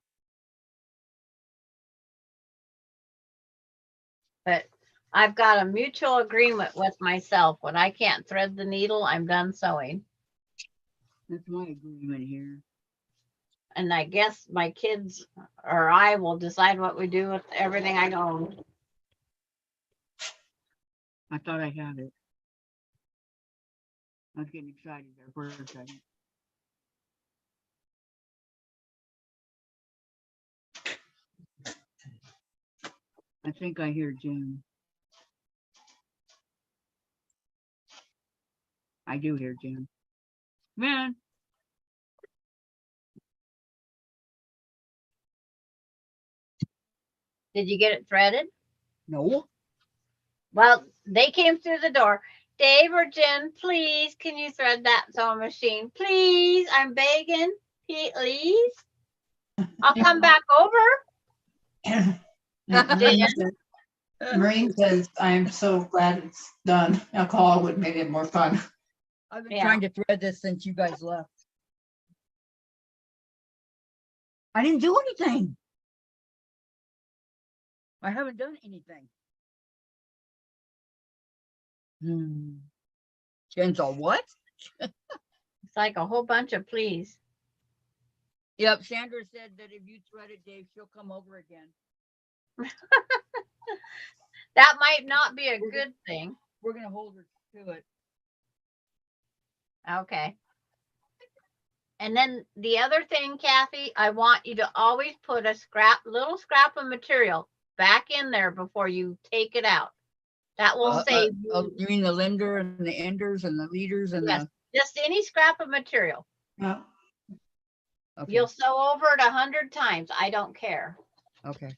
But I've got a mutual agreement with myself. When I can't thread the needle, I'm done sewing. That's my agreement here. And I guess my kids or I will decide what we do with everything I own. I thought I had it. I was getting excited there for a second. I think I hear Jim. I do hear Jim. Man, Did you get it threaded? no. Well, they came through the door. Dave or Jen, please, can you thread that sewing machine? Please, I'm begging. Please. I'll come back over. Maureen says, I'm so glad it's done. Alcohol would make it more fun. I've been Yeah. trying to thread this since you guys left. I didn't do anything. I haven't done anything. Jen's all what? It's like a whole bunch of please. Yep, Sandra said that if you thread it, Dave, she'll come over again. That might not be a good thing. We're gonna hold her to it. Okay. And then the other thing, Kathy, I want you to always put a little scrap of material back in there before you take it out. That will save you. You mean the lender and the enders and the leaders and Yes. Just any scrap of material. Yeah. Okay. You'll sew over it 100 times. I don't care. Okay.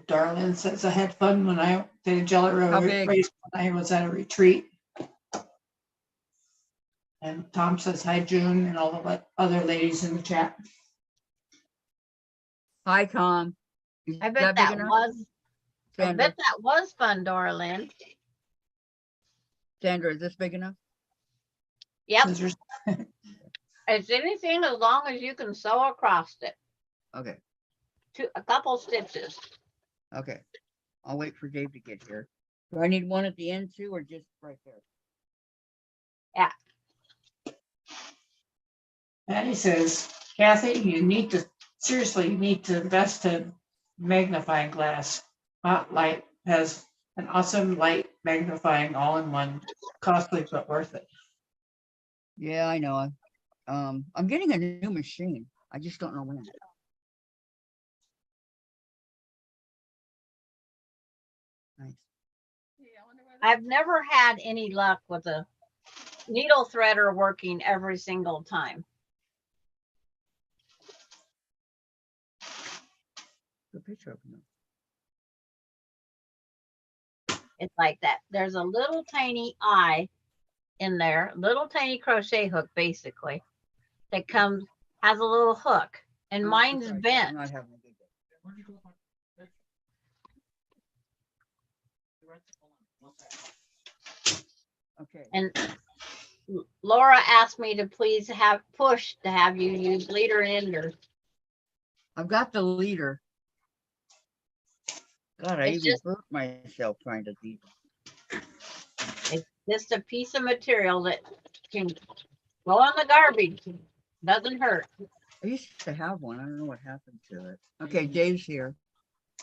Darlene says I had fun when I did a Jelly How Roll big? race when I was at a retreat. And Tom says hi, June, and all the other ladies in the chat. Hi, Tom. Is I bet big that enough? was. I Sandra, bet that was fun, Dora Lynn. Sandra, is this big enough? Yep. Scissors. It's anything as long as you can sew across it. Okay. A couple stitches. Okay. I'll wait for Dave to get here. Do I need one at the end too, or just right there? Patty says, Kathy, seriously, you need to invest in magnifying glass. Spotlight has an awesome light magnifying all-in-one, costly but worth it. Yeah, I know. I'm getting a new machine. I just don't know when. Nice. Yeah, I wonder where that- I've never had any luck with a needle threader working every single time. Good picture of them. It's like that. There's a little tiny eye in there, little tiny crochet hook basically, that has a little hook, and mine's I'm bent. not having a good day. Where'd you go with my- that's- You're right there. Hold on, 1 second. Okay. And Laura asked me to please have you use leader and ender. I've got the leader. God, I It's even just- hurt myself trying to do. It's just a piece of material that can go in the garbage. Doesn't hurt. I used to have one. I don't know what happened to it. Okay, Dave's here.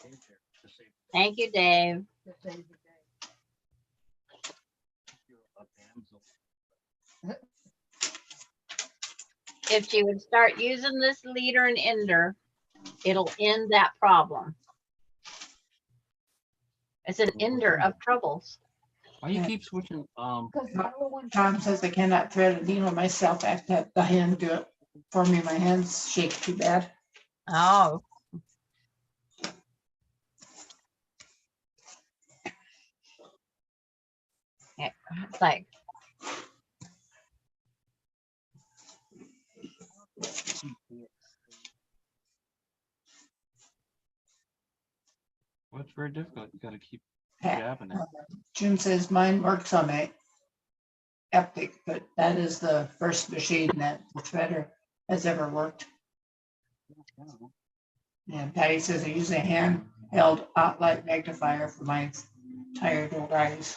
Dave's here to save Thank you, Dave. you a damsel. If she would start using this leader and ender, it'll end that problem. It's an ender of troubles. Why you keep switching? Tom says I cannot thread a needle myself. I have to have the hand do it for me. My hands shake too bad. Oh. Yeah, it's like, Well, it's very difficult. You gotta keep Pat, jabbing it. June says mine works on my Epic, but that is the first machine that the threader has ever worked. Oh, And Patty says I use a handheld outlet magnifier for my tired old eyes.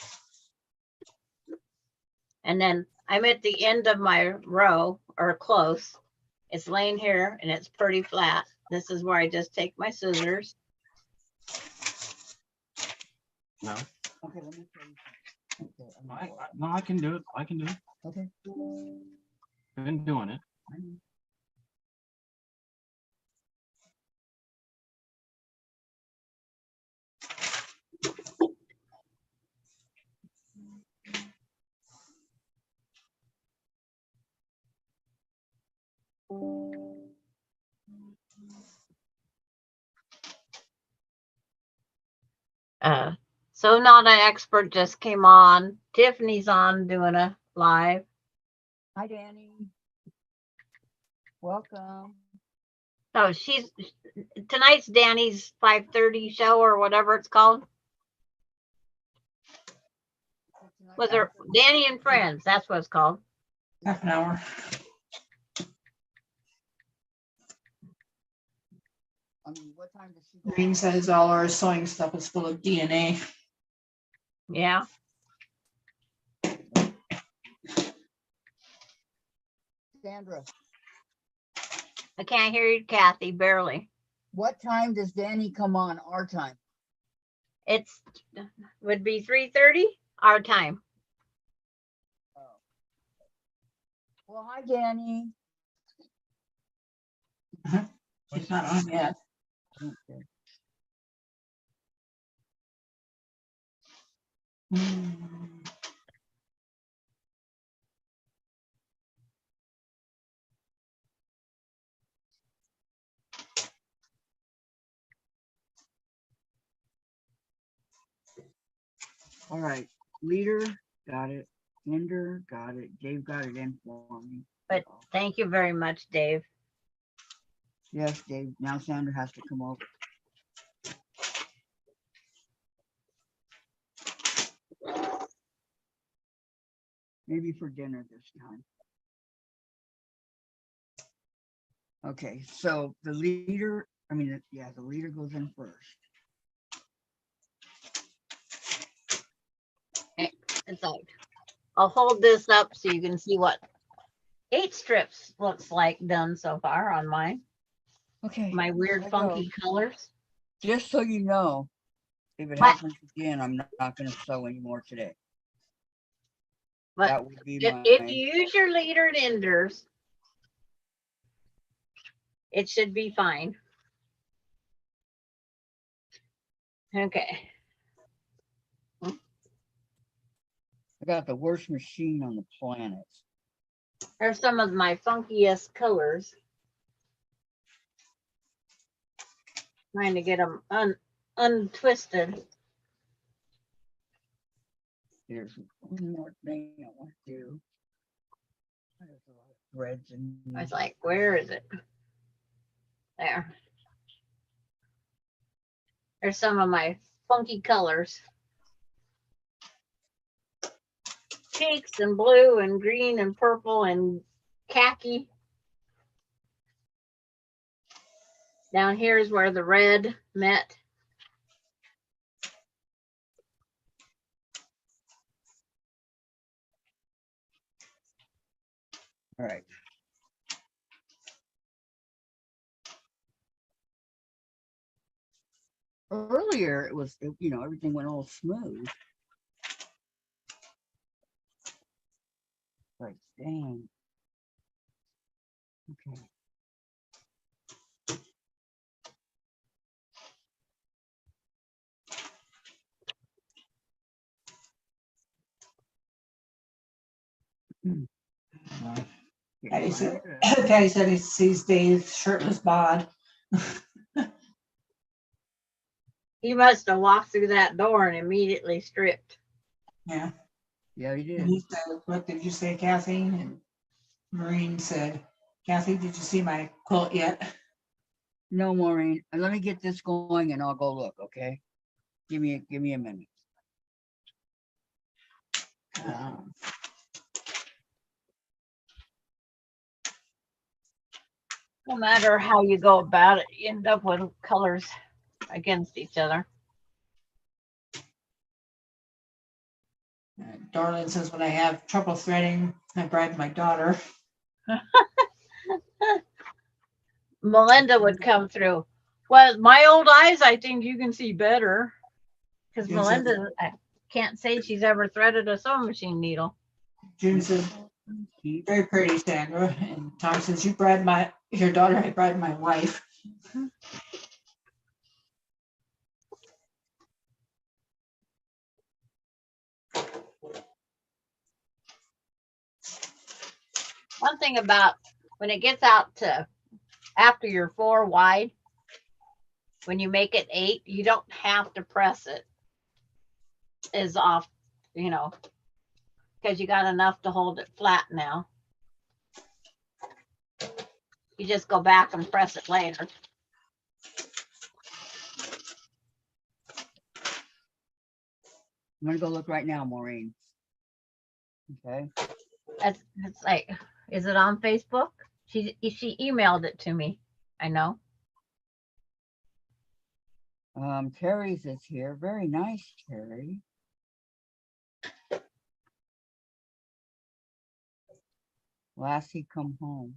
And then I'm at the end of my row or close. It's laying here and it's pretty flat. This is where I just take my scissors. No, okay, let me tell you something. Okay, no, I can do it. I can do it. okay. Been doing it. I know. So not an expert just came on. Tiffany's on doing a live. Hi, Danny. Welcome. Oh, tonight's Danny's 5:30 show or whatever it's called. Was there Danny and Friends? That's what it's called. Half an hour. I mean, what time does she go? Green on? says all our sewing stuff is full of DNA. Yeah. Sandra, I can't hear you, Kathy, barely. what time does Danny come on our time? It's would be 3:30 our time. Oh. Well, hi, Danny. She's not on yet. Okay. Mm. All right. Leader, got it. Ender, got it. Dave got it in for me. But thank you very much, Dave. Yes, Dave. Now Sandra has to come over. Maybe for dinner this time. Okay, so the leader, yeah, the leader goes in first. It's like I'll hold this up so you can see what 8 strips looks like done so far on mine. Okay. My weird I go. funky colors. Just so you know, if it What? happens again, I'm not going to sew anymore today. But That would be if you use your leader and enders, it should be fine. Okay. I got the worst machine on the planet. There's some of my funkiest colors. Trying to get them untwisted. Here's one more thing I want to do. There's a lot of threads in I was like, where is it? There. There's some of my funky colors. Pinks and blue and green and purple and khaki. Down here is where the red met. All right. Earlier, it was, everything went all smooth. Like, dang. Okay. Patty said, Patty said he sees Dave's shirtless bod. He must have walked through that door and immediately stripped. Yeah. Yeah, he And did. he said, what did you say, Kathy? And Maureen said, Kathy, did you see my quilt yet? No, Maureen. Let me get this going and I'll go look, okay? Give me a minute. Um, No matter how you go about it, you end up with colors against each other. Darlene says, when I have trouble threading, I bribe my daughter. Melinda would come through. Well, my old eyes, I think you can see better. Because Yes, sir. Melinda, I can't say she's ever threaded a sewing machine needle. June says, very pretty, Sandra. And Tom says, you bribed your daughter, I bribed my wife. One thing about when it gets out to after you're 4 wide, when you make it 8, you don't have to press it as off, you know, because you got enough to hold it flat now. You just go back and press it later. I'm gonna go look right now, Maureen. Okay. It's like, is it on Facebook? She emailed it to me. I know. Terry's is here. Very nice, Terry. Last he come home.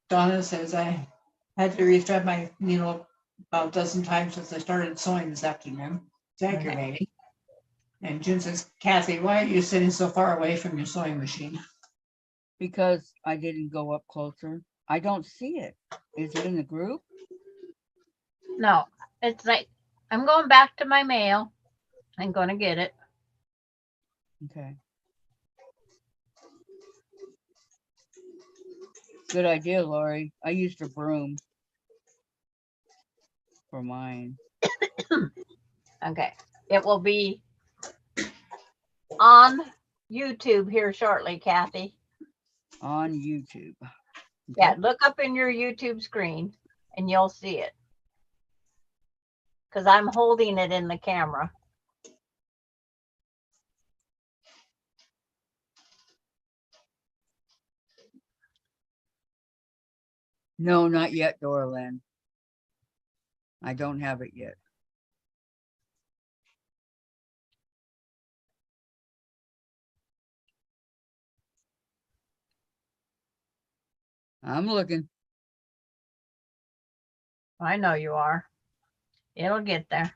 Donna says, I had to rethread my needle about a dozen times since I started sewing this afternoon. It's aggravating. And June says, Kathy, why are you sitting so far away from your sewing machine? Because I didn't go up closer. I don't see it. Is it in the group? No, it's like, I'm going back to my mail. I'm going to get it. Okay. Good idea, Lori. I used a broom for mine. Okay. It will be on YouTube here shortly, Kathy. On YouTube. Yeah, look up in your YouTube screen and you'll see it. Because I'm holding it in the camera. No, not yet, Dorlyn. I don't have it yet. I'm looking. I know you are. It'll get there.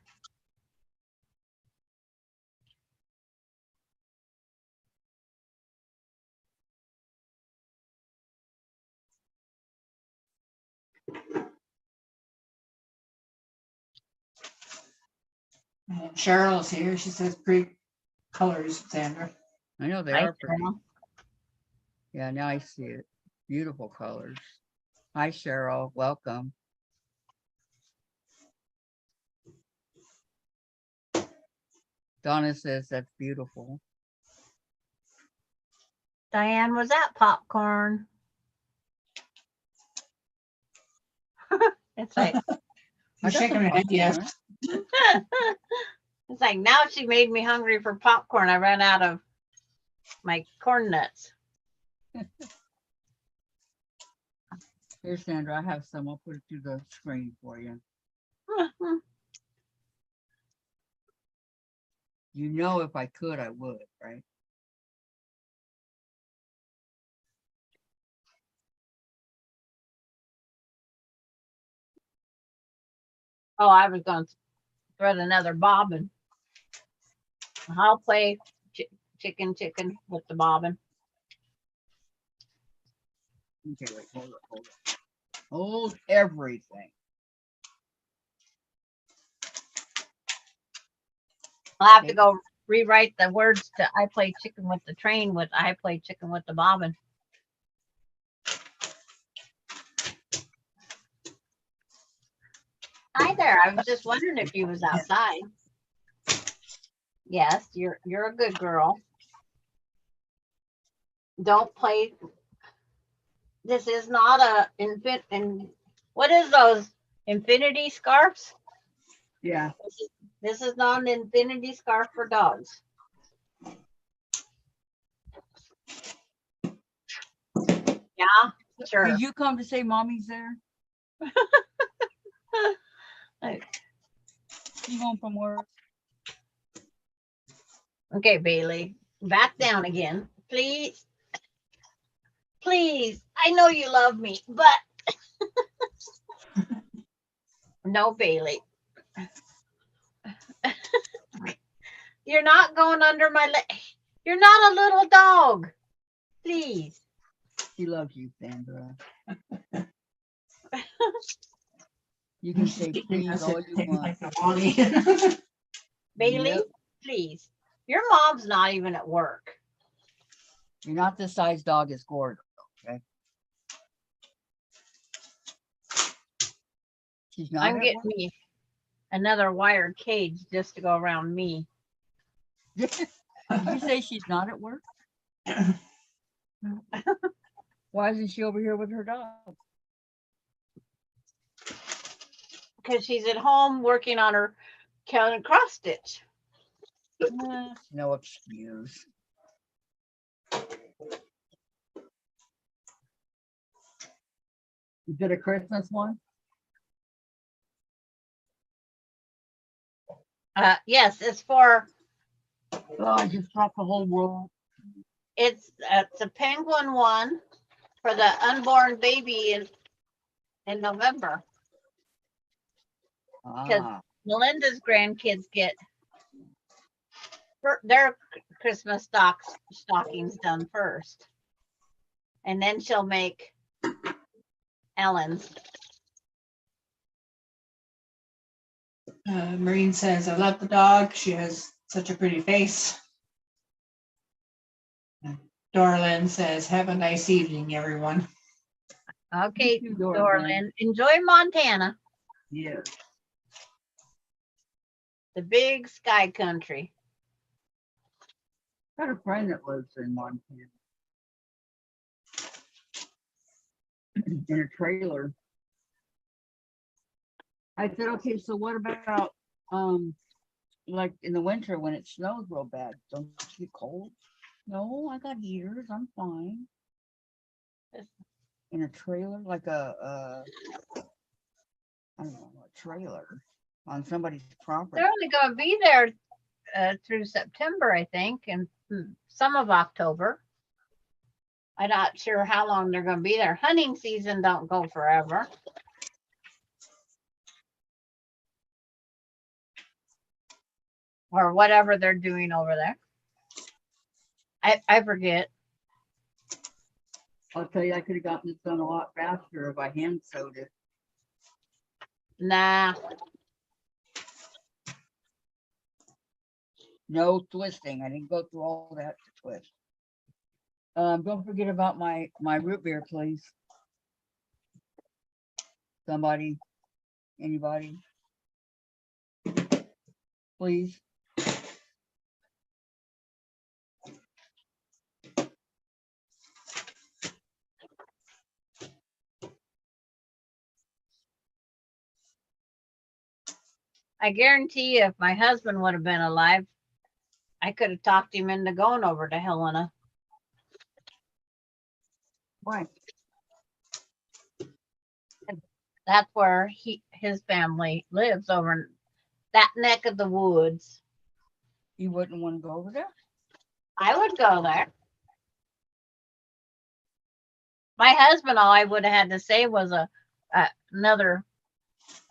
And Cheryl's here. She says, pretty colors, Sandra. I know they Hi, are pretty. Cheryl. Yeah, now I see it. Beautiful colors. Hi, Cheryl. Welcome. Donna says that's beautiful. Diane, was that popcorn? It's like, You're shaking her head, yes. it's like now she made me hungry for popcorn. I ran out of my corn nuts. Here, Sandra, I have some. I'll put it to the screen for you. You know, if I could, I would, right? Oh, I was going to thread another bobbin. I'll play chicken with the bobbin. Okay, wait, hold it. Hold everything. I'll have to go rewrite the words to I play chicken with the train with I play chicken with the bobbin. Hi there. I was just wondering if you was outside. Yes, you're a good girl. Don't play. This is not a what is those infinity scarves? Yeah. This is not an infinity scarf for dogs. Yeah. Sure. Did you come to say mommy's there? You home from work? Okay, Bailey, back down again, please. Please, I know you love me, but no, Bailey. You're not going under my leg. You're not a little dog. Please. She loves you, Sandra. You can say please all you want. Bailey, Yep. please. Your mom's not even at work. You're not the size dog is Gordo, okay? She's not I'm at getting me another wired cage just to go around me. work? Did you say she's not at work? Why isn't she over here with her dog? Because she's at home working on her counting cross stitch. No excuse. Is it a Christmas one? Yes, it's for Oh, I just dropped the whole world. it's a penguin one for the unborn baby in November. Ah, Melinda's grandkids get their Christmas stockings done first, and then she'll make Ellen's. Maureen says, I love the dog. She has such a pretty face. Darlene says, have a nice evening, everyone. Okay, You too, Dorlin. Dorlin, enjoy Montana, yeah. the big sky country. Got a friend that lives in Montana. In a trailer. I said, okay, so what about like in the winter when it snows real bad? Don't you get cold? No, I got heaters, I'm fine. In a trailer, like I don't know, a trailer on somebody's property. They're only going to be there through September, I think, and some of October. I'm not sure how long they're going to be there. Hunting season don't go forever. Or whatever they're doing over there. I forget. I'll tell you, I could have gotten this done a lot faster if I hand sewed it. Nah. No twisting. I didn't go through all that to twist. Don't forget about my root beer, please. Somebody, anybody, please. I guarantee you, if my husband would have been alive, I could have talked him into going over to Helena. Why? That's where his family lives, over in that neck of the woods. You wouldn't want to go over there? I would go there. My husband, all I would have had to say was another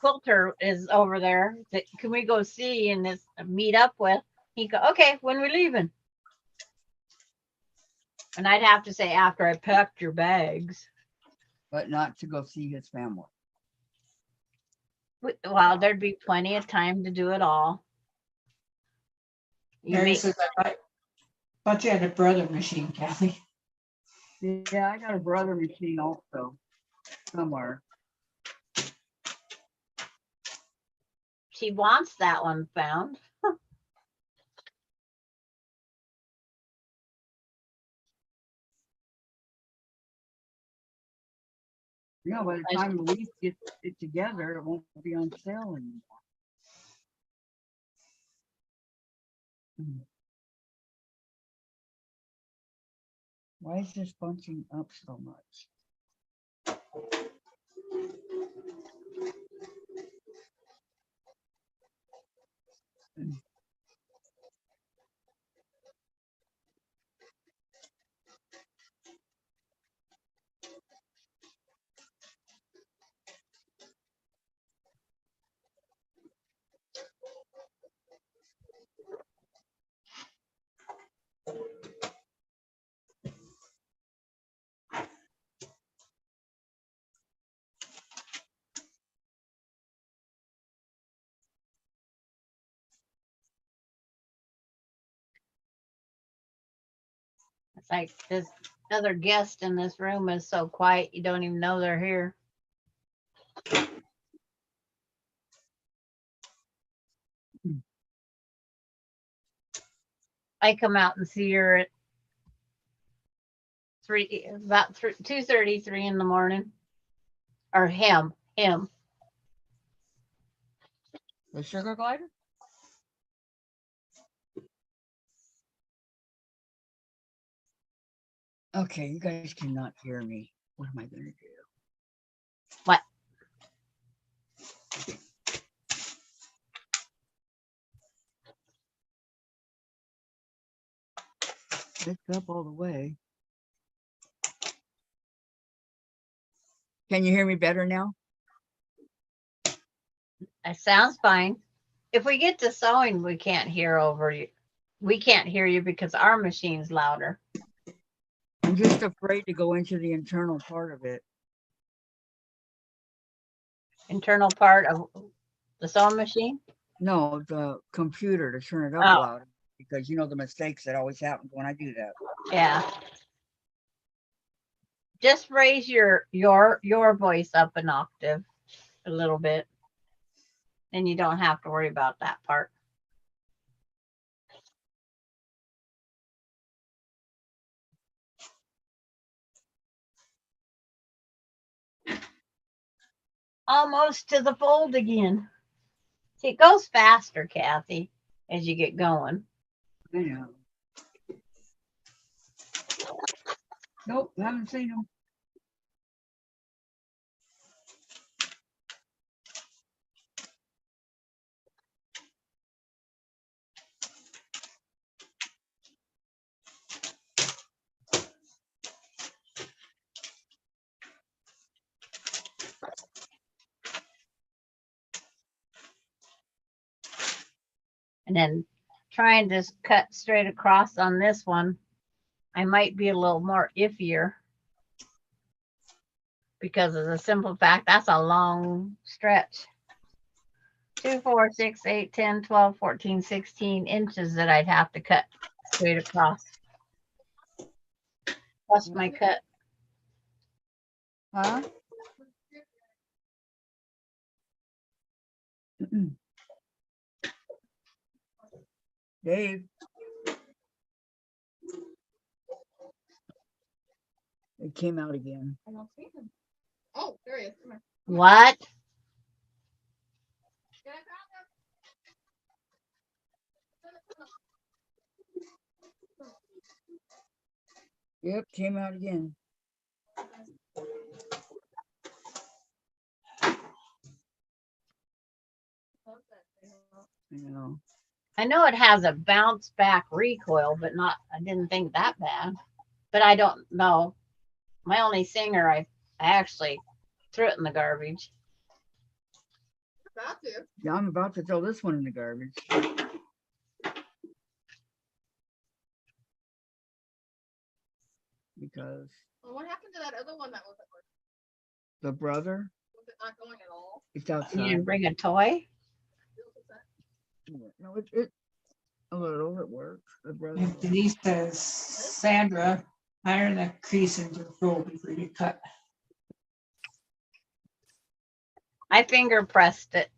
quilter is over there. Can we go see and this meet up with? He go, okay, when we leaving? And I'd have to say after I packed your bags. But not to go see his family. Well, there'd be plenty of time to do it all. Mary says, I thought you had a brother machine, Kathy. Yeah, I got a brother machine also somewhere. She wants that one found. Yeah, by the time we get it together, it won't be on sale anymore. Why is this bunching up so much? It's like this other guest in this room is so quiet, you don't even know they're here. I come out and see her at about 2:33 in the morning. Or him. The sugar glider? Okay, you guys cannot hear me. What am I gonna do? What? It's up all the way. Can you hear me better now? It sounds fine. If we get to sewing, we can't hear over you. We can't hear you because our machine's louder. I'm just afraid to go into the internal part of it. Internal part of the sewing machine. No, the computer to turn it up Oh. louder because you know the mistakes that always happen when I do that. Yeah. Just raise your voice up an octave a little bit. And you don't have to worry about that part. Almost to the fold again. See, it goes faster, Kathy, as you get going. I know. Nope, haven't seen them. And then trying to cut straight across on this one, I might be a little more iffier because of the simple fact that's a long stretch. 2, 4, 6, 8, 10, 12, 14, 16 inches that I'd have to cut straight across. Plus my cut. Huh? Dave. It came out again. I don't see him. Oh, there he is. Come here. What? Can I grab him? Yep, came out again. I know. I know it has a bounce back recoil, but not, I didn't think that bad. But I don't know. My only singer, I actually threw it in the garbage. About to. Yeah, I'm about to throw this one in the garbage. Because Well, what happened to that other one that wasn't working? the brother, Was it not going at all? it's You outside. didn't bring a toy? No, it a little, it works. The brother. If Denise says, Sandra, iron the crease into the fold before you cut. I finger pressed it.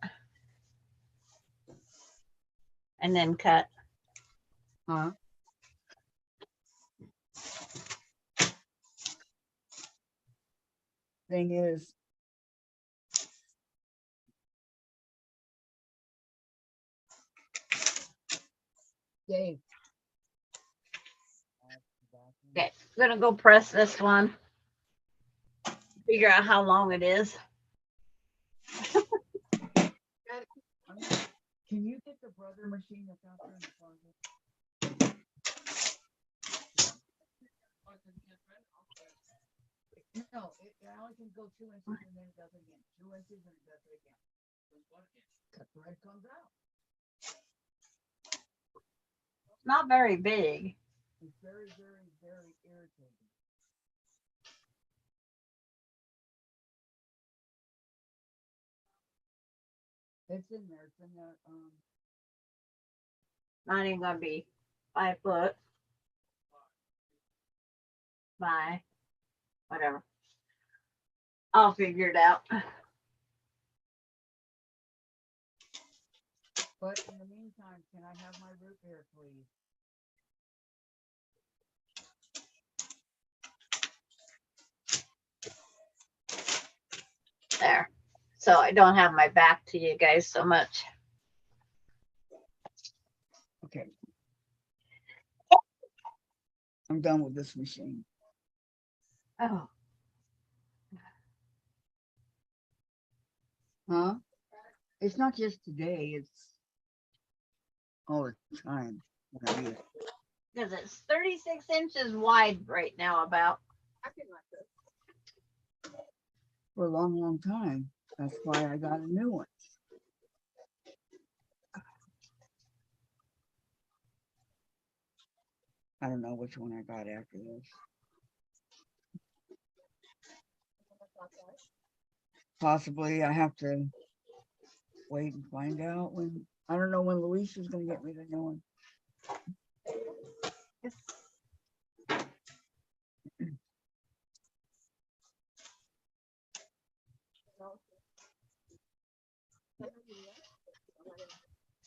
And then cut. Huh? Thing is, Dave. Okay, I'm gonna go press this one. figure out how long it is. Can you get the brother machine that's out there in the closet? No, it only can go 2 inches and then it does it again. 2 inches and it does it again. The thread comes out. It's not very big. It's very, very, very irritating. It's in there. It's in the Not even gonna be 5 foot by whatever. I'll figure it out. But in the meantime, can I have my root beer, please? There. So I don't have my back to you guys so much. Okay. I'm done with this machine. Oh, Huh? It's not just today, it's all the time. when I use it. because it's 36 inches wide right now about. I can like this. For a long, long time. That's why I got a new one. I don't know which one I got after this. Possibly I have to wait and find out when, I don't know when Luis is gonna get me the new one.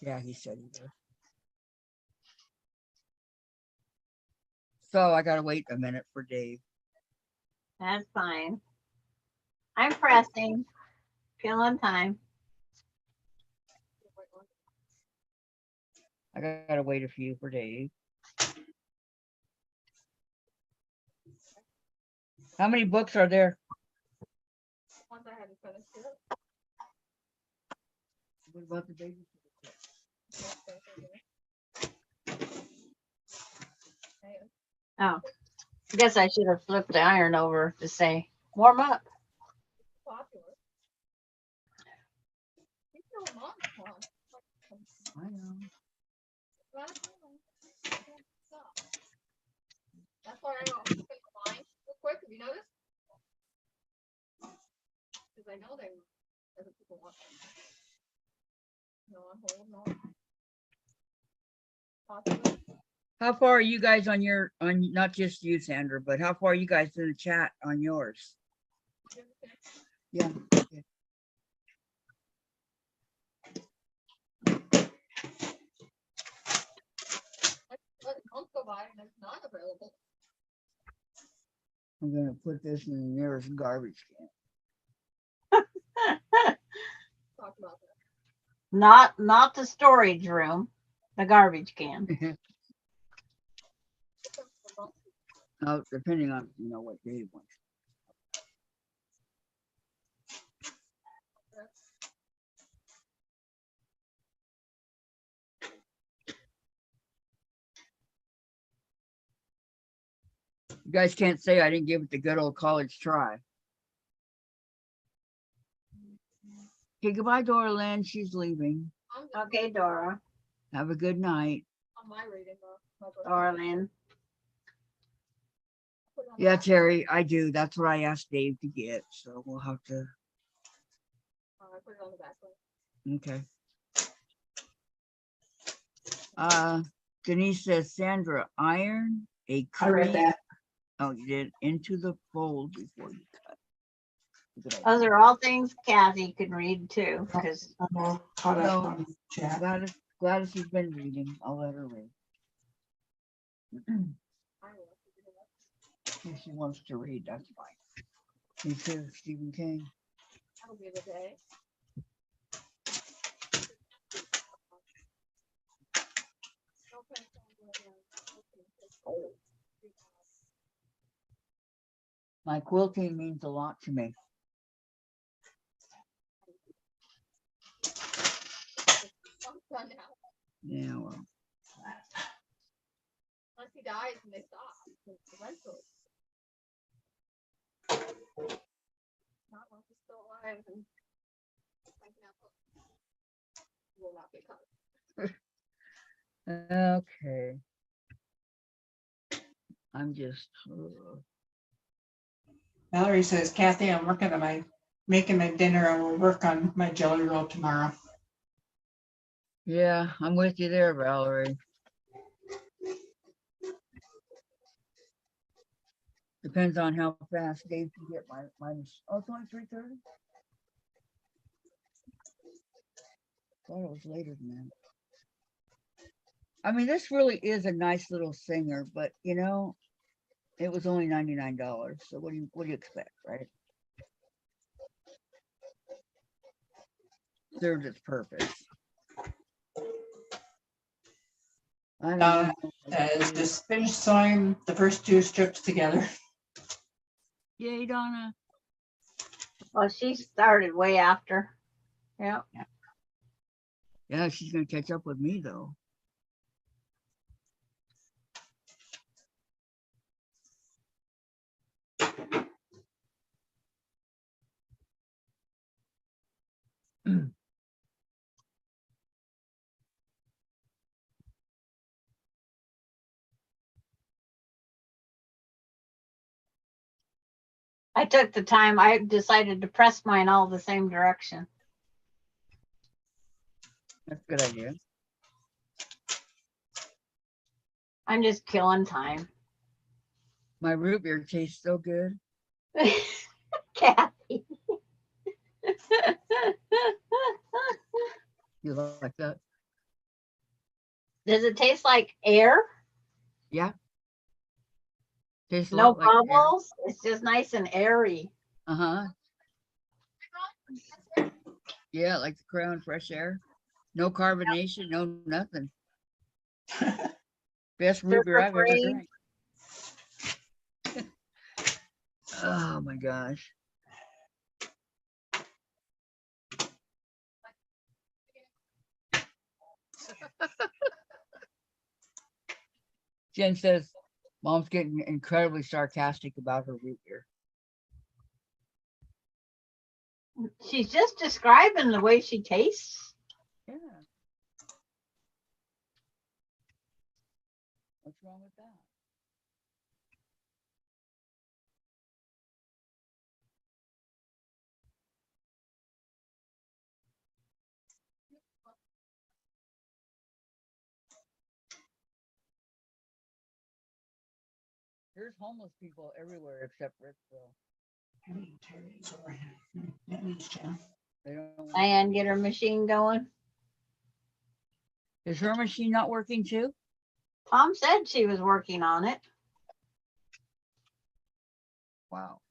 Yeah, he said he did. So I gotta wait a minute for Dave. That's fine. I'm pressing. Killing time. I gotta wait a few for Dave. How many books are there? Once I hadn't finished it. What about the baby? Oh, I guess I should have flipped the iron over to say warm up. Popular. He's still a month, huh? I know. That's why I don't pick mine real quick. Have you noticed? Because I know they other people want them. No on hold, no. Popular. How far are you guys on your, on, not just you, Sandra, but how far are you guys in the chat on yours? Yeah. Let a month go by and it's not available. I'm gonna put this in the nearest garbage Talk about that. Not the storage room, the garbage can. can. Depending on, you know, what Dave wants. You guys can't say I didn't give it the good old college try. Okay, goodbye, Dora Lynn. She's leaving. I'm just Okay, Dora. Have a good night. on my reading my book. Darling. Put it on the Yeah, back. Terry, I do. That's what I asked Dave to get, so we'll have to, I put it on the back. okay. Denise says, Sandra, iron a I read crease. that. Oh, you did, into the fold before you cut. Good idea. Those are all things Kathy can read too, because I'm all caught up No. on chat. Gladys has been reading. I'll let her read. I will. If she wants to read, that's fine. Me too, Stephen King. That'll be the day. Okay. My quilting means a lot to me. I'm done now. Yeah, well, Unless he dies and they stop. Eventually. Not once he's still alive and I can have will not be cut. okay. I'm just, Valerie says, Kathy, I'm making my dinner. I will work on my jelly roll tomorrow. yeah, I'm with you there, Valerie. Depends on how fast Dave can get mine. Oh, it's only 3:30. Thought it was later than that. I mean, this really is a nice little singer, but you know, it was only $99. So what do you expect, right? Served its purpose. I don't Donna know. says, just finished sewing the first 2 strips together. Yay, Donna. Well, she started way after. Yeah. Yeah, she's gonna catch up with me though. I took the time. I decided to press mine all the same direction. That's a good idea. I'm just killing time. My root beer tastes so good. Kathy. You like that? Does it taste like air? Yeah. Tastes a No lot like air. bubbles? It's just nice and airy. Uh-huh. Yeah, like the Crown fresh air. No carbonation, no nothing. Best root beer I've ever Sugar-free. drank. Oh my gosh. Jen says, Mom's getting incredibly sarcastic about her root beer. She's just describing the way she tastes. Yeah. What's wrong with that? There's homeless people everywhere except Ricksville. They don't want- Diane, get her machine going. Is her machine not working too? Tom said she was working on it. Wow.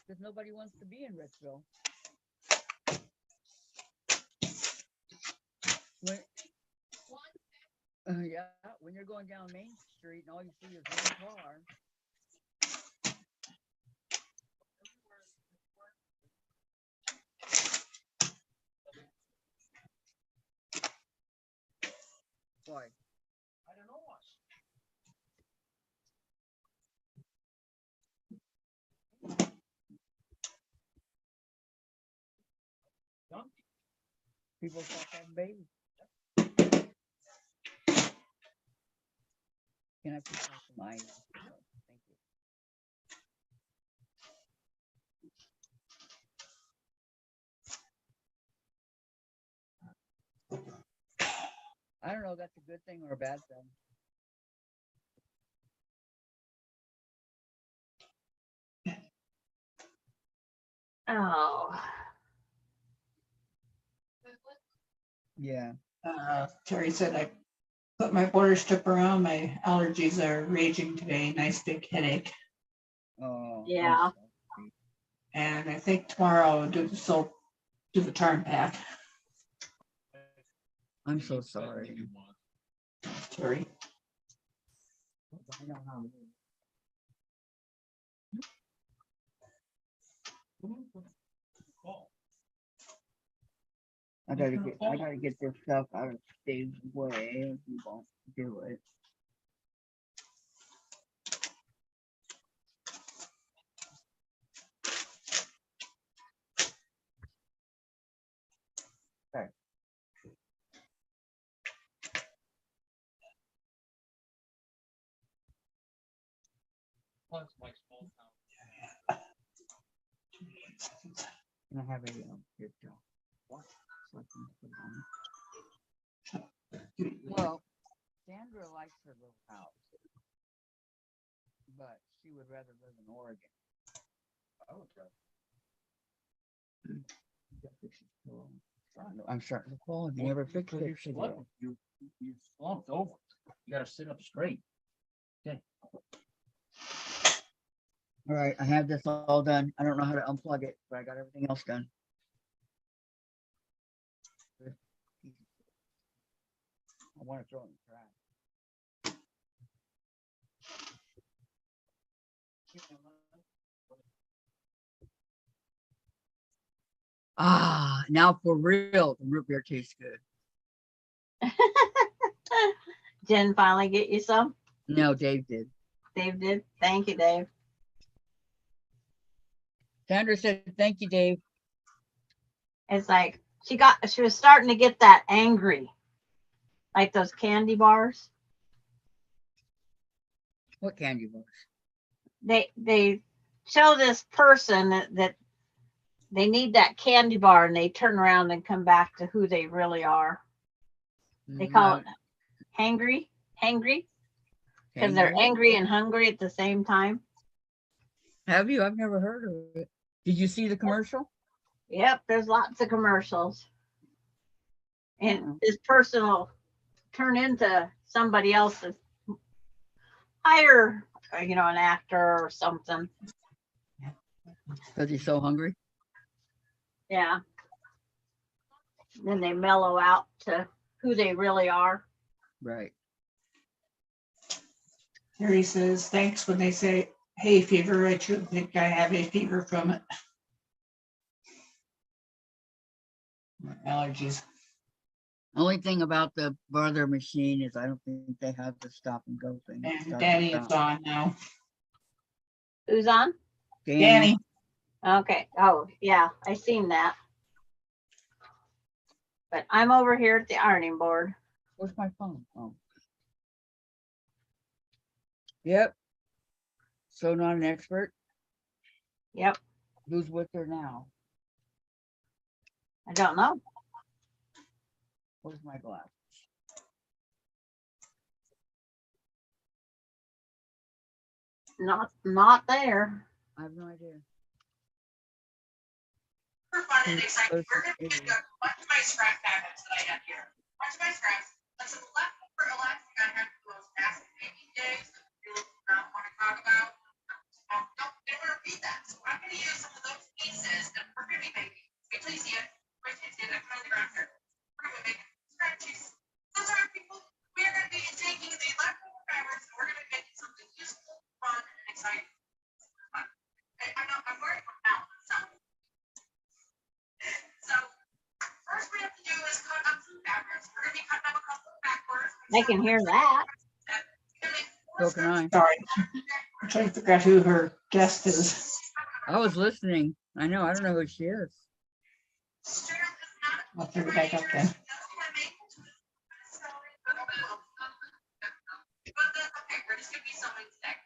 Because nobody wants to be in Ricksville. Yeah, when you're going down Main Street and all you see is one car. Why? I don't know. People stop having babies. Can I put that to my? Thank you. I don't know if that's a good thing or a bad thing. Oh. Yeah. Terry said I put my border strip around. My allergies are raging today. Nice big headache. Oh. Yeah. And I think tomorrow I'll do the soap, do the charm pack. I'm so sorry. Sorry. I know how it is. I gotta get this stuff out of Dave's way. If he won't do it. Okay. And I have a here too. What? So I can put it on. Well, Sandra likes her little house, but she would rather live in Oregon. I would rather. I'm starting to fall. You never fixed Because it. you slumped. You slumped over. You gotta sit up straight. All right, I have this all done. I don't know how to unplug it, but I got everything else done. I want to throw it in the trash. Ah, now for real, the root beer tastes good. Jen finally get you some? No, Dave did. Dave did? Thank you, Dave. Sandra said, "Thank you, Dave." It's like she was starting to get that angry. Like those candy bars. What candy bars? They show this person that they need that candy bar and they turn around and come back to who they really are. They call it hangry, because they're angry and hungry at the same time. Have you? I've never heard of it. Did you see the commercial? Yep, there's lots of commercials. And this person will turn into somebody else's, hire, an actor or something. Because he's so hungry. Yeah. Then they mellow out to who they really are. Right. Harry says, thanks when they say hay fever. I truly think I have hay fever from it. Allergies. Only thing about the brother machine is I don't think they have the stop and go thing. And Danny is on now. Who's on? Danny. Okay. Oh, yeah, I seen that. But I'm over here at the ironing board. Where's my phone? Oh. Yep. So not an expert. Yep. Who's with her now? I don't know. Where's my glass? Not there. I have no idea. For fun and excitement, we're going to pick up a bunch of my scrap cabinets that I have here. A bunch of my scraps. That's some leftover elastic I had for those past baby days that you don't want to talk about. Don't want to repeat that. So I'm going to use some of those pieces and we're going to be making, wait till you see it. Wait till you see it. I'm on the ground here. We're going to be making scratchies. So sorry, people. We are going to be taking the leftover fabrics and we're going to be making something useful, fun, and exciting. I'm wearing one now, so first we have to do is cut up some fabrics. We're going to be cutting up a couple of backwards. I can hear that. So can I. Sorry. I'm trying to figure out who her guest is. I was listening. I know. I don't know who she is. I'll turn it back up then. Okay, we're just going to be sewing today.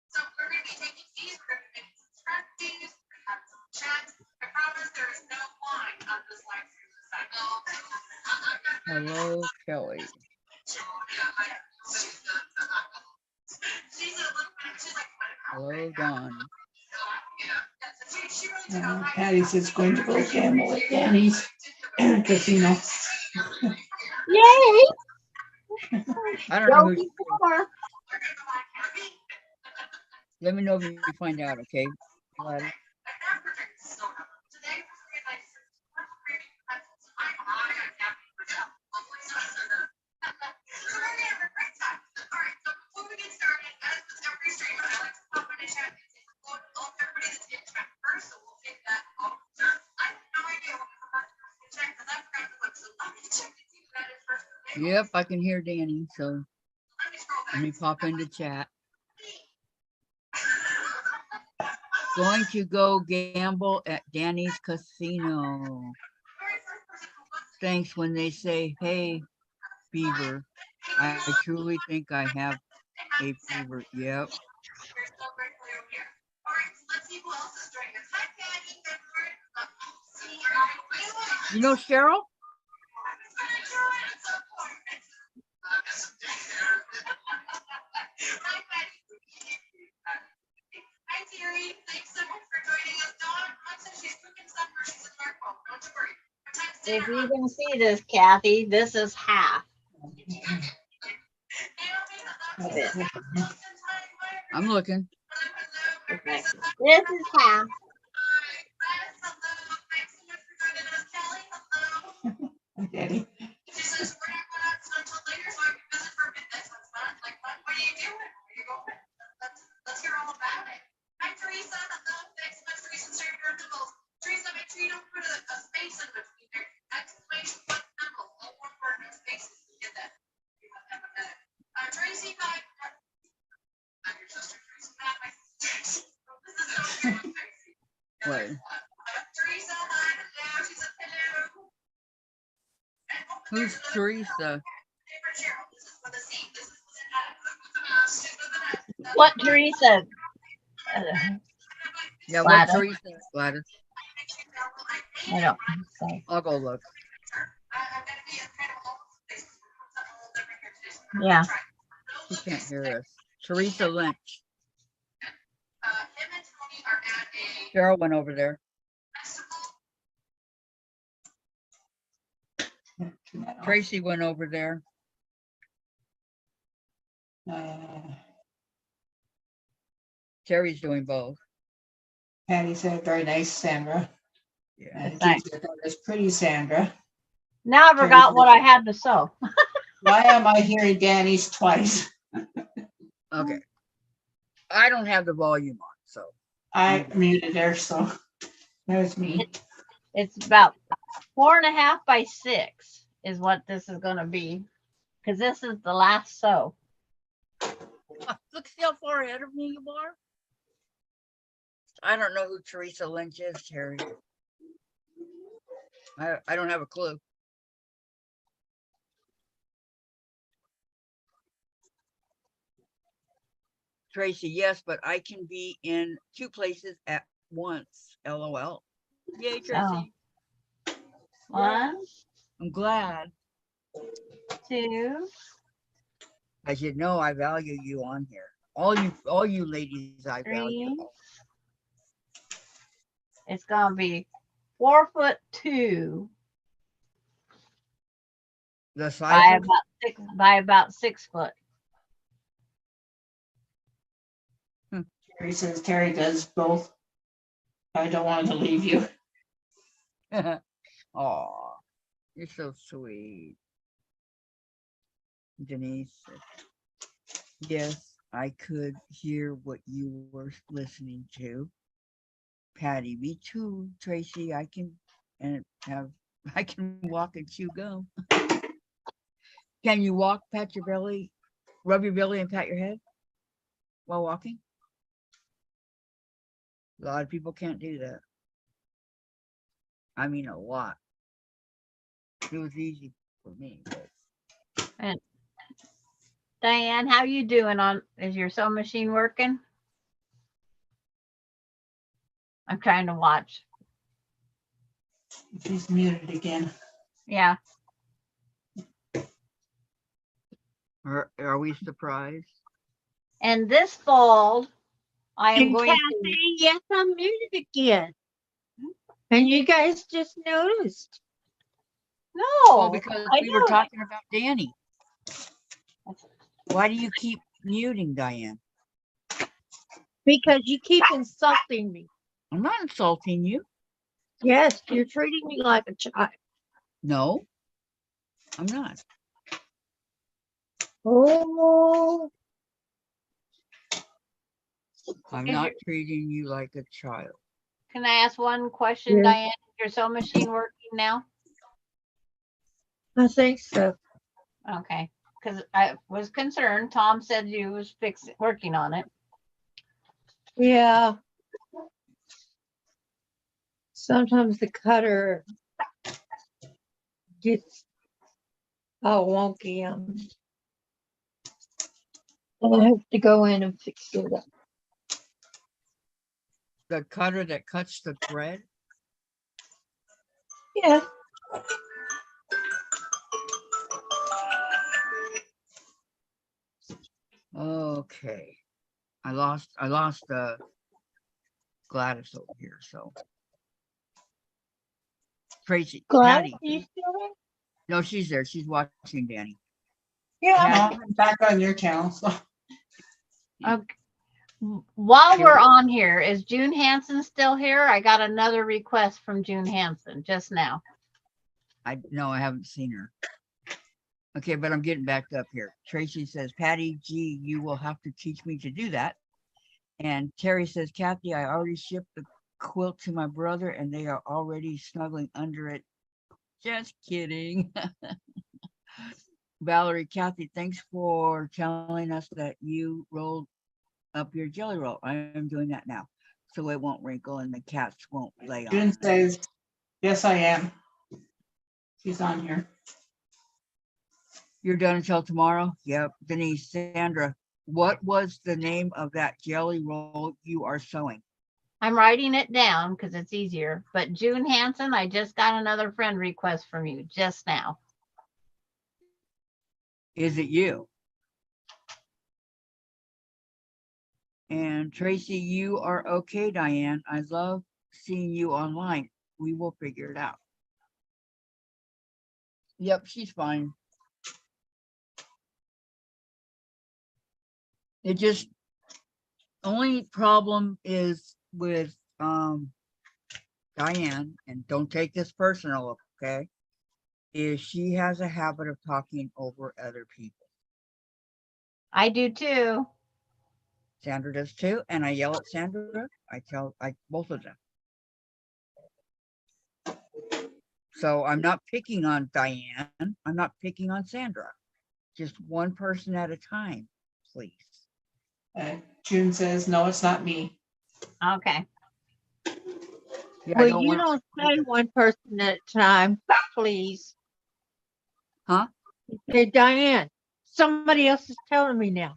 So we're going to be taking these, we're going to be making some scratchies, we're going to have some chats. I promise there is no line on this live stream this time. Hello, Kelly. She's a little bit, she's like, Hello, Dawn. Patty says going to go gamble at Danny's casino. Yay! I don't know who Go she is. before. Let me know if you find out, okay? Gladys? Yep, I can hear Danny, so Let me scroll back. let me pop into chat. Going to go gamble at Danny's casino. Thanks when they say, hey, Beaver. I truly think I have a fever. Yep. You're so grateful you're here. All right, so let's see who else is joining us. Hi, Patty. You know Cheryl? Hi, Terry. Thanks so much for joining us. Dawn, she's cooking stuff for she's a charcoal. Don't you worry. What time's If dinner? you can see this, Kathy, this is half of it. I'm looking. Okay. This is half. Daddy. She says, we're not going out until later, so I can visit for a bit. That sounds fun. Like fun. What are you doing? Where you going? Let's hear all about it. Hi, Teresa. Hello. Thanks so much, Teresa, sharing your symbols. Teresa, make sure you don't put a space in between there. Exclamation point symbol. All one word, no spaces. You get that? Tracy, hi. I'm your sister, Tracy. Not my sister. This is so cute, Tracy. What? Teresa, hi. Hello. She said hello. Who's Teresa? What Teresa? Yeah, Gladys. what Teresa? Gladys. I don't say. I'll go look. Yeah. She can't hear us. Teresa Lynch. Cheryl went over there. Tracy went over there. Terry's doing both. Patty said, very nice, Sandra. Yeah. And That's nice. Keith said, "That is pretty, Sandra." Now I forgot what I had to sew. Why am I hearing Danny's twice? Okay. I don't have the volume on, so. I muted her, so that was me. It's about 4.5 by 6 is what this is going to be. Because this is the last sew. Look, see how far ahead of me you are. I don't know who Teresa Lynch is, Terry. I don't have a clue. Tracy, yes, but I can be in 2 places at once. LOL. Yay, Tracy. Oh. 1, I'm glad. 2. As you know, I value you on here. All you ladies, I value. 3. It's going to be 4'2" The by size of, about 6 by about 6 foot. Terry says Terry does both. I don't want to leave you. Aw, you're so sweet. Denise said, yes, I could hear what you were listening to. Patty, me too, Tracy. I can walk and chew gum. Can you walk, pat your belly, rub your belly and pat your head while walking? A lot of people can't do that. I mean, a lot. It was easy for me, but And Diane, how you doing on, is your sewing machine working? I'm trying to watch. She's muted again. Yeah. are we surprised? And this fold, I am And going to, Kathy, yes, I'm muted again. And you guys just noticed. Well, no, because I we were know. talking about Danny. Why do you keep muting, Diane? Because you keep insulting me. I'm not insulting you. Yes, you're treating me like a child. No, I'm not. Oh, I'm Is not treating you like a child. can I ask one question, Yeah. Diane? Is your sewing machine working now? I think so. Okay, because I was concerned. Tom said you was working on it. Yeah. Sometimes the cutter gets all wonky. And I have to go in and fix it up. The cutter that cuts the thread. Yeah. Okay. I lost Gladys over here, so. Tracy, Glad Patty. you still there? No, she's there. She's watching Danny. Yeah. Patty, I'm back on your channel, so. Okay. While we're Sure. on here, is June Hansen still here? I got another request from June Hansen just now. no, I haven't seen her. Okay, but I'm getting back up here. Tracy says, Patty G, you will have to teach me to do that. And Terry says, Kathy, I already shipped the quilt to my brother and they are already snuggling under it. Just kidding. Valerie, Kathy, thanks for telling us that you rolled up your jelly roll. I am doing that now, so it won't wrinkle and the cats won't lay on June it. says, yes, I am. She's on here. You're done until tomorrow? Yep. Denise, Sandra, what was the name of that jelly roll you are sewing? I'm writing it down because it's easier. But June Hansen, I just got another friend request from you just now. Is it you? And Tracy, you are okay, Diane. I love seeing you online. We will figure it out. Yep, she's fine. It just, only problem is with Diane, and don't take this personal, okay? Is she has a habit of talking over other people. I do too. Sandra does too, and I yell at Sandra. I both of them. So I'm not picking on Diane. I'm not picking on Sandra. Just one person at a time, please. June says, no, it's not me. Okay. Yeah, I Well, don't you want don't say one person at a time, please. Huh? You say, Diane, somebody else is telling me now.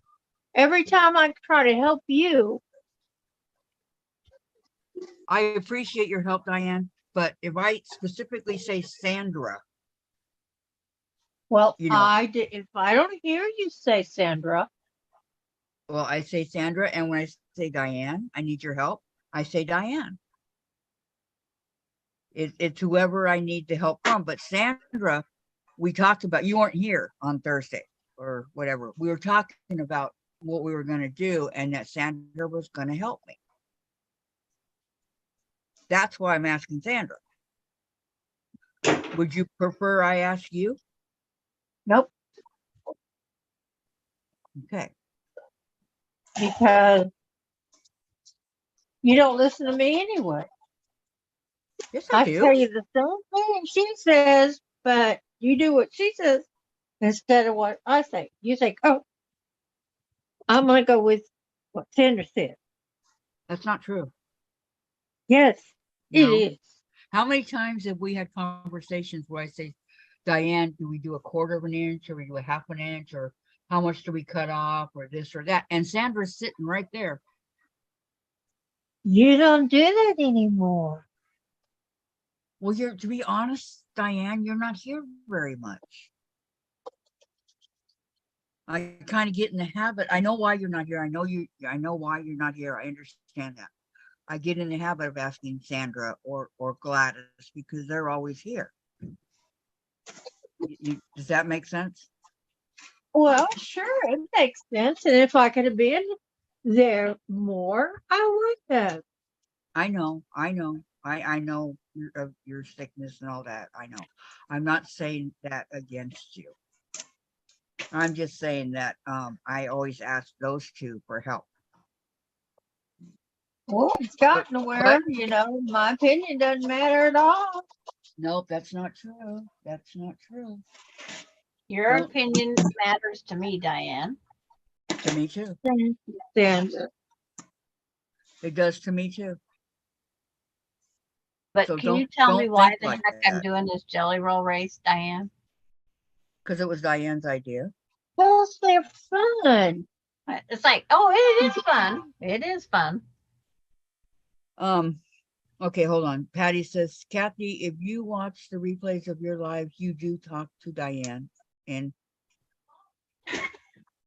Every time I try to help you, I appreciate your help, Diane, but if I specifically say Sandra, well, you know, if I don't hear you say Sandra, well, I say Sandra, and when I say Diane, I need your help, I say Diane. It's whoever I need the help from. But Sandra, we talked about, you weren't here on Thursday or whatever. We were talking about what we were going to do and that Sandra was going to help me. That's why I'm asking Sandra. Would you prefer I ask you? nope, Okay. because you don't listen to me anyway. Yes, I I do. tell you the same thing she says, but you do what she says instead of what I say. You think, oh, I'm going to go with what Sandra said. That's not true. Yes, it No. is. How many times have we had conversations where I say, Diane, do we do a quarter of an inch or we do a half an inch or how much do we cut off or this or that? And Sandra's sitting right there. You don't do that anymore. Well, to be honest, Diane, you're not here very much. I kind of get in the habit. I know why you're not here. I know why you're not here. I understand that. I get in the habit of asking Sandra or Gladys because they're always here. Does that make sense? Well, sure, it makes sense. And if I could have been there more, I would have. I know. I know your sickness and all that. I know. I'm not saying that against you. I'm just saying that I always ask those two for help. Well, it's gotten to where, my opinion doesn't matter at all. Nope, that's not true. That's not true. Your Don't- opinion matters to me, Diane. To me too. Sandra. It does to me too. But So can you don't- tell me don't why think the like heck I'm that. doing this jelly roll race, Diane? Because it was Diane's idea. Well, they're fun. It's like, oh, it is fun. It is fun. Okay, hold on. Patty says, Kathy, if you watch the replays of your lives, you do talk to Diane in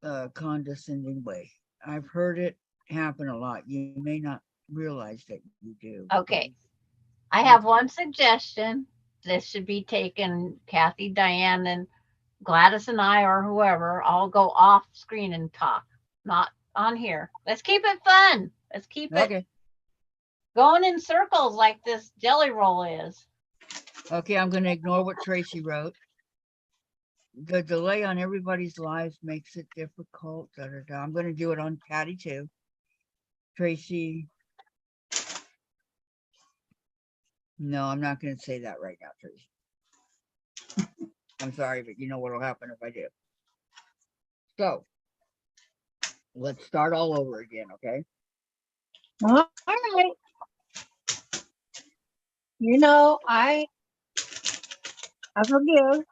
a condescending way. I've heard it happen a lot. You may not realize that you do. Okay. I have one suggestion. This should be taken, Kathy, Diane, and Gladys and I, or whoever, all go off screen and talk, not on here. Let's keep it fun. Let's keep it Okay. going in circles like this jelly roll is. Okay, I'm going to ignore what Tracy wrote. The delay on everybody's lives makes it difficult. Da, da, da. I'm going to do it on Patty too. Tracy. No, I'm not going to say that right now, Tracy. I'm sorry, but you know what will happen if I do. So, let's start all over again, okay? All right. You know, I forgive.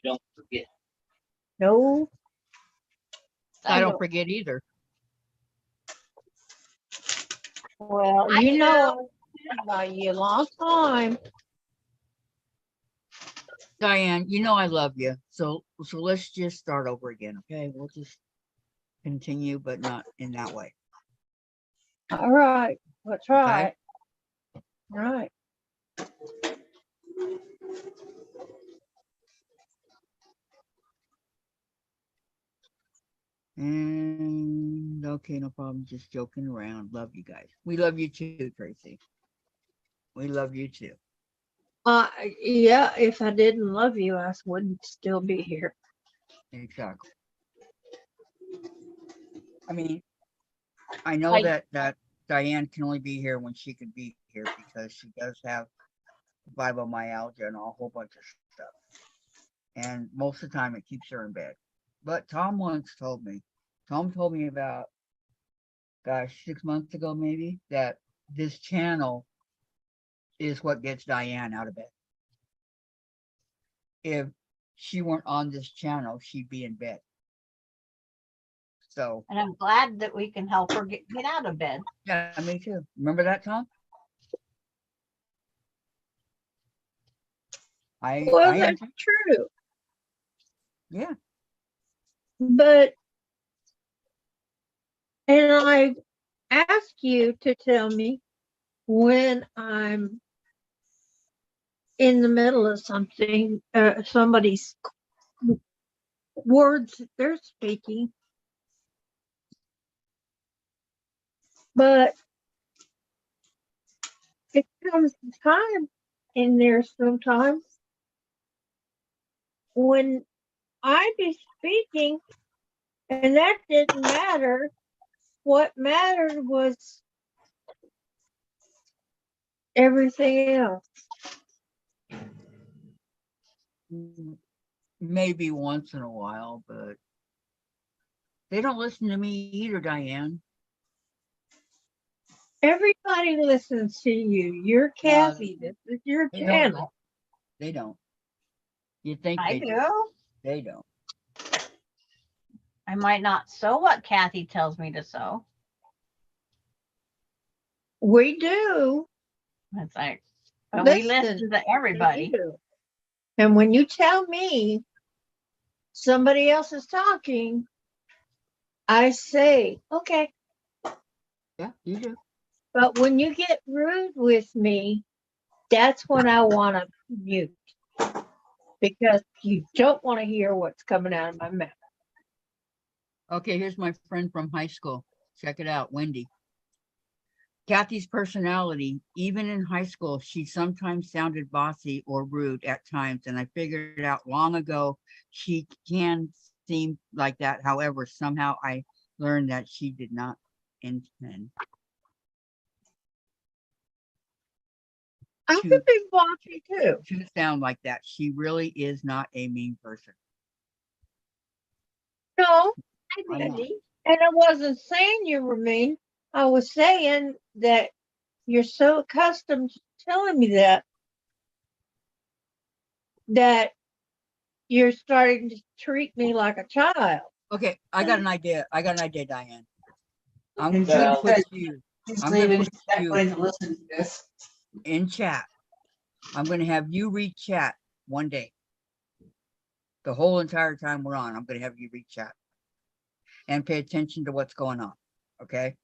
Don't forget. No, I don't don't. forget either. Well, I you know, I've been by you a long time. Diane, you know I love you. So let's just start over again, okay? We'll just continue, but not in that way. All right, let's try Okay. it. All right. And okay, no problem. Just joking around. Love you guys. We love you too, Tracy. We love you too. Yeah, if I didn't love you, I wouldn't still be here. Exactly. I mean, I know that Diane can only be here when she can be here because she does have fibromyalgia and a whole bunch of stuff. And most of the time it keeps her in bed. But Tom told me about, gosh, 6 months ago maybe, that this channel is what gets Diane out of bed. If she weren't on this channel, she'd be in bed. So, And I'm glad that we can help her get out of bed. yeah, me too. Remember that, Tom? Well, I that's true. yeah. But, and I ask you to tell me when I'm in the middle of something, somebody's words that they're speaking. But it comes a time in there sometimes when I be speaking and that didn't matter. What mattered was everything else. Maybe once in a while, but they don't listen to me either, Diane. Everybody listens to you. You're Kathy. This is your They don't. channel. They don't. You think I they do? do. They don't. I might not sew what Kathy tells me to sew. We do. It's like, but we Listen listen to everybody. you. And when you tell me somebody else is talking, I say, okay. Yeah, you do. But when you get rude with me, that's when I want to mute because you don't want to hear what's coming out of my mouth. Okay, here's my friend from high school. Check it out, Wendy. Kathy's personality, even in high school, she sometimes sounded bossy or rude at times, and I figured out long ago she can seem like that. However, somehow I learned that she did not intend. I could be blotchy too. shouldn't sound like that. She really is not a mean person. No, I'm not. and I wasn't saying you were mean. I was saying that you're so accustomed to telling me that you're starting to treat me like a child. Okay, I got an idea. Diane. I'm And gonna June put said you she's I'm gonna leaving. put She's not you- going to listen to this. in chat. I'm gonna have you read chat one day. The whole entire time we're on, I'm gonna have you read chat and pay attention to what's going on. Okay?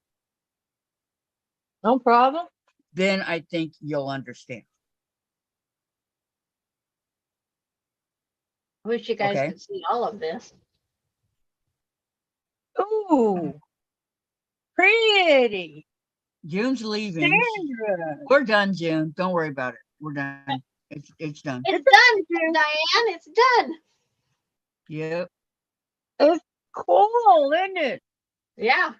No problem. Then I think you'll understand. I wish you guys Okay. could see all of this. Ooh, pretty. June's leaving. Sandra. We're done, June. Don't worry about it. We're done. It's done. It's done, Diane. It's done. Yep. It's cool, isn't it? Yeah.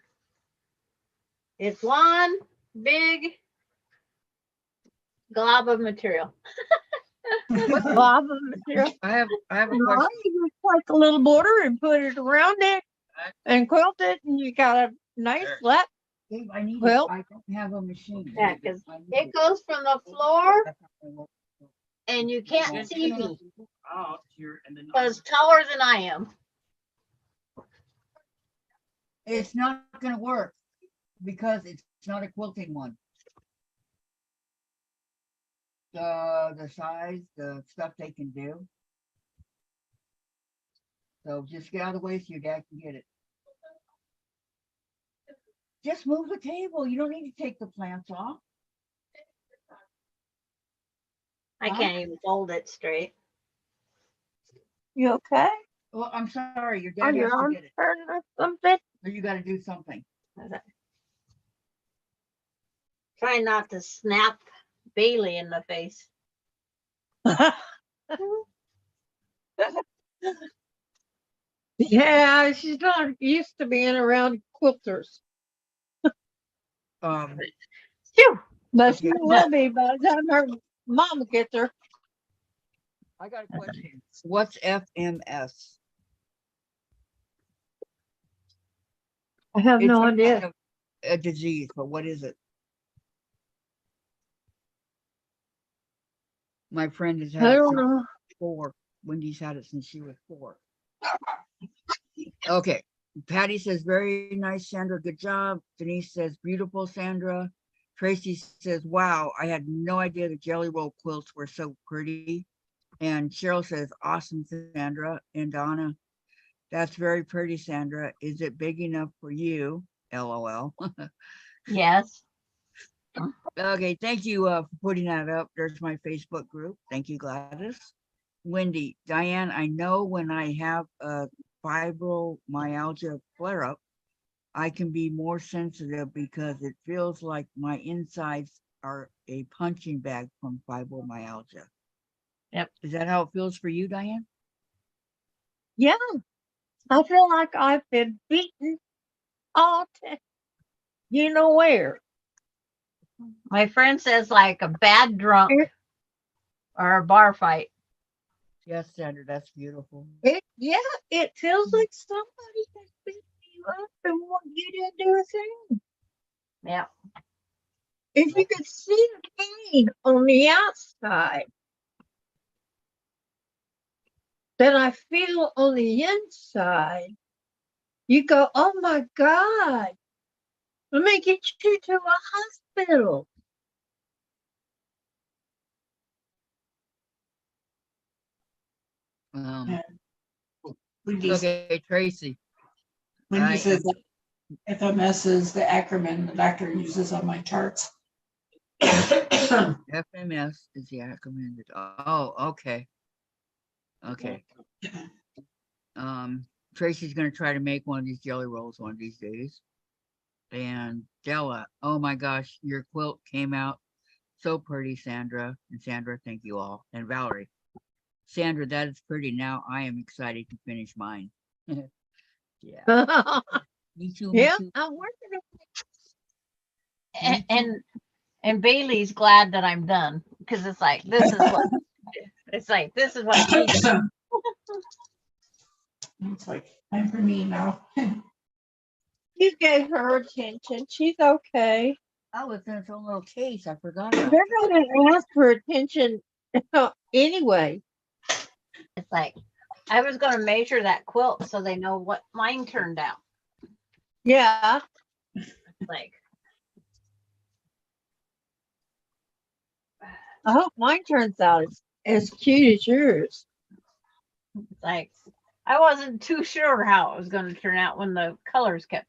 It's one big glob of material. Lava material. I have a No, question. you just take a little border and put it around it and quilt it, and you got a nice flat. Dave, I need Well- I don't have a machine. Yeah, 'cause I need it goes from the floor That's not gonna work. and you can't see me Out here and then. because taller than I am. It's not gonna work because it's not a quilting one. The size, the stuff they can do. So just get out of the way so your dad can get it. Just move the table. You don't need to take the plants off. I can't even fold it straight. You okay? Well, I'm sorry, your Are dad has your to arms get it. hurting or something? Or you gotta do something. Try not to snap Bailey in the face. Yeah, she's not used to being around quilters, Um, Phew. but she Okay. will be by the time her mama gets her. I got a question. What's FMS? I have It's no some idea. kind of a disease, but what is it? My friend has had I it don't since know. 4. Wendy's had it since she was 4. Okay. Patty says, very nice, Sandra. Good job. Denise says, beautiful, Sandra. Tracy says, wow, I had no idea the jelly roll quilts were so pretty. And Cheryl says, awesome, Sandra. And Donna, that's very pretty, Sandra. Is it big enough for you? LOL. Yes. Okay, thank you for putting that up. There's my Facebook group. Thank you, Gladys. Wendy, Diane, I know when I have a fibromyalgia flare-up, I can be more sensitive because it feels like my insides are a punching bag from fibromyalgia. Yep. Is that how it feels for you, Diane? Yeah, I feel like I've been beaten all you know where. My friend says like a bad drunk or a bar fight. Yes, Sandra, that's beautiful. It feels like somebody has beaten you up and want you to do a thing. Yeah. If you could see the pain on the outside that I feel on the inside, you go, oh my God, let me get you to a hospital. Um, Wendy okay, Tracy. Wendy I says that FMS is the acronym the doctor uses on my charts. FMS is the acronym. Oh, okay. Okay. Tracy's gonna try to make one of these jelly rolls one of these days. And Della, oh my gosh, your quilt came out so pretty, Sandra. And Sandra, thank you all. And Valerie. Sandra, that is pretty. Now I am excited to finish mine. Yeah. Me too. Me Yeah, too. I'm working on And Bailey's glad that I'm done. because it's like this is what it's like. This is what she does. It's like, time for me now. You gave her attention. She's okay. I was in its own little case. I forgot about They're that. going to ask for attention anyway. It's like I was going to measure that quilt so they know what mine turned out. Yeah. Like, I hope mine turns out as cute as yours. it's like I wasn't too sure how it was going to turn out when the colors kept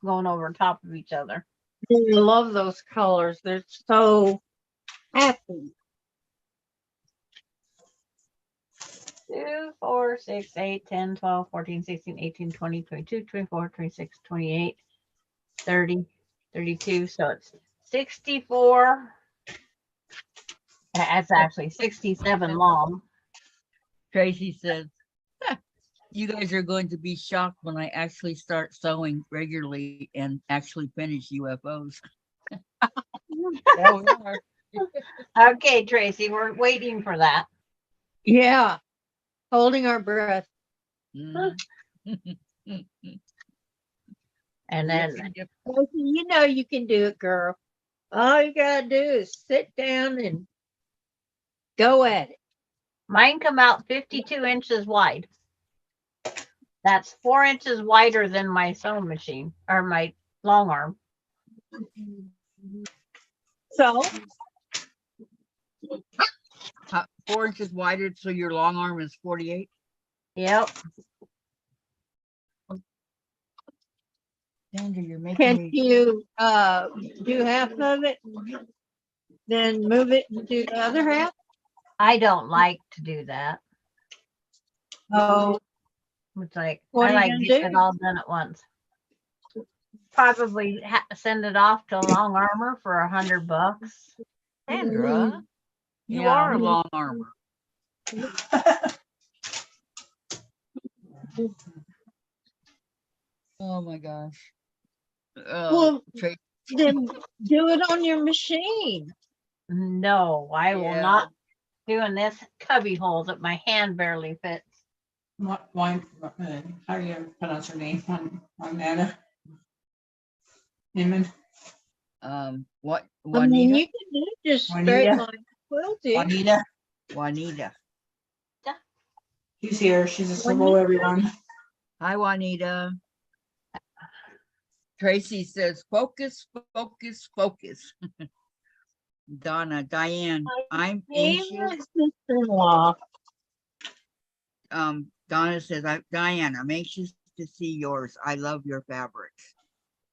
going over top of each other. I love those colors. They're so happy. 2, 4, 6, 8, 10, 12, 14, 16, 18, 20, 22, 24, 26, 28, 30, 32. So it's 64. That's actually 67 long. Tracy says, you guys are going to be shocked when I actually start sewing regularly and actually finish UFOs. Yeah, we are. Okay, Tracy, we're waiting for that. Yeah. Holding our breath. Mm. And then Yep. Sophie, you know you can do it, girl. All you gotta do is sit down and go at it. mine come out 52 inches wide. That's 4 inches wider than my sewing machine or my long arm. So 4 inches wider, so your long arm is 48. Yep. Sandra, you're making can me. you do half of it, then move it and do the other half? I don't like to do that. Oh, It's like What I are you like gonna getting do? it all done at once. Probably send it off to Long Armor for $100. Sandra, you Yeah. are a long armor. Oh my gosh. Well, Tracy, then do it on your machine. No, I will Yeah. not doing this cubby hole that my hand barely fits. Why, how do you pronounce her name? Anna? Neiman? what? I mean, Juanita? you can do just Juanita? straight line quilting. Juanita? Juanita. She's here. She says hello, everyone. Hi, Juanita. Tracy says, focus, focus, focus. Diane, I'm anxious. Favorite sister-in-law. Donna says, Diane, I'm anxious to see yours. I love your fabrics.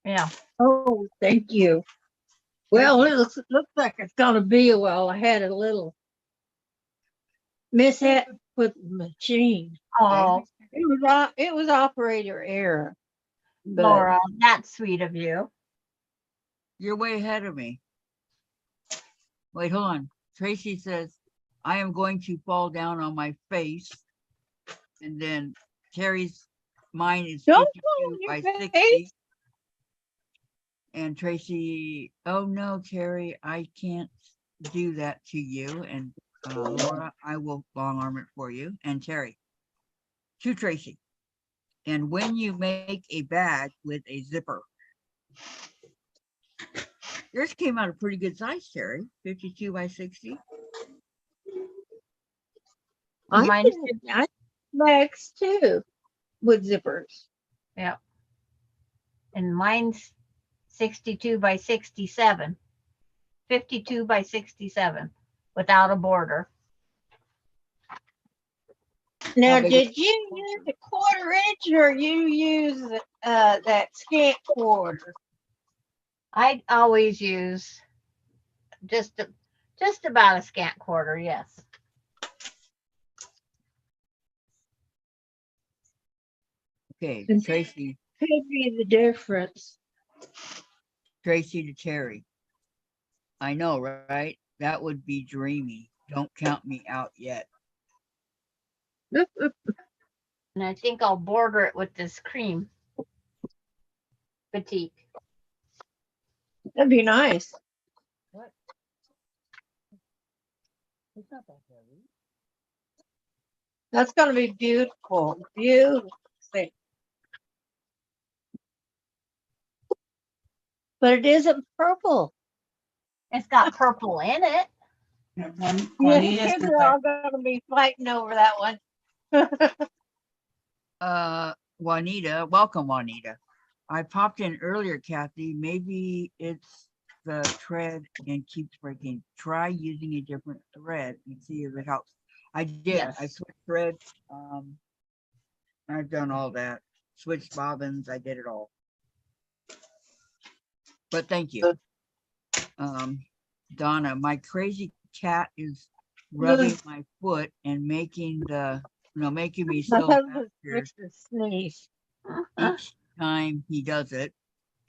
Yeah. Oh, thank you. Well, it looks like it's gonna be a while. I had a little mishap with the machine. Oh, It was operator error. But Laura, that's sweet of you. You're way ahead of me. Wait, hold on. Tracy says, I am going to fall down on my face. And then Terry's, mine is Don't 52 fall on by your 60. face. And Tracy, oh no, Terry, I can't do that to you. And Laura, I will long arm it for you. And Terry, to Tracy. And when you make a bag with a zipper, yours came out a pretty good size, Terry, 52 by 60. Mine- I bags too with zippers. Yeah. And mine's 62 by 67. 52 by 67 without a border. Now, big did you use a 1/4 inch or you use that scant quarter? I always use just about a scant quarter, yes. Okay, And Tracy, could be the difference. Tracy to Terry. I know, right? That would be dreamy. Don't count me out yet. And I think I'll border it with this cream batik. That'd be nice. It's not that heavy. That's gonna be beautiful, beautiful. But it isn't purple. It's got purple in it. Yeah, Yeah, Juanita kids says are I- all gonna be fighting over that one. Juanita, welcome, Juanita. I popped in earlier, Kathy. Maybe it's the thread and keeps breaking. Try using a different thread and see if it helps. I did. I Yes. switched thread. I've done all that. Switched bobbins. I did it all. But thank you. Donna, my crazy cat is rubbing my foot and making me My slow husband faster makes her sneeze. each time he does it.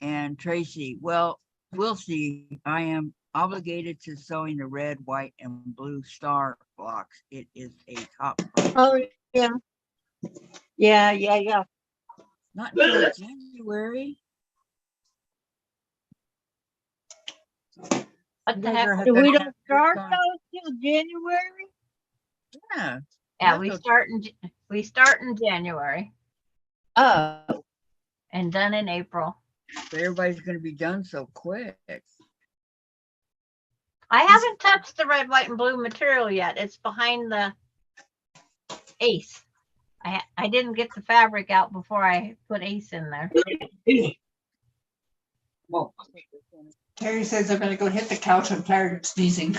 And Tracy, well, we'll see. I am obligated to sewing the red, white, and blue star blocks. It is a top priority. Oh, yeah. Yeah. Not until January. What You the guys heck? are We gonna don't have to start work on- those till January? Yeah. Yeah, Not we till- start in January Oh, and done in April. So everybody's gonna be done so quick. I haven't touched the red, white, and blue material yet. It's behind the ace. I didn't get the fabric out before I put ace in there. Well, Terry says they're gonna go hit the couch. I'm tired of sneezing.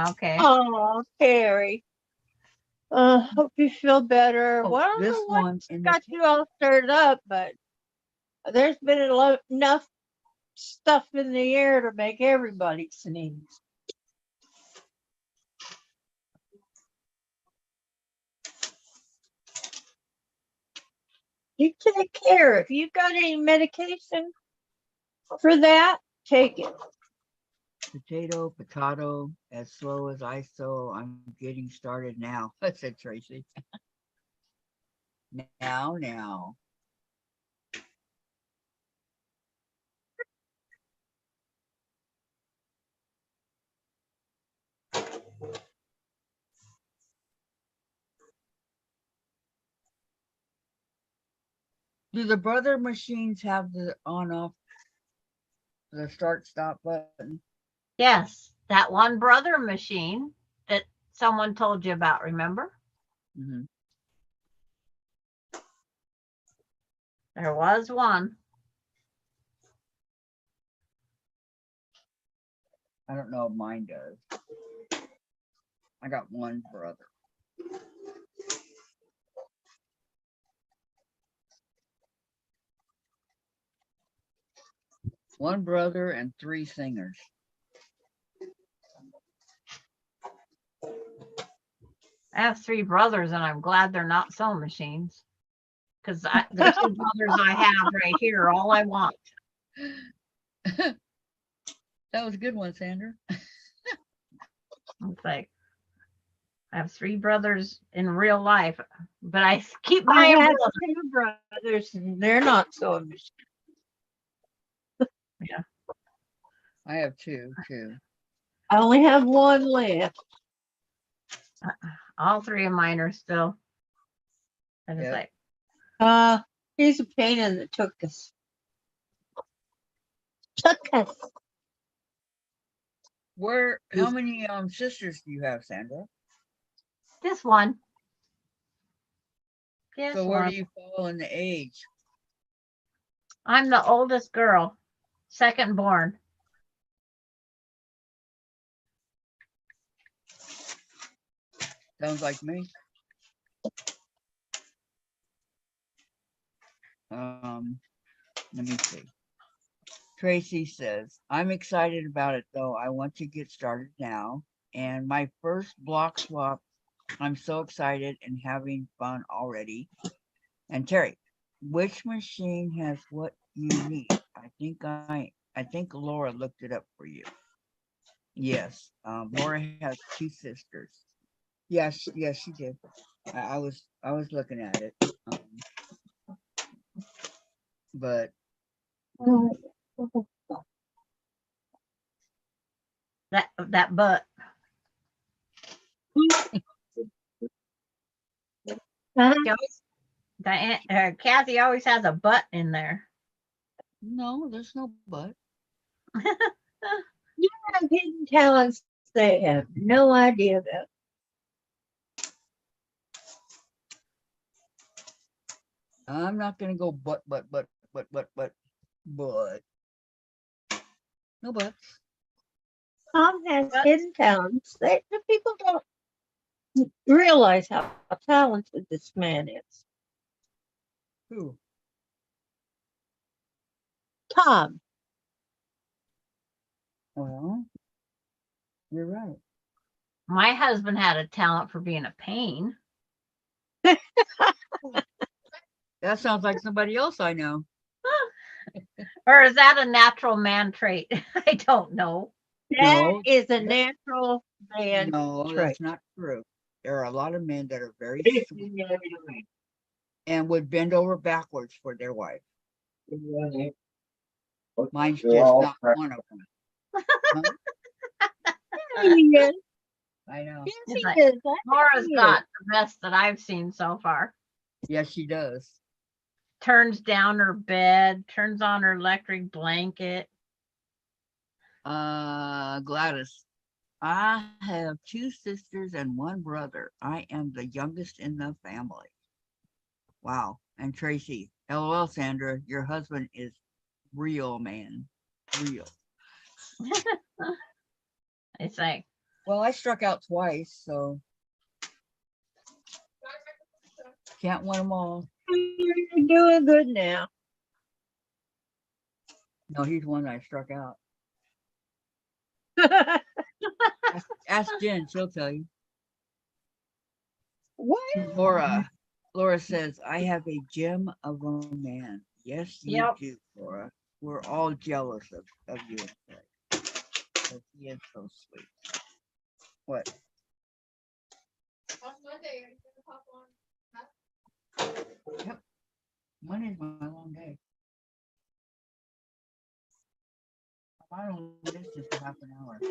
Okay. oh, Terry. Hope you feel better. Oh, Well, I don't this know what one in the got you all stirred up, but there's been enough stuff in the air to make everybody sneeze. You take care. If you've got any medication for that, take it. potato, as slow as I sew. I'm getting started now. Said Tracy. Now. Do the brother machines have the on off the start stop button? Yes, that one brother machine that someone told you about, remember? Mm-hmm. There was one. I don't know if mine does. I got one brother. One brother and 3 singers. I have 3 brothers and I'm glad they're not sewing machines. Because the 2 brothers I have right here are all I want. That was a good one, Sandra. It's like I have 3 brothers in real life, but I keep I my have brother. 2 brothers, and they're not so much. I have 2 too. I only have 1 left. All 3 of mine are still. And it's Yep. like, He's a pain in the tuchus. How many sisters do you have, Sandra? this one. This So where one. do you fall in the age? I'm the oldest girl, second born. Sounds like me. Let me see. Tracy says, I'm excited about it though. I want to get started now. And my first block swap, I'm so excited and having fun already. And Terry, which machine has what you need? I think Laura looked it up for you. Yes, Laura has 2 sisters. Yes, she did. I was looking at it. But That butt. Uh-huh. She always, Kathy always has a butt in there. No, there's no but. You have hidden talents they have no idea about. I'm not gonna go but. No buts. Tom has But- hidden talents that the people don't realize how talented this man is. Who? Tom, Well, you're right. My husband had a talent for being a pain. That sounds like somebody else I know. Or is that a natural man trait? I don't know. No, that is a natural man No, trait. that's not true. There are a lot of men that are very Hey, sweet yeah, yeah, and would bend over backwards for their wife. yeah. Mine's They're just all not crap. one of them. Huh? Yes, I know. yes, It's he like, does. I Laura's think he got the best that I've seen so far. Yes, she does. Turns down her bed, turns on her electric blanket. Gladys, I have 2 sisters and 1 brother. I am the youngest in the family. Wow. And Tracy, LOL, Sandra, your husband is real, man. Real. It's like, Well, I struck out twice, so can't win them all. You're doing good now. No, he's one that I struck out. Ask Jen, she'll tell you. What? Laura says, I have a gem of a man. Yes, you Yep. do, Laura. We're all jealous of you and Craig. 'Cause he is so sweet. What? On Monday, are you gonna pop on? Monday's my long day. I don't miss just a half an hour. She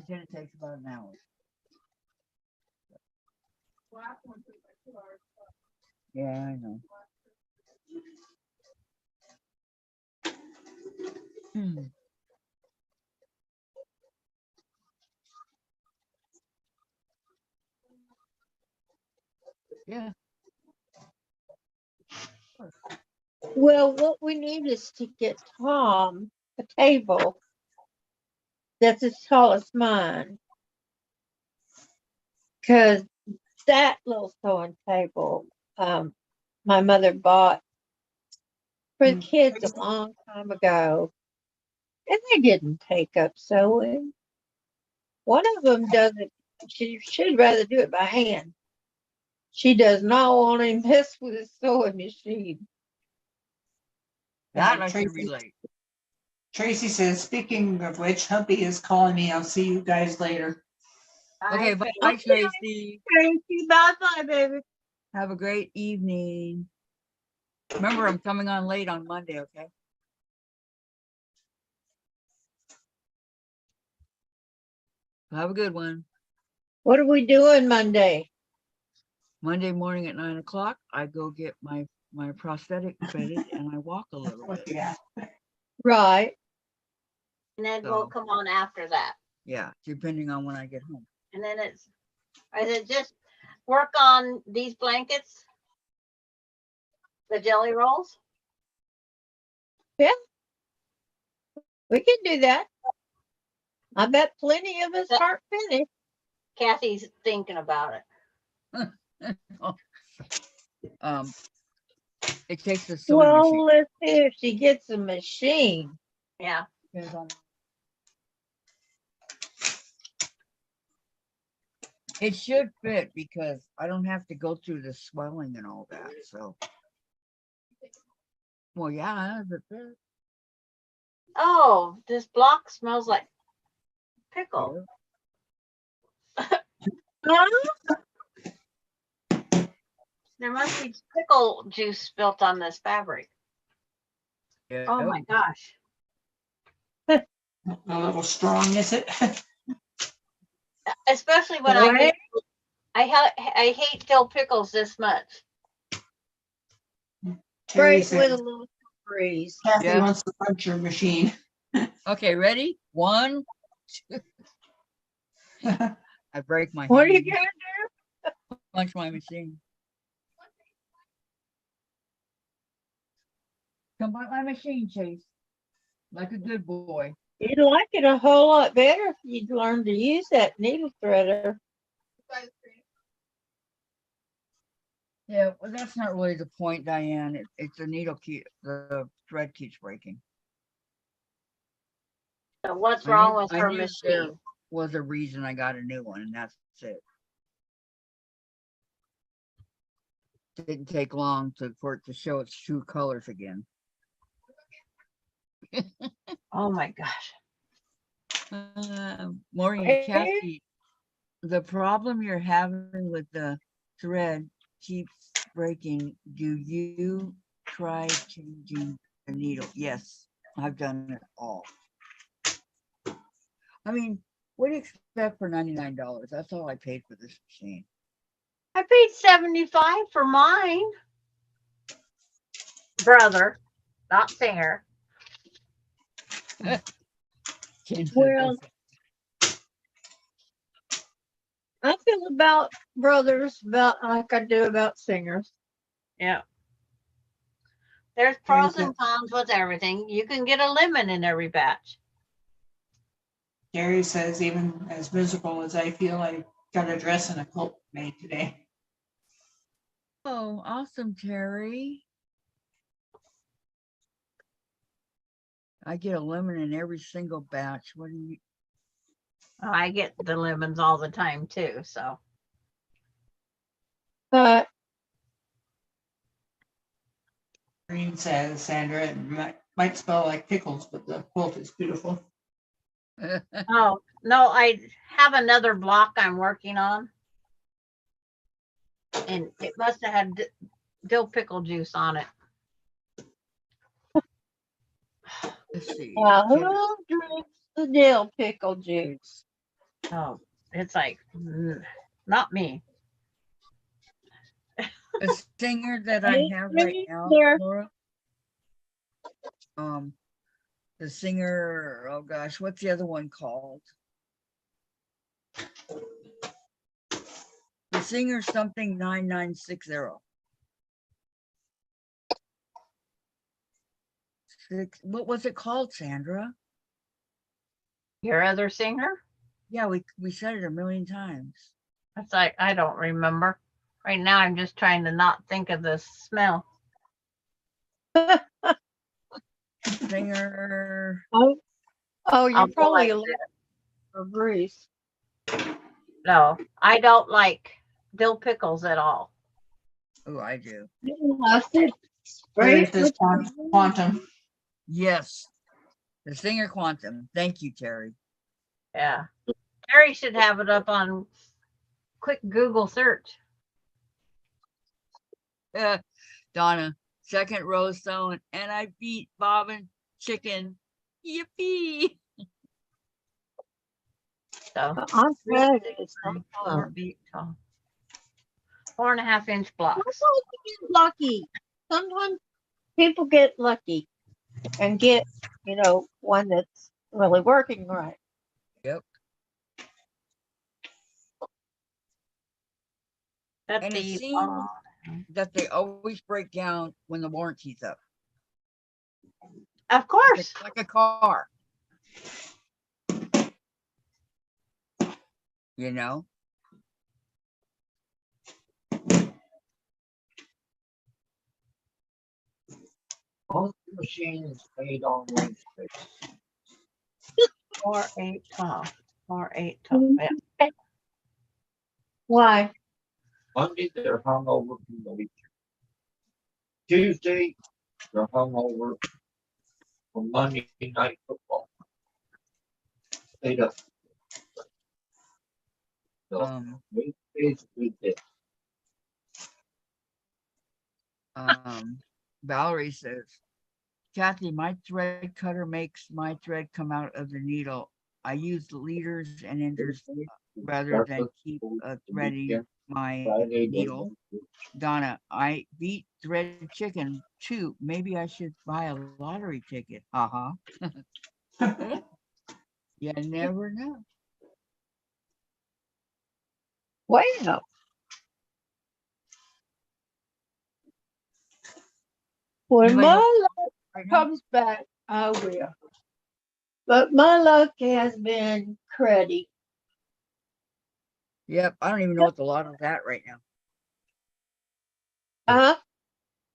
said it takes about an hour. Last one took like 2 hours. Yeah, I know. Hmm. Yeah. Well, what we need is to get Tom a table that's as tall as mine. Because that little sewing table, my mother bought for the kids a long time ago, and they didn't take up sewing. One of them doesn't, she'd rather do it by hand. She does not want to mess with a sewing machine. That I can Tracy, relate. Tracy says, speaking of which, Humpy is calling me. I'll see you guys later. Okay, bye, Tracy. Bye bye, baby. Have a great evening. Remember, I'm coming on late on Monday, okay? Have a good one. What are we doing Monday? Monday morning at 9 o'clock, I go get my prosthetic fitted and I walk a little bit. Yeah. Right. and then So- we'll come on after that. Yeah, depending on when I get home. And then is it just work on these blankets? The jelly rolls? We can do that. I bet plenty of us aren't finished. Kathy's thinking about it. It takes the sewing Well, machine. let's see if she gets a machine. Yeah. Depends on- It should fit because I don't have to go through the swelling and all that, so. Well, yeah, if it fits. Oh, this block smells like pickle. There must be pickle juice spilt on this fabric. Yeah. Oh my gosh. A little strong, is it? especially when I hate dill pickles this much. Terry Break with a says little breeze. Kathy Yeah. wants to punch your machine. Okay, ready? 1. I break my What are you hand. gonna Punch my machine. Come by my machine, Chase. Like a good boy. do? You'd like it a whole lot better if you'd learn to use that needle threader. By the screen. Yeah, well, that's not really the point, Diane. It's the the thread keeps breaking. So what's I wrong knew- with I her knew there machine? was a reason I got a new one, and that's it. Didn't take long for it to show its true colors again. Oh my gosh. Maureen, Okay. Kathy, the problem you're having with the thread keeps breaking. Do you try changing the needle? Yes, I've done it all. I mean, what do you expect for $99? That's all I paid for this machine. I paid 75 for mine. Brother, not singer. Well, I feel about brothers about like I do about singers. Yeah. There's pros and cons with everything. You can get a lemon in every batch. Terry says, even as miserable as I feel, I got a dress and a quilt made today. Oh, awesome, Terry. I get a lemon in every single batch. What do you? I get the lemons all the time too. So But Green says, Sandra, it might smell like pickles, but the quilt is beautiful. oh no, I have another block I'm working on. And it must have had dill pickle juice on it. Let's see. who drinks the dill pickle juice? Oh, it's like not me. A singer that I Ain't have right me now, either. Laura. The singer, oh gosh, what's the other one called? The singer something 9960. What was it called, Sandra? Your other singer? Yeah, we said it a million times. It's like I don't remember. Right now I'm just trying to not think of the smell. Singer. Oh, I'll you're go probably like allergic for grease. no, I don't like dill pickles at all. Oh, I do. I said, Terry grease says with quantum. Yes. The singer Quantum. Thank you, Terry. Yeah. Terry should have it up on quick Google search. Donna, second row sewn, and I beat Bobbin Chicken. Yippee! So I'm glad it's not fun. 4.5 inch blocks. Sometimes you get lucky. Sometimes people get lucky and get, one that's really working right. Yep. That's And it the seems that they always break down when the warranty's up. of course. Like a car. You know? All the machines made on Wednesday. 4/8/12. 4/8/12. Mhm. Yeah. Why? Monday, they're hung over from the weekend. Tuesday, they're hung over from Monday night football. Stayed up. So Wednesday's a good day. Valerie says, Kathy, my thread cutter makes my thread come out of the needle. I use leaders and enders rather than keep threading my needle. Donna, I beat threaded chicken too. Maybe I should buy a lottery ticket. Uh-huh. You never know. Well, when Anybody my else luck right now? comes back, I will. But my luck has been cruddy. Yep, I don't even know what the lotto's at right now. Uh,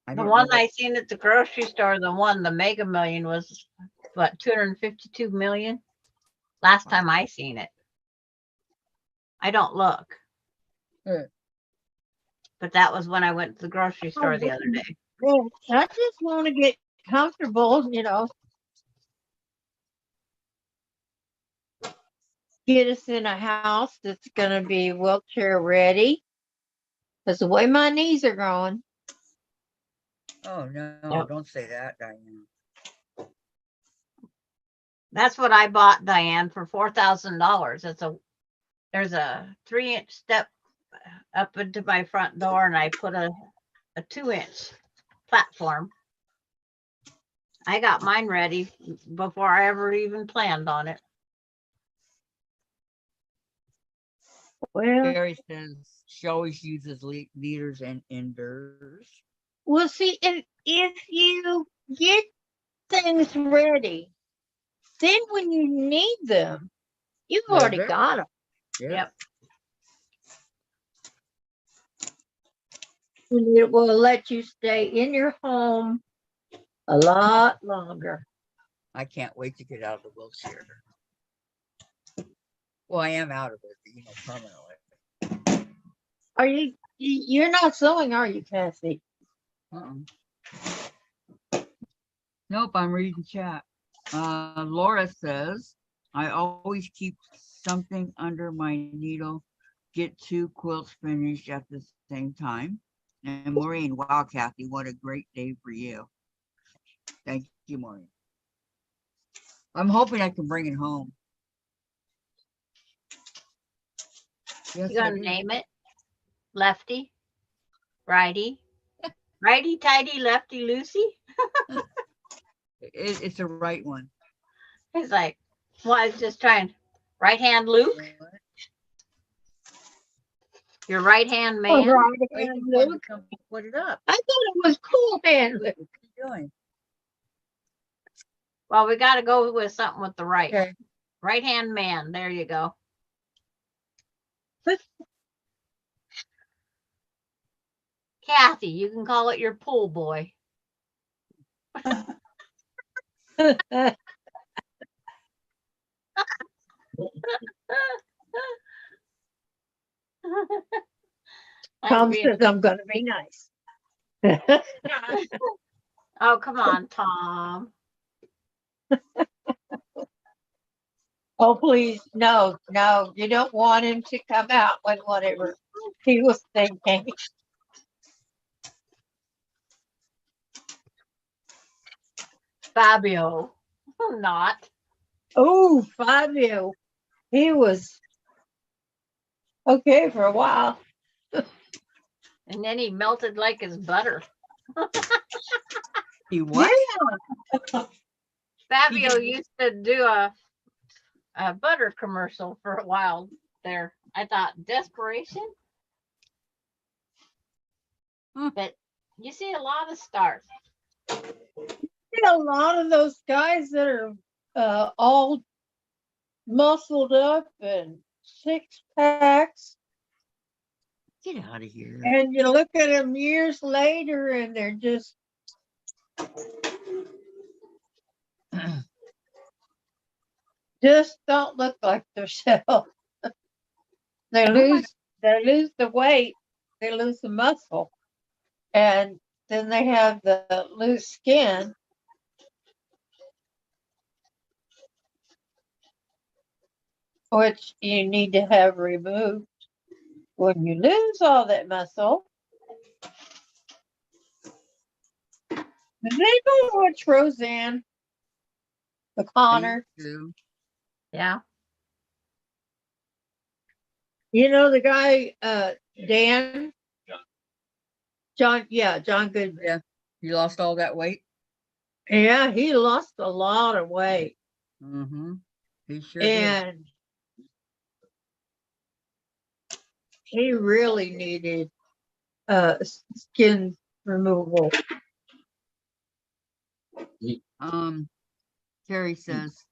I The don't one know what, I seen at the grocery store, the Mega Million was what, 252 million? Last time I seen it. I don't look, uh, but that was when I went to the grocery store the other day. well, I just want to get comfortable, get us in a house that's going to be wheelchair ready. Because the way my knees are going, oh no, Yep. don't say that, Diane. That's what I bought, Diane, for $4,000. There's a 3-inch step up into my front door, and I put a 2-inch platform. I got mine ready before I ever even planned on it. well, Carrie says she always uses leaders and enders. we'll see. If you get things ready, then when you need them, you've They're already there. got them. Yep. And it will let you stay in your home a lot longer. I can't wait to get out of the wheelchair. Well, I am out of it, permanently. Are you're not sewing, are you, Cassie? Nope, I'm reading chat. Laura says, I always keep something under my needle, get 2 quilts finished at the same time. And Maureen, wow, Kathy, what a great day for you. Thank you, Maureen. I'm hoping I can bring it home. Yes, You I gonna do. name it? Lefty? Righty? Righty tighty, lefty loosey? It's a right one. He's like, well, I was just trying. Right hand Luke? What? Your right hand Oh, man? right Wait, hand you wanted Luke. to come put it up. I thought it was cool hand Luke. What are you doing? Well, we got to go with something with the right. Okay. Right hand man. There you go. Kathy, you can call it your pool boy. Tom says I'm going to be nice. Oh, come on, Tom. Oh, please, no, you don't want him to come out with whatever he was thinking. Fabio. Not. Oh, Fabio, he was okay for a while. And then he melted like his butter. He what? Yeah. Fabio used to do a butter commercial for a while there. I thought desperation. But you see a lot of stars. A lot of those guys that are all muscled up and 6-packs, Get out of here. and you look at them years later and they're just don't look like themselves. They lose the weight, they lose the muscle, and then they have the loose skin, which you need to have removed. When you lose all that muscle, does anybody watch Roseanne? The Connor? Too. Yeah. You know the guy, Dan? John, yeah, John Good. Yeah. You lost all that weight? Yeah, he lost a lot of weight. Mm-hmm. He sure did. And he really needed skin removal. Terry says,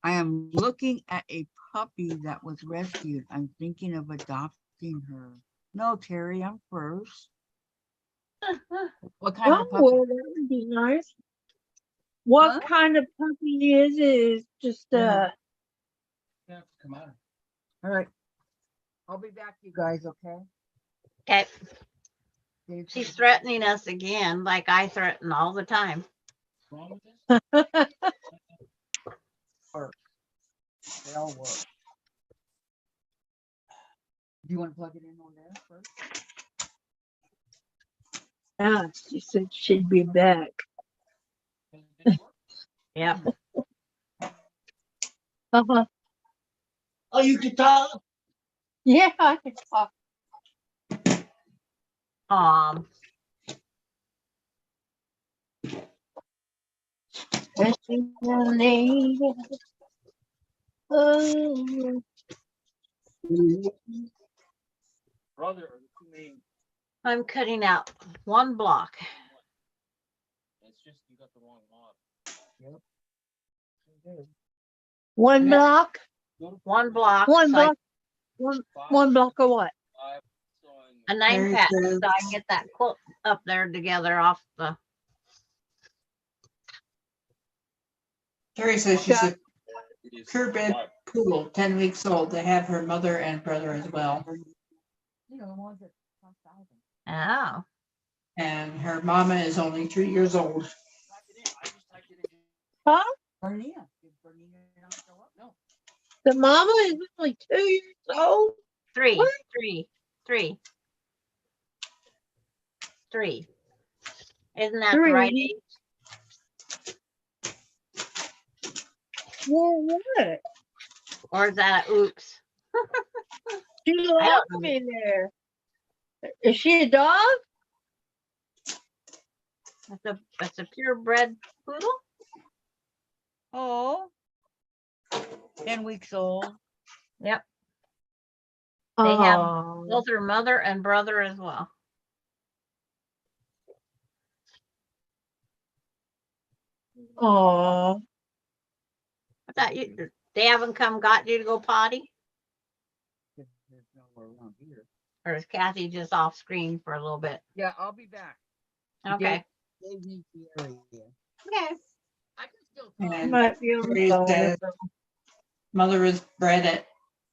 I am looking at a puppy that was rescued. I'm thinking of adopting her. No, Terry, I'm first. What kind of Oh, puppy? well, that would be nice. What Huh? kind of puppy is just Yeah. Yeah, come on. All right. I'll be back, you guys, okay? Okay, Dave she's says- threatening us again, like I threaten all the time. What's wrong with this? They all work. Do you want to plug it in on there first? Yeah, she said she'd be back. Yep. Uh-huh. Oh, you can talk? Yeah, I can talk. Wishing the name. Oh, Brother are the two main. I'm cutting out one block. It's just you got the wrong mod. one Yeah. block? One block. One so I- block? One block of what? a 9 Very pack, good. so I can get that quilt up there together off the. Terry says she's a It is purebred five. poodle, 10 weeks old. They have her mother and brother as well. You know, the ones that cost thousands. Oh, And her mama is only 3 years old. Huh? Bernina. Did Bernina not show up? No. The mama is only 2 years old? three, What? three. Isn't that the right Three? age? Well, what? Or is that a oops? She I lost don't know. me there. Is she a dog? That's a purebred poodle? Oh. 10 weeks old. Yep. They have Oh, both her mother and brother as well. oh, I thought they haven't come got you to go potty? There's nowhere around here. Or is Kathy just off screen for a little bit? Yeah, I'll be back. Okay. Dave needs the area. Okay. I can still talk. And might be on the Terry phone. says mother is bred at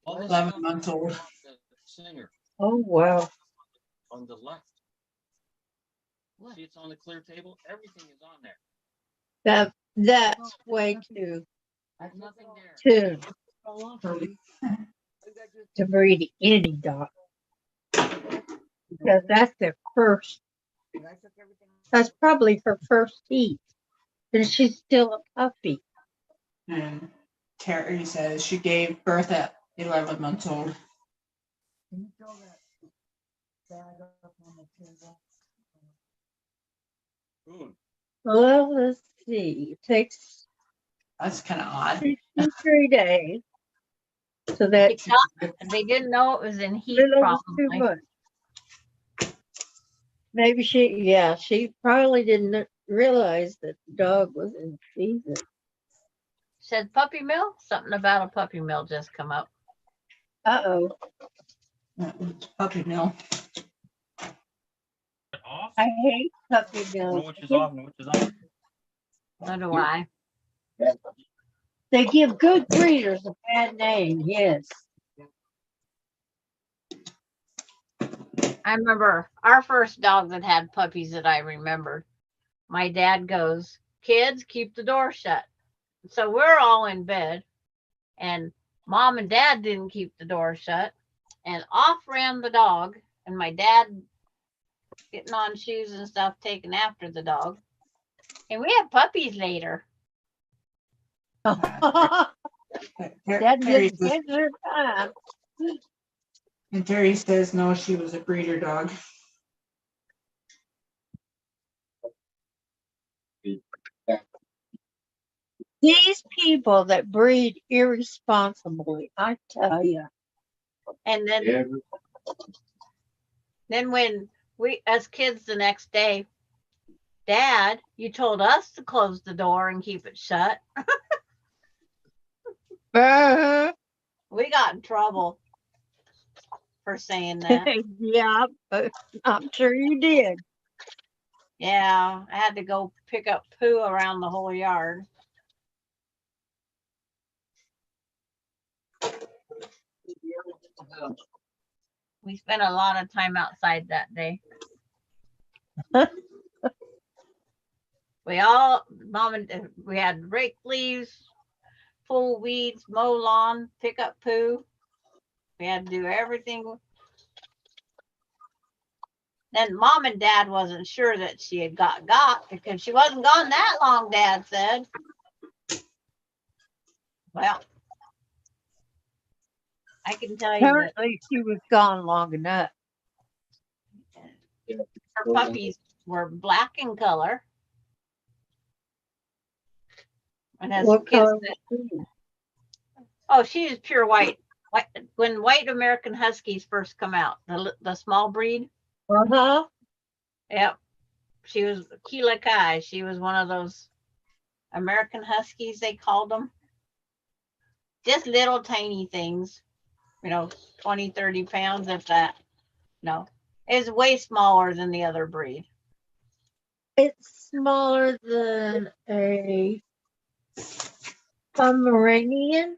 All this 11 stuff months is old. about the Singer Oh, wow. on the left. See, it's on the clear table. Everything is on there. That's way too There's nothing there. to breed any dog. Because that's their first, that's probably her first heat. And she's still a puppy. And Terry says she gave birth at 11 months old. Can you throw that bag up on the table? Boom. Well, let's see. It takes That's kind of odd. 63 days. So that's They didn't know it was in a heat, little over 2 probably. months. Maybe she probably didn't realize that the dog was in season. Said puppy mill? Something about a puppy mill just come up. Uh-oh. It's puppy mill. Off? I hate puppy Know mills. which is off and which is on. So do I. They give good breeders a bad name, yes. I remember our first dog that had puppies that I remembered. My dad goes, kids, keep the door shut. So we're all in bed, and mom and dad didn't keep the door shut, and off ran the dog, and my dad getting on shoes and stuff, taking after the dog. And we had puppies later. That Terry didn't says take their time. And Terry says no, she was a breeder dog. These people that breed irresponsibly, I tell you. And then, Every- then when we, as kids the next day, Dad, you told us to close the door and keep it shut. Uh-huh. We got in trouble for saying that. Yeah, I'm sure you did. Yeah, I had to go pick up poo around the whole yard. We spent a lot of time outside that day. We had rake leaves, pull weeds, mow lawn, pick up poo. We had to do everything. Then Mom and Dad wasn't sure that she had got because she wasn't gone that long, Dad said. Well, I can tell you that Apparently, she was gone long enough. her puppies were black in color. And as What kids color said, was she? oh, she is pure white. When white American Huskies first come out, the small breed, Uh-huh. yep, she was Kila Kai. She was one of those American Huskies, they called them. Just little tiny things, 20, 30 pounds, if that. No, it's way smaller than the other breed. It's smaller than a Pomeranian.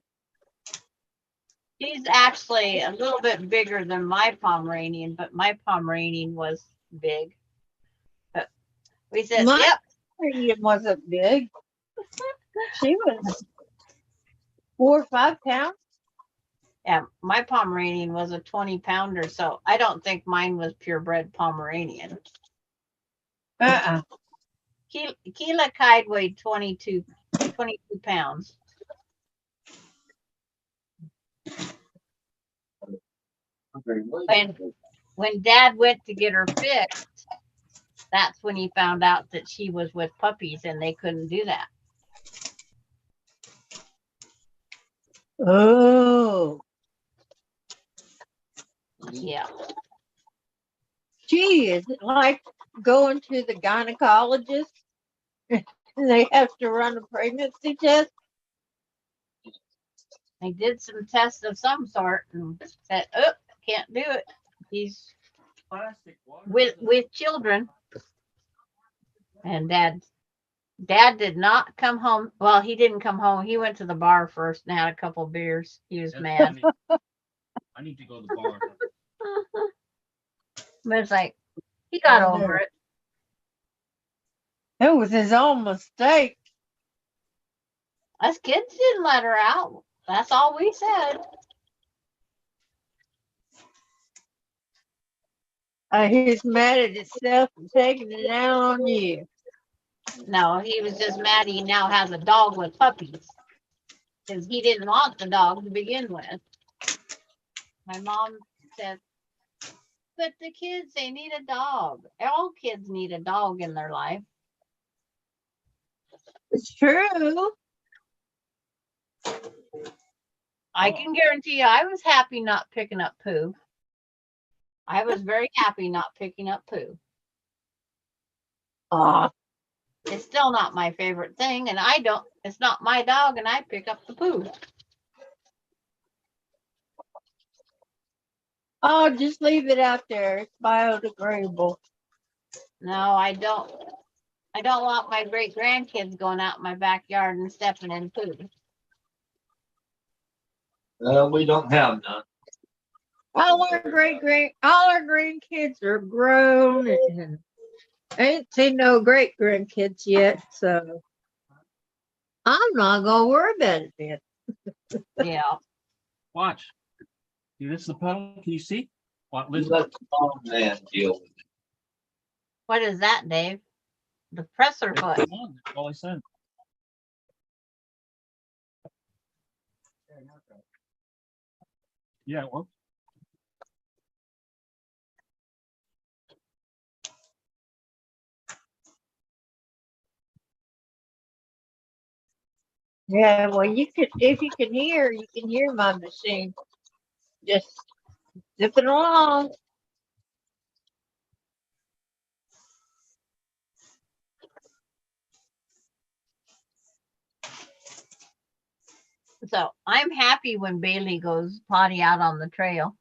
She's actually a little bit bigger than my Pomeranian, but my Pomeranian was big. But we said, My yep. Pomeranian wasn't big. She was 4 or 5 pounds. Yeah, my Pomeranian was a 20-pounder, so I don't think mine was purebred Pomeranian. Uh-uh. Kila Kai weighed 22 pounds. When Dad went to get her fixed, that's when he found out that she was with puppies and they couldn't do that. Oh. Yeah. Gee, is it like going to the gynecologist and they have to run a pregnancy test? They did some tests of some sort and said, oh, can't do it. He's Plastic water. with children. And Dad did not come home. Well, he didn't come home. He went to the bar first and had a couple beers. He was Yes, mad. I need to go to the bar. But it's like, he got over it. It was his own mistake. Us kids didn't let her out. That's all we said. He's mad at himself and taking it out on you. No, he was just mad he now has a dog with puppies. Because he didn't want the dog to begin with. My mom said, but the kids, they need a dog. All kids need a dog in their life. It's true. I can guarantee you, I was happy not picking up poo. I was very happy not picking up poo. It's still not my favorite thing, and it's not my dog, and I pick up the poo. Oh, just leave it out there. It's biodegradable. No, I don't. I don't want my great grandkids going out in my backyard and stepping in poo. We don't have none. All our grandkids are grown and I ain't seen no great grandkids yet, so I'm not gonna worry about it then. Yeah. Watch. See, this is the pedal. Can you see? What? We Listen. let the farm man deal with it. What is that, Dave? The presser foot. That's all I said. Yeah, well, Yeah, well, if you can hear my machine just zipping along. So I'm happy when Bailey goes potty out on the trail.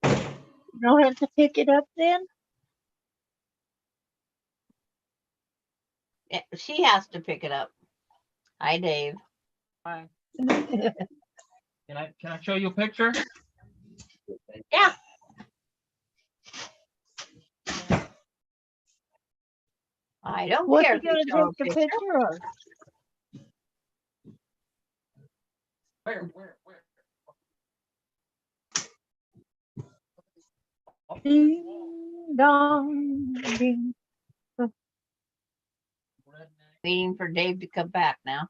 You don't have to pick it up then? She has to pick it up. Hi, Dave. Hi. Can I show you a picture? Yeah. I don't What care you if you gonna show a take the picture. picture of? Where? Ding dong ding. Waiting for Dave to come back now.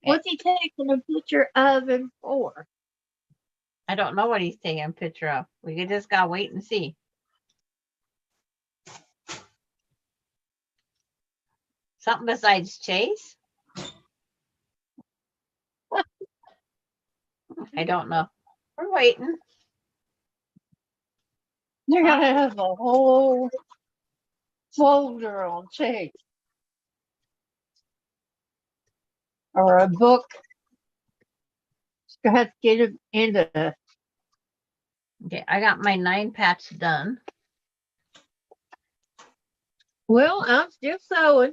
What's he taking a picture of and for? I don't know what he's taking a picture of. We just gotta wait and see. Something besides Chase? I don't know. We're waiting. You're gonna have a whole folder on Chase. Or a book. You have to get it into. Okay, I got my 9 patch done. Well, I'm still sewing.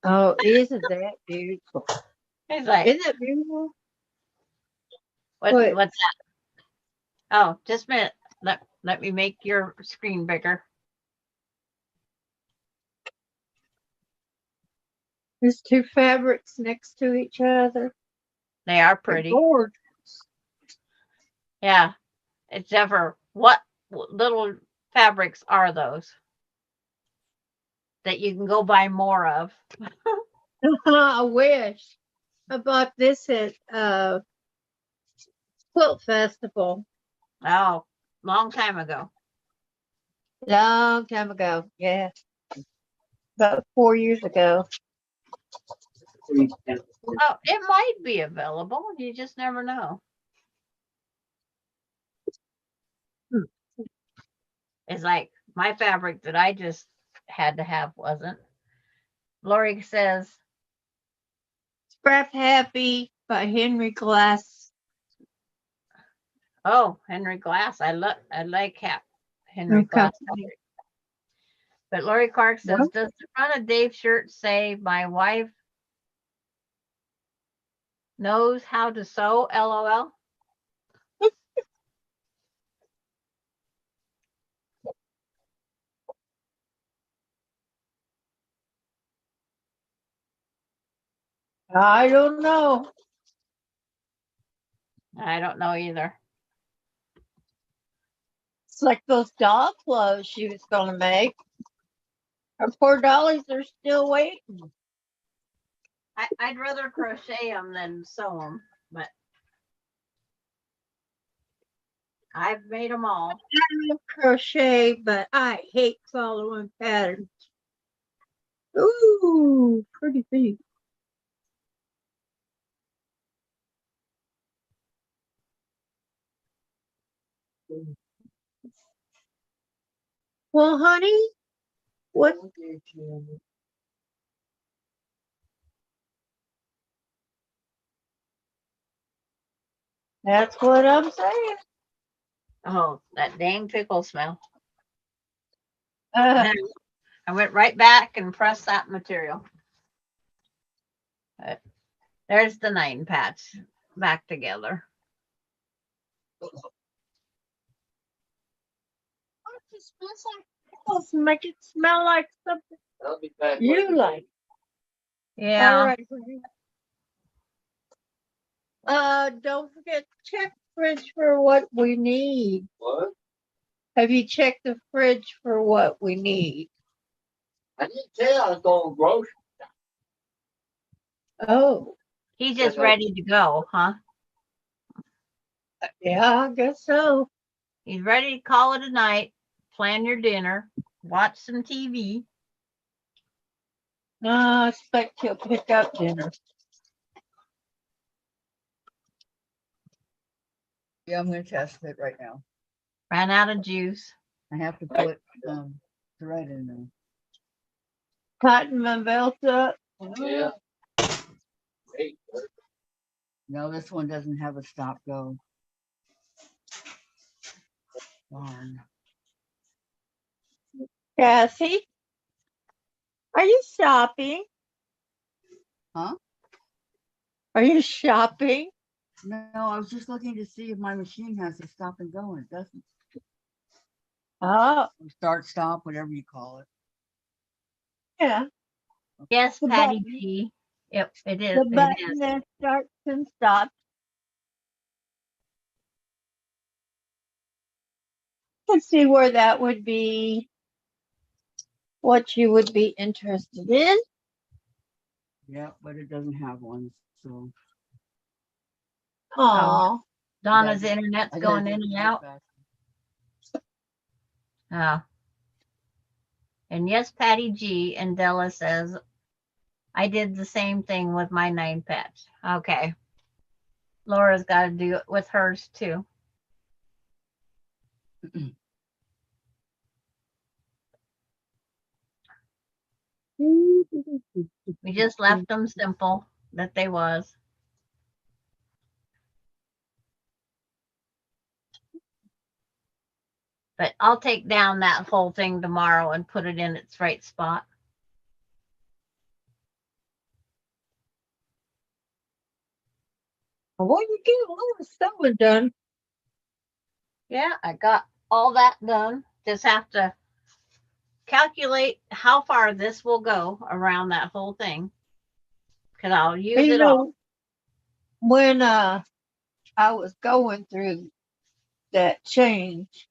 Oh, isn't that beautiful? He's like, Isn't that beautiful? what, what? what's that? Oh, just a minute. Let me make your screen bigger. There's two fabrics next to each other. They are They're pretty. gorgeous. Yeah. Except for what little fabrics are those that you can go buy more of? I wish. I bought this at Quilt Festival Oh, long time ago. long time ago. Yeah, about 4 years ago. Oh, it might be available. You just never know. It's like my fabric that I just had to have wasn't. Lori says, Scrap Happy by Henry Glass. "Oh, Henry Glass. I like Henry Okay. Glass fabric." But Lori Clark says, What? "Does the front of Dave's shirt say my wife knows how to sew?" LOL. I don't know. I don't know either. It's like those doll clothes she was going to make. Her poor dollies are still waiting. I'd rather crochet them than sew them, but I've made them all. I love crochet, but I hate following patterns. Ooh, pretty big. Well, honey, what? That's what I'm saying. Oh, that dang pickle smell. Uh, I went right back and pressed that material. But there's the 9 patch back together. it smells like pickles. Make it smell like something I'll be back. you like. Yeah. All right. Don't forget to check the fridge for what we need. What? Have you checked the fridge for what we need? I didn't tell you I was going grocery. Oh, He's just ready to go, huh? yeah, I guess so. He's ready to call it a night, plan your dinner, watch some TV. I expect he'll pick up dinner. Yeah, I'm gonna test it right now. Ran out of juice. I have to put thread in there. Tighten my belt up. Yeah. Hey, No, this one doesn't have a stop go. Darn. Cassie, are you shopping? Huh? Are you shopping? No, I was just looking to see if my machine has a stop and go, and it doesn't. Oh, Start, stop, whatever you call it. yeah. Yes, The Patty button. G. Yep, it is. The It button is. that starts and stops. Let's see where that would be. What you would be interested in. Yeah, but it doesn't have one, so Oh, Donna's I internet's gotta going do in it and real out. fast. Oh. And yes, Patty G. And Della says, I did the same thing with my 9 patch. Okay. Laura's got to do it with hers too. We just left them simple that they was. But I'll take down that whole thing tomorrow and put it in its right spot. well, you get a lot of sewing done. Yeah, I got all that done. Just have to calculate how far this will go around that whole thing. Because I'll use You it all. know, when I was going through that change,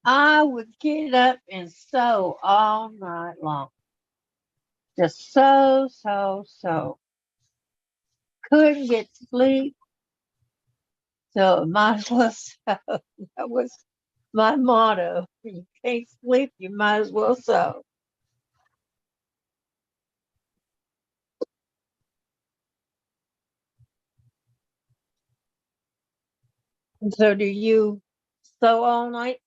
I would get up and sew all night long. Just sew. Couldn't get sleep. So might as well sew. That was my motto. You can't sleep, you might as well sew. And so do you sew all night?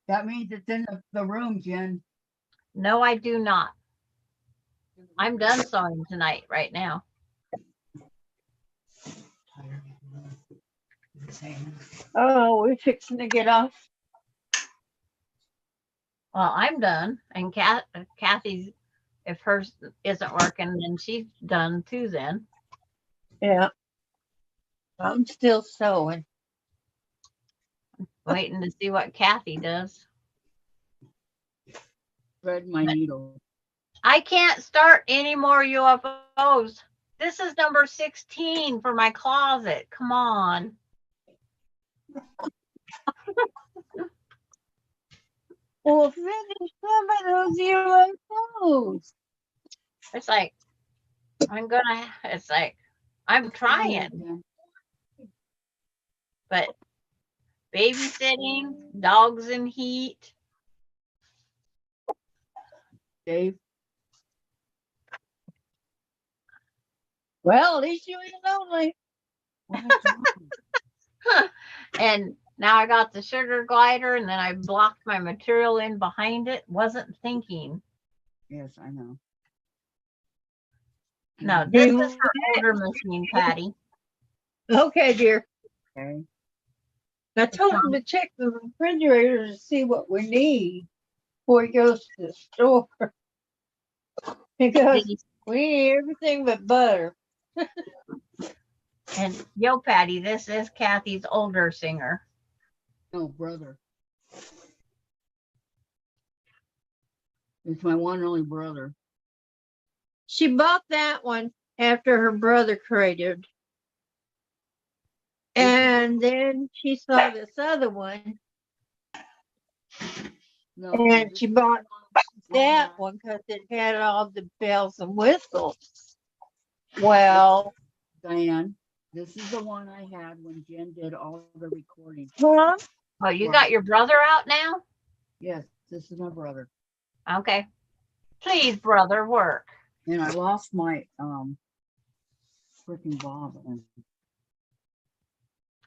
That means it's in the room, Jen. No, I do not. I'm done sewing tonight, right now. Oh, we're fixing to get off. Well, I'm done. And Kathy's, if hers isn't working, then she's done too then. Yeah. I'm still sewing. Waiting to see what Kathy does. Thread my needle. I can't start any more UFOs. This is number 16 for my closet. Come on. Well, finish some of those UFOs. It's like, I'm trying, but babysitting, dogs in heat. Dave, Well, at least you ain't lonely. what's wrong? And now I got the sugar glider and then I blocked my material in behind it. Wasn't thinking. Yes, I know. No, this is her older machine, Patty. Okay, dear. Okay. I told him to check the refrigerator to see what we need before he goes to the store. Because we need everything but butter. And yo, Patty, this is Kathy's older singer. No, brother. It's my one and only brother. She bought that one after her brother created. And then she saw this other one No, and she bought that one because it had all the bells and whistles. Well, Diane, this is the one I had when Jen did all the recording. huh? Oh, you Right. got your brother out now? Yes, this is my brother. Okay. Please, brother, work. And I lost my freaking bobbin.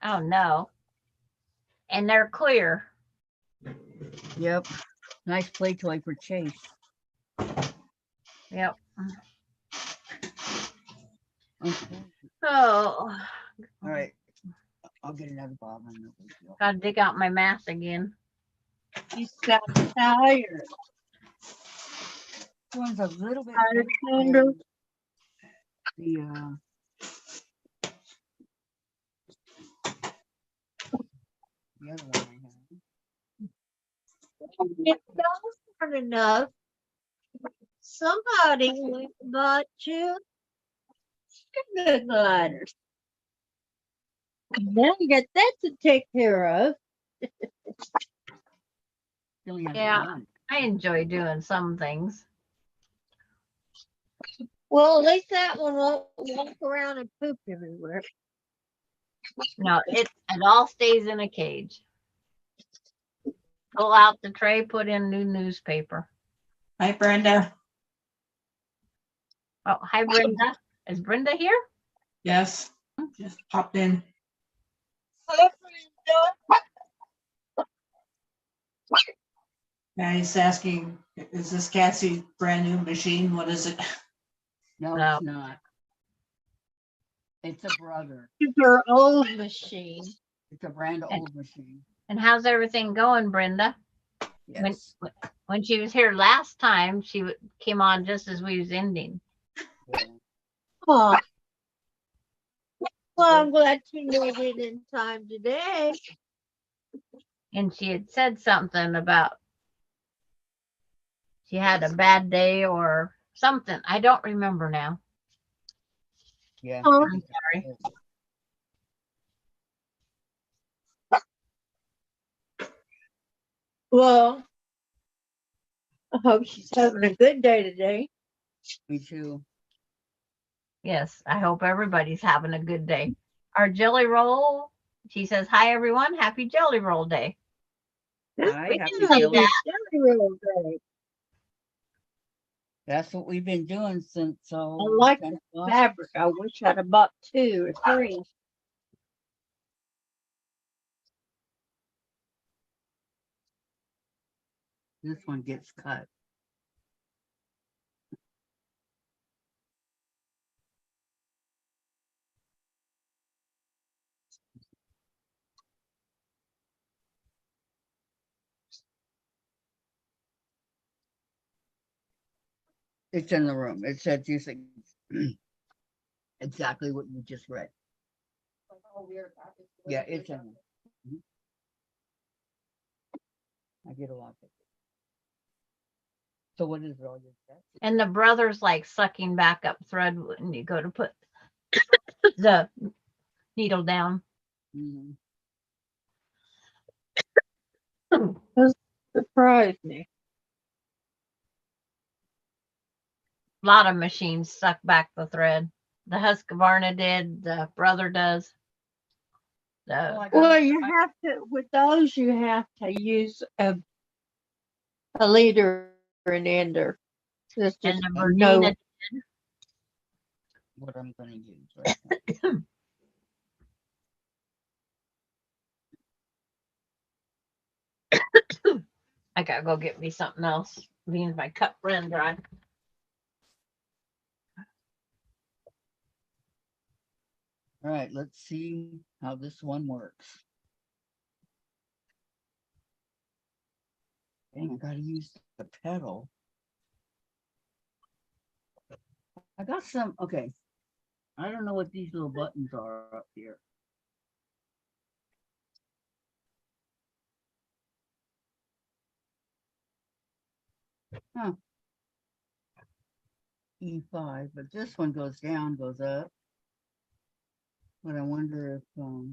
Oh no. And they're clear. Yep. Nice play toy for Chase. Yep. Okay. Oh, All right. I'll get another bobbin. No big deal. gotta dig out my math again. He's got tired. This one's a little bit Tired, bigger Sandra? than the other one I had. It's not enough. Somebody went and bought you sugar gliders. Now you got that to take care of. She only has Yeah. one. I enjoy doing some things. Well, at least that one won't walk around and poop everywhere. No, it all stays in a cage. Pull out the tray, put in new newspaper. Hi, Brenda. Oh, hi, Brenda. Is Brenda here? Yes, just popped in. Yeah, he's asking, is this Cassie's brand new machine? What is it? No, No. it's not. It's a brother. It's her old machine. It's a brand old machine. And how's everything going, Brenda? Yes. When she was here last time, she came on just as we was ending. Yeah. Oh. Well, I'm glad she made it in time today. And she had said something about she had a bad day or something. I don't remember now. Yeah. Oh. I think sorry. it is. Well, I hope she's having a good day today. Me too. Yes, I hope everybody's having a good day. Our jelly roll, she says, hi, everyone. Happy jelly roll day. Hi, We happy can say jelly. that. Jelly roll day. That's what we've been doing since I like 10 the o'clock. fabric. I wish I'd have bought 2 or 3. This one gets cut. It's in the room. It said using exactly what you just read. Yeah, it's in there. Mhm. I get a lot of it. So what is it all your steps? And the brother's like sucking back up thread when you go to put the needle down. Mhm. Surprised me. A lot of machines suck back the thread. The Husqvarna did, the brother does. Well, The, I Well, got- you have to, with those, you have to use a leader and ender. There's and just the no. Verdina, what I'm gonna use right now. I gotta go get me something else. Means my cup ran dry. All right, let's see how this one works. Dang, I gotta use the pedal. I got some, okay. I don't know what these little buttons are up here. Huh. E5, but this one goes down, goes up. But I wonder if, no.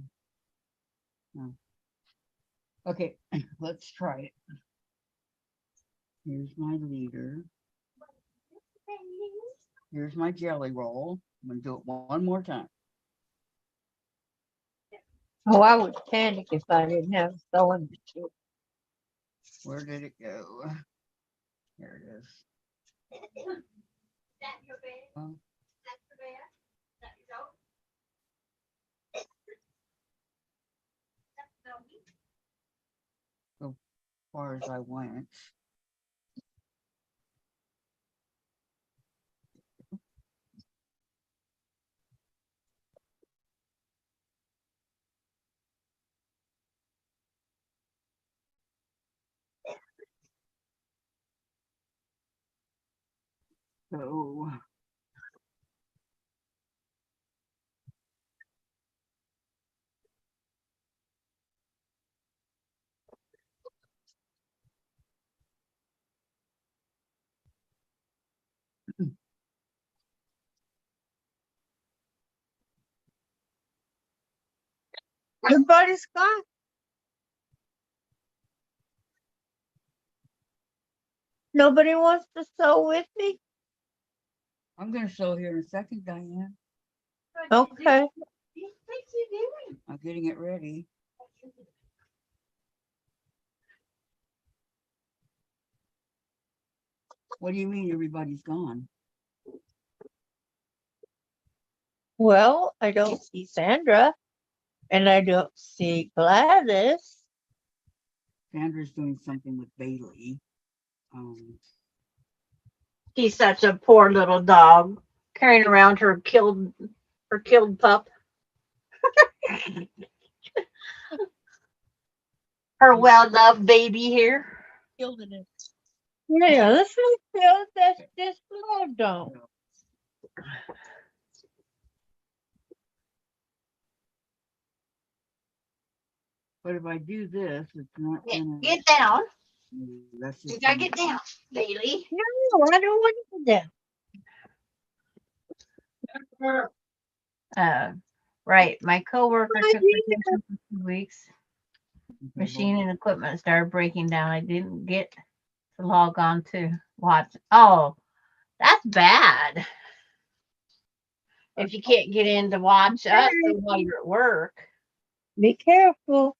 Okay, let's try it. Here's my leader. Here's my jelly roll. I'm gonna do it one more time. Oh, I would panic if I didn't have a sewing machine. Where did it go? Here it is. That your bed? Um, That's your bed? That your dog? That's the doggy? as far as I went. So Everybody's gone. Nobody wants to sew with me? I'm gonna sew here in a second, Diane. Okay. What you doing? I'm getting it ready. What do you mean everybody's gone? Well, I don't see Sandra and I don't see Gladys. Sandra's doing something with Bailey. He's such a poor little dog, carrying around her killed pup. Her well-loved baby here. Killed it. Yeah, this is good. That's just loved on. But if I do this, it's not gonna. Get down. That's You just gotta gonna- get down, Bailey. No, I don't want to do that. Right. My coworker Hi, took Gina. vacation for 2 weeks. Machine and equipment started breaking down. I didn't get to log on to watch. Oh, that's bad. If you can't get in to watch us while you're at work. Be careful.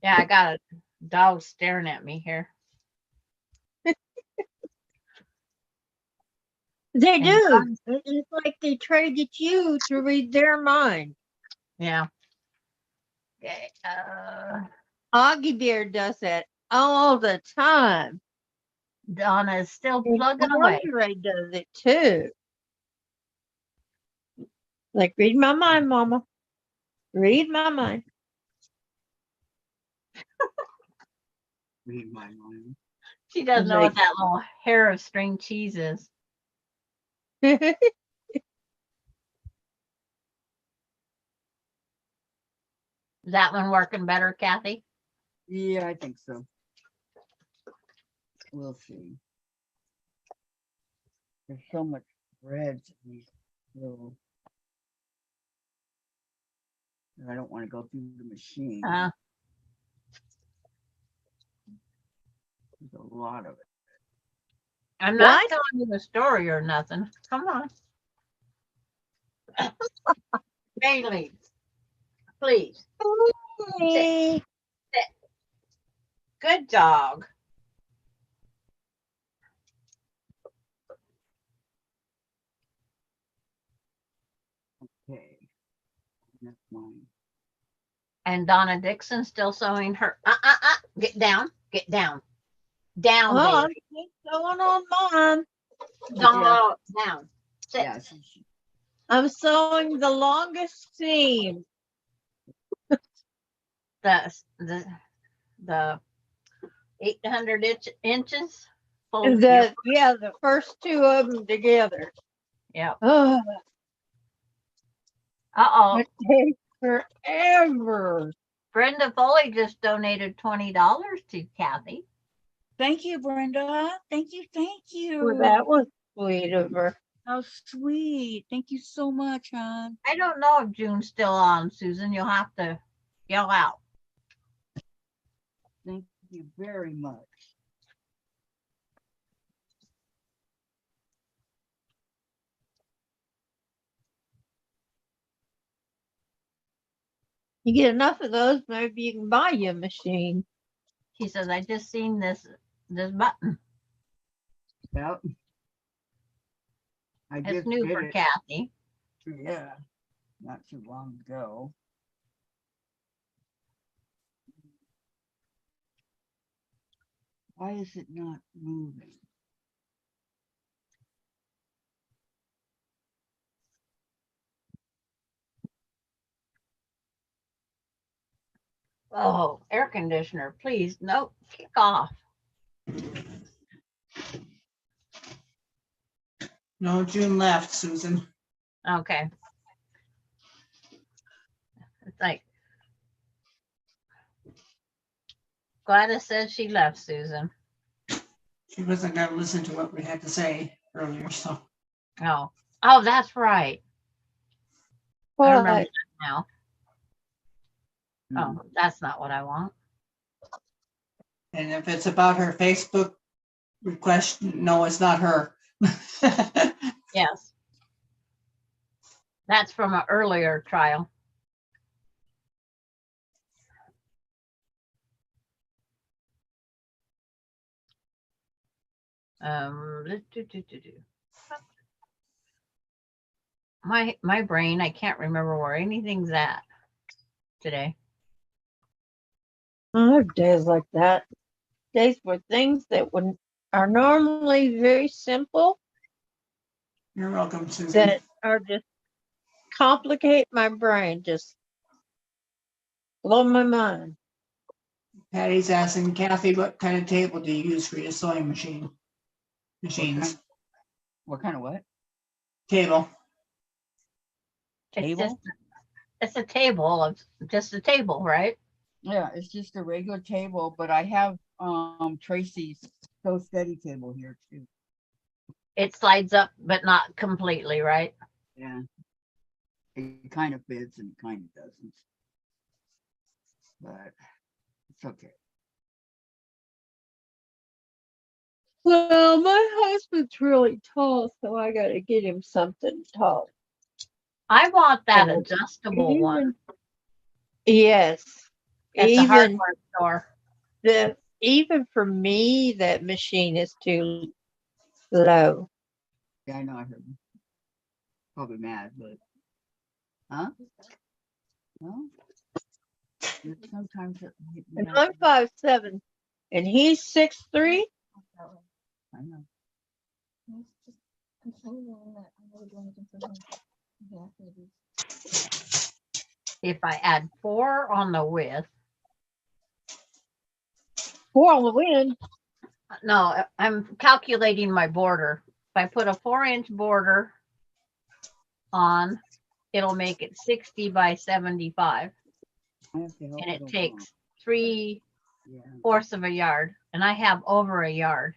Yeah, I got a dog staring at me here. They And do. It's like they try to get you to read their mind. Yeah. Okay. Augie Bear does that all the time. Donna is still And plugging away. Andre does it too. Like, read my mind, Mama. Read my mind. Read my mind. She doesn't know Like- what that little hair of string cheese is. Is that one working better, Kathy? Yeah, I think so. We'll see. There's so much threads in these little. I don't want to go through the machine. There's a lot of it. I'm not What? telling you the story or nothing. Come on. Bailey, please. Hey. Good dog. Okay. That's mine. And Donna Dixon still sewing her. Get down. Get down. Down, Well, I'm baby. just going on mine. Down. Down. Sit. Yeah, I'm sewing the longest seam. The 800 inches. Fold your- The first two of them together. Yeah. Oh, Uh-oh. it takes forever. Brenda Foley just donated $20 to Kathy. Thank you, Brenda. Thank you. Thank you. Well, that was sweet of her. How sweet. Thank you so much, hon. I don't know if June's still on, Susan. You'll have to yell out. Thank you very much. You get enough of those, maybe you can buy you a machine. She says, I just seen this button. Yep. I It's just new did for it. Kathy. Yeah, not too long ago. Why is it not moving? Oh, air conditioner, please. Nope, kick off. No, June left, Susan. Okay. It's like Gladys said she left, Susan. She wasn't gonna listen to what we had to say earlier, so. Oh, oh, that's right. I remember But that now. Hmm. Oh, that's not what I want. And if it's about her Facebook request, no, it's not her. Yes. That's from an earlier trial. My brain, I can't remember where anything's at today. I have days like that. Days where things that would are normally very simple You're welcome, Susan. that are just complicate my brain, just blow my mind. Patty's asking Kathy, what kind of table do you use for your sewing machines? What kind of what? Table. It's Table? just it's a table of just a table, right? Yeah, it's just a regular table, but I have Tracy's So Steady table here too. It slides up, but not completely, right? Yeah. It kind of fits and kind of doesn't. But it's okay. Well, my husband's really tall, so I got to get him something tall. I want that Oh, adjustable one Yes. at the Even hardware store. even for me, that machine is too low. Yeah, I know I heard him. Probably mad, but huh? No. Sometimes it hit me And out. I'm 5'7", and he's 6'3". I know. I'm telling you that I'm really doing anything for him. Yeah, maybe. If I add 4 on the width, 4 on the wind. no, I'm calculating my border. If I put a 4-inch border on, it'll make it 60 by 75, I have to help and it it along. takes 3/4 Yeah. of a yard, and I have over a yard.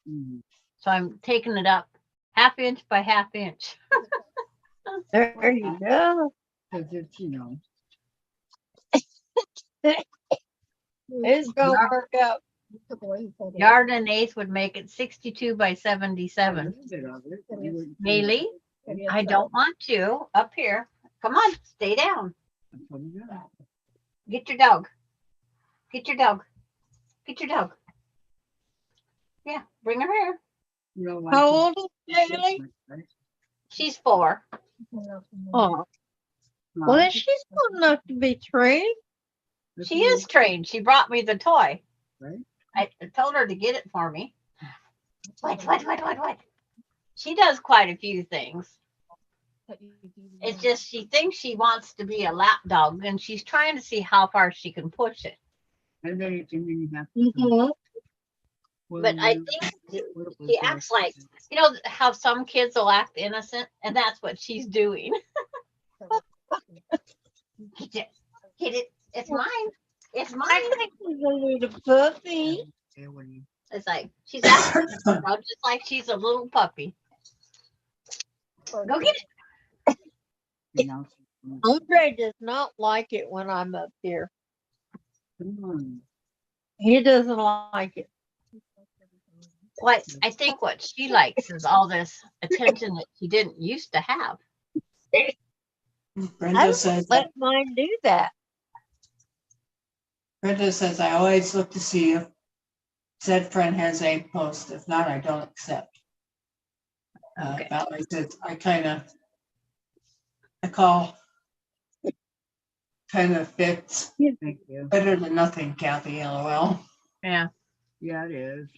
Mhm. So I'm taking it up 1/2 inch by 1/2 inch. There you go. Cause it's, you know, It's gonna work out. Took away, he pulled it. Yard and 1/8 would make it 62 by a 77. little bit of it. You wouldn't see Bailey, it. Maybe I it's, don't want to up here. Come on, stay down. That's what we got. Get your dog. Get your dog. Get your dog. Yeah, bring her here. You know, How like old is Bailey? She's 4. Oh, well, then she's old enough to be trained. She is trained. She brought me the toy. Right? I told her to get it for me. What? She does quite a few things. It's just she thinks she wants to be a lap dog, and she's trying to see how far she can push it. And then you have to. Mhm. But I think she acts like, you know how some kids will act innocent, and that's what she's doing. Get it. Get it. It's mine. It's I mine. think she's a little puppy. It's like she's acting just like she's a little puppy. Go get it. You know, Andre does not like it when I'm up here. come on. He doesn't like it. What I think what she likes is all this attention that she didn't used to have. I Brenda don't says, let mine do that. Brenda says, I always look to see if said friend has a post. If not, I don't accept. Okay. Valerie says, I call kind of fits Thank you. better than nothing, Kathy, LOL. Yeah. Yeah, it is.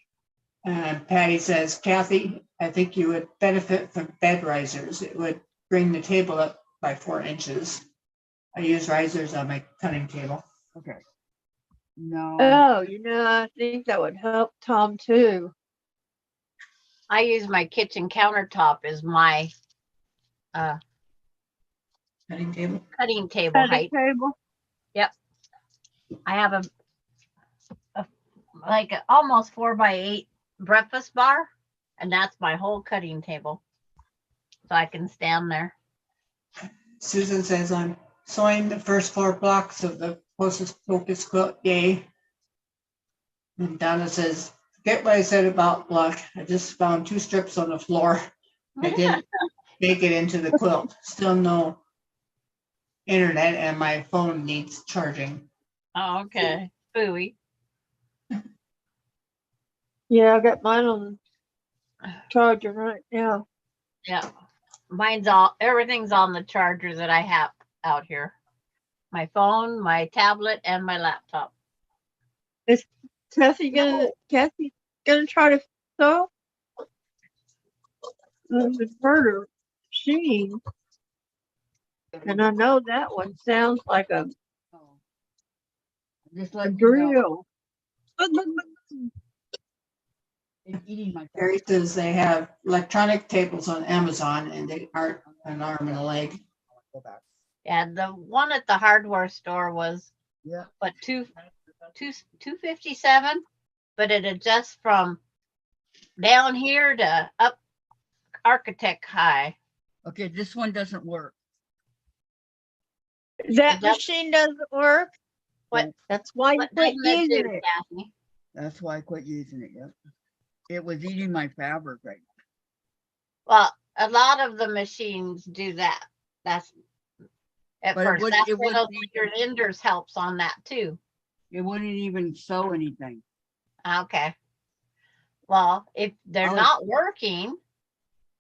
And Patty says, Kathy, I think you would benefit from bed risers. It would bring the table up by 4 inches. I use risers on my cutting table. Okay. No. Oh, I think that would help Tom too. I use my kitchen countertop as my Cutting table? cutting table Cutting height. table. I have a like a almost 4x8 breakfast bar, and that's my whole cutting table. So I can stand there. Susan says, I'm sewing the first 4 blocks of the Hostess Focus quilt. Yay. And Donna says, forget what I said about luck. I just found 2 strips on the floor. I didn't make it into the quilt. Still no internet, and my phone needs charging. Oh, okay. Phooey. Yeah, I got mine on charger right now. Yeah. Everything's on the charger that I have out here. My phone, my tablet, and my laptop. Kathy gonna try to sew? The inverter machine. And I know that one sounds like a Oh. Just let you know. drill. It's eating my Gary says they have electronic tables on Amazon, and they aren't an arm and a leg. Go back. And the one at the hardware store was Yeah. but 257, but it adjusts from down here to up architect high. Okay, this one doesn't work. That does- machine doesn't work. What- That's why you What quit doesn't it using do, it. Kathy? That's why I quit using it. Yep. It was eating my fabric right Well, a lot of the machines do that. That's at But it first. would- That's it where would those be- your Enders helps on that too. It wouldn't even sew anything. Okay. Well, if they're I was- not working,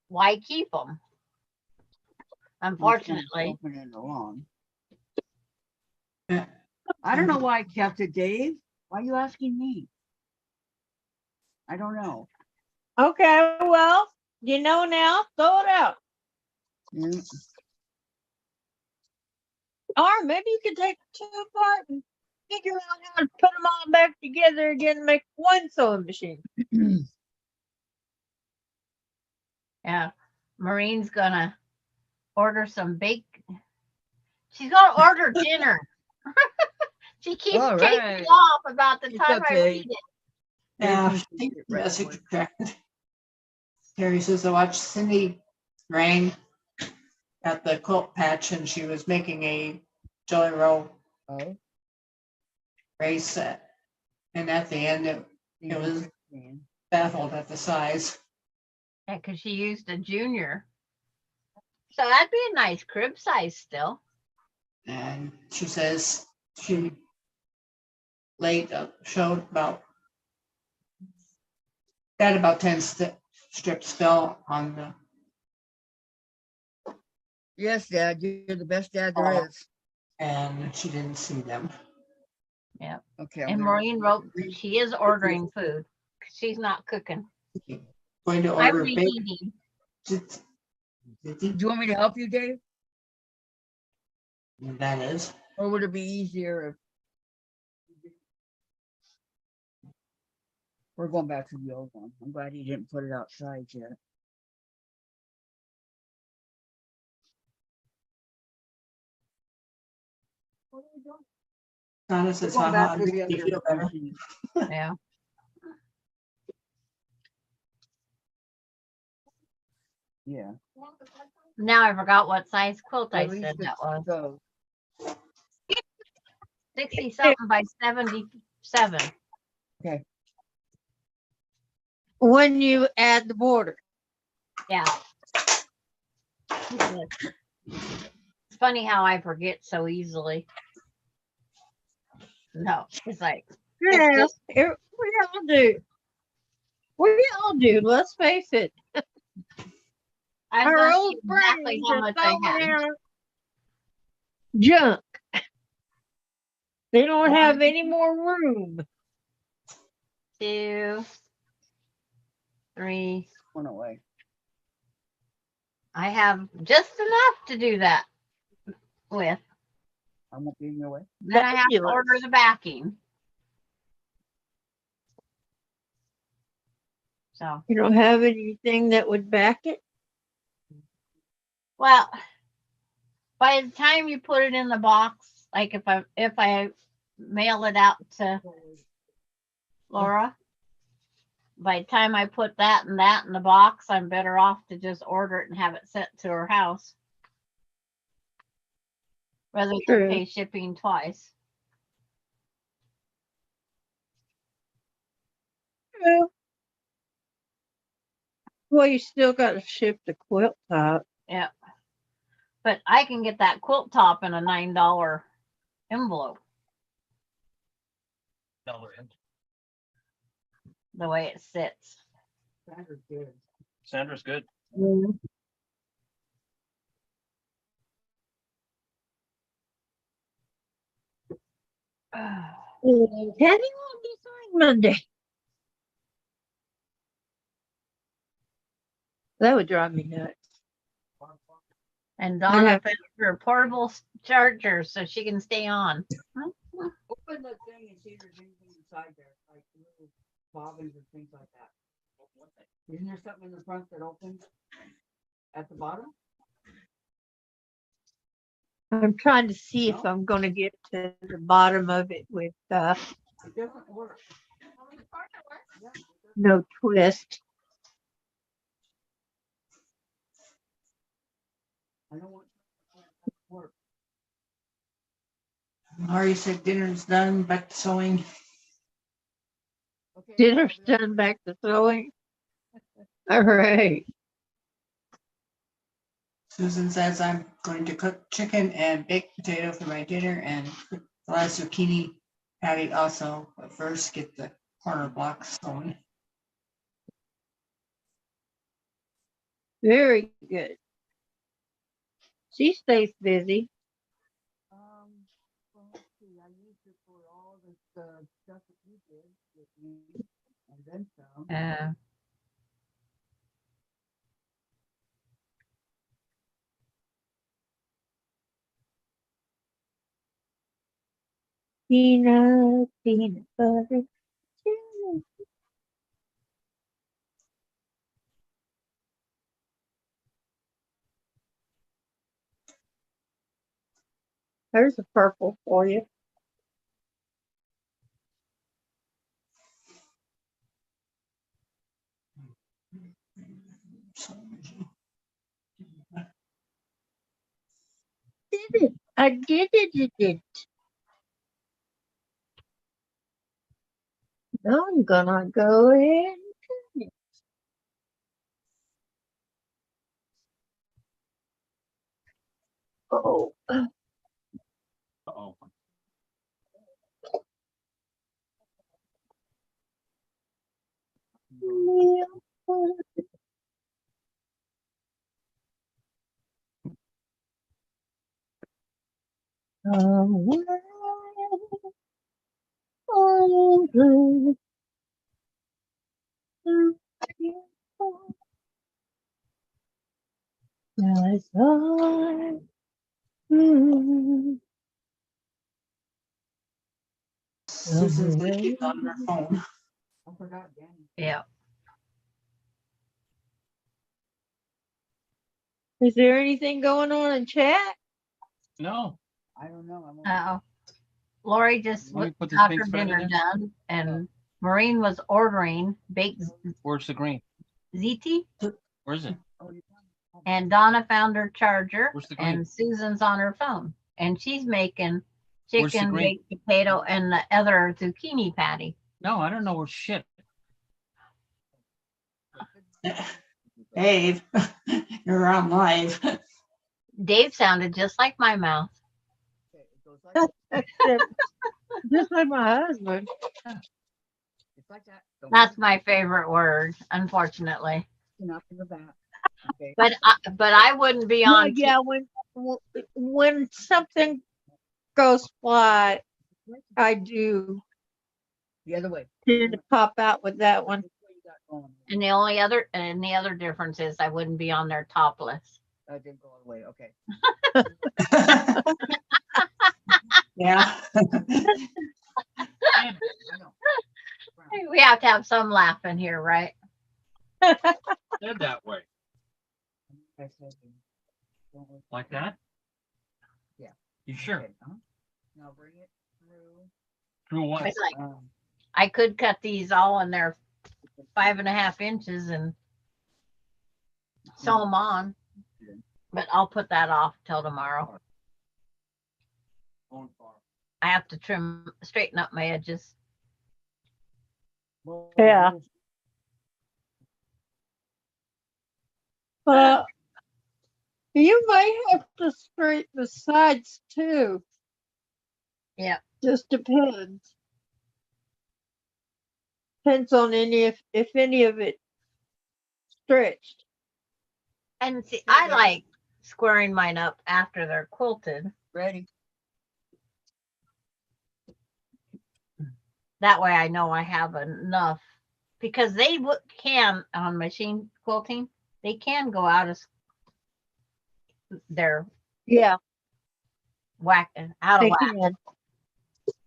why keep them? Unfortunately. Open it along. Yeah. I don't know why I kept it, Dave. Why are you asking me? I don't know. Okay, well, you know now, throw it out. Yeah. Or maybe you could take two apart and figure out how to put them all back together again and make one sewing machine. Yeah. Marine's gonna order some bake. She's gonna order dinner. She keeps All taking right. off about the It's time I okay. read it. Yeah, I appreciate think it, the Red message Boy. corrected. Gary says I watched Cindy Rang at the quilt patch, and she was making a jelly roll Oh. race set. And at the end, it was baffled at the size. Yeah, because she used a junior. So that'd be a nice crib size still. And she says she showed about 10 strips fell on the. Yes, Dad, you're the best dad there Oh. is. And she didn't see them. Okay. I'm And gonna- Maureen wrote she is ordering food. She's not cooking. Going to I'm order reheating. Do you want me to help you, Dave? That is. Or would it be easier if we're going back to the old one? I'm glad he didn't put it outside yet. Donna says, We're going haha, back to the you other feel better. machine. Yeah. Yeah. Now I forgot what size quilt I At least said that it's was. so- 60 something by 77. When you add the border. Yeah. It's funny how I forget so easily. No, it's like, Yeah, just- we all do. We all do. Let's face it. I'm Our gonna old see exactly brains how are much I throwing had. out junk. They don't have any more room. 2, 3. One away. I have just enough to do that with. I won't be in your way. Then I have to Fabulous. order the backing. So, You don't have anything that would back it. well, by the time you put it in the box, like if I mail it out to Laura, by the time I put that and that in the box, I'm better off to just order it and have it sent to her house rather than True. pay shipping twice. Well, well, you still got to ship the quilt top. Yeah. But I can get that quilt top in a $9 envelope the way it sits. Sandra's good. Sandra's good. Teddy won't be signed Monday. That would drive me nuts. And I'd Donna have- found her portable charger so she can stay on. Open the thing and see if there's anything inside there, like little bobbins and things like that. Isn't there something in the front that opens at the bottom? I'm trying to see if No? I'm going to get to the bottom of it with It doesn't work. Well, the partner works. Yeah, it doesn't no twist. I don't want it to work. Laurie said dinner's done, back to sewing. Okay, Dinner's I'll be right done, back to throwing. All right. Susan says I'm going to cook chicken and baked potato for my dinner and cook the last zucchini patty also, but first get the corner blocks sewn. Very good. She stays busy. Well, let's see, I used it for all this stuff that you did with me, and then some. Peanut butter. jelly. There's a purple for you. Did it. I did it. Now I'm gonna go ahead and turn it. Oh, Uh-oh. Susan's getting on her phone. I forgot Danny. Yeah. Is there anything going on in chat? No. I don't know. I'm Uh-oh. Lori just Let me put this got pink her thread in dinner there. done, and Maureen was ordering baked Where's the green? ziti, Where is it? and Donna found her charger, Where's the green? and Susan's on her phone, and she's making Where's the chicken, green? baked potato, and the other zucchini patty. No, I don't know where shit. Dave, you're on live. Dave sounded just like my mouth. Okay, it goes like Just like my husband. It's like that. Don't That's my favorite word, unfortunately. enough in the back. Okay. But I wouldn't be Well, on. yeah, when something goes fly, I do The other way. tend to pop out with that one. Which way you got going? And the other difference is I wouldn't be on there topless. I didn't go all the way. Okay. Yeah. I know. We have to have some laughing here, right? Said that way. I said, don't look Like that? Yeah. You sure? okay, huh? Now bring it through. Through what? It's like Um, I could cut these all in there 5.5 inches and sew them on, but I'll put that off till tomorrow. Going far. I have to straighten up my edges. well, Yeah. But you may have to straighten the sides too. Yeah. Just depends. Depends on if any of it stretched. And see, I like squaring mine up after they're quilted. Ready? That way I know I have enough, because they can on machine quilting, they can go out of their Yeah, out of they whack.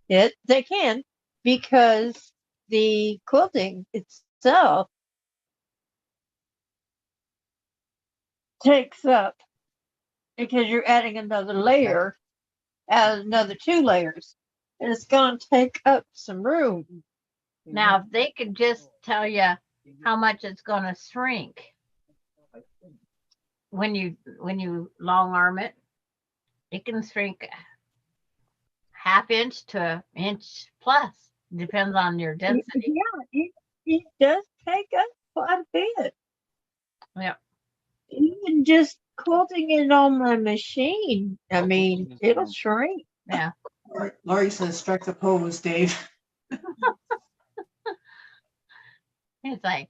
can. They can, because the quilting itself takes up, because you're adding another layer, add another 2 layers, and it's going to take up some room. Now, if they could just tell you how much it's going to shrink when you long arm it, it can shrink 1/2 inch to 1 inch plus, depends on your density. Yeah, it does take up quite a bit. Yep. Even just quilting it on my machine, I mean, it'll shrink. Yeah. Lori says strike the pose, Dave. It's like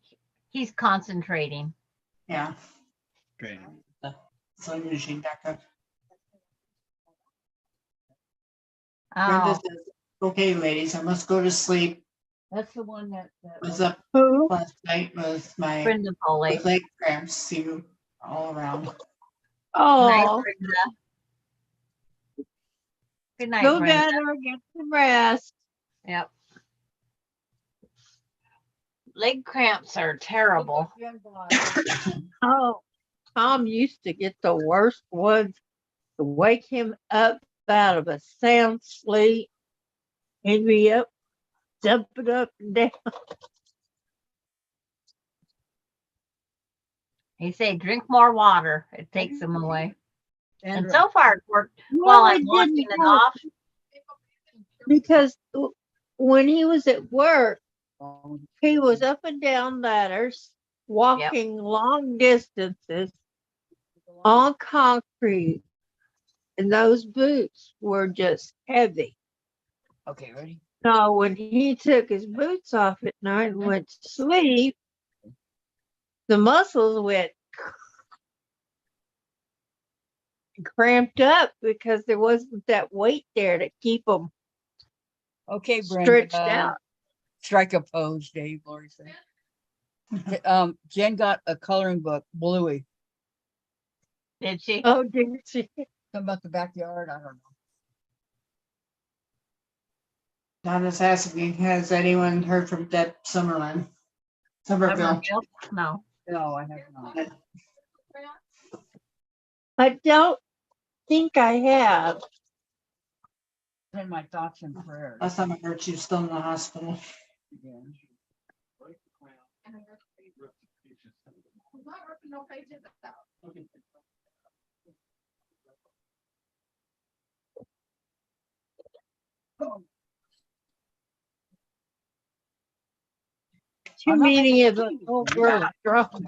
he's concentrating. Yeah. Okay. Sewing machine back up. Oh, Brenda says, okay, ladies, I must go to sleep. That's the one that Was up Who? last night with my Brenda Foley. with leg cramps. See you all around. Night, Oh, Brenda. Good night, go Brenda. get her, get some rest. Yep. Leg cramps are terrible. Oh, Tom used to get the worst ones to wake him up out of a sound sleep. He'd be up, jumping up and down. He say drink more water. It takes them away. And Sandra, so far it worked Well, while it I'm washing didn't it help off. because when he was at work, um, he was up and down ladders, walking long distances on concrete, and those boots were just heavy. okay, ready? So when he took his boots off at night and went to sleep, the muscles went cramped up because there wasn't that weight there to keep them Okay, Brenda. stretched out. Strike a pose, Dave. Lori said. Jen got a coloring book, Bluey. Did she? Oh, didn't she? Something about the backyard. I don't know. Donna's asking, has anyone heard from Deb Summerlin? Somerville. No. No, I have not. I don't think I have. Send my thoughts and prayers. Last time I heard she was still in the hospital. Yeah. I'm not ripping no pages out. Too I'm not many making of us pages, old Brenda. girls drunk.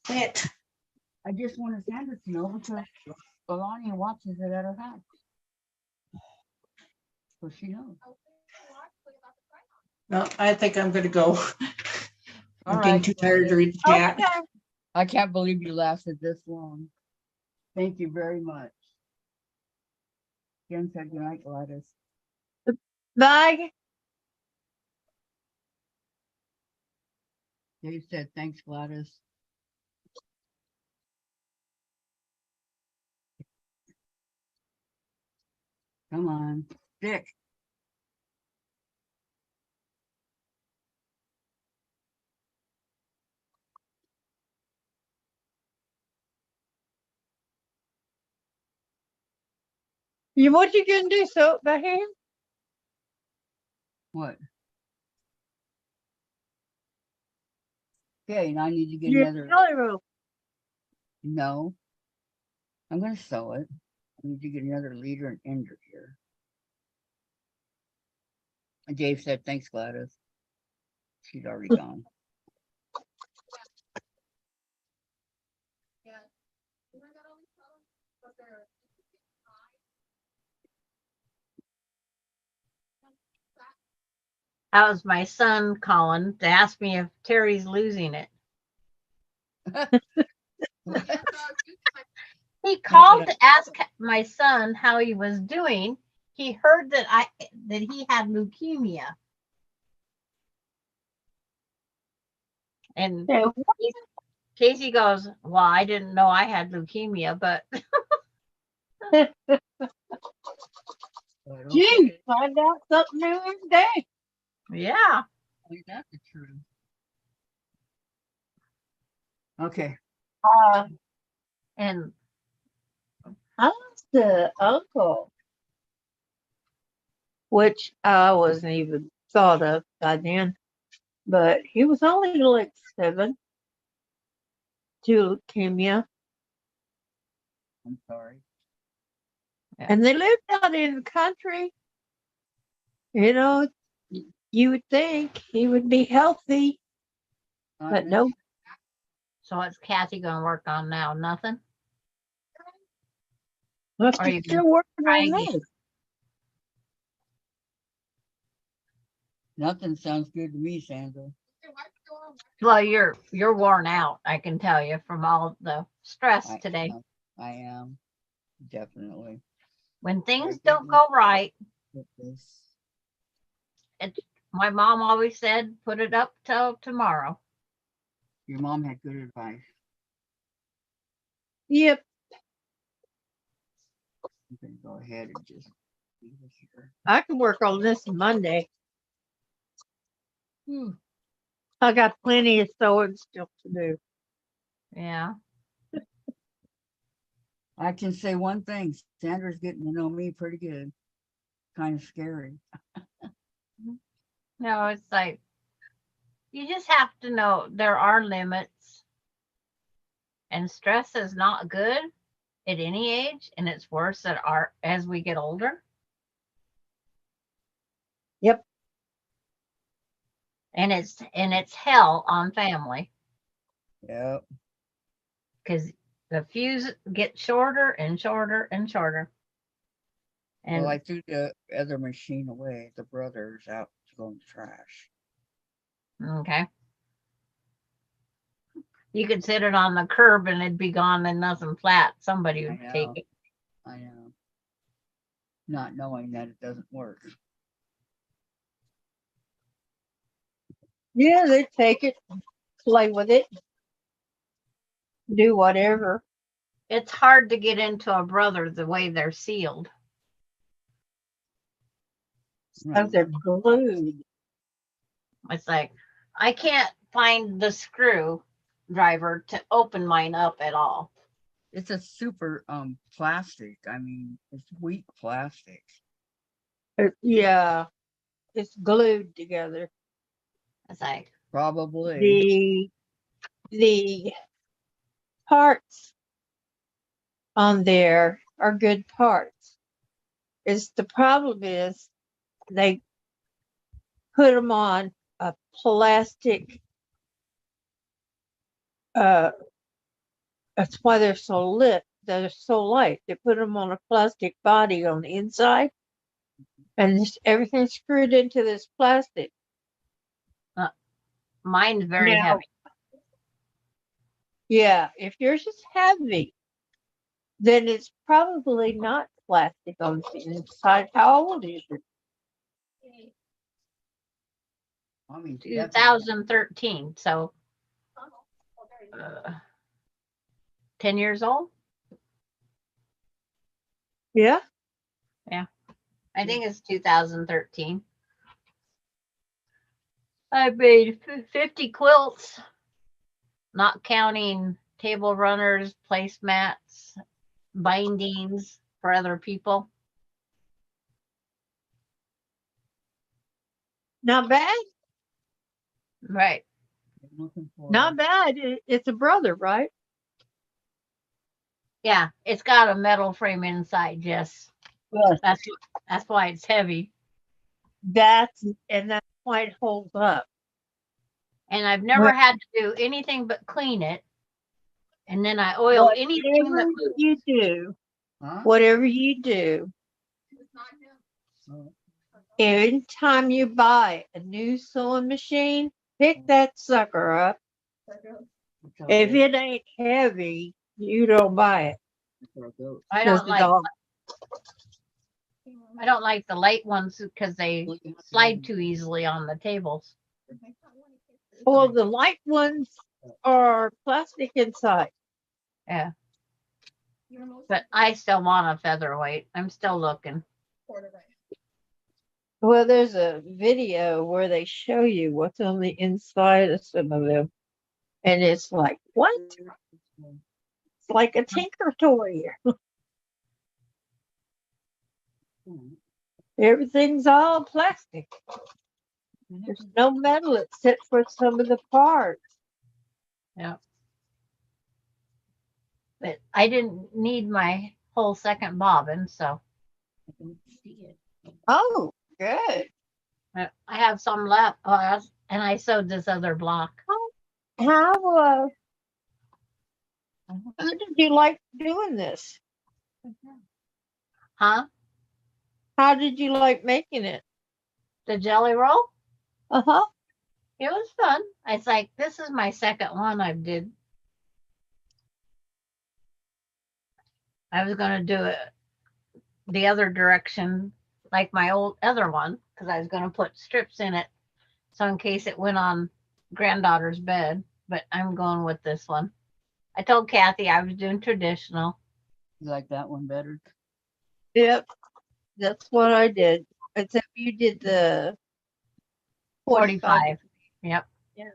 It. I just wanted Sandra to know because Melania watches it at her house. So she knows. No, I think I'm gonna go. All I'm getting right, too tired to Gladys. read the chat. Okay. I can't believe you lasted this long. Thank you very much. Jen said good night, Gladys. Bye. Dave said thanks, Gladys. Come on, Dick. What you gonna do, so back here? What? Okay, and I need to get Your another. belly roll. No, I'm gonna sew it. I need to get another leader and ender here. And Dave said thanks, Gladys. She's already gone. Yeah. You know, I got all these colors, but they're That was my son calling to ask me if Terry's losing it. He called to ask my son how he was doing. He heard that he had leukemia. And Yeah, Casey goes, well, I didn't know I had leukemia, but Gee, find out something new every day. yeah. Is that the truth? Okay. And I lost the uncle, which I wasn't even thought of by then, but he was only like 7 to leukemia, I'm sorry. and they lived out in the country. You know, you would think he would be healthy, but no. so what's Kathy going to work on now? Nothing? Must Are be you still working try on again? that. Nothing sounds good to me, Sandra. Well, you're worn out, I can tell you, from all the stress today. I am definitely. When things Very don't good. go right, With this. my mom always said, put it up till tomorrow. Your mom had good advice. Yep. You can go ahead and just leave it here. I can work on this Monday. Hmm. I got plenty of sewing still to do. Yeah. I can say one thing. Sandra's getting to know me pretty good. Kind of scary. No, it's like, you just have to know there are limits. And stress is not good at any age, and it's worse as we get older. Yep. And it's hell on family, Yep. because the fuse gets shorter and shorter and shorter. And Well, I threw the other machine away. The brother's out to go in the trash. okay. You could sit it on the curb and it'd be gone and nothing flat. Somebody would take know. it. I know. Not knowing that it doesn't work. Yeah, they take it, play with it, do whatever. It's hard to get into a brother the way they're sealed. Because they're glued. It's like, I can't find the screw driver to open mine up at all. It's a super plastic. I mean, it's weak plastic. Yeah, it's glued together. It's like, Probably. The parts on there are good parts. The problem is they put them on a plastic. That's why they're so lit. They're so light. They put them on a plastic body on the inside, And everything's screwed into this plastic. Mine's very Now- heavy. Yeah, if yours is heavy, then it's probably not plastic on the inside. How old is it? I mean, definitely. 2013. So Oh, there you go. 10 years old. Yeah. I think it's 2013. I made 50 quilts, not counting table runners, placemats, bindings for other people. Not bad. Right. Looking for Not bad. It's a brother, right? Yeah, it's got a metal frame inside, Jess. Yes. That's why it's heavy. That's why it holds up. And I've never What- had to do anything but clean it. And then I oil anything Whatever that moves. you do, Huh? whatever you do, It's not him. Oh, anytime you buy a new sewing machine, pick that sucker up. it's all If good. it ain't heavy, you don't buy it. It's all good. I 'Cause don't the like dog- I don't like the light ones because they slide too easily on the tables. Well, the light ones are plastic inside. Yeah. You're most But I still want a featherweight. I'm still looking. quarterback. Well, there's a video where they show you what's on the inside of some of them. And it's like, what? It's like a tinker toy. Everything's all plastic. There's no metal except for some of the parts. But I didn't need my whole second bobbin, so I don't see it. Oh, good. I have some left. And I sewed this other block. How did you like doing this? Huh? How did you like making it? The jelly roll? Uh-huh. It was fun. It's like, this is my second one I did. I was going to do it the other direction, like my old other one, because I was going to put strips in it. So in case it went on granddaughter's bed, but I'm going with this one. I told Kathy I was doing traditional. You like that one better? Yep. That's what I did. Except you did the 45. Yep. Yeah.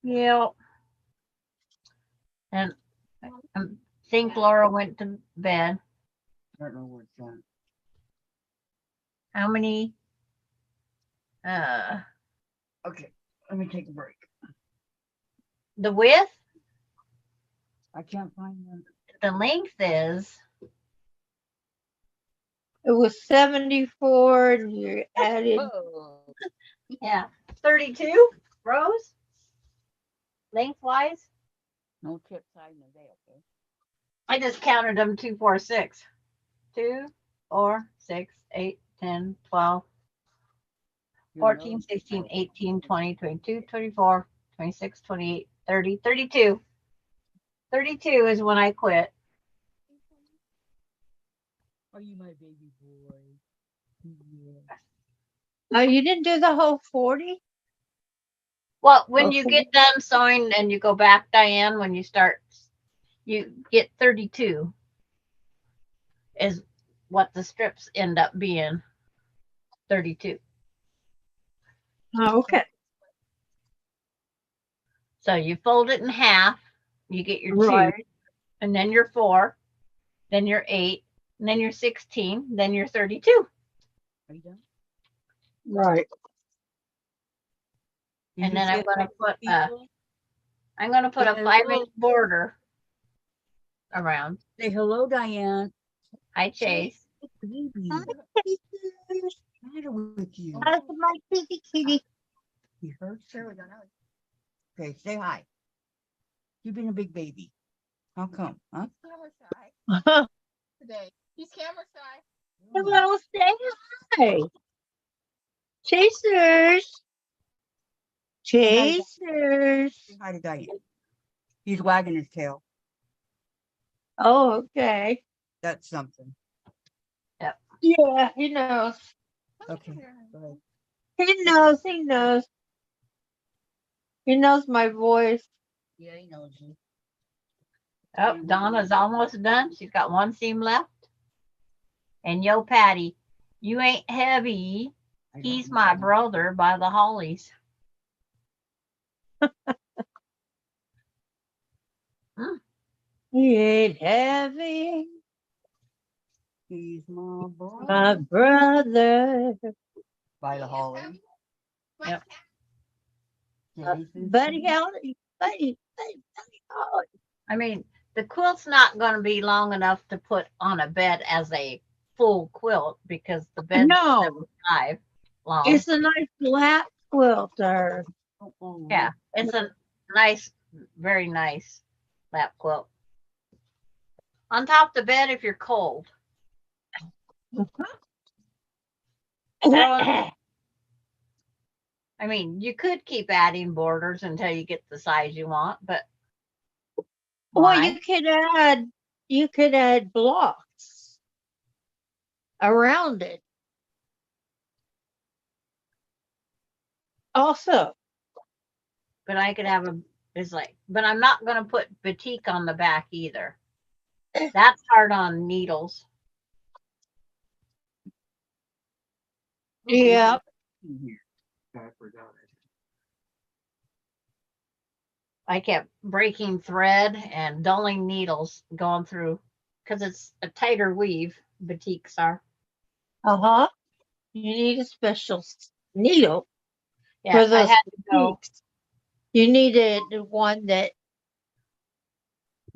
Yep. And I think Laura went to bed. I don't know where it's at. How many? Okay, let me take a break. The width, I can't find them. the length is It was 74 and you added Oh, 32 rows lengthwise. no tip side in the day, okay? I just counted them 2, 4, 6. 2, 4, 6, 8, 10, 12, Your 14, nose- 16, 18, 20, 22, 24, 26, 28, 30, 32. 32 is when I quit. Are you my baby boy? Yeah. Oh, you didn't do the whole 40? Well, when you Okay. get done sewing and you go back, Diane, when you start, you get 32 is what the strips end up being. 32. Oh, okay. So you fold it in half, you get your 2, Right. and then your 4, then your 8, and then your 16, then your 32. Are you done? Right. Did And you then I'm say going to put people? I'm going to put a Yeah, 5-inch border around. Say hello, Diane. Hi, Chase. Baby. Hi, What's the matter with you? That's my kitty. You hurt? Sure, we don't know. Okay, say hi. You've been a big baby. How come? Huh? Camera shy today. He's camera shy. Hello, say hi. Chasers. Chasers. Say hi to Diane. He's wagging his tail. Oh, okay. That's something. Yeah, he knows. Okay. Go ahead. He knows. He knows. He knows my voice. Yeah, he knows you. Oh, Donna's almost done. She's got one seam left. And yo, Patty, you ain't heavy. I don't He's know. my brother by the Hollies. He ain't heavy. He's my brother. My brother. By the Holly. Yep. Buddy Holly. Buddy Holly. I mean, the quilt's not going to be long enough to put on a bed as a full quilt because the bed's No, 5 long. it's a nice lap quilter. Yeah, it's a nice, very nice lap quilt. On top of the bed if you're cold. I mean, you could keep adding borders until you get the size you want, but Well, why? you could add blocks around it. Also, But I could have but I'm not going to put batik on the back either. That's hard on needles. yeah. I forgot it. I kept breaking thread and dulling needles going through because it's a tighter weave. Batiks are. Uh-huh. You need a special needle Yeah, for I those had to go. peaks. You needed one that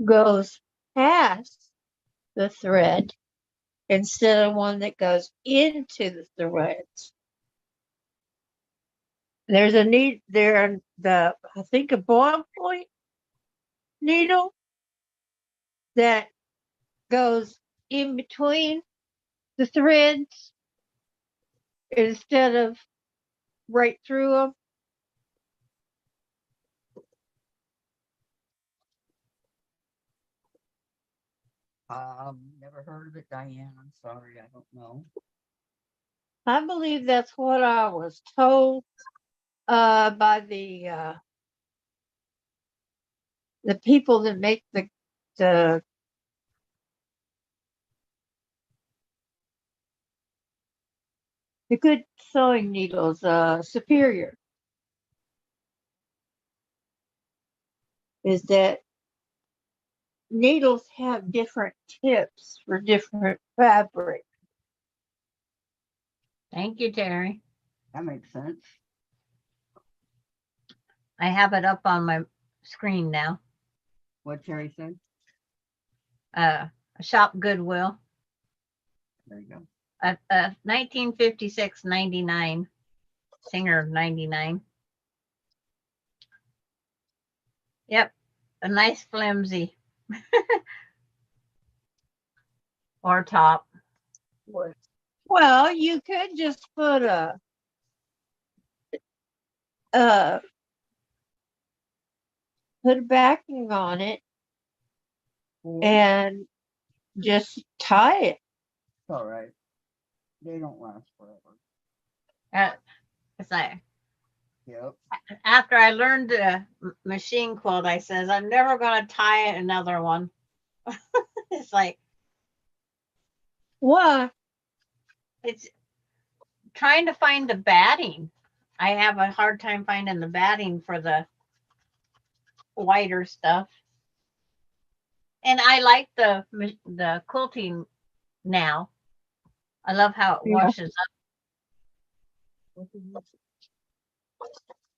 goes past the thread instead of one that goes into the threads. There's a I think a ball point needle that goes in between the threads instead of right through them. Never heard of it, Diane. I'm sorry, I don't know. I believe that's what I was told by the people that make the good sewing needles, Superior, is that needles have different tips for different fabric. Thank you, Terry. That makes sense. I have it up on my screen now. What Terry said? Shop Goodwill. There you go. 1956 99. Singer 99. Yep. A nice flimsy. Or top. Well, you could just put a backing on it and just tie it. It's all right. They don't last forever. It's like Yep. after I learned the machine quilt, I says I'm never going to tie another one. It's like What? it's trying to find the batting. I have a hard time finding the batting for the wider stuff. And I like the quilting now. I love how it Yeah. washes up.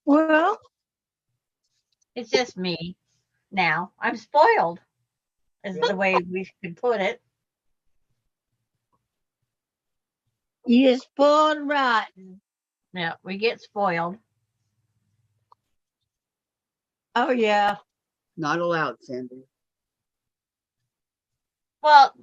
Well, It's just me now. I'm spoiled, is the way we could put it. you spoiled rotten. Yeah, we get spoiled. Oh yeah. Not allowed, Sandy. Well,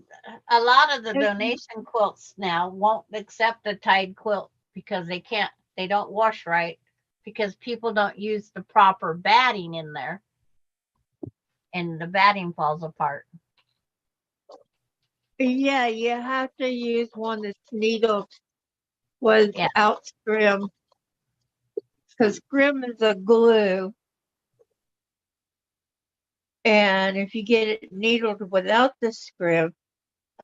a lot of the Mhm. donation quilts now won't accept a tied quilt because they don't wash right because people don't use the proper batting in there and the batting falls apart. Yeah, you have to use one that's needled without scrim. Because scrim is a glue. And if you get it needled without the scrim,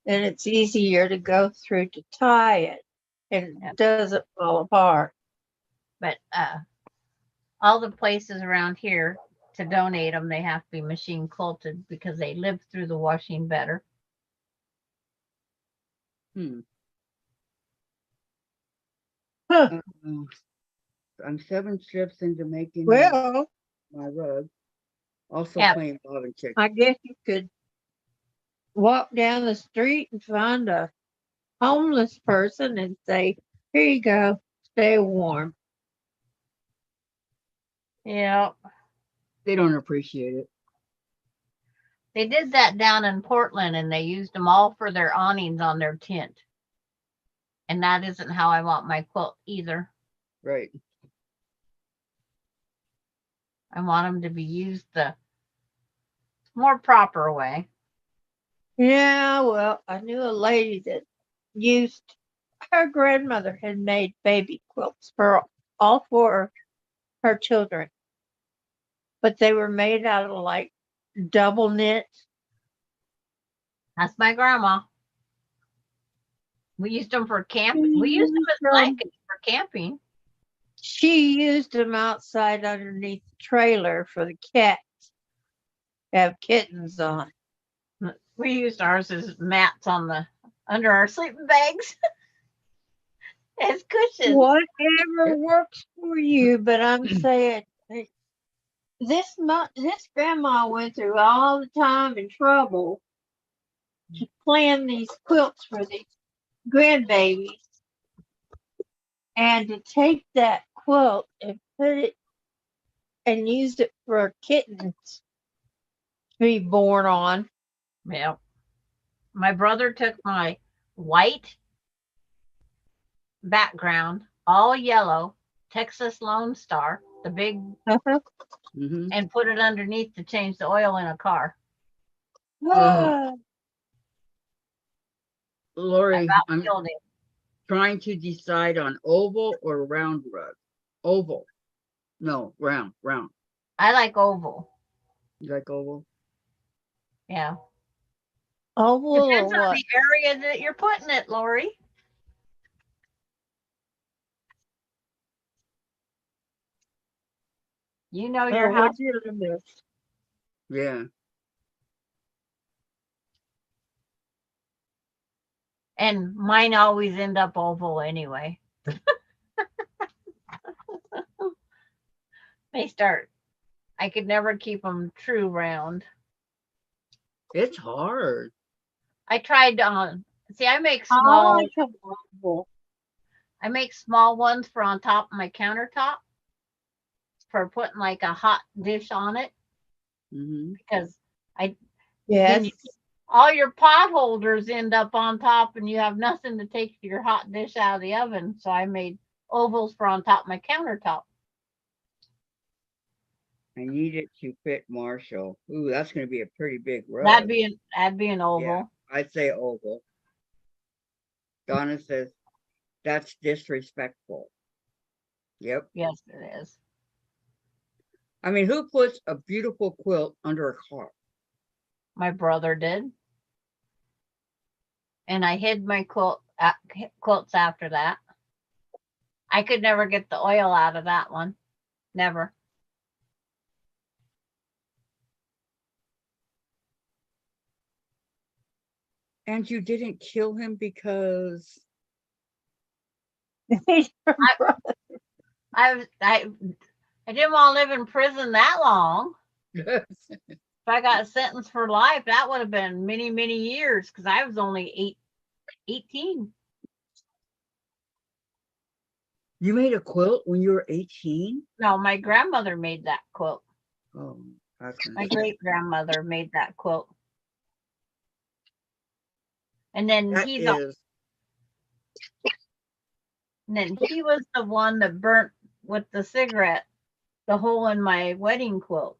then it's easier to go through to tie it. And Yeah. it doesn't fall apart. But all the places around here to donate them, they have to be machine quilted because they live through the washing better. Hmm. Huh. I'm 7 strips into making Well, my rug. Also Yeah. playing Bob and Chicken. I guess you could walk down the street and find a homeless person and say, here you go, stay warm. Yeah. They don't appreciate it. They did that down in Portland and they used them all for their awnings on their tent. And that isn't how I want my quilt either. Right. I want them to be used the more proper way. Yeah, well, I knew a lady that used her grandmother had made baby quilts for all 4 of her children, but they were made out of like double knit. That's my grandma. We used them for camping. We used them as blankets for camping. She used them outside underneath the trailer for the cats to have kittens on. We used ours as mats on the under our sleeping bags as cushions. Whatever works for you, but I'm saying this grandma went through all the time and trouble to plan these quilts for these grandbabies, and to take that quilt and put it and use it for kittens to be born on. Yeah. My brother took my white background, all yellow, Texas Lone Star, the big, Mm-hmm. and put it underneath to change the oil in a car. Lori, About I'm killed him. trying to decide on oval or round rug. Oval. No, round. I like oval. You like oval? Yeah. Oval or Depends on what? the area that you're putting it, Lori. You know your house. What'd you miss? Yeah. And mine always end up oval anyway. They start. I could never keep them true round. It's hard. I tried on. See, I make I small. like an oval. I make small ones for on top of my countertop for putting like a hot dish on it Mm-hmm. because then Yes. all your pot holders end up on top and you have nothing to take your hot dish out of the oven. So I made ovals for on top of my countertop. I need it to fit Marshall. Ooh, that's going to be a pretty big rug. That'd be an oval. Yeah, I'd say oval. Donna says that's disrespectful. Yep. Yes, it is. I mean, who puts a beautiful quilt under a car? My brother did. And I hid my quilts after that. I could never get the oil out of that one. Never. And you didn't kill him because I didn't want to live in prison that long. If I got sentenced for life, that would have been many, many years because I was only 18. you made a quilt when you were 18? No, my grandmother made that quilt. Oh, that's My great grandmother made that quilt. And then That he is, was the one that burnt with the cigarette the hole in my wedding quilt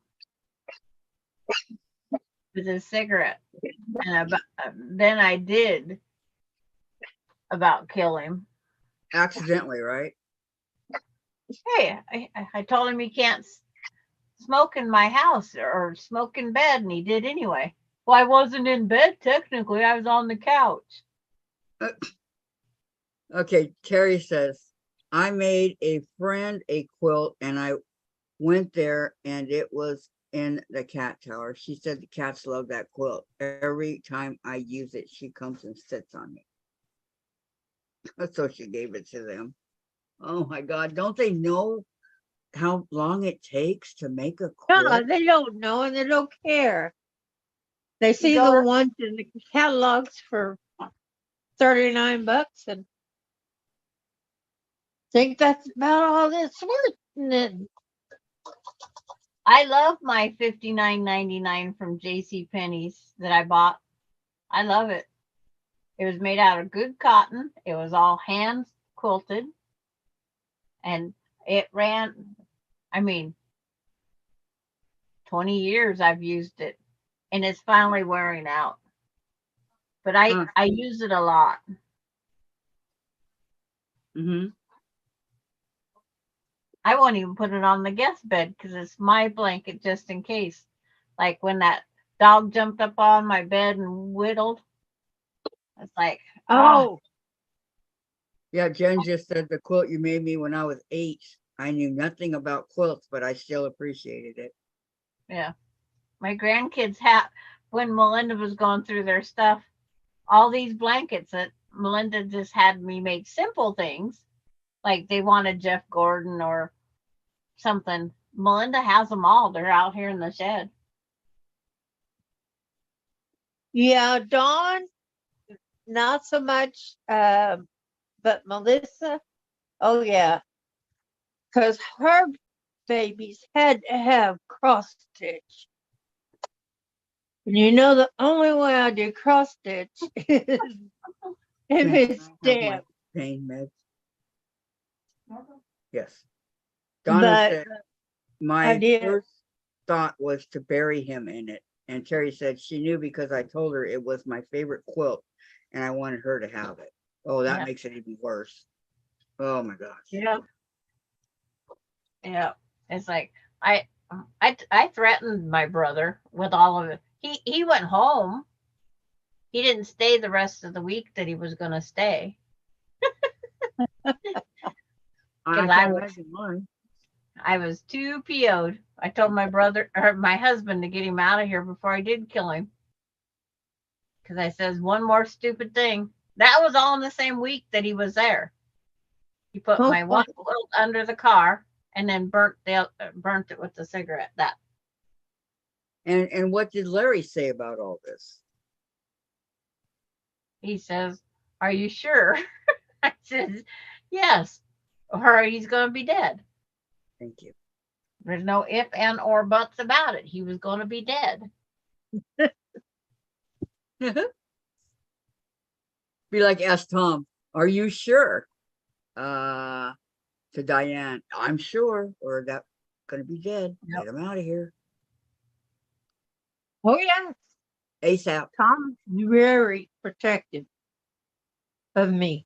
with his cigarette. And then I did about kill him. accidentally, right? Hey, I told him he can't smoke in my house or smoke in bed, and he did anyway. Well, I wasn't in bed technically. I was on the couch. Okay, Terry says, I made a friend a quilt and I went there and it was in the cat tower. She said the cats love that quilt. Every time I use it, she comes and sits on me. So she gave it to them. Oh my God, don't they know how long it takes to make a No, quilt? they don't know and they don't care. They see go the to- ones in the catalogs for $39 and think that's about all it's worth. And then, I love my $59.99 from J.C. Penney's that I bought. I love it. It was made out of good cotton. It was all hand quilted, and it ran. I mean, 20 years I've used it, and it's finally wearing out. But I use it a lot. Mm-hmm. I won't even put it on the guest bed because it's my blanket just in case. Like when that dog jumped up on my bed and whittled. It's like, oh, Yeah, Jen just said the quilt you made me when I was 8. I knew nothing about quilts, but I still appreciated it. yeah. My grandkids had, when Melinda was going through their stuff, all these blankets that Melinda just had me make simple things. Like they wanted Jeff Gordon or something. Melinda has them all. They're out here in the shed. yeah, Dawn, not so much, but Melissa, oh yeah, because her babies had to have cross stitch. And you know, the only way I do cross stitch is if Jen, it's can I have my stamped. pain meds? Yes. Donna But said, I my did. first thought was to bury him in it. And Terry said she knew because I told her it was my favorite quilt and I wanted her to have it. Oh, that Yeah. makes it even worse. Oh my gosh. Yeah. Yeah. It's like I threatened my brother with all of it. He went home. He didn't stay the rest of the week that he was going to stay. I I can was- imagine mine. I was too PO'd. I told my brother or my husband to get him out of here before I did kill him. Because I says one more stupid thing. That was all in the same week that he was there. He put my one quilt under the car and then burnt it with the cigarette. That And what did Larry say about all this? he says, "Are you sure?" I says, "Yes, or he's going to be dead." Thank you. There's no if and or buts about it. He was going to be dead. Be like, ask Tom, are you sure? To Diane, I'm sure, or that gonna be dead. Yep. Get him out of here. Oh yeah, ASAP. Tom's very protective of me.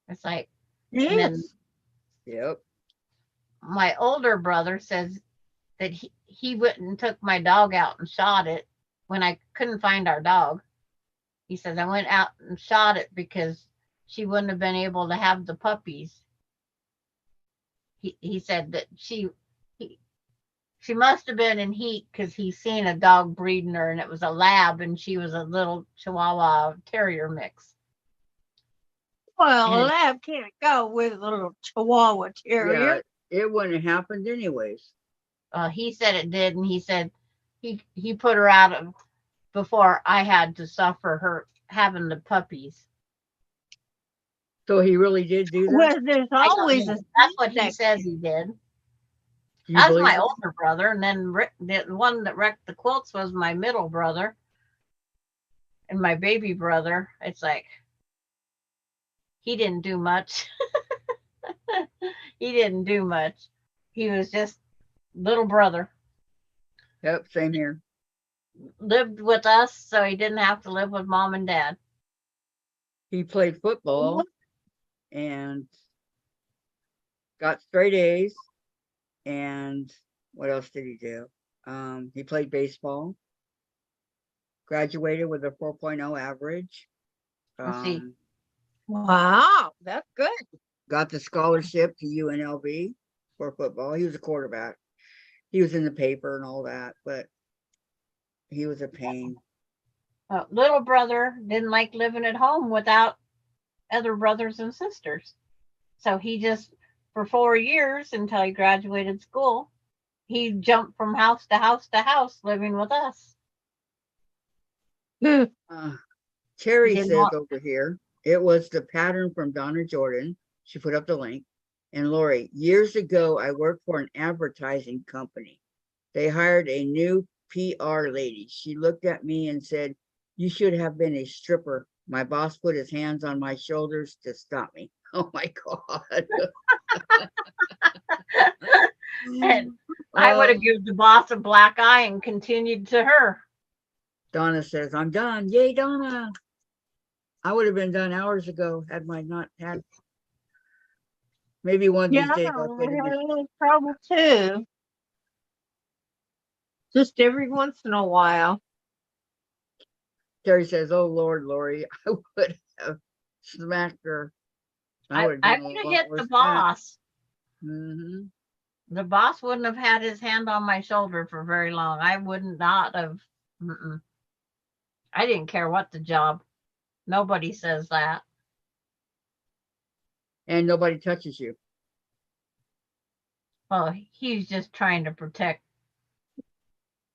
It's like, Yes. and then Yep. my older brother says that he went and took my dog out and shot it when I couldn't find our dog. He says I went out and shot it because she wouldn't have been able to have the puppies. He said that she must have been in heat because he seen a dog breeding her and it was a lab and she was a little Chihuahua Terrier mix. Well, a And- lab can't go with a little Chihuahua Terrier. Yeah, it wouldn't have happened anyways. He said it did, and he said he put her out of before I had to suffer her having the puppies. So he really did do that? Well, there's I don't always know. a That's what he that- says he did. Do you That's believe my it? older brother, and then the one that wrecked the quilts was my middle brother. And my baby brother, it's like he didn't do much. He didn't do much. He was just little brother. Yep, same here. Lived with us, so he didn't have to live with mom and dad. He played football and got straight A's. And what else did he do? He played baseball, graduated with a 4.0 average. Let's see. Wow, that's good. Got the scholarship to UNLV for football. He was a quarterback. He was in the paper and all that, but he was a pain. Little brother didn't like living at home without other brothers and sisters. So he just, for 4 years until he graduated school, he jumped from house to house to house living with us. Hmm. Terry Did says not- over here, it was the pattern from Donna Jordan. She put up the link. And Lori, years ago, I worked for an advertising company. They hired a new PR lady. She looked at me and said, "You should have been a stripper." My boss put his hands on my shoulders to stop me. Oh my God. And I would have Oh, given the boss a black eye and continued to her. Donna says, "I'm done." Yay, Donna. I would have been done hours ago had I not had. Maybe one of Yeah, these I days had I'll get in this. a little trouble too. Just every once in a while. Terry says, "Oh Lord, Lori, I would have smacked her. I would have hit the boss. Mm-hmm. The boss wouldn't have had his hand on my shoulder for very long. I would not have. I didn't care what the job. Nobody says that. And nobody touches you. Well, he's just trying to protect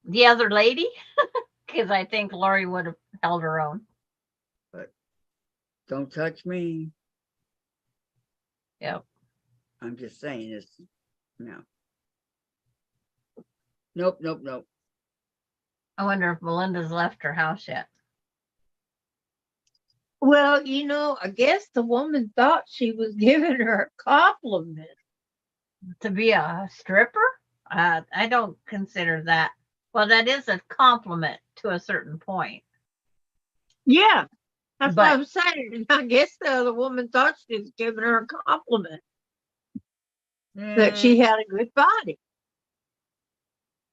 the other lady because I think Lori would have held her own. But don't touch me. Yep. I'm just saying this. No. Nope, nope, nope. I wonder if Melinda's left her house yet. Well, I guess the woman thought she was giving her a compliment. To be a stripper? I don't consider that. Well, that is a compliment to a certain point. Yeah, that's what But- I'm saying. I guess the other woman thought she was giving her a compliment that she had a good body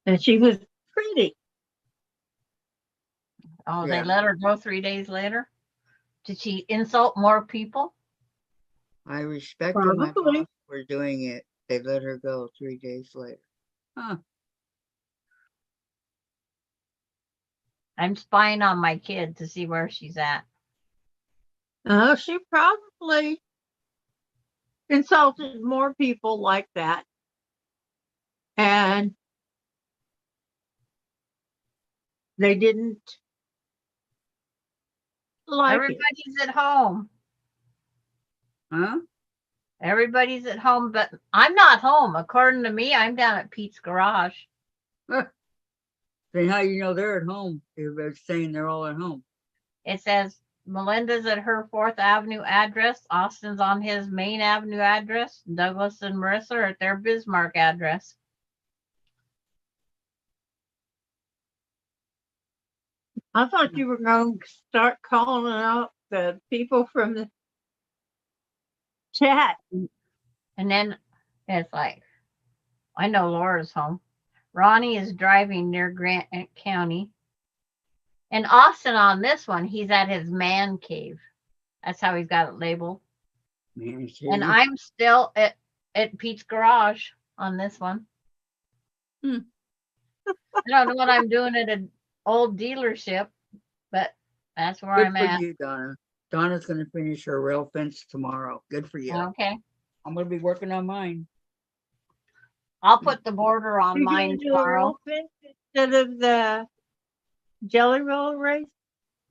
and she was pretty. Oh, Yeah. they let her go 3 days later? Did she insult more people? I respected my Probably. boss for doing it. They let her go 3 days later. Huh. I'm spying on my kid to see where she's at. Oh, she probably insulted more people like that. And they didn't like it. Everybody's at home. Huh? Everybody's at home, but I'm not home. According to me, I'm down at Pete's garage. Then how you know they're at home? They're saying they're all at home. It says Melinda's at her 4th Avenue address. Austin's on his Main Avenue address. Douglas and Marissa are at their Bismarck address. I thought you were going to start calling out the people from the chat. And then it's like, I know Laura's home. Ronnie is driving near Grant County. And Austin on this one, he's at his man cave. That's how he's got it labeled. Man, And I'm still at Pete's garage on this one. Hmm. I don't know what I'm doing at an old dealership, but that's where good I'm for at. you, Donna. Donna's going to finish her rail fence tomorrow. Good for you. Okay. I'm going to be working on mine. I'll put the border on You're mine going to do a tomorrow. roll fence instead of the jelly roll race?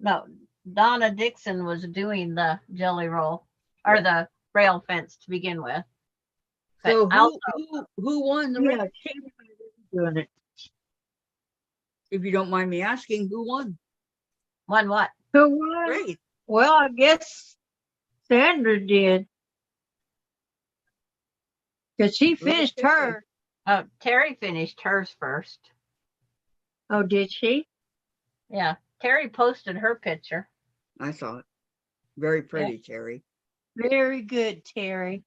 No, Donna Dixon was doing the jelly roll or the rail fence to begin with. But So also, who won the race? Yeah, she was doing it. If you don't mind me asking, who won? won what? Who won? Great. Well, I guess Sandra did. Because she finished Okay. her. Oh, Terry finished hers first. Oh, did she? Yeah, Terry posted her picture. I saw it. Very pretty, Terry. Very good, Terry.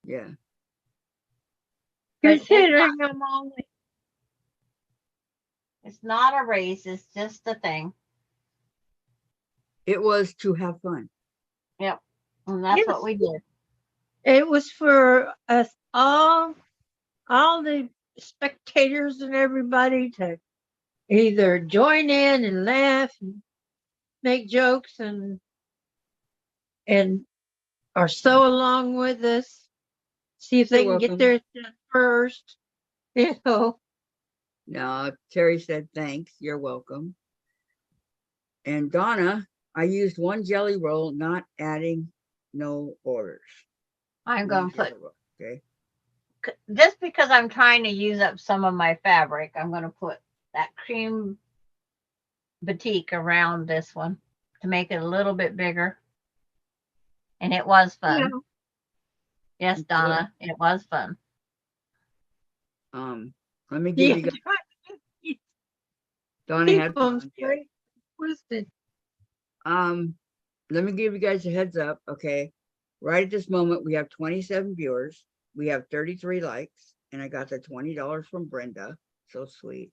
Yeah. But it's Considering I'm only. It's not a race, it's just a thing. It was to have fun. Yep. And that's Yes. what we did. It was for us all the spectators and everybody to either join in and laugh and make jokes and or sew along with us. See if they You're can get welcome. there first. You know. No, Terry said thanks. You're welcome. And Donna, I used one jelly roll, not adding no orders. I'm going to put, Okay. just because I'm trying to use up some of my fabric, I'm going to put that cream batik around this one to make it a little bit bigger. And it was fun. Yeah. Yes, Good. Donna, it was fun. Let me give you guys. Donna had Keep them fun. straight twisted. Let me give you guys a heads up. Okay. Right at this moment, we have 27 viewers. We have 33 likes, and I got the $20 from Brenda. So sweet.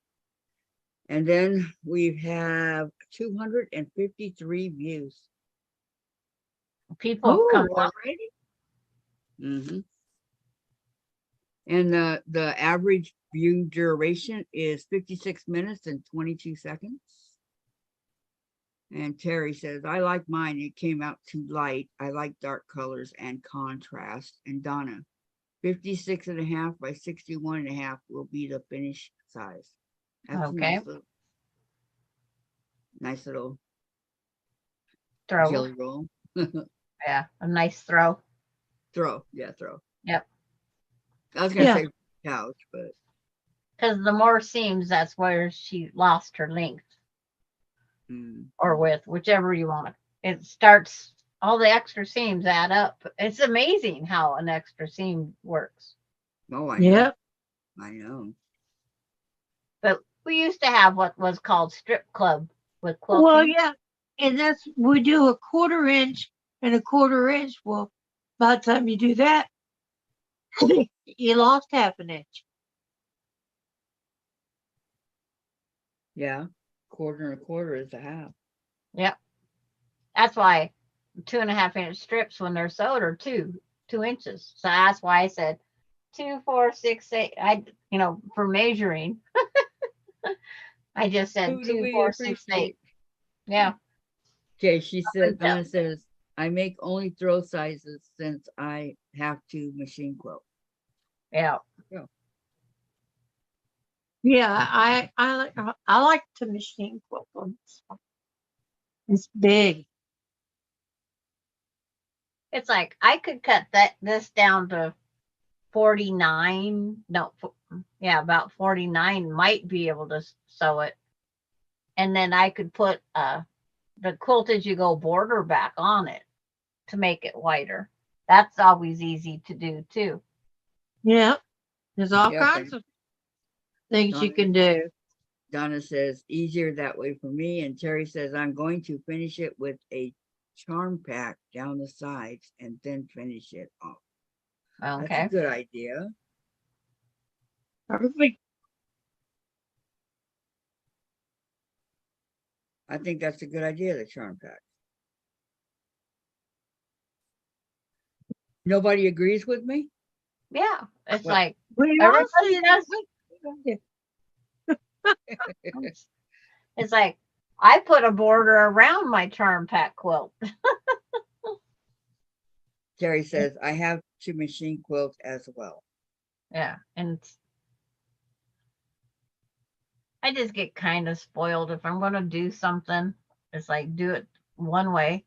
And then we have 253 views. People come up. Already? Mm-hmm. And the average view duration is 56 minutes and 22 seconds. And Terry says, I like mine. It came out too light. I like dark colors and contrast. And Donna, 56.5 by 61.5 will be the finished size. That's Okay. a nice little Throw. jelly roll. Yeah, a nice throw. Throw. Yeah, throw. Yep. I was going to Yeah. say couch, but Because the more seams, that's where she lost her length or width, whichever you want. It starts, all the extra seams add up. It's amazing how an extra seam works. oh, I know. Yep. I know. But we used to have what was called strip club with quilting. Well, yeah. And that's, we do a 1/4 inch and a 1/4 inch. Well, by the time you do that, you lost 1/2 inch. Yeah. 1/4 and 1/4 is a half. Yep. That's why 2.5 inch strips when they're sewed are 2 inches. So that's why I said 2, 4, 6, 8. For measuring, I just said Who do 2, we 4, 6, 8. appreciate? Yeah. Okay, she said, Yeah. Donna says, I make only throw sizes since I have to machine quilt. Yeah. Yeah, I like to machine quilt on this one. It's big. It's like I could cut this down to 49. No, about 49 might be able to sew it. And then I could put the quilt as you go border back on it to make it wider. That's always easy to do too. Yeah. There's all Yeah, kinds of things you can do. Donna says, easier that way for me. And Terry says, I'm going to finish it with a charm pack down the sides and then finish it off. That's Okay. a good idea. Perfect. I think that's a good idea, the charm pack. Nobody agrees with me? Yeah. It's Well, like We all everybody see does. it. It's like I put a border around my charm pack quilt. Terry says, I have to machine quilt as well. Yeah. And I just get kind of spoiled. If I'm going to do something, it's like do it one way.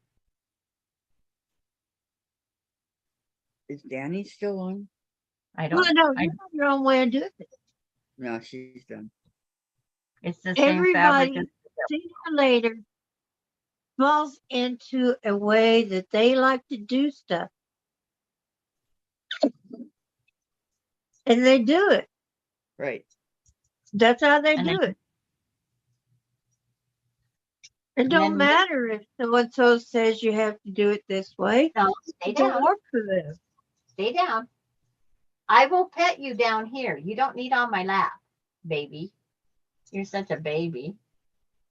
Is Danny still on? I don't. Well, no, you have your own way of doing it. No, she's done. It's the same fabric. Everybody, sooner or later, falls into a way that they like to do stuff. And they do it. Right. That's how they And do then- it. It And don't then- matter if so and so says you have to do it this way. No, stay It don't down. work for them. Stay down. I will pet you down here. You don't need on my lap, baby. You're such a baby.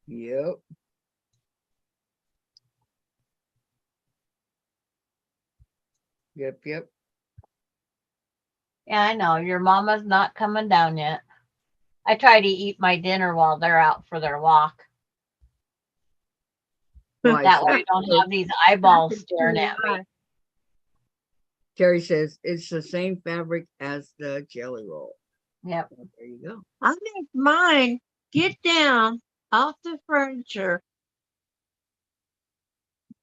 Yep. Yep. Yeah, I know. Your mama's not coming down yet. I try to eat my dinner while they're out for their walk. Why, That so- way I don't have these eyeballs staring at me. Terry says it's the same fabric as the jelly roll. Yep. There you go. I make mine get down off the furniture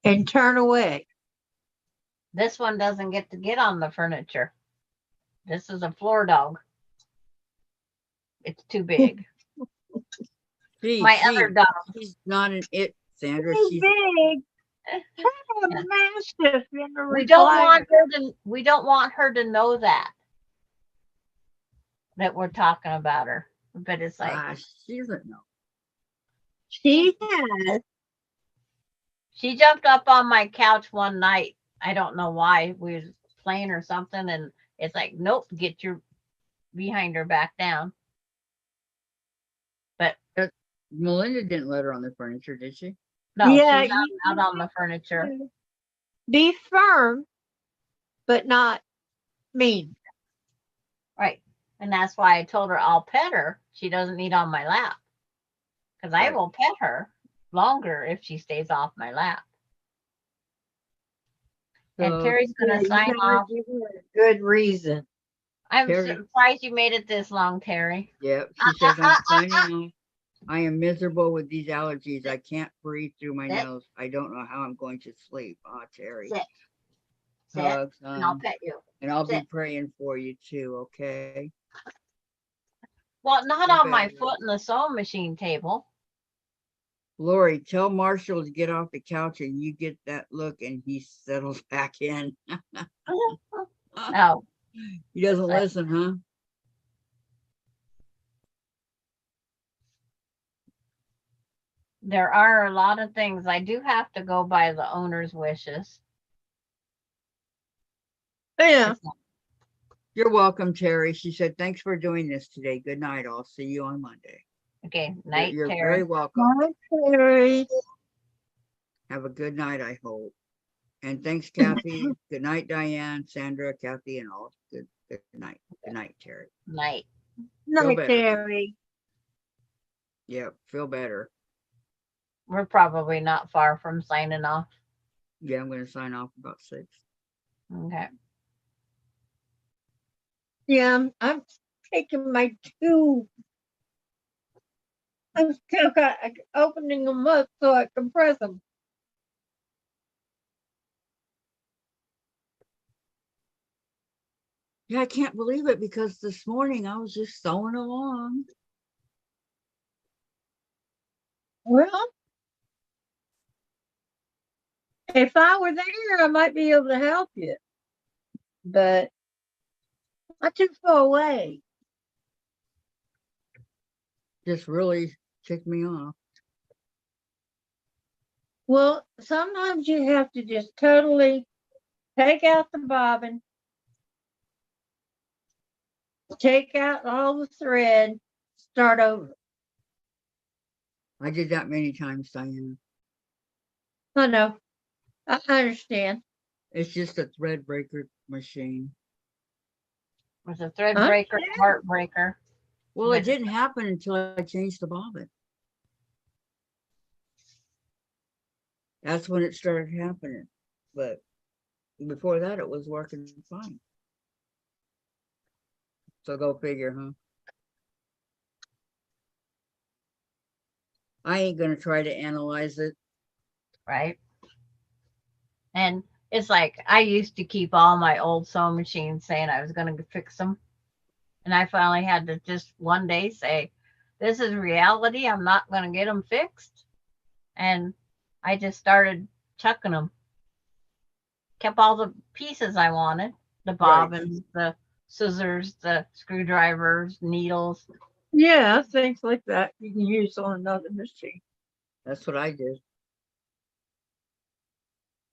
and turn away. This one doesn't get to get on the furniture. This is a floor dog. It's too big. My other dog. She's not an it, Sandra. Too She's big. Have a mastiff in the We don't recliner. want her to. We don't want her to know that we're talking about her. But it's like she doesn't know. She has. she jumped up on my couch one night. I don't know why. We was playing or something, and it's like, nope, get your behind her back down. But Melinda didn't let her on the furniture, did she? no, Yeah, she's you- out on the furniture. Be firm, but not mean. Right. And that's why I told her I'll pet her. She doesn't need on my lap. Because I Right. will pet her longer if she stays off my lap. And So, Terry's Yeah, gonna you sign gotta off. give her a good reason. I'm Terry- surprised you made it this long, Terry. Yep. She says I'm signing off. I am miserable with these allergies. I can't breathe through my Sit. nose. I don't know how I'm going to sleep. Ah, Terry. Sit. Sit. Hugs, And I'll pet you. and I'll be sit. praying for you too, okay? Well, not Feel on my better. foot in the sewing machine table. Lori, tell Marshall to get off the couch and you get that look and he settles back in. No. He doesn't Right. listen, huh? There are a lot of things. I do have to go by the owner's wishes. Yeah. It's not- You're welcome, Terry. She said, thanks for doing this today. Good night. I'll see you on Monday. Okay, You're- night, You're Terry. very welcome. Hi, Terry. Have a good night, I hope. And thanks, Kathy. Good night, Diane, Sandra, Kathy, and all. Good night. Good night, Terry. Night. Night, better. Terry. Yep, feel better. We're probably not far from signing off. Yeah, I'm going to sign off about 6. Okay. Yeah, I'm taking my two. I'm still opening them up so I can press them. Yeah, I can't believe it because this morning I was just sewing along. Well, if I were there, I might be able to help you. But not too far away. Just really ticked me off. Well, sometimes you have to just totally take out the bobbin, take out all the thread, start over. I did that many times, Diane. I know. I understand. It's just a thread breaker machine. It's a thread breaker, heartbreaker. Well, it But- didn't happen until I changed the bobbin. That's when it started happening. But before that, it was working fine. So go figure, huh? I ain't gonna try to analyze it. Right? And it's like I used to keep all my old sewing machines saying I was going to fix them. And I finally had to just one day say, this is reality. I'm not going to get them fixed. And I just started chucking them. Kept all the pieces I wanted, the bobbins, the scissors, the screwdrivers, needles. Yeah, things like that you can use on another machine. That's what I did.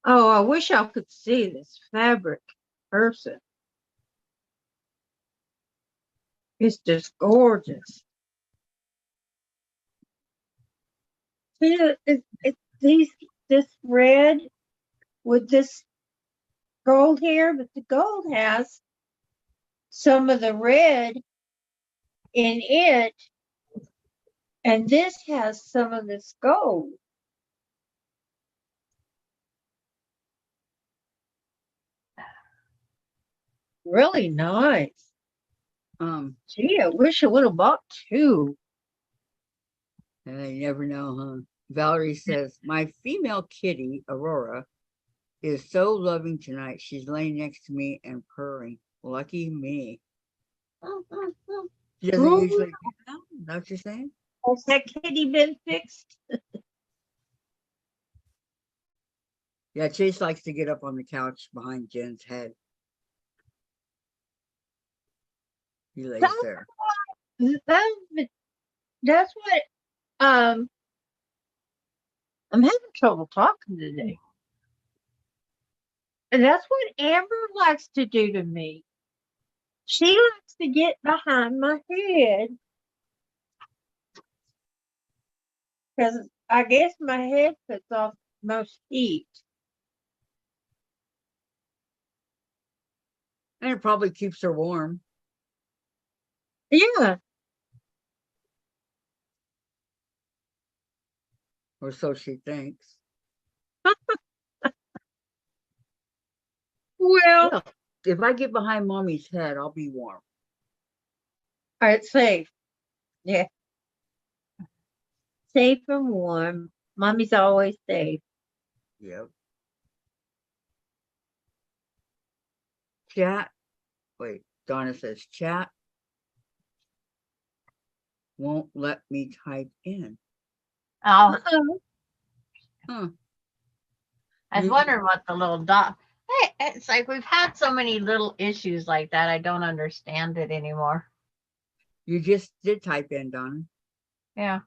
Oh, I wish I could see this fabric person. It's just gorgeous. See, this red with this gold here, but the gold has some of the red in it, and this has some of this gold. Really nice. Gee, I wish I would have bought two. You never know, huh? Valerie says, my female kitty, Aurora, is so loving tonight. She's laying next to me and purring. Lucky me. She doesn't usually do that. Is that what you're saying? Has that kitty been fixed? Yeah, Chase likes to get up on the couch behind Jen's head. He lays there. That's what I'm having trouble talking today. And that's what Amber likes to do to me. She likes to get behind my head. Because I guess my head puts off most heat. And it probably keeps her warm. Yeah. Or so she thinks. Well, Yeah. If I get behind mommy's head, I'll be warm. all right, safe. Yeah. Safe and warm. Mommy's always safe. Yep. Chat. Wait, Donna says chat won't let me type in. Oh, Huh. I was You- wondering what the little dot. Hey, it's like we've had so many little issues like that. I don't understand it anymore. You just did type in, Donna. Yeah.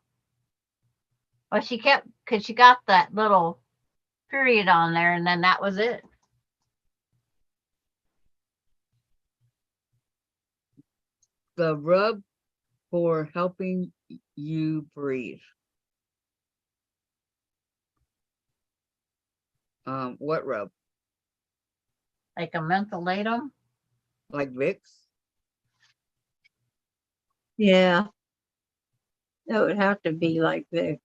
Well, she kept, because she got that little period on there, and then that was it. The rub for helping you breathe. What rub? Like a mentholatum. Like Vicks? Yeah. That would have to be like this.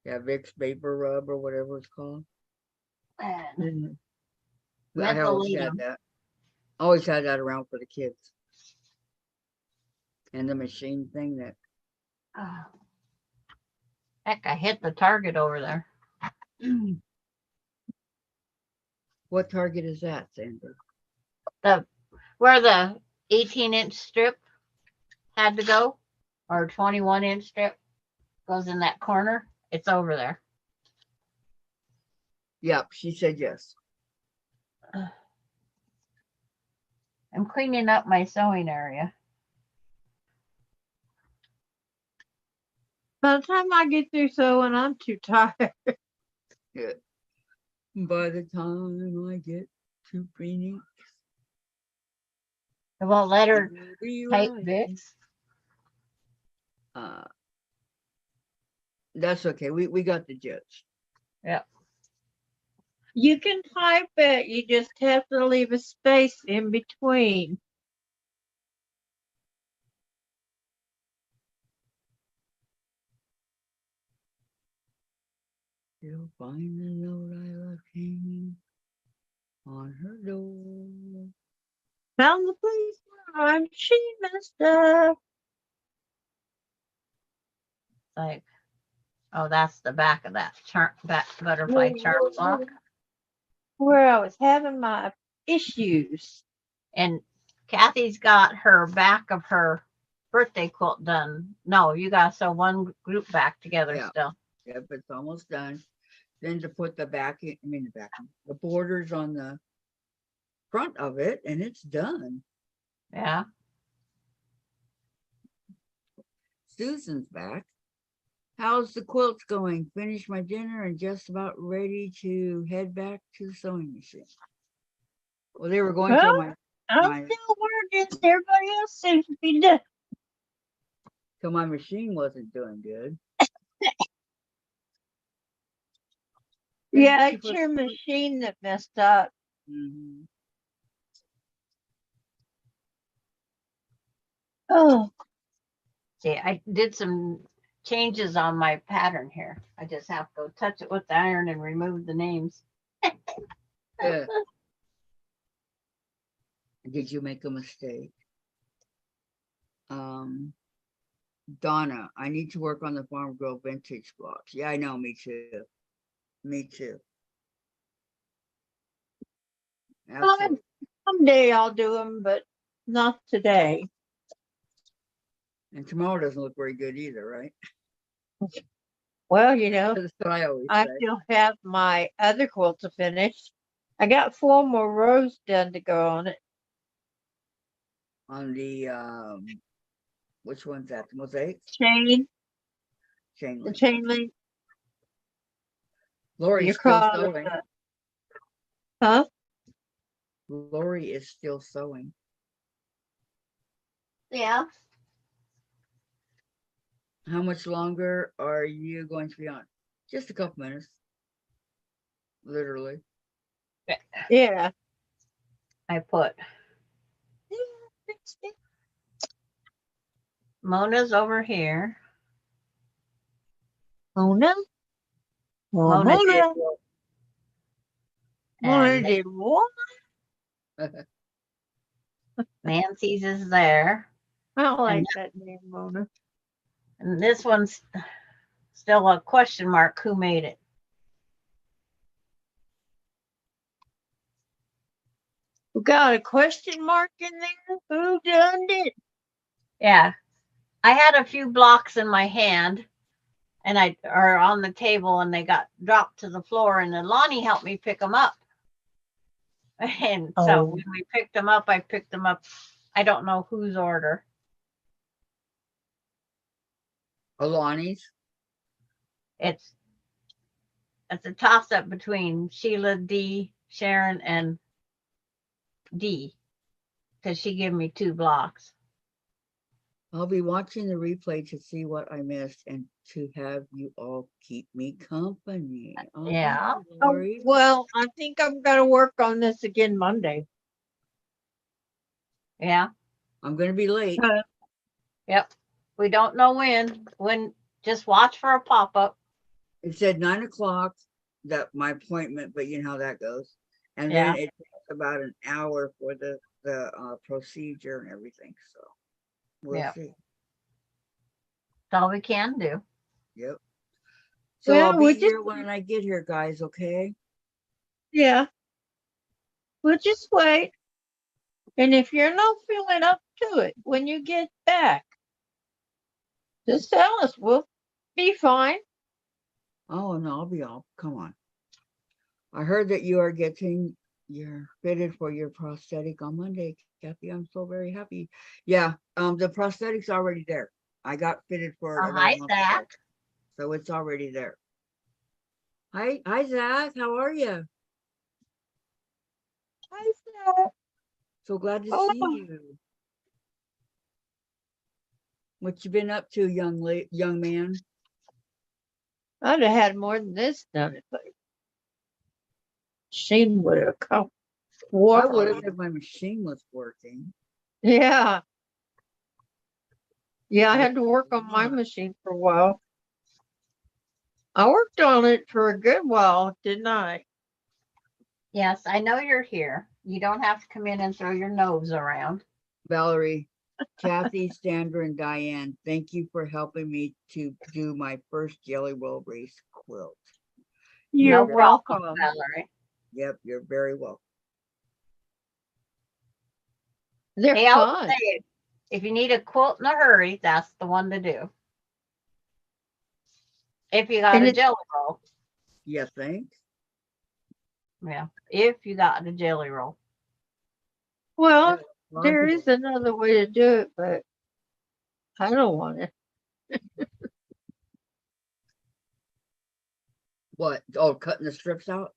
Yeah, Vicks Vapor Rub or whatever it's called. And I always had mentholatum. that. Always had that around for the kids. And the machine thing that Oh. Heck, I hit the target over there. what target is that, Sandra? Where the 18-inch strip had to go, or 21-inch strip goes in that corner. It's over there. Yep, she said yes. I'm cleaning up my sewing area. By the time I get through sewing, I'm too tired. Yeah. By the time I get to Phoenix, I won't let her it'll be type right. Vicks. That's okay. We got the gist. You can type it. You just have to leave a space in between. You'll find the note I left hanging on her door. Found the place where I'm she messed up. Like, oh, that's the back of that butterfly charm block. Where I was having my issues. And Kathy's got her back of her birthday quilt done. No, you got to sew one group back together Yeah. still. Yep, it's almost done. Then to put the the borders on the front of it, and it's done. Yeah. Susan's back. How's the quilts going? Finished my dinner and just about ready to head back to the sewing machine. Well, they were going Well, till my I'm still working. Everybody else seems to be done. till my machine wasn't doing good. Yeah, it's your machine that messed up. Mhm. Oh, See, I did some changes on my pattern here. I just have to touch it with the iron and remove the names. Yeah. Did you make a mistake? Donna, I need to work on the Farm Girl vintage blocks. Yeah, I know, me too. Me too. Absolutely. someday I'll do them, but not today. And tomorrow doesn't look very good either, right? Well, you know, That's what I always I say. still have my other quilt to finish. I got 4 more rows done to go on it. On the which one's that? The mosaic? Chain, Chain the link. chain link. Lori's You still call it sewing. the- Huh? Lori is still sewing. Yeah. How much longer are you going to be on? Just a couple minutes. Literally. Yeah. I put Mona's over here. Mona? Well, Mona did. Mona And did what? Nancy's is there. I don't like that name, Mona. And this one's still a question mark. Who made it? We got a question mark in there? Who done it? Yeah. I had a few blocks in my hand and I are on the table and they got dropped to the floor and then Lonnie helped me pick them up. And so Oh. when we picked them up, I picked them up. I don't know whose order. Alani's. It's a toss up between Sheila D, Sharon, and D because she gave me 2 blocks. I'll be watching the replay to see what I missed and to have you all keep me company. Oh, thank Yeah. you, Oh, Lori. well, I think I'm going to work on this again Monday. Yeah. I'm going to be late. Yep. We don't know when just watch for a pop-up. It said 9 o'clock, that my appointment, but you know how that goes. And Yeah. then it takes about an hour for the procedure and everything. So we'll Yep. see. That's all we can do. Yep. So Well, I'll be here when I get here, guys, okay? Yeah. We'll just wait. And if you're not feeling up to it when you get back, just tell us. We'll be fine. Oh, no, I'll be all. Come on. I heard that you are getting you're fitted for your prosthetic on Monday, Kathy. I'm so very happy. Yeah, the prosthetic's already there. I got fitted for it Oh, about hi, a month ago, Zach. so it's already there. Hi, Zach. How are you? I said, So glad to oh, see you. What you been up to, young man? I'd have had more than this done if I machine would have come. I would have if my machine was working. Yeah. Yeah, I I had to work on my not. machine for a while. I worked on it for a good while, didn't I? Yes, I know you're here. You don't have to come in and throw your nose around. Valerie, Kathy, Sandra, and Diane, thank you for helping me to do my first Jelly Roll Race quilt. You're No problem, welcome. Valerie. Yep, you're very welcome. They're Hey, I'll fun. say, if you need a quilt in a hurry, that's the one to do. If you got And a it- jelly roll. You think? Yeah. If you got the jelly roll. Well, Yeah, a lot of there people- is another way to do it, but I don't want it. What? Oh, cutting the strips out?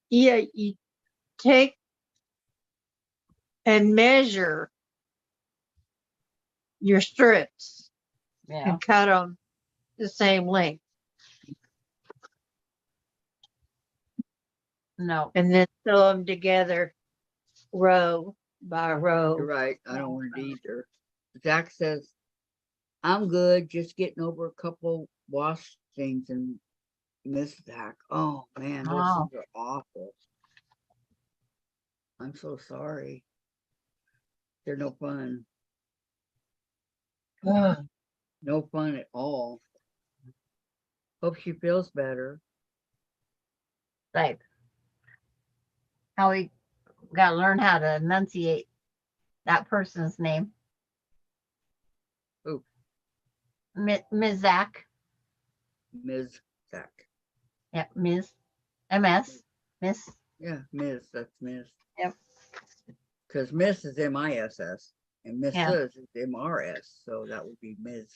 Yeah, you take and measure your strips Yeah. and cut them the same length, No. and then sew them together row by row. You're right. I don't want it either. Zach says, I'm good, just getting over a couple wash things and miss Zach. Oh man, those Oh. things are awful. I'm so sorry. They're no fun. No fun at all. Hope she feels better. Like how we got to learn how to enunciate that person's name. Who? Ms. Zach. Ms. Zach. Yep. Ms. MS. Miss. Yeah, Ms. That's Ms. Yep. Because Miss is MISS and Mrs. Yeah. is MRS. So that would be Ms.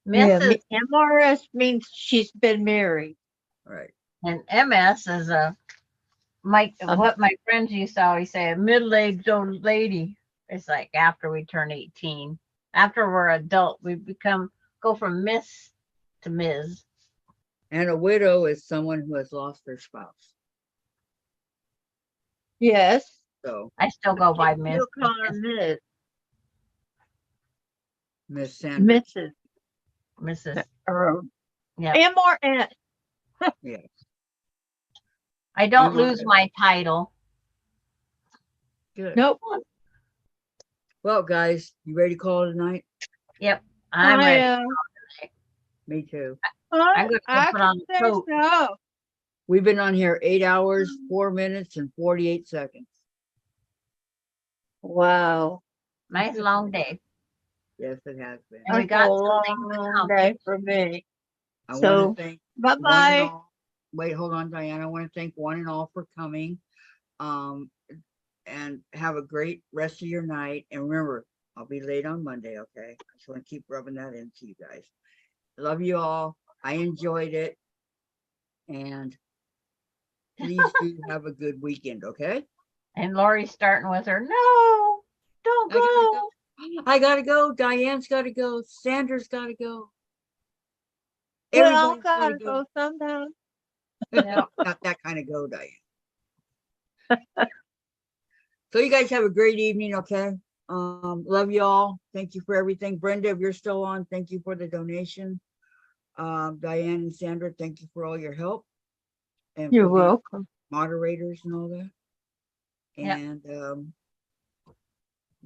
Yeah, Mrs. MRS means she's been married. Right. and MS is what my friends used to always say, a middle-aged old lady. It's like after we turn 18, after we're adult, we go from Miss to Ms. And a widow is someone who has lost their spouse. Yes. So I still go by Miss. You'll call her Miss. Miss Sanders. Mrs. Mrs. Or Yeah. MRS. Yes. I don't We want lose to- my title. Good. Nope. Well, guys, you ready to call it a night? Yep. I'm ready. Me too. I'm gonna go put on the coat. So. We've been on here 8 hours, 4 minutes, and 48 seconds. Wow. Nice long day. Yes, it has been. And we That's got a some things to long come. day for me. I So, want to thank Bye one and bye. all. Wait, hold on, Diane. I want to thank one and all for coming. And have a great rest of your night. And remember, I'll be late on Monday, okay? I just want to keep rubbing that into you guys. Love you all. I enjoyed it. And please do have a good weekend, okay? And Lori's starting with her, no, don't I gotta go. go. I gotta go. Diane's gotta go. Sandra's gotta go. Well, Everybody's gotta gotta go sometime. Yeah. Not that kind of go, Diane. So you guys have a great evening, okay? Love you all. Thank you for everything. Brenda, if you're still on, thank you for the donation. Diane and Sandra, thank you for all your help. And You're for the welcome. moderators and all that. Yep. And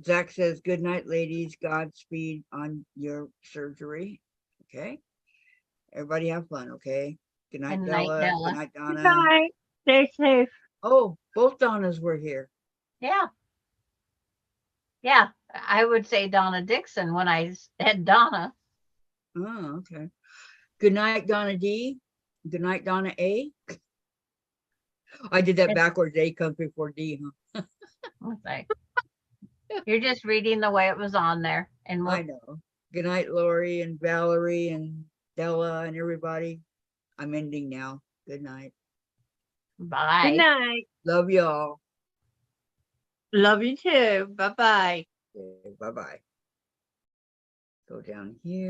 Zach says, good night, ladies. Godspeed on your surgery. Okay. Everybody have fun, okay? Good night, Good night, Della. Della. Good night, Donna. Good night. Stay safe. Oh, both Donnas were here. Yeah. Yeah. I would say Donna Dixon when I said Donna. Oh, okay. Good night, Donna D. Good night, Donna A. I did that backwards. A comes before D, huh? It's like, you're just reading the way it was on there. And I know. Good night, Lori and Valerie and Della and everybody. I'm ending now. Good night. bye. Good night. Love y'all. Love you too. Bye bye. Okay, bye-bye. Go down here.